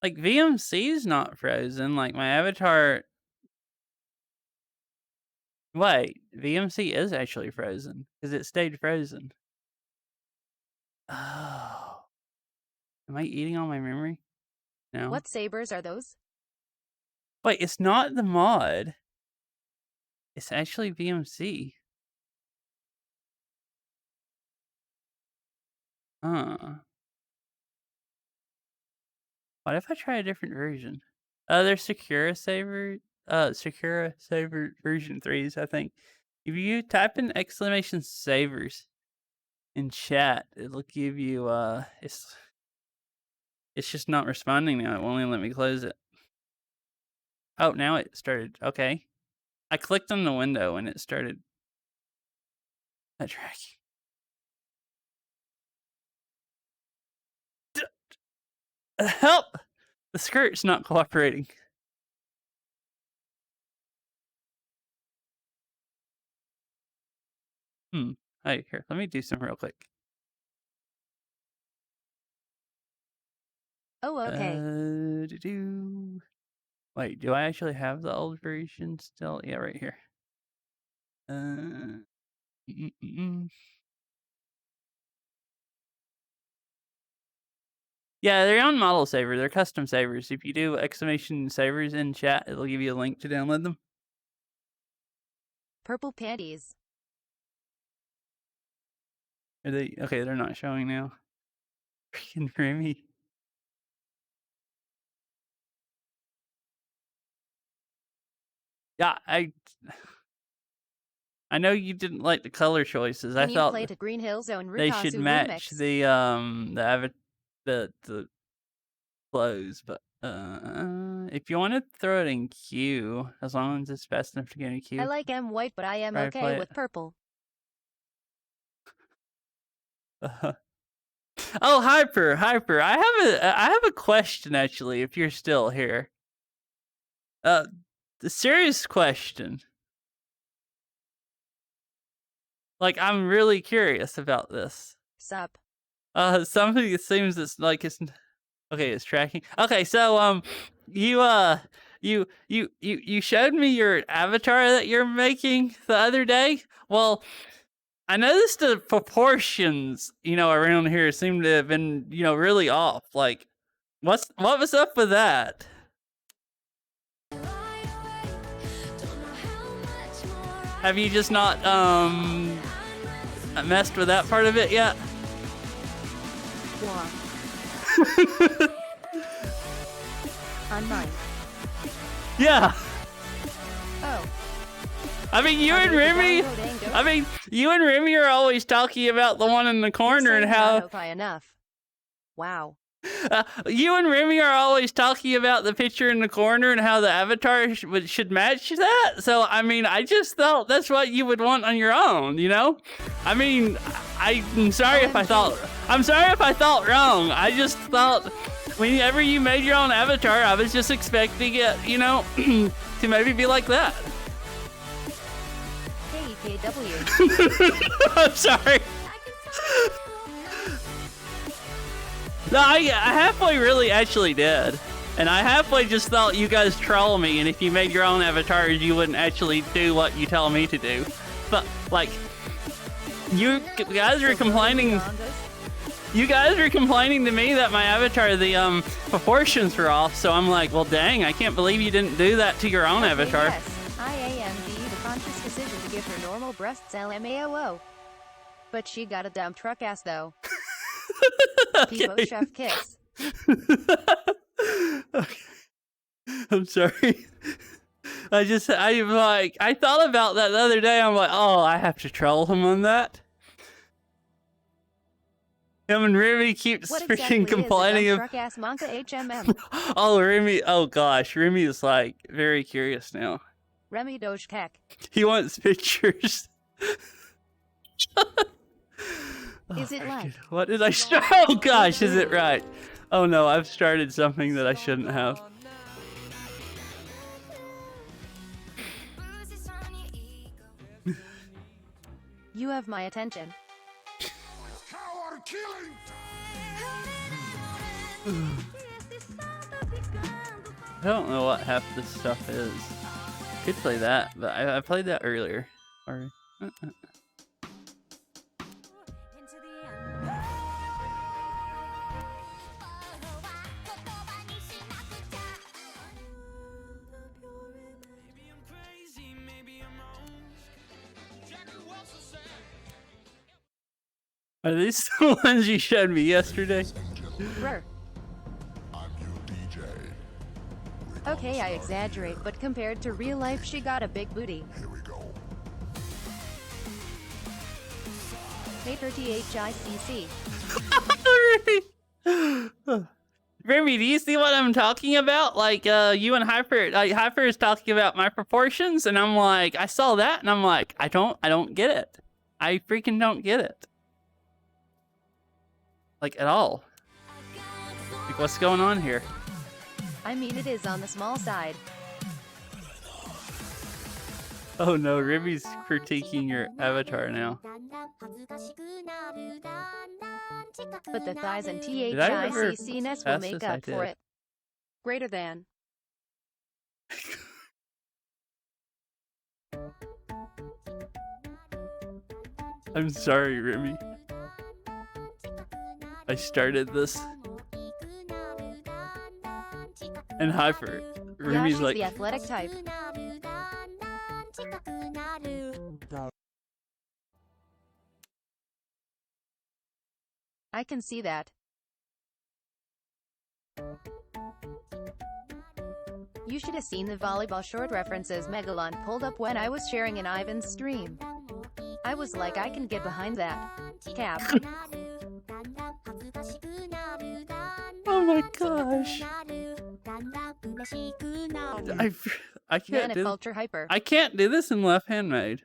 Like VMC's not frozen, like my avatar. Wait, VMC is actually frozen because it stayed frozen. Oh, am I eating all my memory? No. What sabers are those? Wait, it's not the mod. It's actually VMC. Huh. What if I try a different version? There's Sakura Saber version 3s, I think. If you type in exclamation savers in chat, it'll give you it's just not responding now. It won't even let me close it. Oh, now it started. Okay. I clicked on the window and it started tracking. Help! The skirt's not cooperating. Hey, here, let me do some real quick. Oh, okay. Wait, do I actually have the old version still? Yeah, right here. Yeah, they're on Model Saver. They're custom savers. If you do exclamation savers in chat, it'll give you a link to download them. Purple panties. Are they okay? They're not showing now. Freaking Remy. Yeah, I know you didn't like the color choices. Can I you thought play to Green Hill Zone they Rutasu should match remix? the clothes, but if you want to throw it in queue, as long as it's fast enough to get in queue. I like M white, but I am Try to play okay it. with purple. Oh, Hyper. I have a question actually. If you're still here, the serious question. Like, I'm really curious about this. Sup. Something it seems it's like it's okay. It's tracking. Okay, so you showed me your avatar that you're making the other day. Well, I noticed the proportions, around here seem to have been, really off. Like, what was up with that? Have you just not messed with that part of it yet? What? On mine. Yeah. Oh. I mean, you and Remy. I mean, you and Remy are always talking about the one in the corner and how. Not high enough. Wow. You and Remy are always talking about the picture in the corner and how the avatar should match that. So, I mean, I just thought that's what you would want on your own, you know? I mean, I'm sorry if I thought wrong. I just thought whenever you made your own avatar, I was just expecting it, you know, to maybe be like that. KKW. I'm sorry. No, I halfway really actually did. And I halfway just thought you guys troll me, and if you made your own avatars, you wouldn't actually do what you tell me to do. But, like, you guys were complaining... You guys were complaining to me that my avatar, the proportions were off, so I'm like, well, dang, I can't believe you didn't do that to your own avatar. Yes, IAMD, the conscious decision to give her normal breasts LMAOO. But she got a dumb truck ass, though. People chef kiss. Okay. I'm sorry. I thought about that the other day. I'm like, oh, I have to troll him on that. Him and Remy keeps freaking complaining of. Oh, Remy. Oh gosh, Remy is like very curious now. Remy Doge Kek. He wants pictures. Is it like? What did I start? Oh gosh, is it right? Oh no, I've started something that I shouldn't have. You have my attention. I don't know what half this stuff is. Could play that, but I played that earlier. Or. Are these the ones you showed me yesterday? Brr. Okay, I exaggerate, but compared to real life, she got a big booty. Here we go. Paper THICC. Remy, do you see what I'm talking about? Like, you and Hyper, Hyper is talking about my proportions, and I'm like, I saw that, and I'm like, I don't get it. I freaking don't get it. Like, at all. Like, what's going on here? I mean, it is on the small side. Oh no, Remy's critiquing your avatar now. But the thighs and THICC-ness will make up for it. Greater than. I'm sorry, Remy. I started this. And Hyper. Remy's like the athletic type. I can see that. You should have seen the volleyball short references Megalon pulled up when I was sharing an Ivan's stream. I was like, I can get behind that. Cap. oh my gosh. I can't do Culture hyper. I can't do this in left handmade.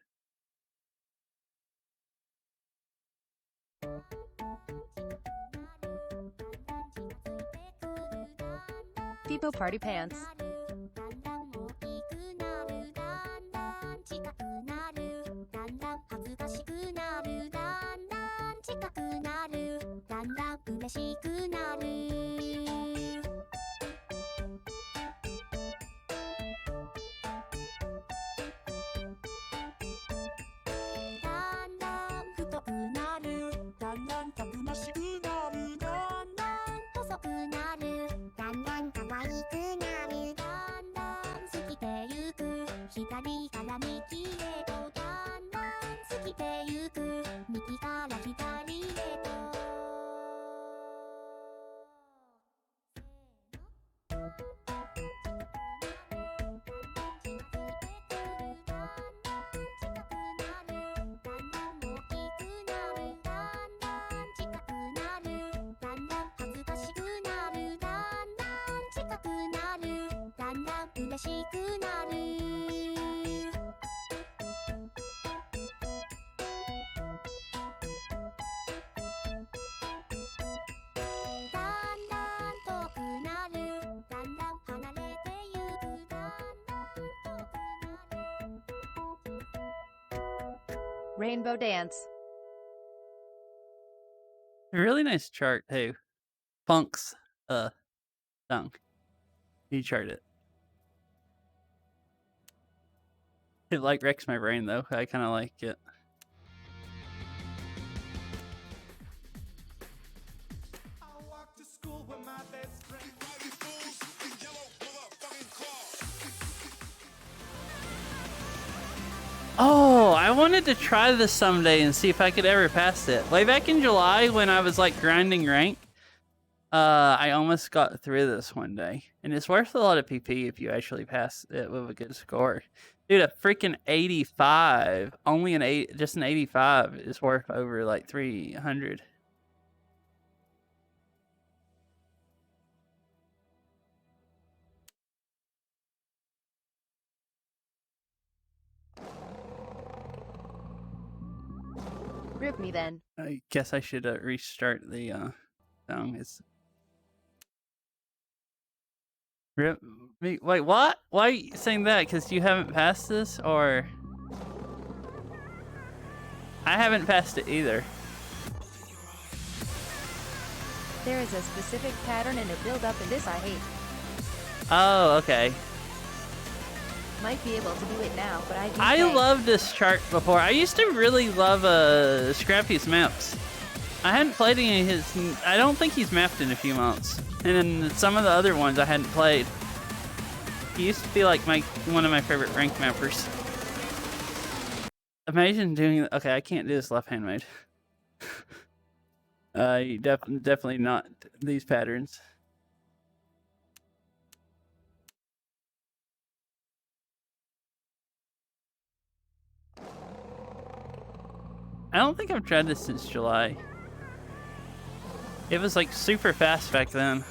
People party pants. 嬉しくなるだんだん遠くなるだんだん離れてゆくだんだん遠くなる Rainbow Dance. A really nice chart too. Punk's song. He charted it. It like wrecks my brain though. I kind of like it. Oh, I wanted to try this someday and see if I could ever pass it. Way back in July when I was like grinding rank, I almost got through this one day. And it's worth a lot of PP if you actually pass it with a good score. Dude, a freaking 85, only just an 85 is worth over like 300. Rip me then. I guess I should restart the song. It's rip me. Wait, what? Why are you saying that? Because you haven't passed this, or I haven't passed it either. There is a specific pattern and a build-up in this I hate. Oh, okay. Might be able to do it now, but I loved this chart before. I used to really love Scrappy's maps. I hadn't played any of his. I don't think he's mapped in a few months. And then some of the other ones I hadn't played. He used to be like one of my favorite ranked mappers. Imagine doing. Okay, I can't do this left-hand mode. Definitely not these patterns. I don't think I've tried this since July. It was like super fast back then.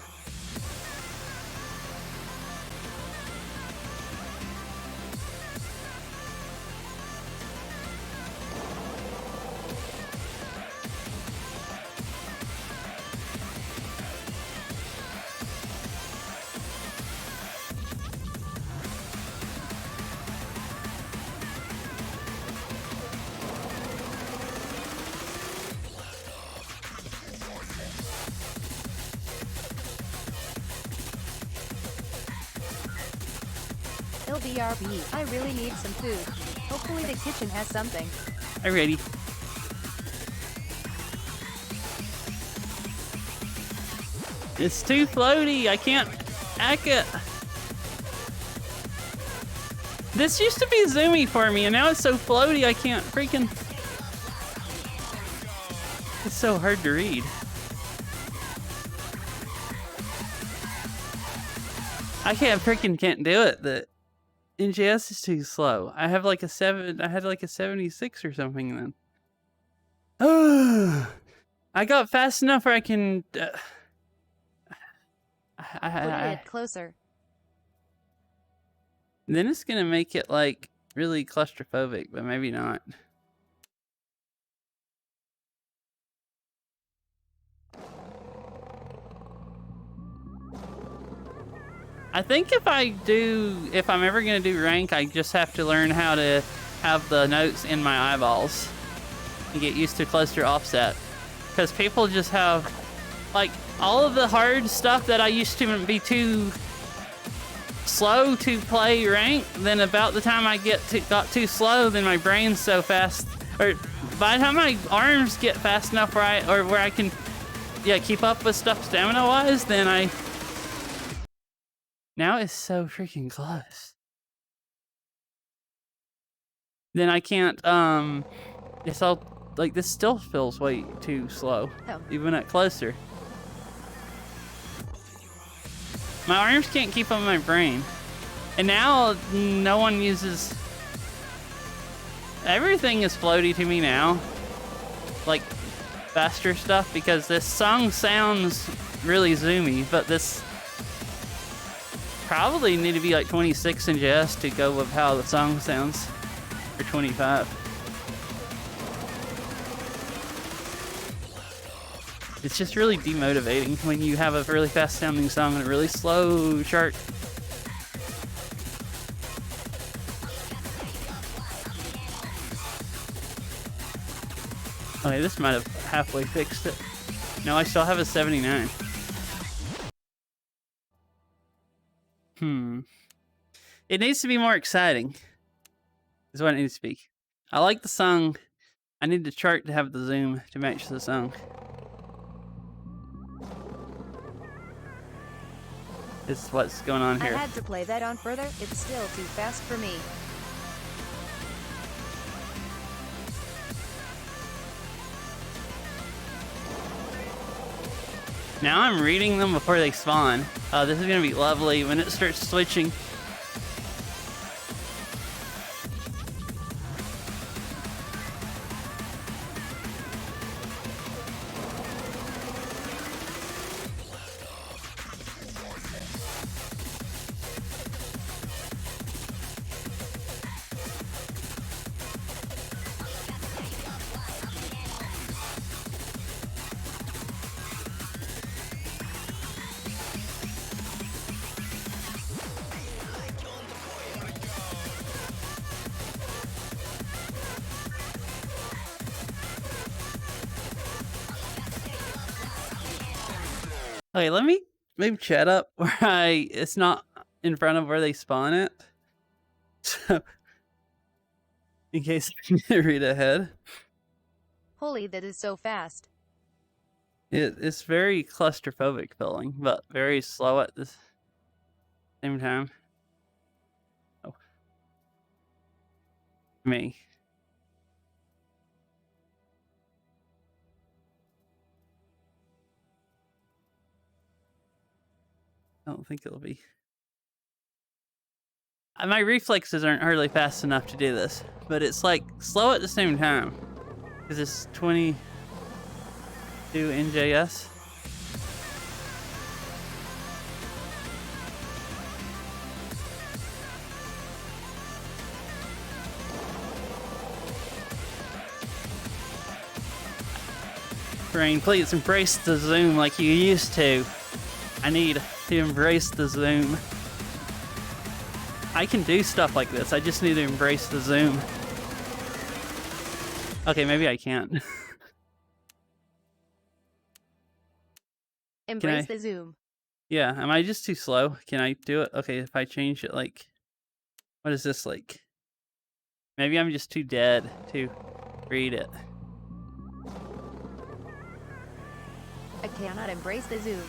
LBRB, I really need some food. Hopefully the kitchen has something. I'm ready. It's too floaty. I can't hack it. This used to be zoomy for me, and now it's so floaty I can't freaking... It's so hard to read. I can't do it. The NGS is too slow. I have like a 7. I had like a 76 or something then. I got fast enough where I can. Put it closer. Then it's gonna make it like really claustrophobic, but maybe not. I think if I'm ever gonna do rank, I just have to learn how to have the notes in my eyeballs and get used to cluster offset. Because people just have, like, all of the hard stuff that I used to be too slow to play rank, then about the time I got too slow, then my brain's so fast, or by the time my arms get fast enough where I can keep up with stuff stamina wise, then now it's so freaking close. Then I can't, it's all, like, this still feels way too slow, even at closer. My arms can't keep up with my brain. And now, no one uses... Everything is floaty to me now. Like, faster stuff, because this song sounds really zoomy, but this probably need to be like 26 in JS to go with how the song sounds, or 25. It's just really demotivating when you have a really fast sounding song and a really slow chart. Okay, this might have halfway fixed it. No, I still have a 79. It needs to be more exciting, is what it needs to be. I like the song. I need the chart to have the zoom to match the song. This is what's going on here. I had to play that on further. It's still too fast for me. Now I'm reading them before they spawn. Oh, this is gonna be lovely when it starts switching. Okay, let me move chat up where it's not in front of where they spawn it. So, in case I need to read ahead. Holy, that is so fast. It's very claustrophobic feeling, but very slow at the same time. Oh. Me. I don't think it'll be. My reflexes aren't hardly fast enough to do this, but it's like slow at the same time. Because it's 22 NJS. Brain, please embrace the zoom like you used to. I need to embrace the zoom. I can do stuff like this. I just need to embrace the zoom. Okay, maybe I can't. Embrace the zoom. Yeah, am I just too slow? Can I do it? Okay, if I change it, like... What is this like? Maybe I'm just too dead to read it. I cannot embrace the zoom.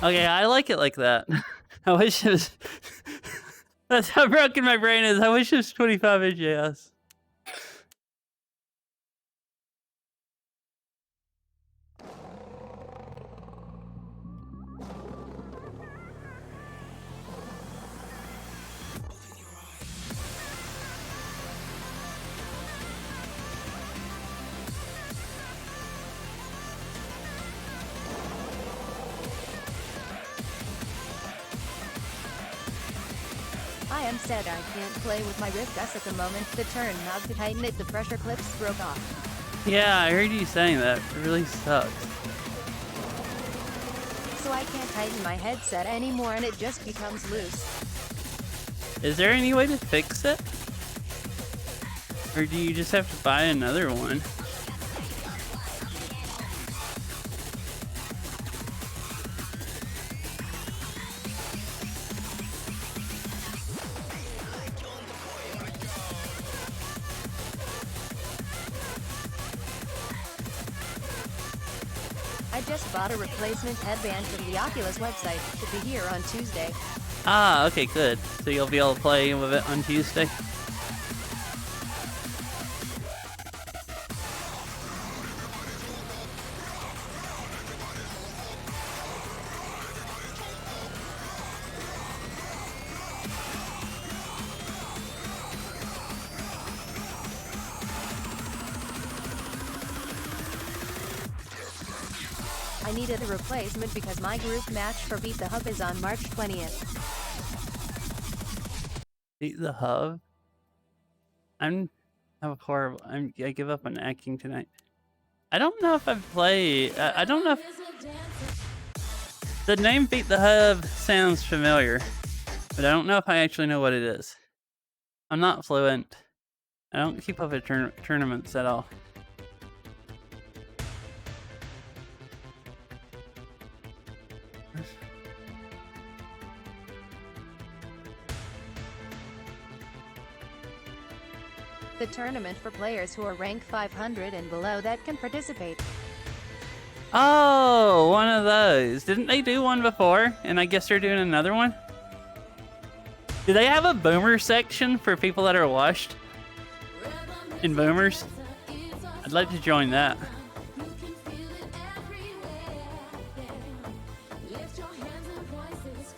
Okay, I like it like that. I wish it was... That's how broken my brain is. I wish it was 25 NJS. I am sad I can't play with my Rift S at the moment. The turn knob to tighten it, the pressure clips broke off. Yeah, I heard you saying that. It really sucks. So I can't tighten my headset anymore and it just becomes loose. Is there any way to fix it? Or do you just have to buy another one? I just bought a replacement headband from the Oculus website. Should be here on Tuesday. Ah, okay, good. So you'll be able to play with it on Tuesday? I needed a replacement because my group match for Beat the Hub is on March 20th. Beat the Hub? I'm horrible. I give up on acting tonight. I don't know if I've played. I don't know if the name Beat the Hub sounds familiar, but I don't know if I actually know what it is. I'm not fluent. I don't keep up with tournaments at all. The tournament for players who are ranked 500 and below that can participate. Oh, one of those. Didn't they do one before? And I guess they're doing another one? Do they have a boomer section for people that are washed in boomers? I'd like to join that.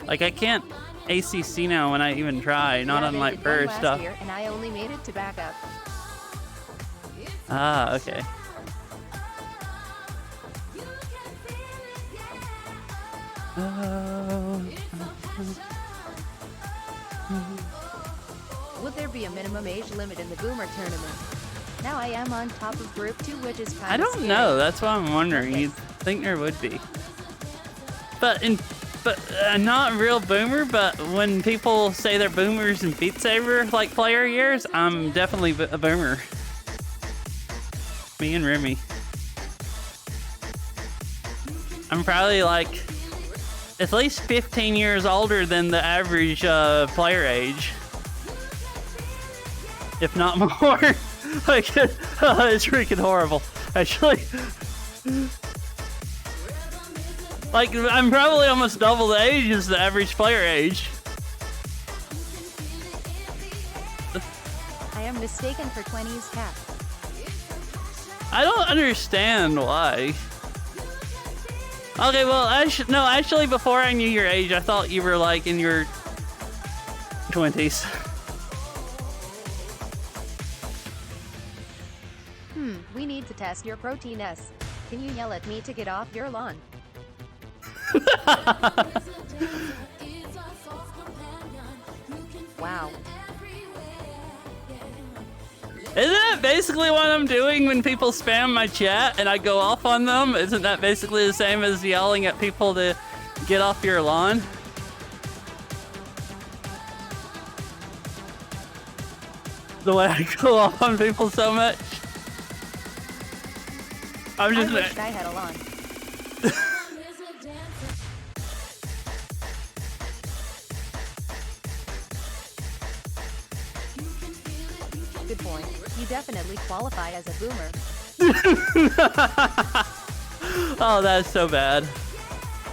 Like, I can't ACC now when I even try, not Yeah, on they like did one first last stuff. year, and I only made it to backup. Ah, okay. Would there be a minimum age limit in the Boomer tournament? Now I am on top of Group 2, which is kind I of don't scary. know. That's what I'm wondering. You'd think there would be, but not real boomer. But when people say they're boomers in Beat Saber like player years, I'm definitely a boomer. Me and Remy. I'm probably like at least 15 years older than the average player age, if not more. Like, it's freaking horrible, actually. Like, I'm probably almost double the age as the average player age. I am mistaken for 20s cat. I don't understand why. Okay, well, no, actually, before I knew your age, I thought you were like in your 20s. We need to test your protein S. Can you yell at me to get off your lawn? Wow. Isn't that basically what I'm doing when people spam my chat and I go off on them? Isn't that basically the same as yelling at people to get off your lawn? The way I go off on people so much. I'm just. I wished I had a lawn. Good point. You definitely qualify as a boomer. Oh, that's so bad.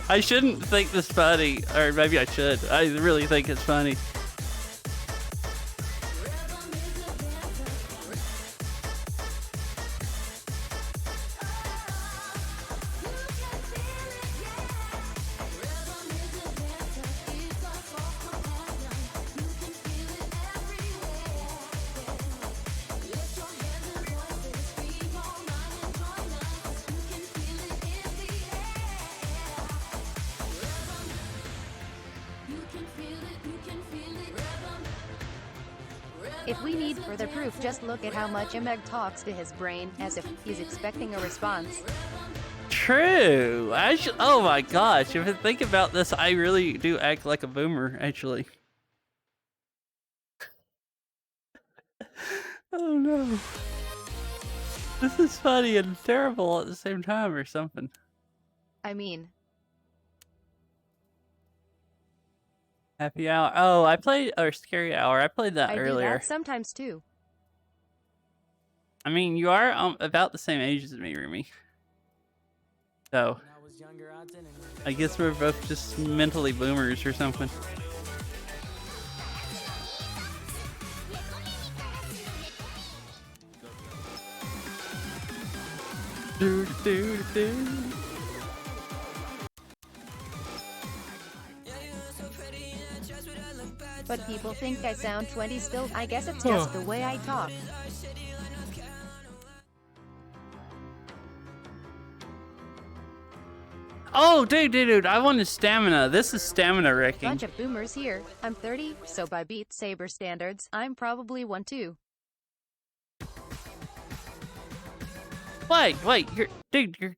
I shouldn't think this funny, or maybe I should. I really think it's funny. You can feel it, you can feel If we need further proof, just look at how much Meg talks to his brain, as if he's expecting a response. True. Actually, oh my gosh. If I think about this, I really do act like a boomer, actually. Oh no. This is funny and terrible at the same time or something. I mean, Happy Hour. Oh, I played, or Scary Hour. I played that I do earlier. that sometimes too. I mean, you are about the same age as me, Rumi. So, I guess we're both just mentally boomers or something. Do, do, do, do. But people think I sound 20 still. I guess it's just the way I talk. Oh, dude, I wanted stamina. This is stamina wrecking. Bunch of boomers here. I'm 30, so by Beat Saber standards, I'm probably one too. Wait, dude,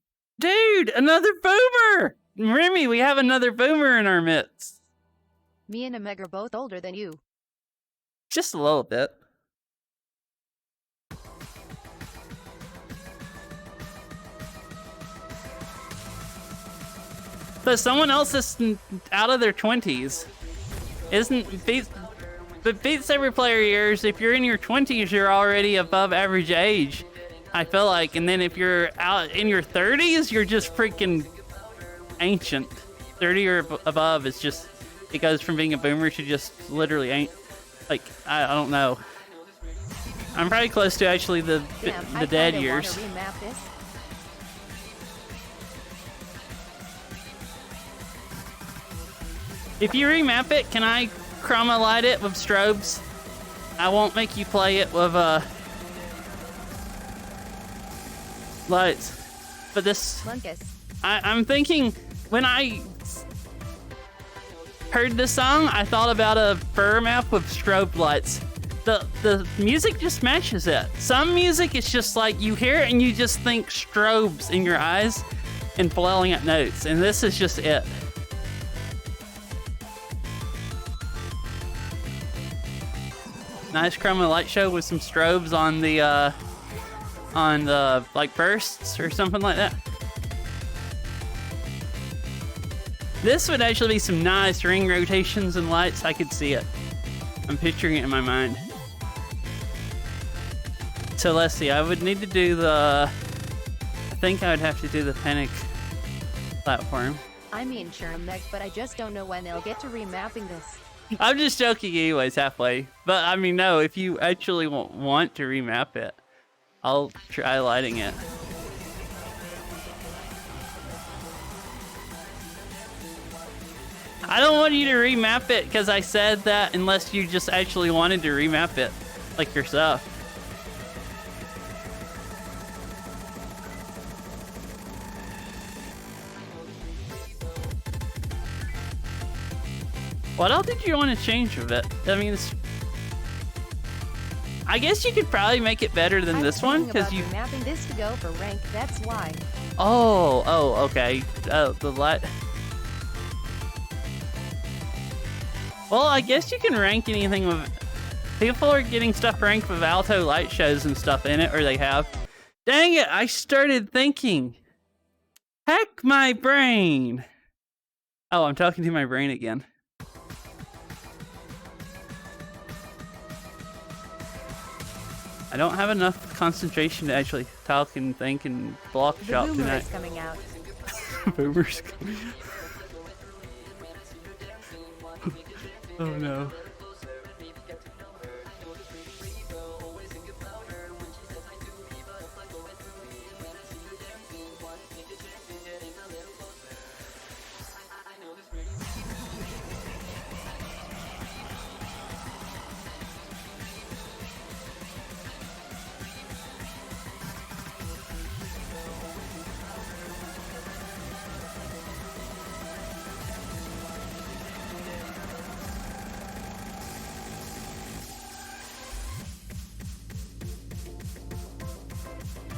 another boomer! Remy, we have another boomer in our midst. Me and Meg are both older than you. Just a little bit. But someone else is out of their 20s. But Beat Saber player years, if you're in your 20s, you're already above average age, I feel like. And then if you're out in your 30s, you're just freaking ancient. 30 or above is just, it goes from being a boomer to just literally ain't, like, I don't know. I'm probably close to actually the dead years. Remap this. If you remap it, can I chroma light it with strobes? I won't make you play it with lights. But this, I'm thinking, when I heard this song, I thought about a fur map with strobe lights. The music just matches it. Some music is just like, you hear it and you just think strobes in your eyes and blowing up notes, and this is just it. Nice chroma light show with some strobes on the like bursts or something like that. This would actually be some nice ring rotations and lights. I could see it. I'm picturing it in my mind. So let's see, I would need to do I think I would have to do the Panic platform. I mean, sure, Meg, but I just don't know when they'll get to remapping this. I'm just joking anyways, halfway. But I mean, no, if you actually want to remap it, I'll try lighting it. I don't want you to remap it because I said that unless you just actually wanted to remap it, like yourself. What else did you want to change with it? I mean, I guess you could probably make it better than this one because you mapping this to go for rank. That's why. Oh, okay. The light. Well, I guess you can rank anything with. People are getting stuff ranked with alto light shows and stuff in it, or they have. Dang it! I started thinking. Heck, my brain. Oh, I'm talking to my brain again. I don't have enough concentration to actually talk and think and block shop boomer tonight. is coming out. Boomers coming out. Oh no.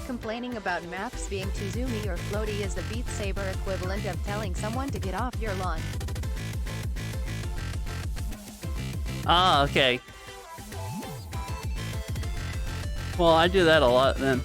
Complaining about maps being too zoomy or floaty is the Beat Saber equivalent of telling someone to get off your lawn. Ah, okay. Well, I do that a lot then.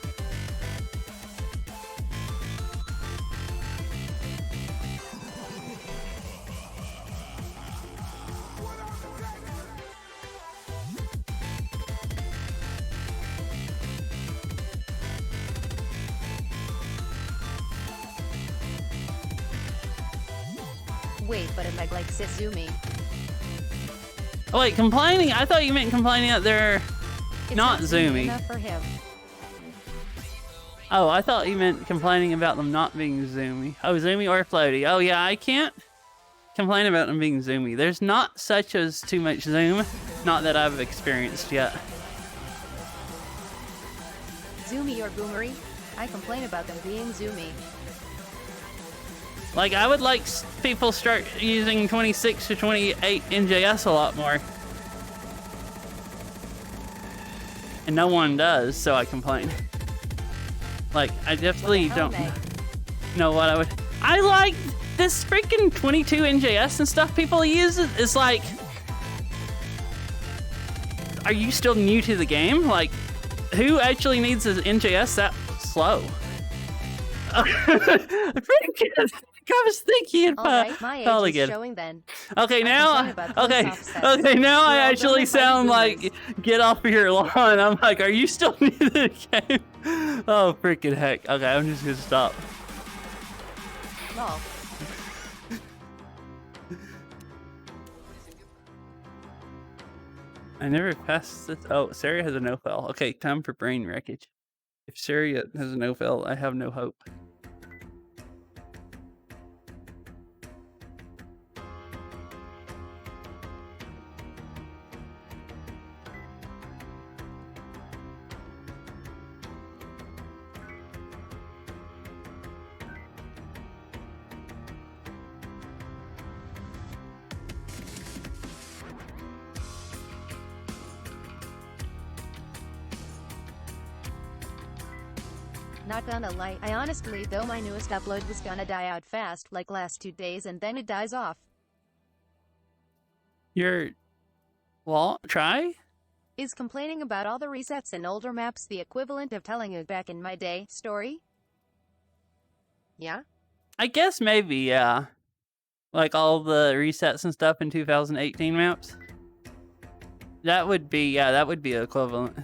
Wait, but it like sit zoomy. Oh wait, complaining? I thought you meant complaining that they're It's not zoomy. enough for him. Oh, I thought you meant complaining about them not being zoomy. Oh, zoomy or floaty. Oh yeah, I can't complain about them being zoomy. There's not such as too much zoom. Not that I've experienced yet. Zoomy or boomery? I complain about them being zoomy. Like, I would like people start using 26 to 28 NJS a lot more. And no one does, so I complain. Like, I definitely don't know what I would... I like this freaking 22 NJS and stuff people use. It's like... Are you still new to the game? Like, who actually needs an NJS that slow? Pretty good. I was thinking Alright, my probably age is good. showing then. Okay, now, about okay, close offsets. okay, now I We're all actually done sound fighting like get off of your lawn. I'm like, are you still new to the game? Oh, freaking heck. Okay, I'm just gonna stop. Lol. I never passed this. Oh, Saria has a no-fail. Okay, time for brain wreckage. If Saria has a no-fail, I have no hope. Not gonna lie, I honestly though my newest upload was gonna die out fast like last 2 days and then it dies off. Well, try? Is complaining about all the resets in older maps the equivalent of telling a back in my day story? Yeah? I guess maybe, yeah. Like all the resets and stuff in 2018 maps. That would be, yeah, that would be equivalent.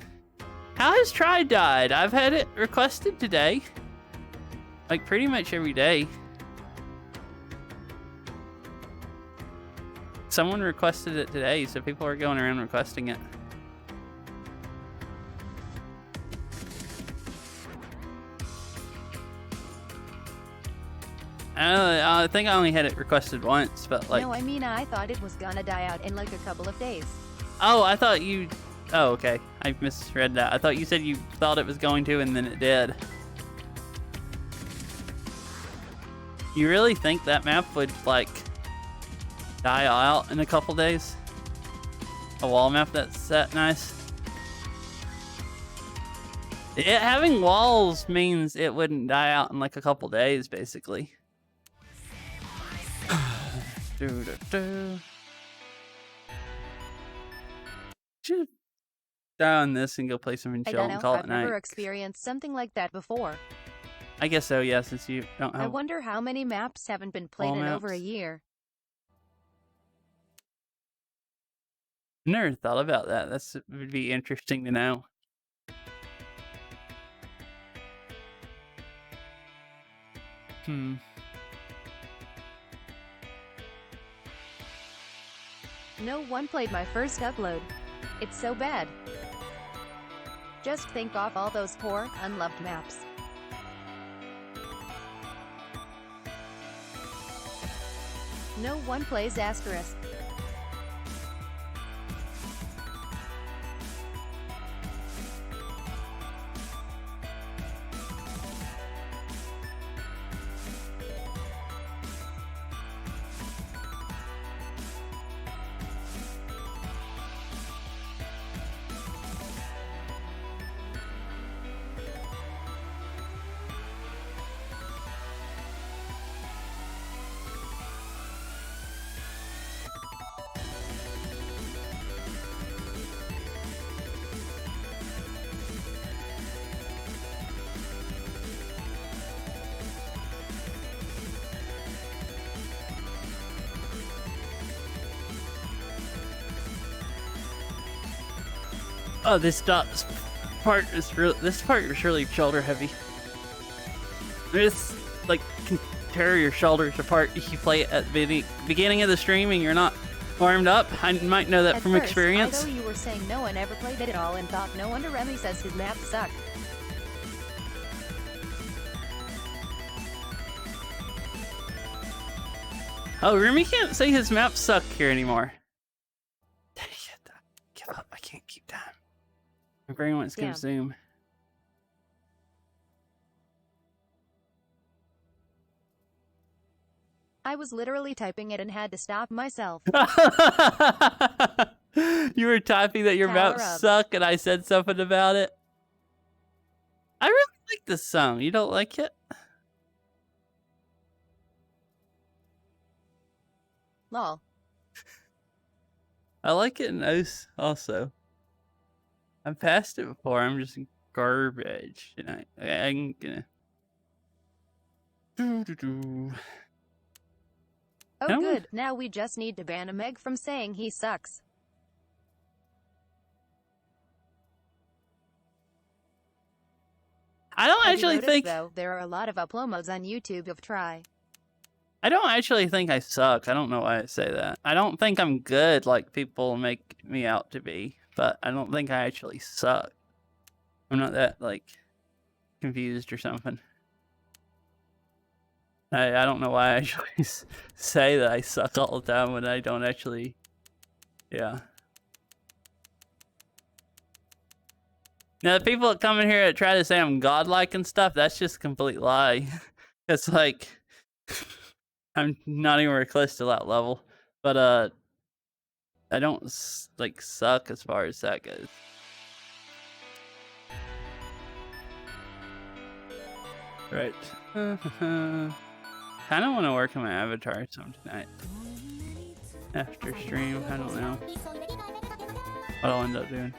How has Try died? I've had it requested today. Like pretty much every day. Someone requested it today, so people are going around requesting it. I think I only had it requested once, but like... No, I mean I thought it was gonna die out in like a couple of days. Oh, I thought you... Oh, okay. I misread that. I thought you said you thought it was going to, and then it did. You really think that map would, like, die out in a couple days? A wall map that's that nice? Having walls means it wouldn't die out in, like, a couple days, basically. Should die on this and go play some I chill don't and know, call it I've night. never experienced something like that before. I guess so, yeah, since you don't have... I wonder how many maps haven't been played All in over a maps. year. Never thought about that. Would be interesting to know. No one played my first upload. It's so bad. Just think off all those poor, unloved maps. No one plays asterisk. Oh, this part is really shoulder heavy. This like can tear your shoulders apart if you play it at the beginning of the stream and you're not warmed up. I might know that At from first, experience. I know you were saying no one ever played it at all and thought no wonder Remy says his maps suck. Oh, Remy can't say his maps suck here anymore. Dang it. Give up. I can't keep time. My brain wants to Damn. zoom. I was literally typing it and had to stop myself. You were typing that your Power maps up. suck and I said something about it. I really like this song. You don't like it? Lol. I like it in O's also. I've passed it before. I'm just garbage tonight. I'm gonna. Doo-doo-doo. Oh No. good, now we just need to ban a Meg from saying he sucks. I don't Have you actually noticed, think. though, there are a lot of upload modes on YouTube of try. I don't actually think I suck. I don't know why I say that. I don't think I'm good like people make me out to be, but I don't think I actually suck. I'm not that like confused or something. I don't know why I actually say that I suck all the time when I don't actually. Yeah. Now the people that come in here that try to say I'm godlike and stuff, that's just a complete lie. It's like I'm not anywhere close to that level, but I don't like suck as far as that goes. Right. Kind of want to work on my avatar some tonight. After stream, I don't know what I'll end up doing.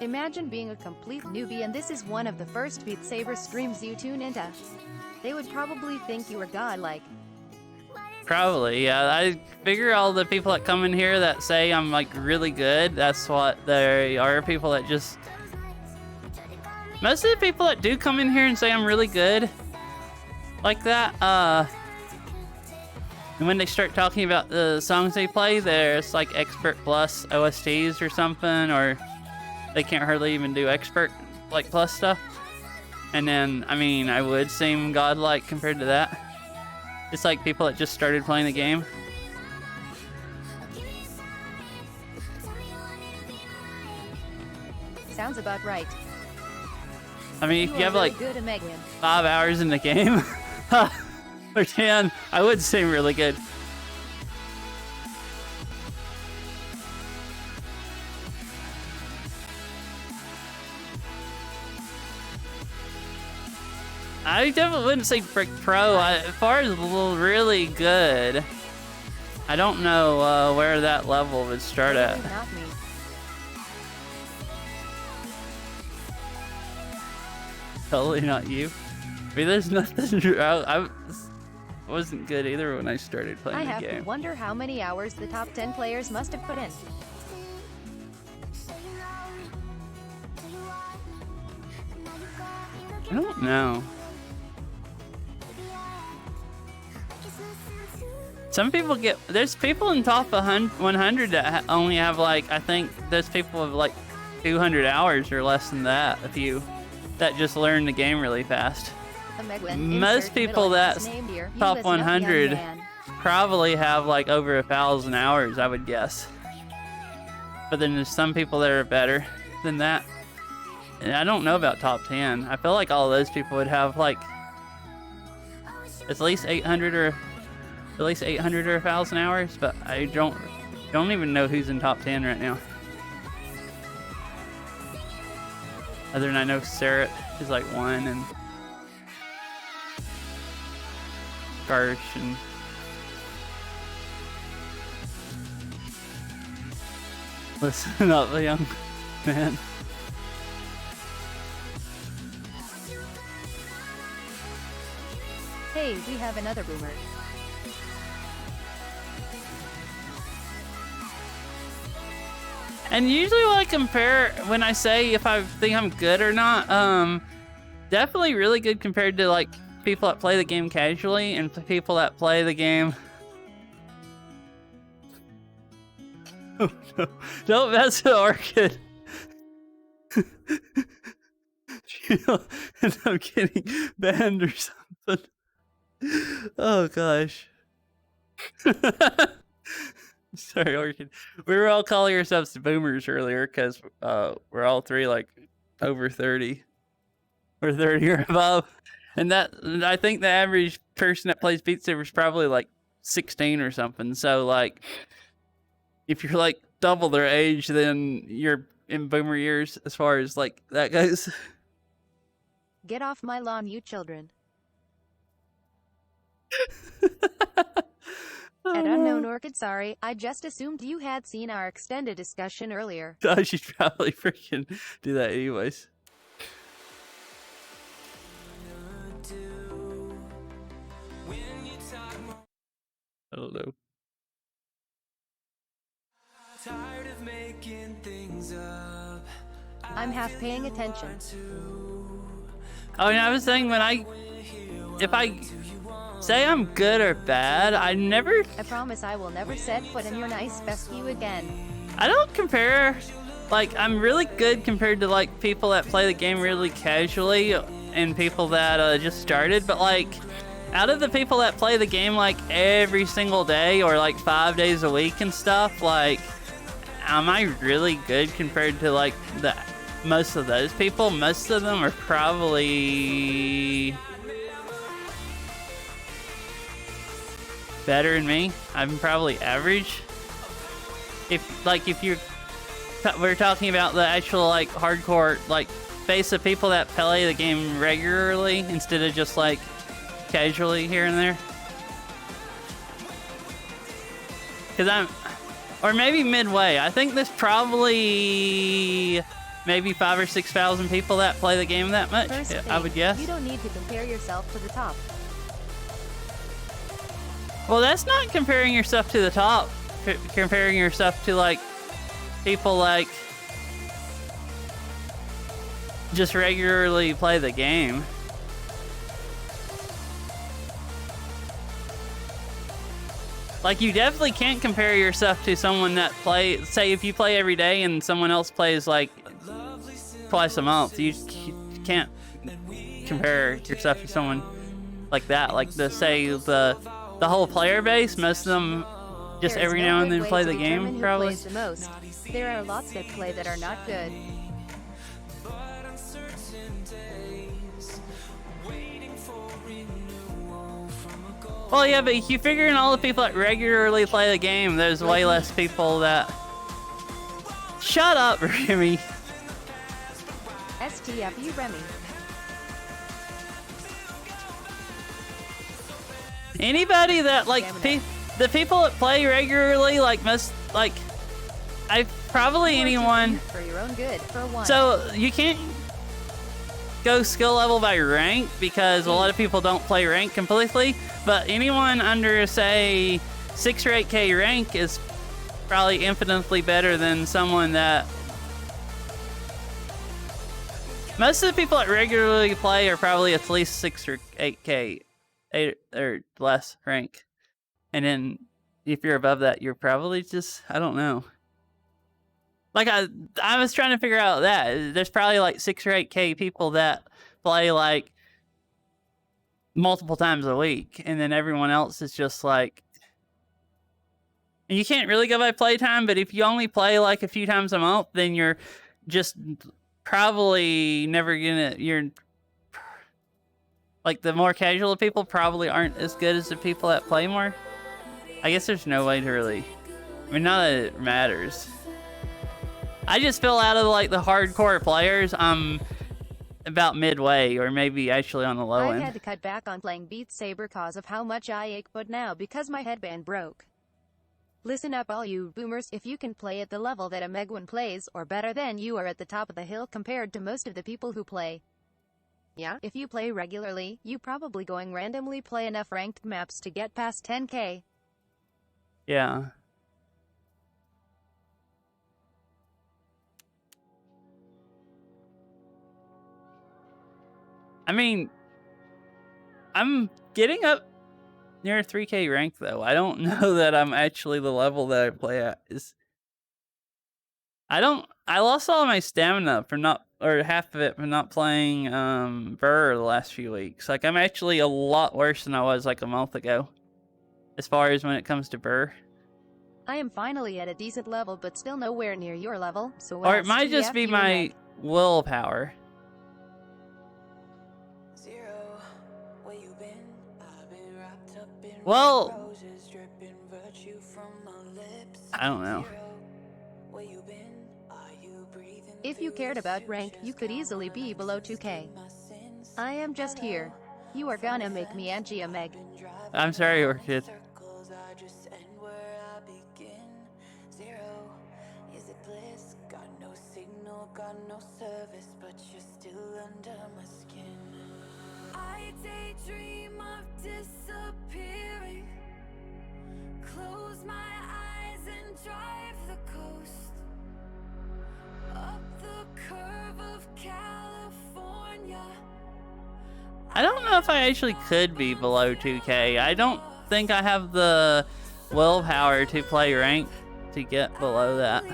Imagine being a complete newbie and this is one of the first Beat Saber streams you tune into. They would probably think you were godlike. Probably, yeah. I figure all the people that come in here that say I'm like really good, that's what they are. People that just... Most of the people that do come in here and say I'm really good like that, and when they start talking about the songs they play, there's like expert plus OSTs or something, or they can't hardly even do expert like plus stuff. And then, I mean, I would seem godlike compared to that. It's like people that just started playing the game. Sounds about right. I mean, if you have are really like good at Megan. 5 hours in the game, or 10, I would seem really good. I definitely wouldn't say pro. As far as really good, I don't know where that level would start at. Totally not me. Totally not you. I mean, there's nothing. I wasn't good either when I started playing I the have game. to wonder how many hours the top 10 players must have put in. I don't know. Some people get... There's people in top 100 that only have like... I think there's people with like 200 hours or less than that. A few that just learn the game really fast. A Meglin, Most insert people middle that's name here. He top was not young 100 man. probably have like over 1,000 hours, I would guess. But then there's some people that are better than that. And I don't know about top 10. I feel like all of those people would have like at least 800 or 1,000 hours, but I don't even know who's in top 10 right now. Other than I know Sarah. is like 1, and Garsh and listen up, young man. Hey, we have another boomer. And usually when I compare, when I say if I think I'm good or not, definitely really good compared to like people that play the game casually and people that play the game. Oh no, don't mess with Orchid. She'll end up getting banned or something. Oh gosh. Sorry, Orchid. We were all calling ourselves boomers earlier because we're all three like over 30 or 30 or above. And I think the average person that plays Beat Saber is probably like 16 or something. So like, if you're like double their age, then you're in boomer years as far as like that goes. Get off my lawn, you children. At Unknown Orchid, sorry, I just assumed you had seen our extended discussion earlier. I should probably freaking do that anyways. I don't know. Tired of making things up. I'm half paying attention. Oh, and I was saying if I say I'm good or bad, I promise I will never set foot in your nice fescue again. I don't compare, like, I'm really good compared to, like, people that play the game really casually and people that just started, but, like, out of the people that play the game, like, every single day or, like, 5 days a week and stuff, like, am I really good compared to, like, most of those people? Most of them are probably better than me. I'm probably average. If we're talking about the actual like hardcore like base of people that play the game regularly instead of just like casually here and there. Or maybe midway. I think there's probably maybe 5,000 or 6,000 people that play the game that much. First I would guess. You don't need to compare yourself to the top. Well, that's not comparing yourself to the top. Comparing yourself to like people like just regularly play the game. Like, you definitely can't compare yourself to someone that say if you play every day and someone else plays like twice a month. You can't compare yourself to someone like that. Like the whole player base, most of them just There is every no now and good then way play to the game, determine who probably. plays the most. There are lots that play that are not good. Well, yeah, but if you figure in all the people that regularly play the game, there's way less people that... Shut up, Remy. STFU Remy. Anybody that, like, the people that play regularly, like, probably anyone... For your own good, for one. So, you can't go skill level by rank, because a lot of people don't play rank completely, but anyone under, say, 6 or 8k rank is probably infinitely better than someone that... Most of the people that regularly play are probably at least 6 or 8k, 8 or less rank. And then, if you're above that, you're probably just, I don't know. Like, I was trying to figure out that. There's probably like 6 or 8k people that play like multiple times a week. And then everyone else is just like... You can't really go by playtime, but if you only play like a few times a month, then you're just probably never gonna... Like, the more casual people probably aren't as good as the people that play more. I guess there's no way to really... I mean, not that it matters. I just feel out of, like, the hardcore players, about midway, or maybe actually on the low I end. had to cut back on playing Beat Saber cause of how much I ache, but now because my headband broke. Listen up all you boomers, if you can play at the level that a Megwin plays, or better, then you are at the top of the hill compared to most of the people who play. Yeah, if you play regularly, you probably going randomly play enough ranked maps to get past 10k. Yeah. I mean, I'm getting up near 3k rank though. I don't know that I'm actually the level that I play at is. I lost all of my stamina from not, or half of it from not playing Burr the last few weeks. Like, I'm actually a lot worse than I was like a month ago, as far as when it comes to Burr. I am finally at a decent level, but still nowhere near your level, so Or it might just STF be you my Meg. willpower. Zero, where you been? I've been wrapped up in Well, roses, dripping virtue from my lips. I don't know. Zero, where you been? Are you breathing If you through cared the about rank, you sutures? could easily be below 2k. My sins. I am just here. You are gonna make me Angie a Meg. I'm sorry, Orchid. Circles, I just end where I begin. Zero, is it bliss? Got no signal, got no service, but you're still under my skin. I daydream of disappearing. Close my eyes and drive the coast. Up the curve of California. I don't know if I actually could be below 2k. I don't think I have the willpower to play rank to get below that.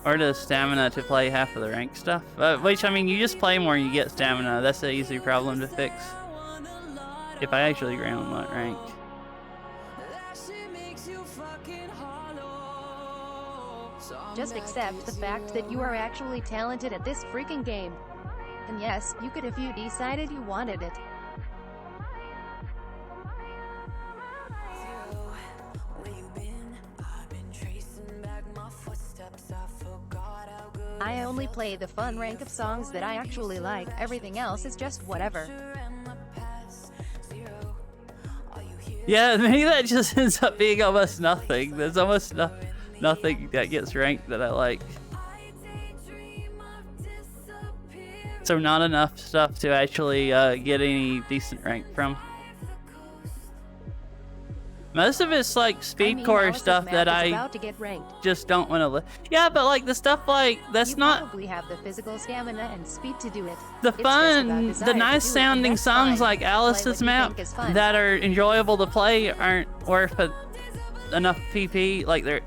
Or the stamina to play half of the rank stuff. Which, I mean, you just play more and you get stamina. That's an easy problem to fix. If I actually ran that rank. Just accept the fact that you are actually talented at this freaking game. And yes, you could if you decided you wanted it. I only play the fun rank of songs that I actually like, everything else is just whatever. Yeah, maybe that just ends up being almost nothing. There's almost nothing that gets ranked that I like. So not enough stuff to actually get any decent rank from. Most of it's like speedcore stuff that I just don't want to. Yeah, but like the stuff like that's not. You probably have the physical stamina and speed to do it. The fun, the nice sounding songs like Alice's Map that are enjoyable to play aren't worth enough PP. Like they're.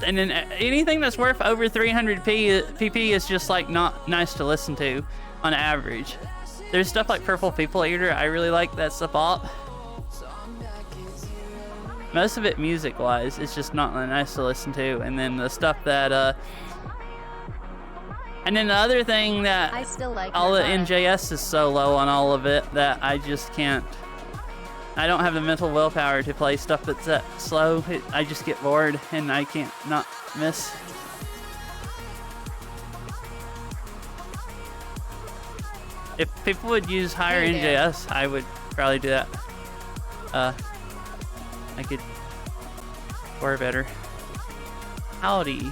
And then anything that's worth over 300 PP is just like not nice to listen to on average. There's stuff like Purple People Eater, I really like that stuff up. Most of it music wise, it's just not nice to listen to. And then the stuff that and then the other thing that I still like all the NJS is so low on all of it that I just can't. I don't have the mental willpower to play stuff that's that slow. I just get bored and I can't not miss. If people would use higher NJS, I would probably do that. I could score better. Howdy.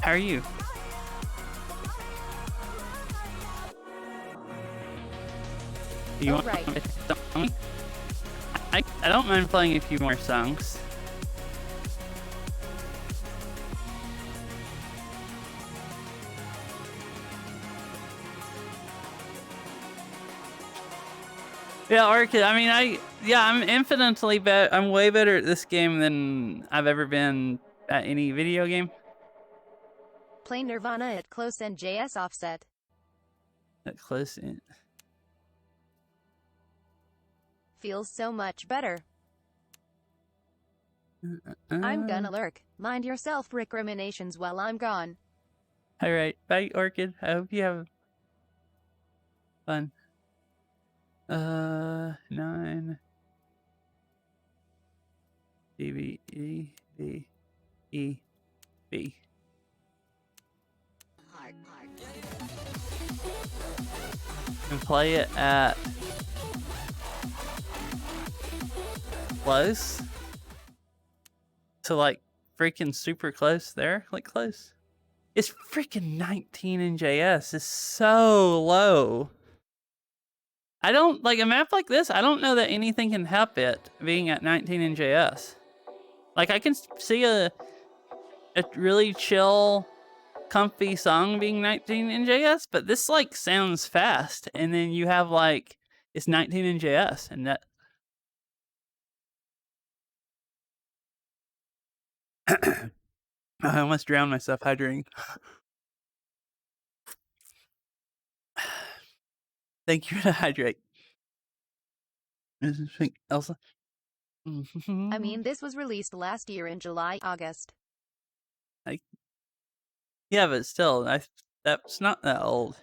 How are you? You want right. I don't mind playing a few more songs. Yeah, Orchid. I mean, I'm infinitely better. I'm way better at this game than I've ever been at any video game. Play Nirvana at close NJS offset. At close in. Feels so much better. I'm gonna lurk. Mind yourself recriminations while I'm gone. Alright, bye Orchid. I hope you have fun. 9 D B E B E B. and play it at close to like freaking super close there, like close. It's freaking 19 in JS. It's so low. I don't like a map like this. I don't know that anything can help it being at 19 in JS. Like I can see a really chill, comfy song being 19 in JS, but this like sounds fast, and then you have like it's 19 in JS, and that. I almost drowned myself hydrating. Thank you to hydrate. Elsa. I mean, this was released last year in July, August. Yeah, but still, that's not that old.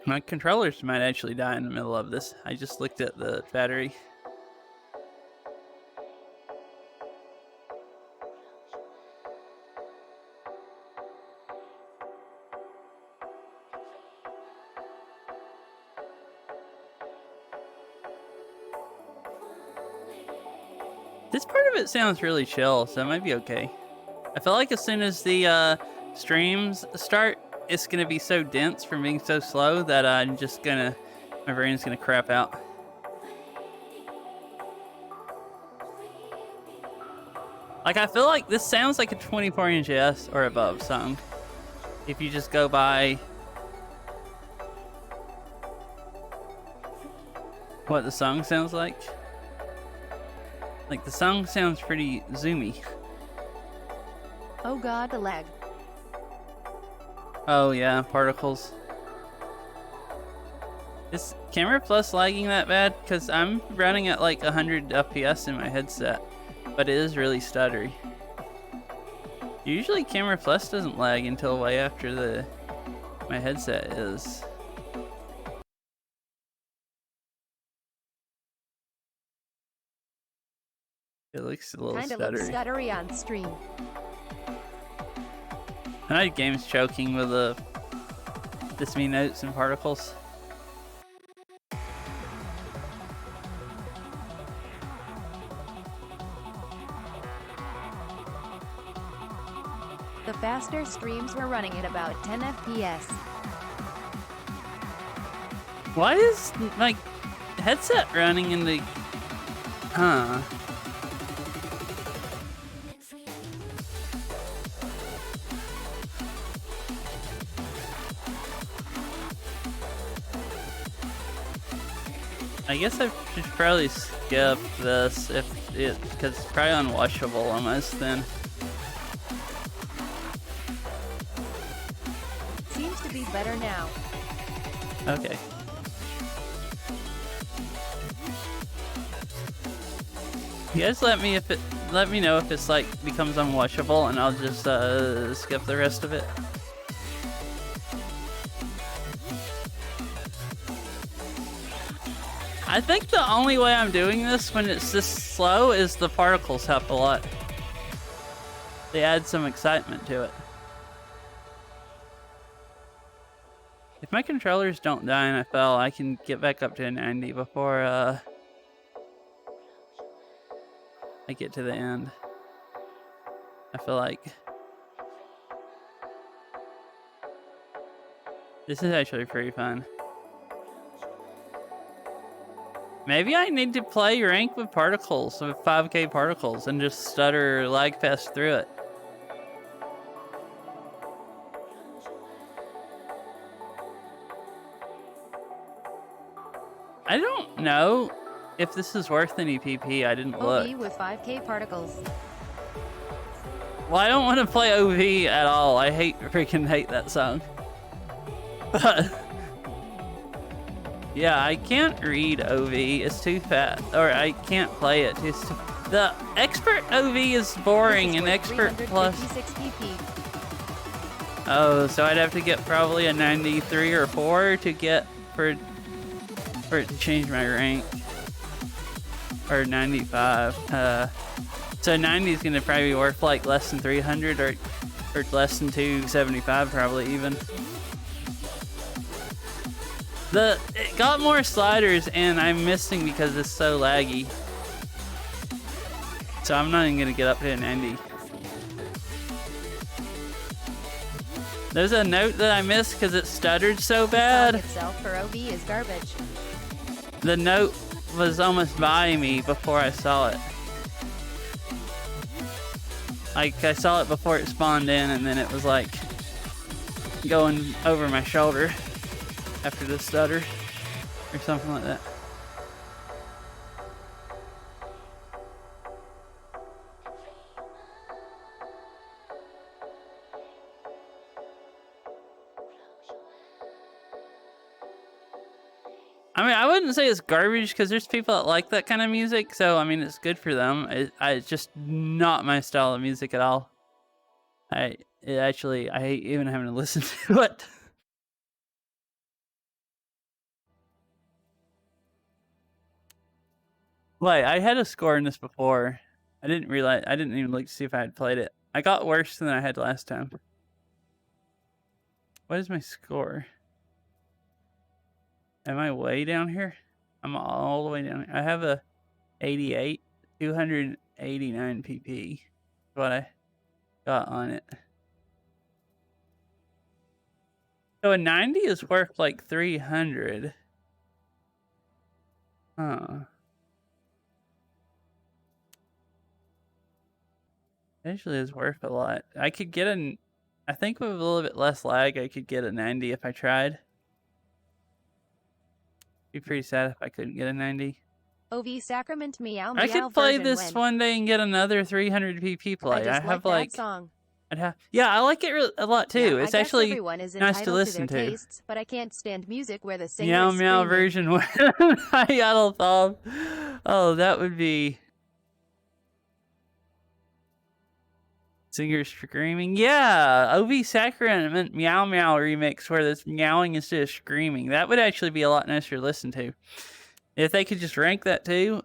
My controllers might actually die in the middle of this. I just looked at the battery. This part of it sounds really chill, so it might be okay. I feel like as soon as the streams start, it's gonna be so dense from being so slow that I'm just gonna, my brain's gonna crap out. Like I feel like this sounds like a 24 in JS or above song. If you just go by what the song sounds like. Like the song sounds pretty zoomy. Oh god, the lag. Oh yeah, particles. Is Camera Plus lagging that bad? Because I'm running at like 100 FPS in my headset, but it is really stuttery. Usually Camera Plus doesn't lag until way after my headset is. It looks a little Kinda stuttery. looks stuttery on stream. I had games choking with this many notes and particles. The faster streams were running at about 10 FPS. Why is my headset running in the... Huh. I guess I should probably skip this because it's probably unwatchable almost then. Seems to be better now. Okay. You guys let me know if it's like becomes unwatchable, and I'll just skip the rest of it. I think the only way I'm doing this when it's this slow is the particles help a lot. They add some excitement to it. If my controllers don't die in FL, I can get back up to a 90 before I get to the end. I feel like this is actually pretty fun. Maybe I need to play rank with particles, with 5k particles, and just stutter lag fest through it. I don't know if this is worth any PP. I didn't look. OV with 5k particles. Well, I don't want to play OV at all. I freaking hate that song. But yeah, I can't read OV. It's too fast. Or I can't play it. The expert OV is boring, and expert plus. Oh, so I'd have to get probably a 93 or 4 to get for it to change my rank. Or 95. So 90 is gonna probably be worth like less than 300 or less than 275 probably even. It got more sliders, and I'm missing because it's so laggy. So I'm not even gonna get up to 90. There's a note that I missed because it stuttered so The bad. song itself for OV is garbage. The note was almost by me before I saw it. Like, I saw it before it spawned in, and then it was like going over my shoulder after the stutter or something like that. I mean, I wouldn't say it's garbage because there's people that like that kind of music, so I mean, it's good for them. It's just not my style of music at all. I hate even having to listen to it. Wait, I had a score in this before. I didn't even look to see if I had played it. I got worse than I had last time. What is my score? Am I way down here? I'm all the way down here. I have a 88, 289 pp. What I got on it. So a 90 is worth like 300. Huh. Actually is worth a lot. I could get I think with a little bit less lag, I could get a 90 if I tried. Be pretty sad if I couldn't get a 90. OV Sacrament Meow Meow I could play version this win. one day and get another 300 pp play. I just have like that song. Yeah, I like it a lot too. Yeah, It's I guess actually everyone is nice to entitled listen their to. tastes, but I can't stand music where the singer Meow is Meow screaming. version 1. I got thumb. Oh, that would be singer screaming. Yeah, OV Sacrament Meow Meow remix where this meowing instead of screaming. That would actually be a lot nicer to listen to. If they could just rank that too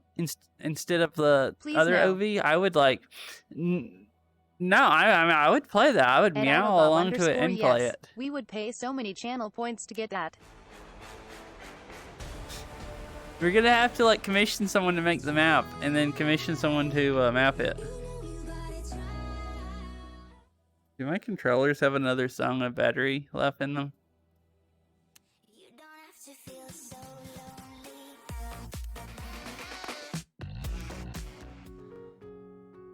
instead of the Please other no. OV, I would like. No, I mean I would play that. I would At meow Alabama along to it and _ play yes. it. We would pay so many channel points to get that. We're gonna have to like commission someone to make the map, and then commission someone to map it. Do my controllers have another song of battery left in them?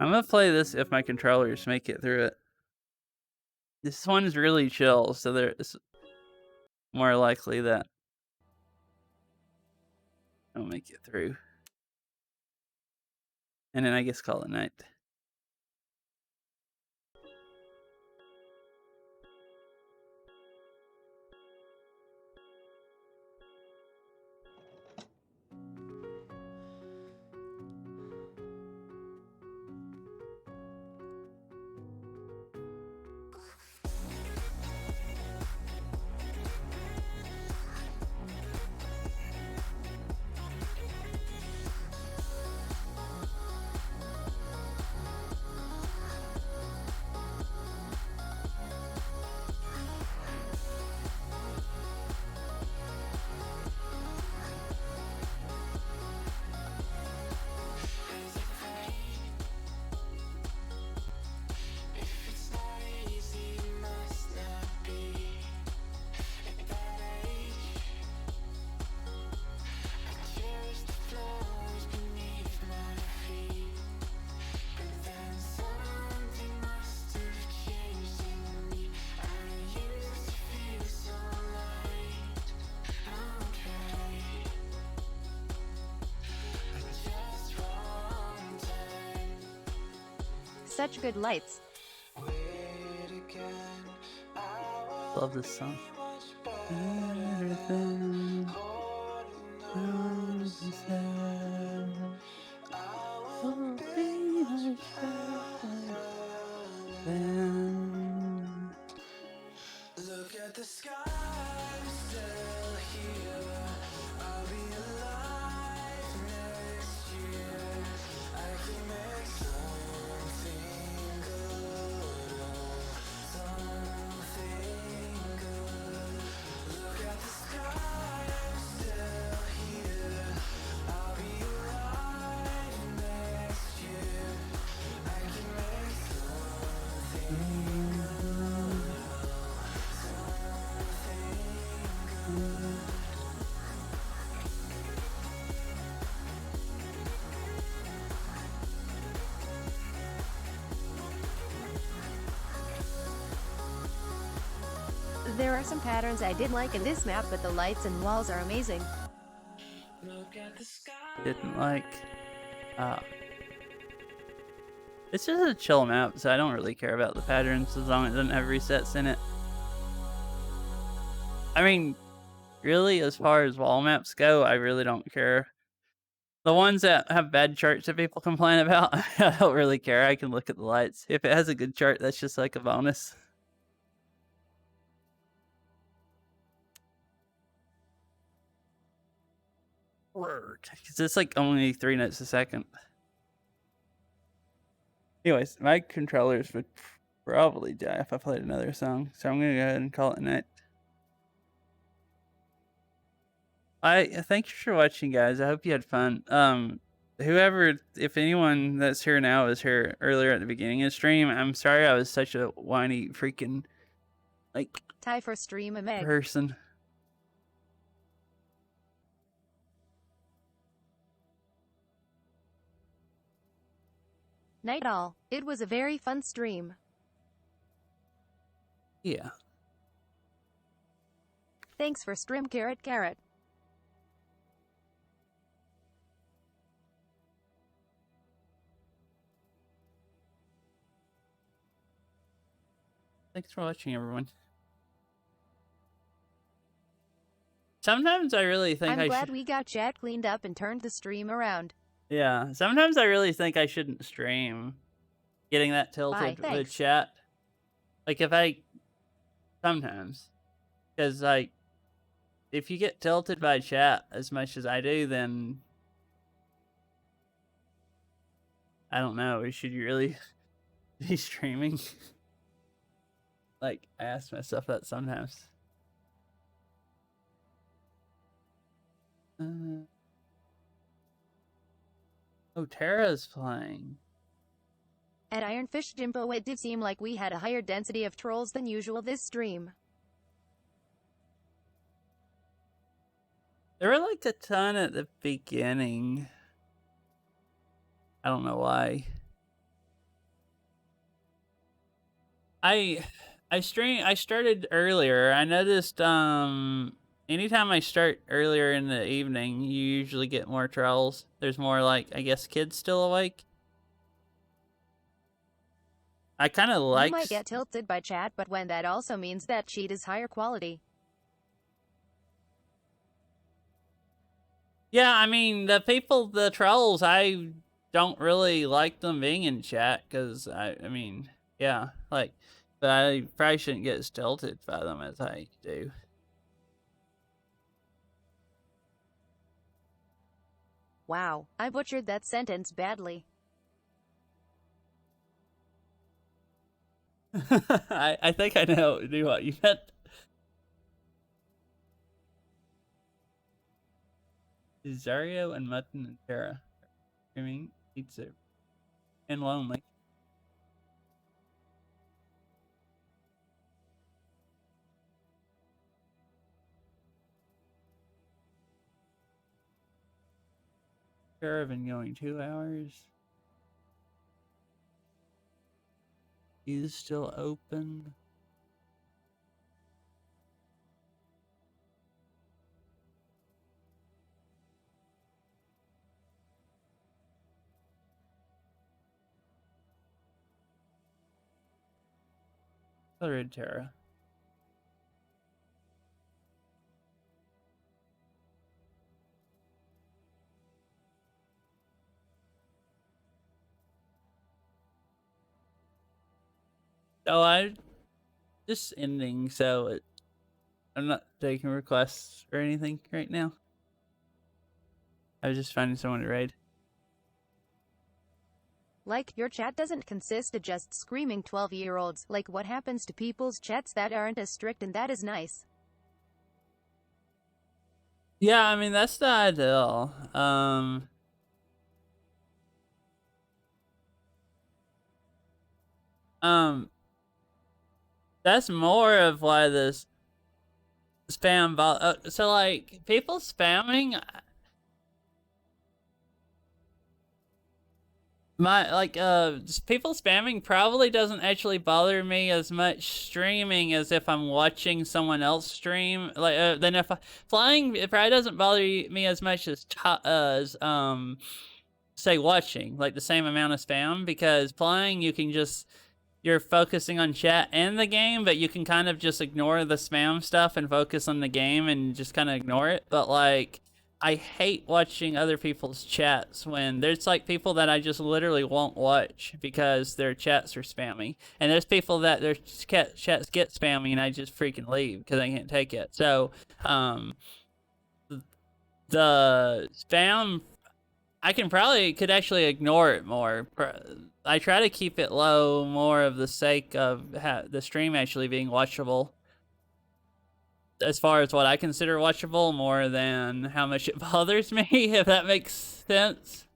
I'm gonna play this if my controllers make it through it. This one's really chill, so there's more likely that I'll make it through. And then I guess call it night. Such good lights. Love this song. Look at the sky, still here. I'll be alive next year. I can make something good. Something good. Look at the sky, There are some patterns I didn't like in this map, but the lights and walls are amazing. Didn't like. It's just a chill map, so I don't really care about the patterns as long as it doesn't have resets in it. I mean, really, as far as wall maps go, I really don't care. The ones that have bad charts that people complain about, I don't really care. I can look at the lights. If it has a good chart, that's just like a bonus. Because it's like only 3 notes a second. Anyways, my controllers would probably die if I played another song, so I'm gonna go ahead and call it a night. Thank you for watching, guys. I hope you had fun. Whoever, if anyone that's here now was here earlier at the beginning of the stream, I'm sorry I was such a whiny freaking like Tie for stream a meg. person. Night all. It was a very fun stream. Yeah. Thanks for stream carrot. Thanks for watching, everyone. Sometimes I really think I'm glad we got chat cleaned up and turned the stream around. Yeah, sometimes I really think I shouldn't stream. Getting that tilted with chat. Like sometimes. Because like, if you get tilted by chat as much as I do, then I don't know, should you really be streaming? Like, I ask myself that sometimes. Oh, Tara's playing. At Ironfish Jimbo, it did seem like we had a higher density of trolls than usual this stream. There were like a ton at the beginning. I don't know why. I started earlier. I noticed anytime I start earlier in the evening, you usually get more trolls. There's more, like, I guess, kids still awake. I kind of like... You might get tilted by chat, but when that also means that cheat is higher quality. Yeah, I mean, the trolls, I don't really like them being in chat, because, I mean, yeah, like, but I probably shouldn't get as tilted by them as I do. Wow, I butchered that sentence badly. I think I knew what you meant. Zario and Mutton and Tara streaming pizza and lonely. Tara been going 2 hours. He's still open. Red Tara. Oh, I just ending, so I'm not taking requests or anything right now. I was just finding someone to raid. Like, your chat doesn't consist of just screaming 12-year-olds. Like, what happens to people's chats that aren't as strict, and that is nice. Yeah, I mean, that's the ideal. That's more of why this spam so like people spamming My just people spamming probably doesn't actually bother me as much streaming as if I'm watching someone else stream. Like then if flying, it probably doesn't bother me as much as say watching, like the same amount of spam, because playing you can just you're focusing on chat and the game, but you can kind of just ignore the spam stuff and focus on the game and just kind of ignore it. But like, I hate watching other people's chats when there's like people that I just literally won't watch because their chats are spammy. And there's people that their chats get spammy and I just freaking leave because I can't take it. So, the spam, I could actually ignore it more. I try to keep it low more of the sake of the stream actually being watchable. As far as what I consider watchable, more than how much it bothers me, if that makes sense.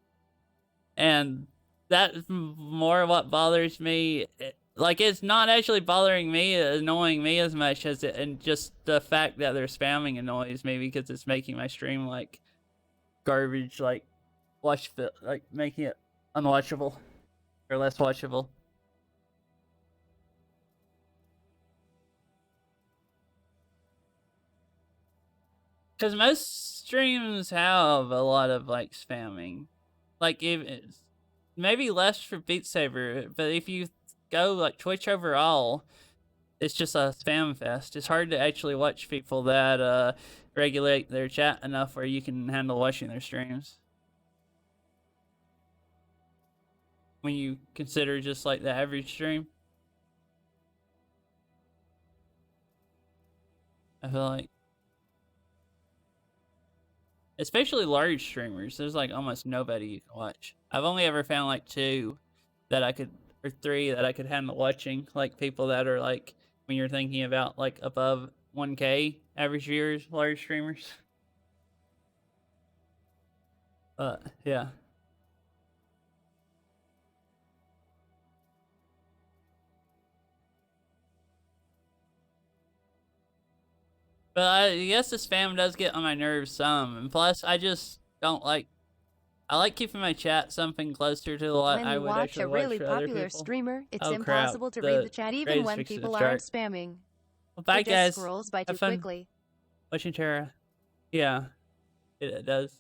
And that's more what bothers me. Like, it's not actually bothering me, annoying me as much as it, and just the fact that they're spamming annoys me because it's making my stream like garbage, like making it unwatchable or less watchable. Because most streams have a lot of like spamming, like maybe less for Beat Saber, but if you go like Twitch overall, it's just a spam fest. It's hard to actually watch people that regulate their chat enough where you can handle watching their streams. When you consider just like the average stream, I feel like, especially large streamers, there's like almost nobody you can watch. I've only ever found like 2 that I could, or 3 that I could handle watching, like people that are like, when you're thinking about like above 1K average viewers, large streamers. Yeah. But I guess the spam does get on my nerves some, and plus I just don't like. I like keeping my chat something closer to what When I you would watch actually a watch really for other popular people. streamer, it's Oh, impossible crap. to read the chat even grades when fixed people the aren't chart. spamming. Well, bye It just guys. scrolls by too Have fun quickly. watching Terra. Yeah, it does.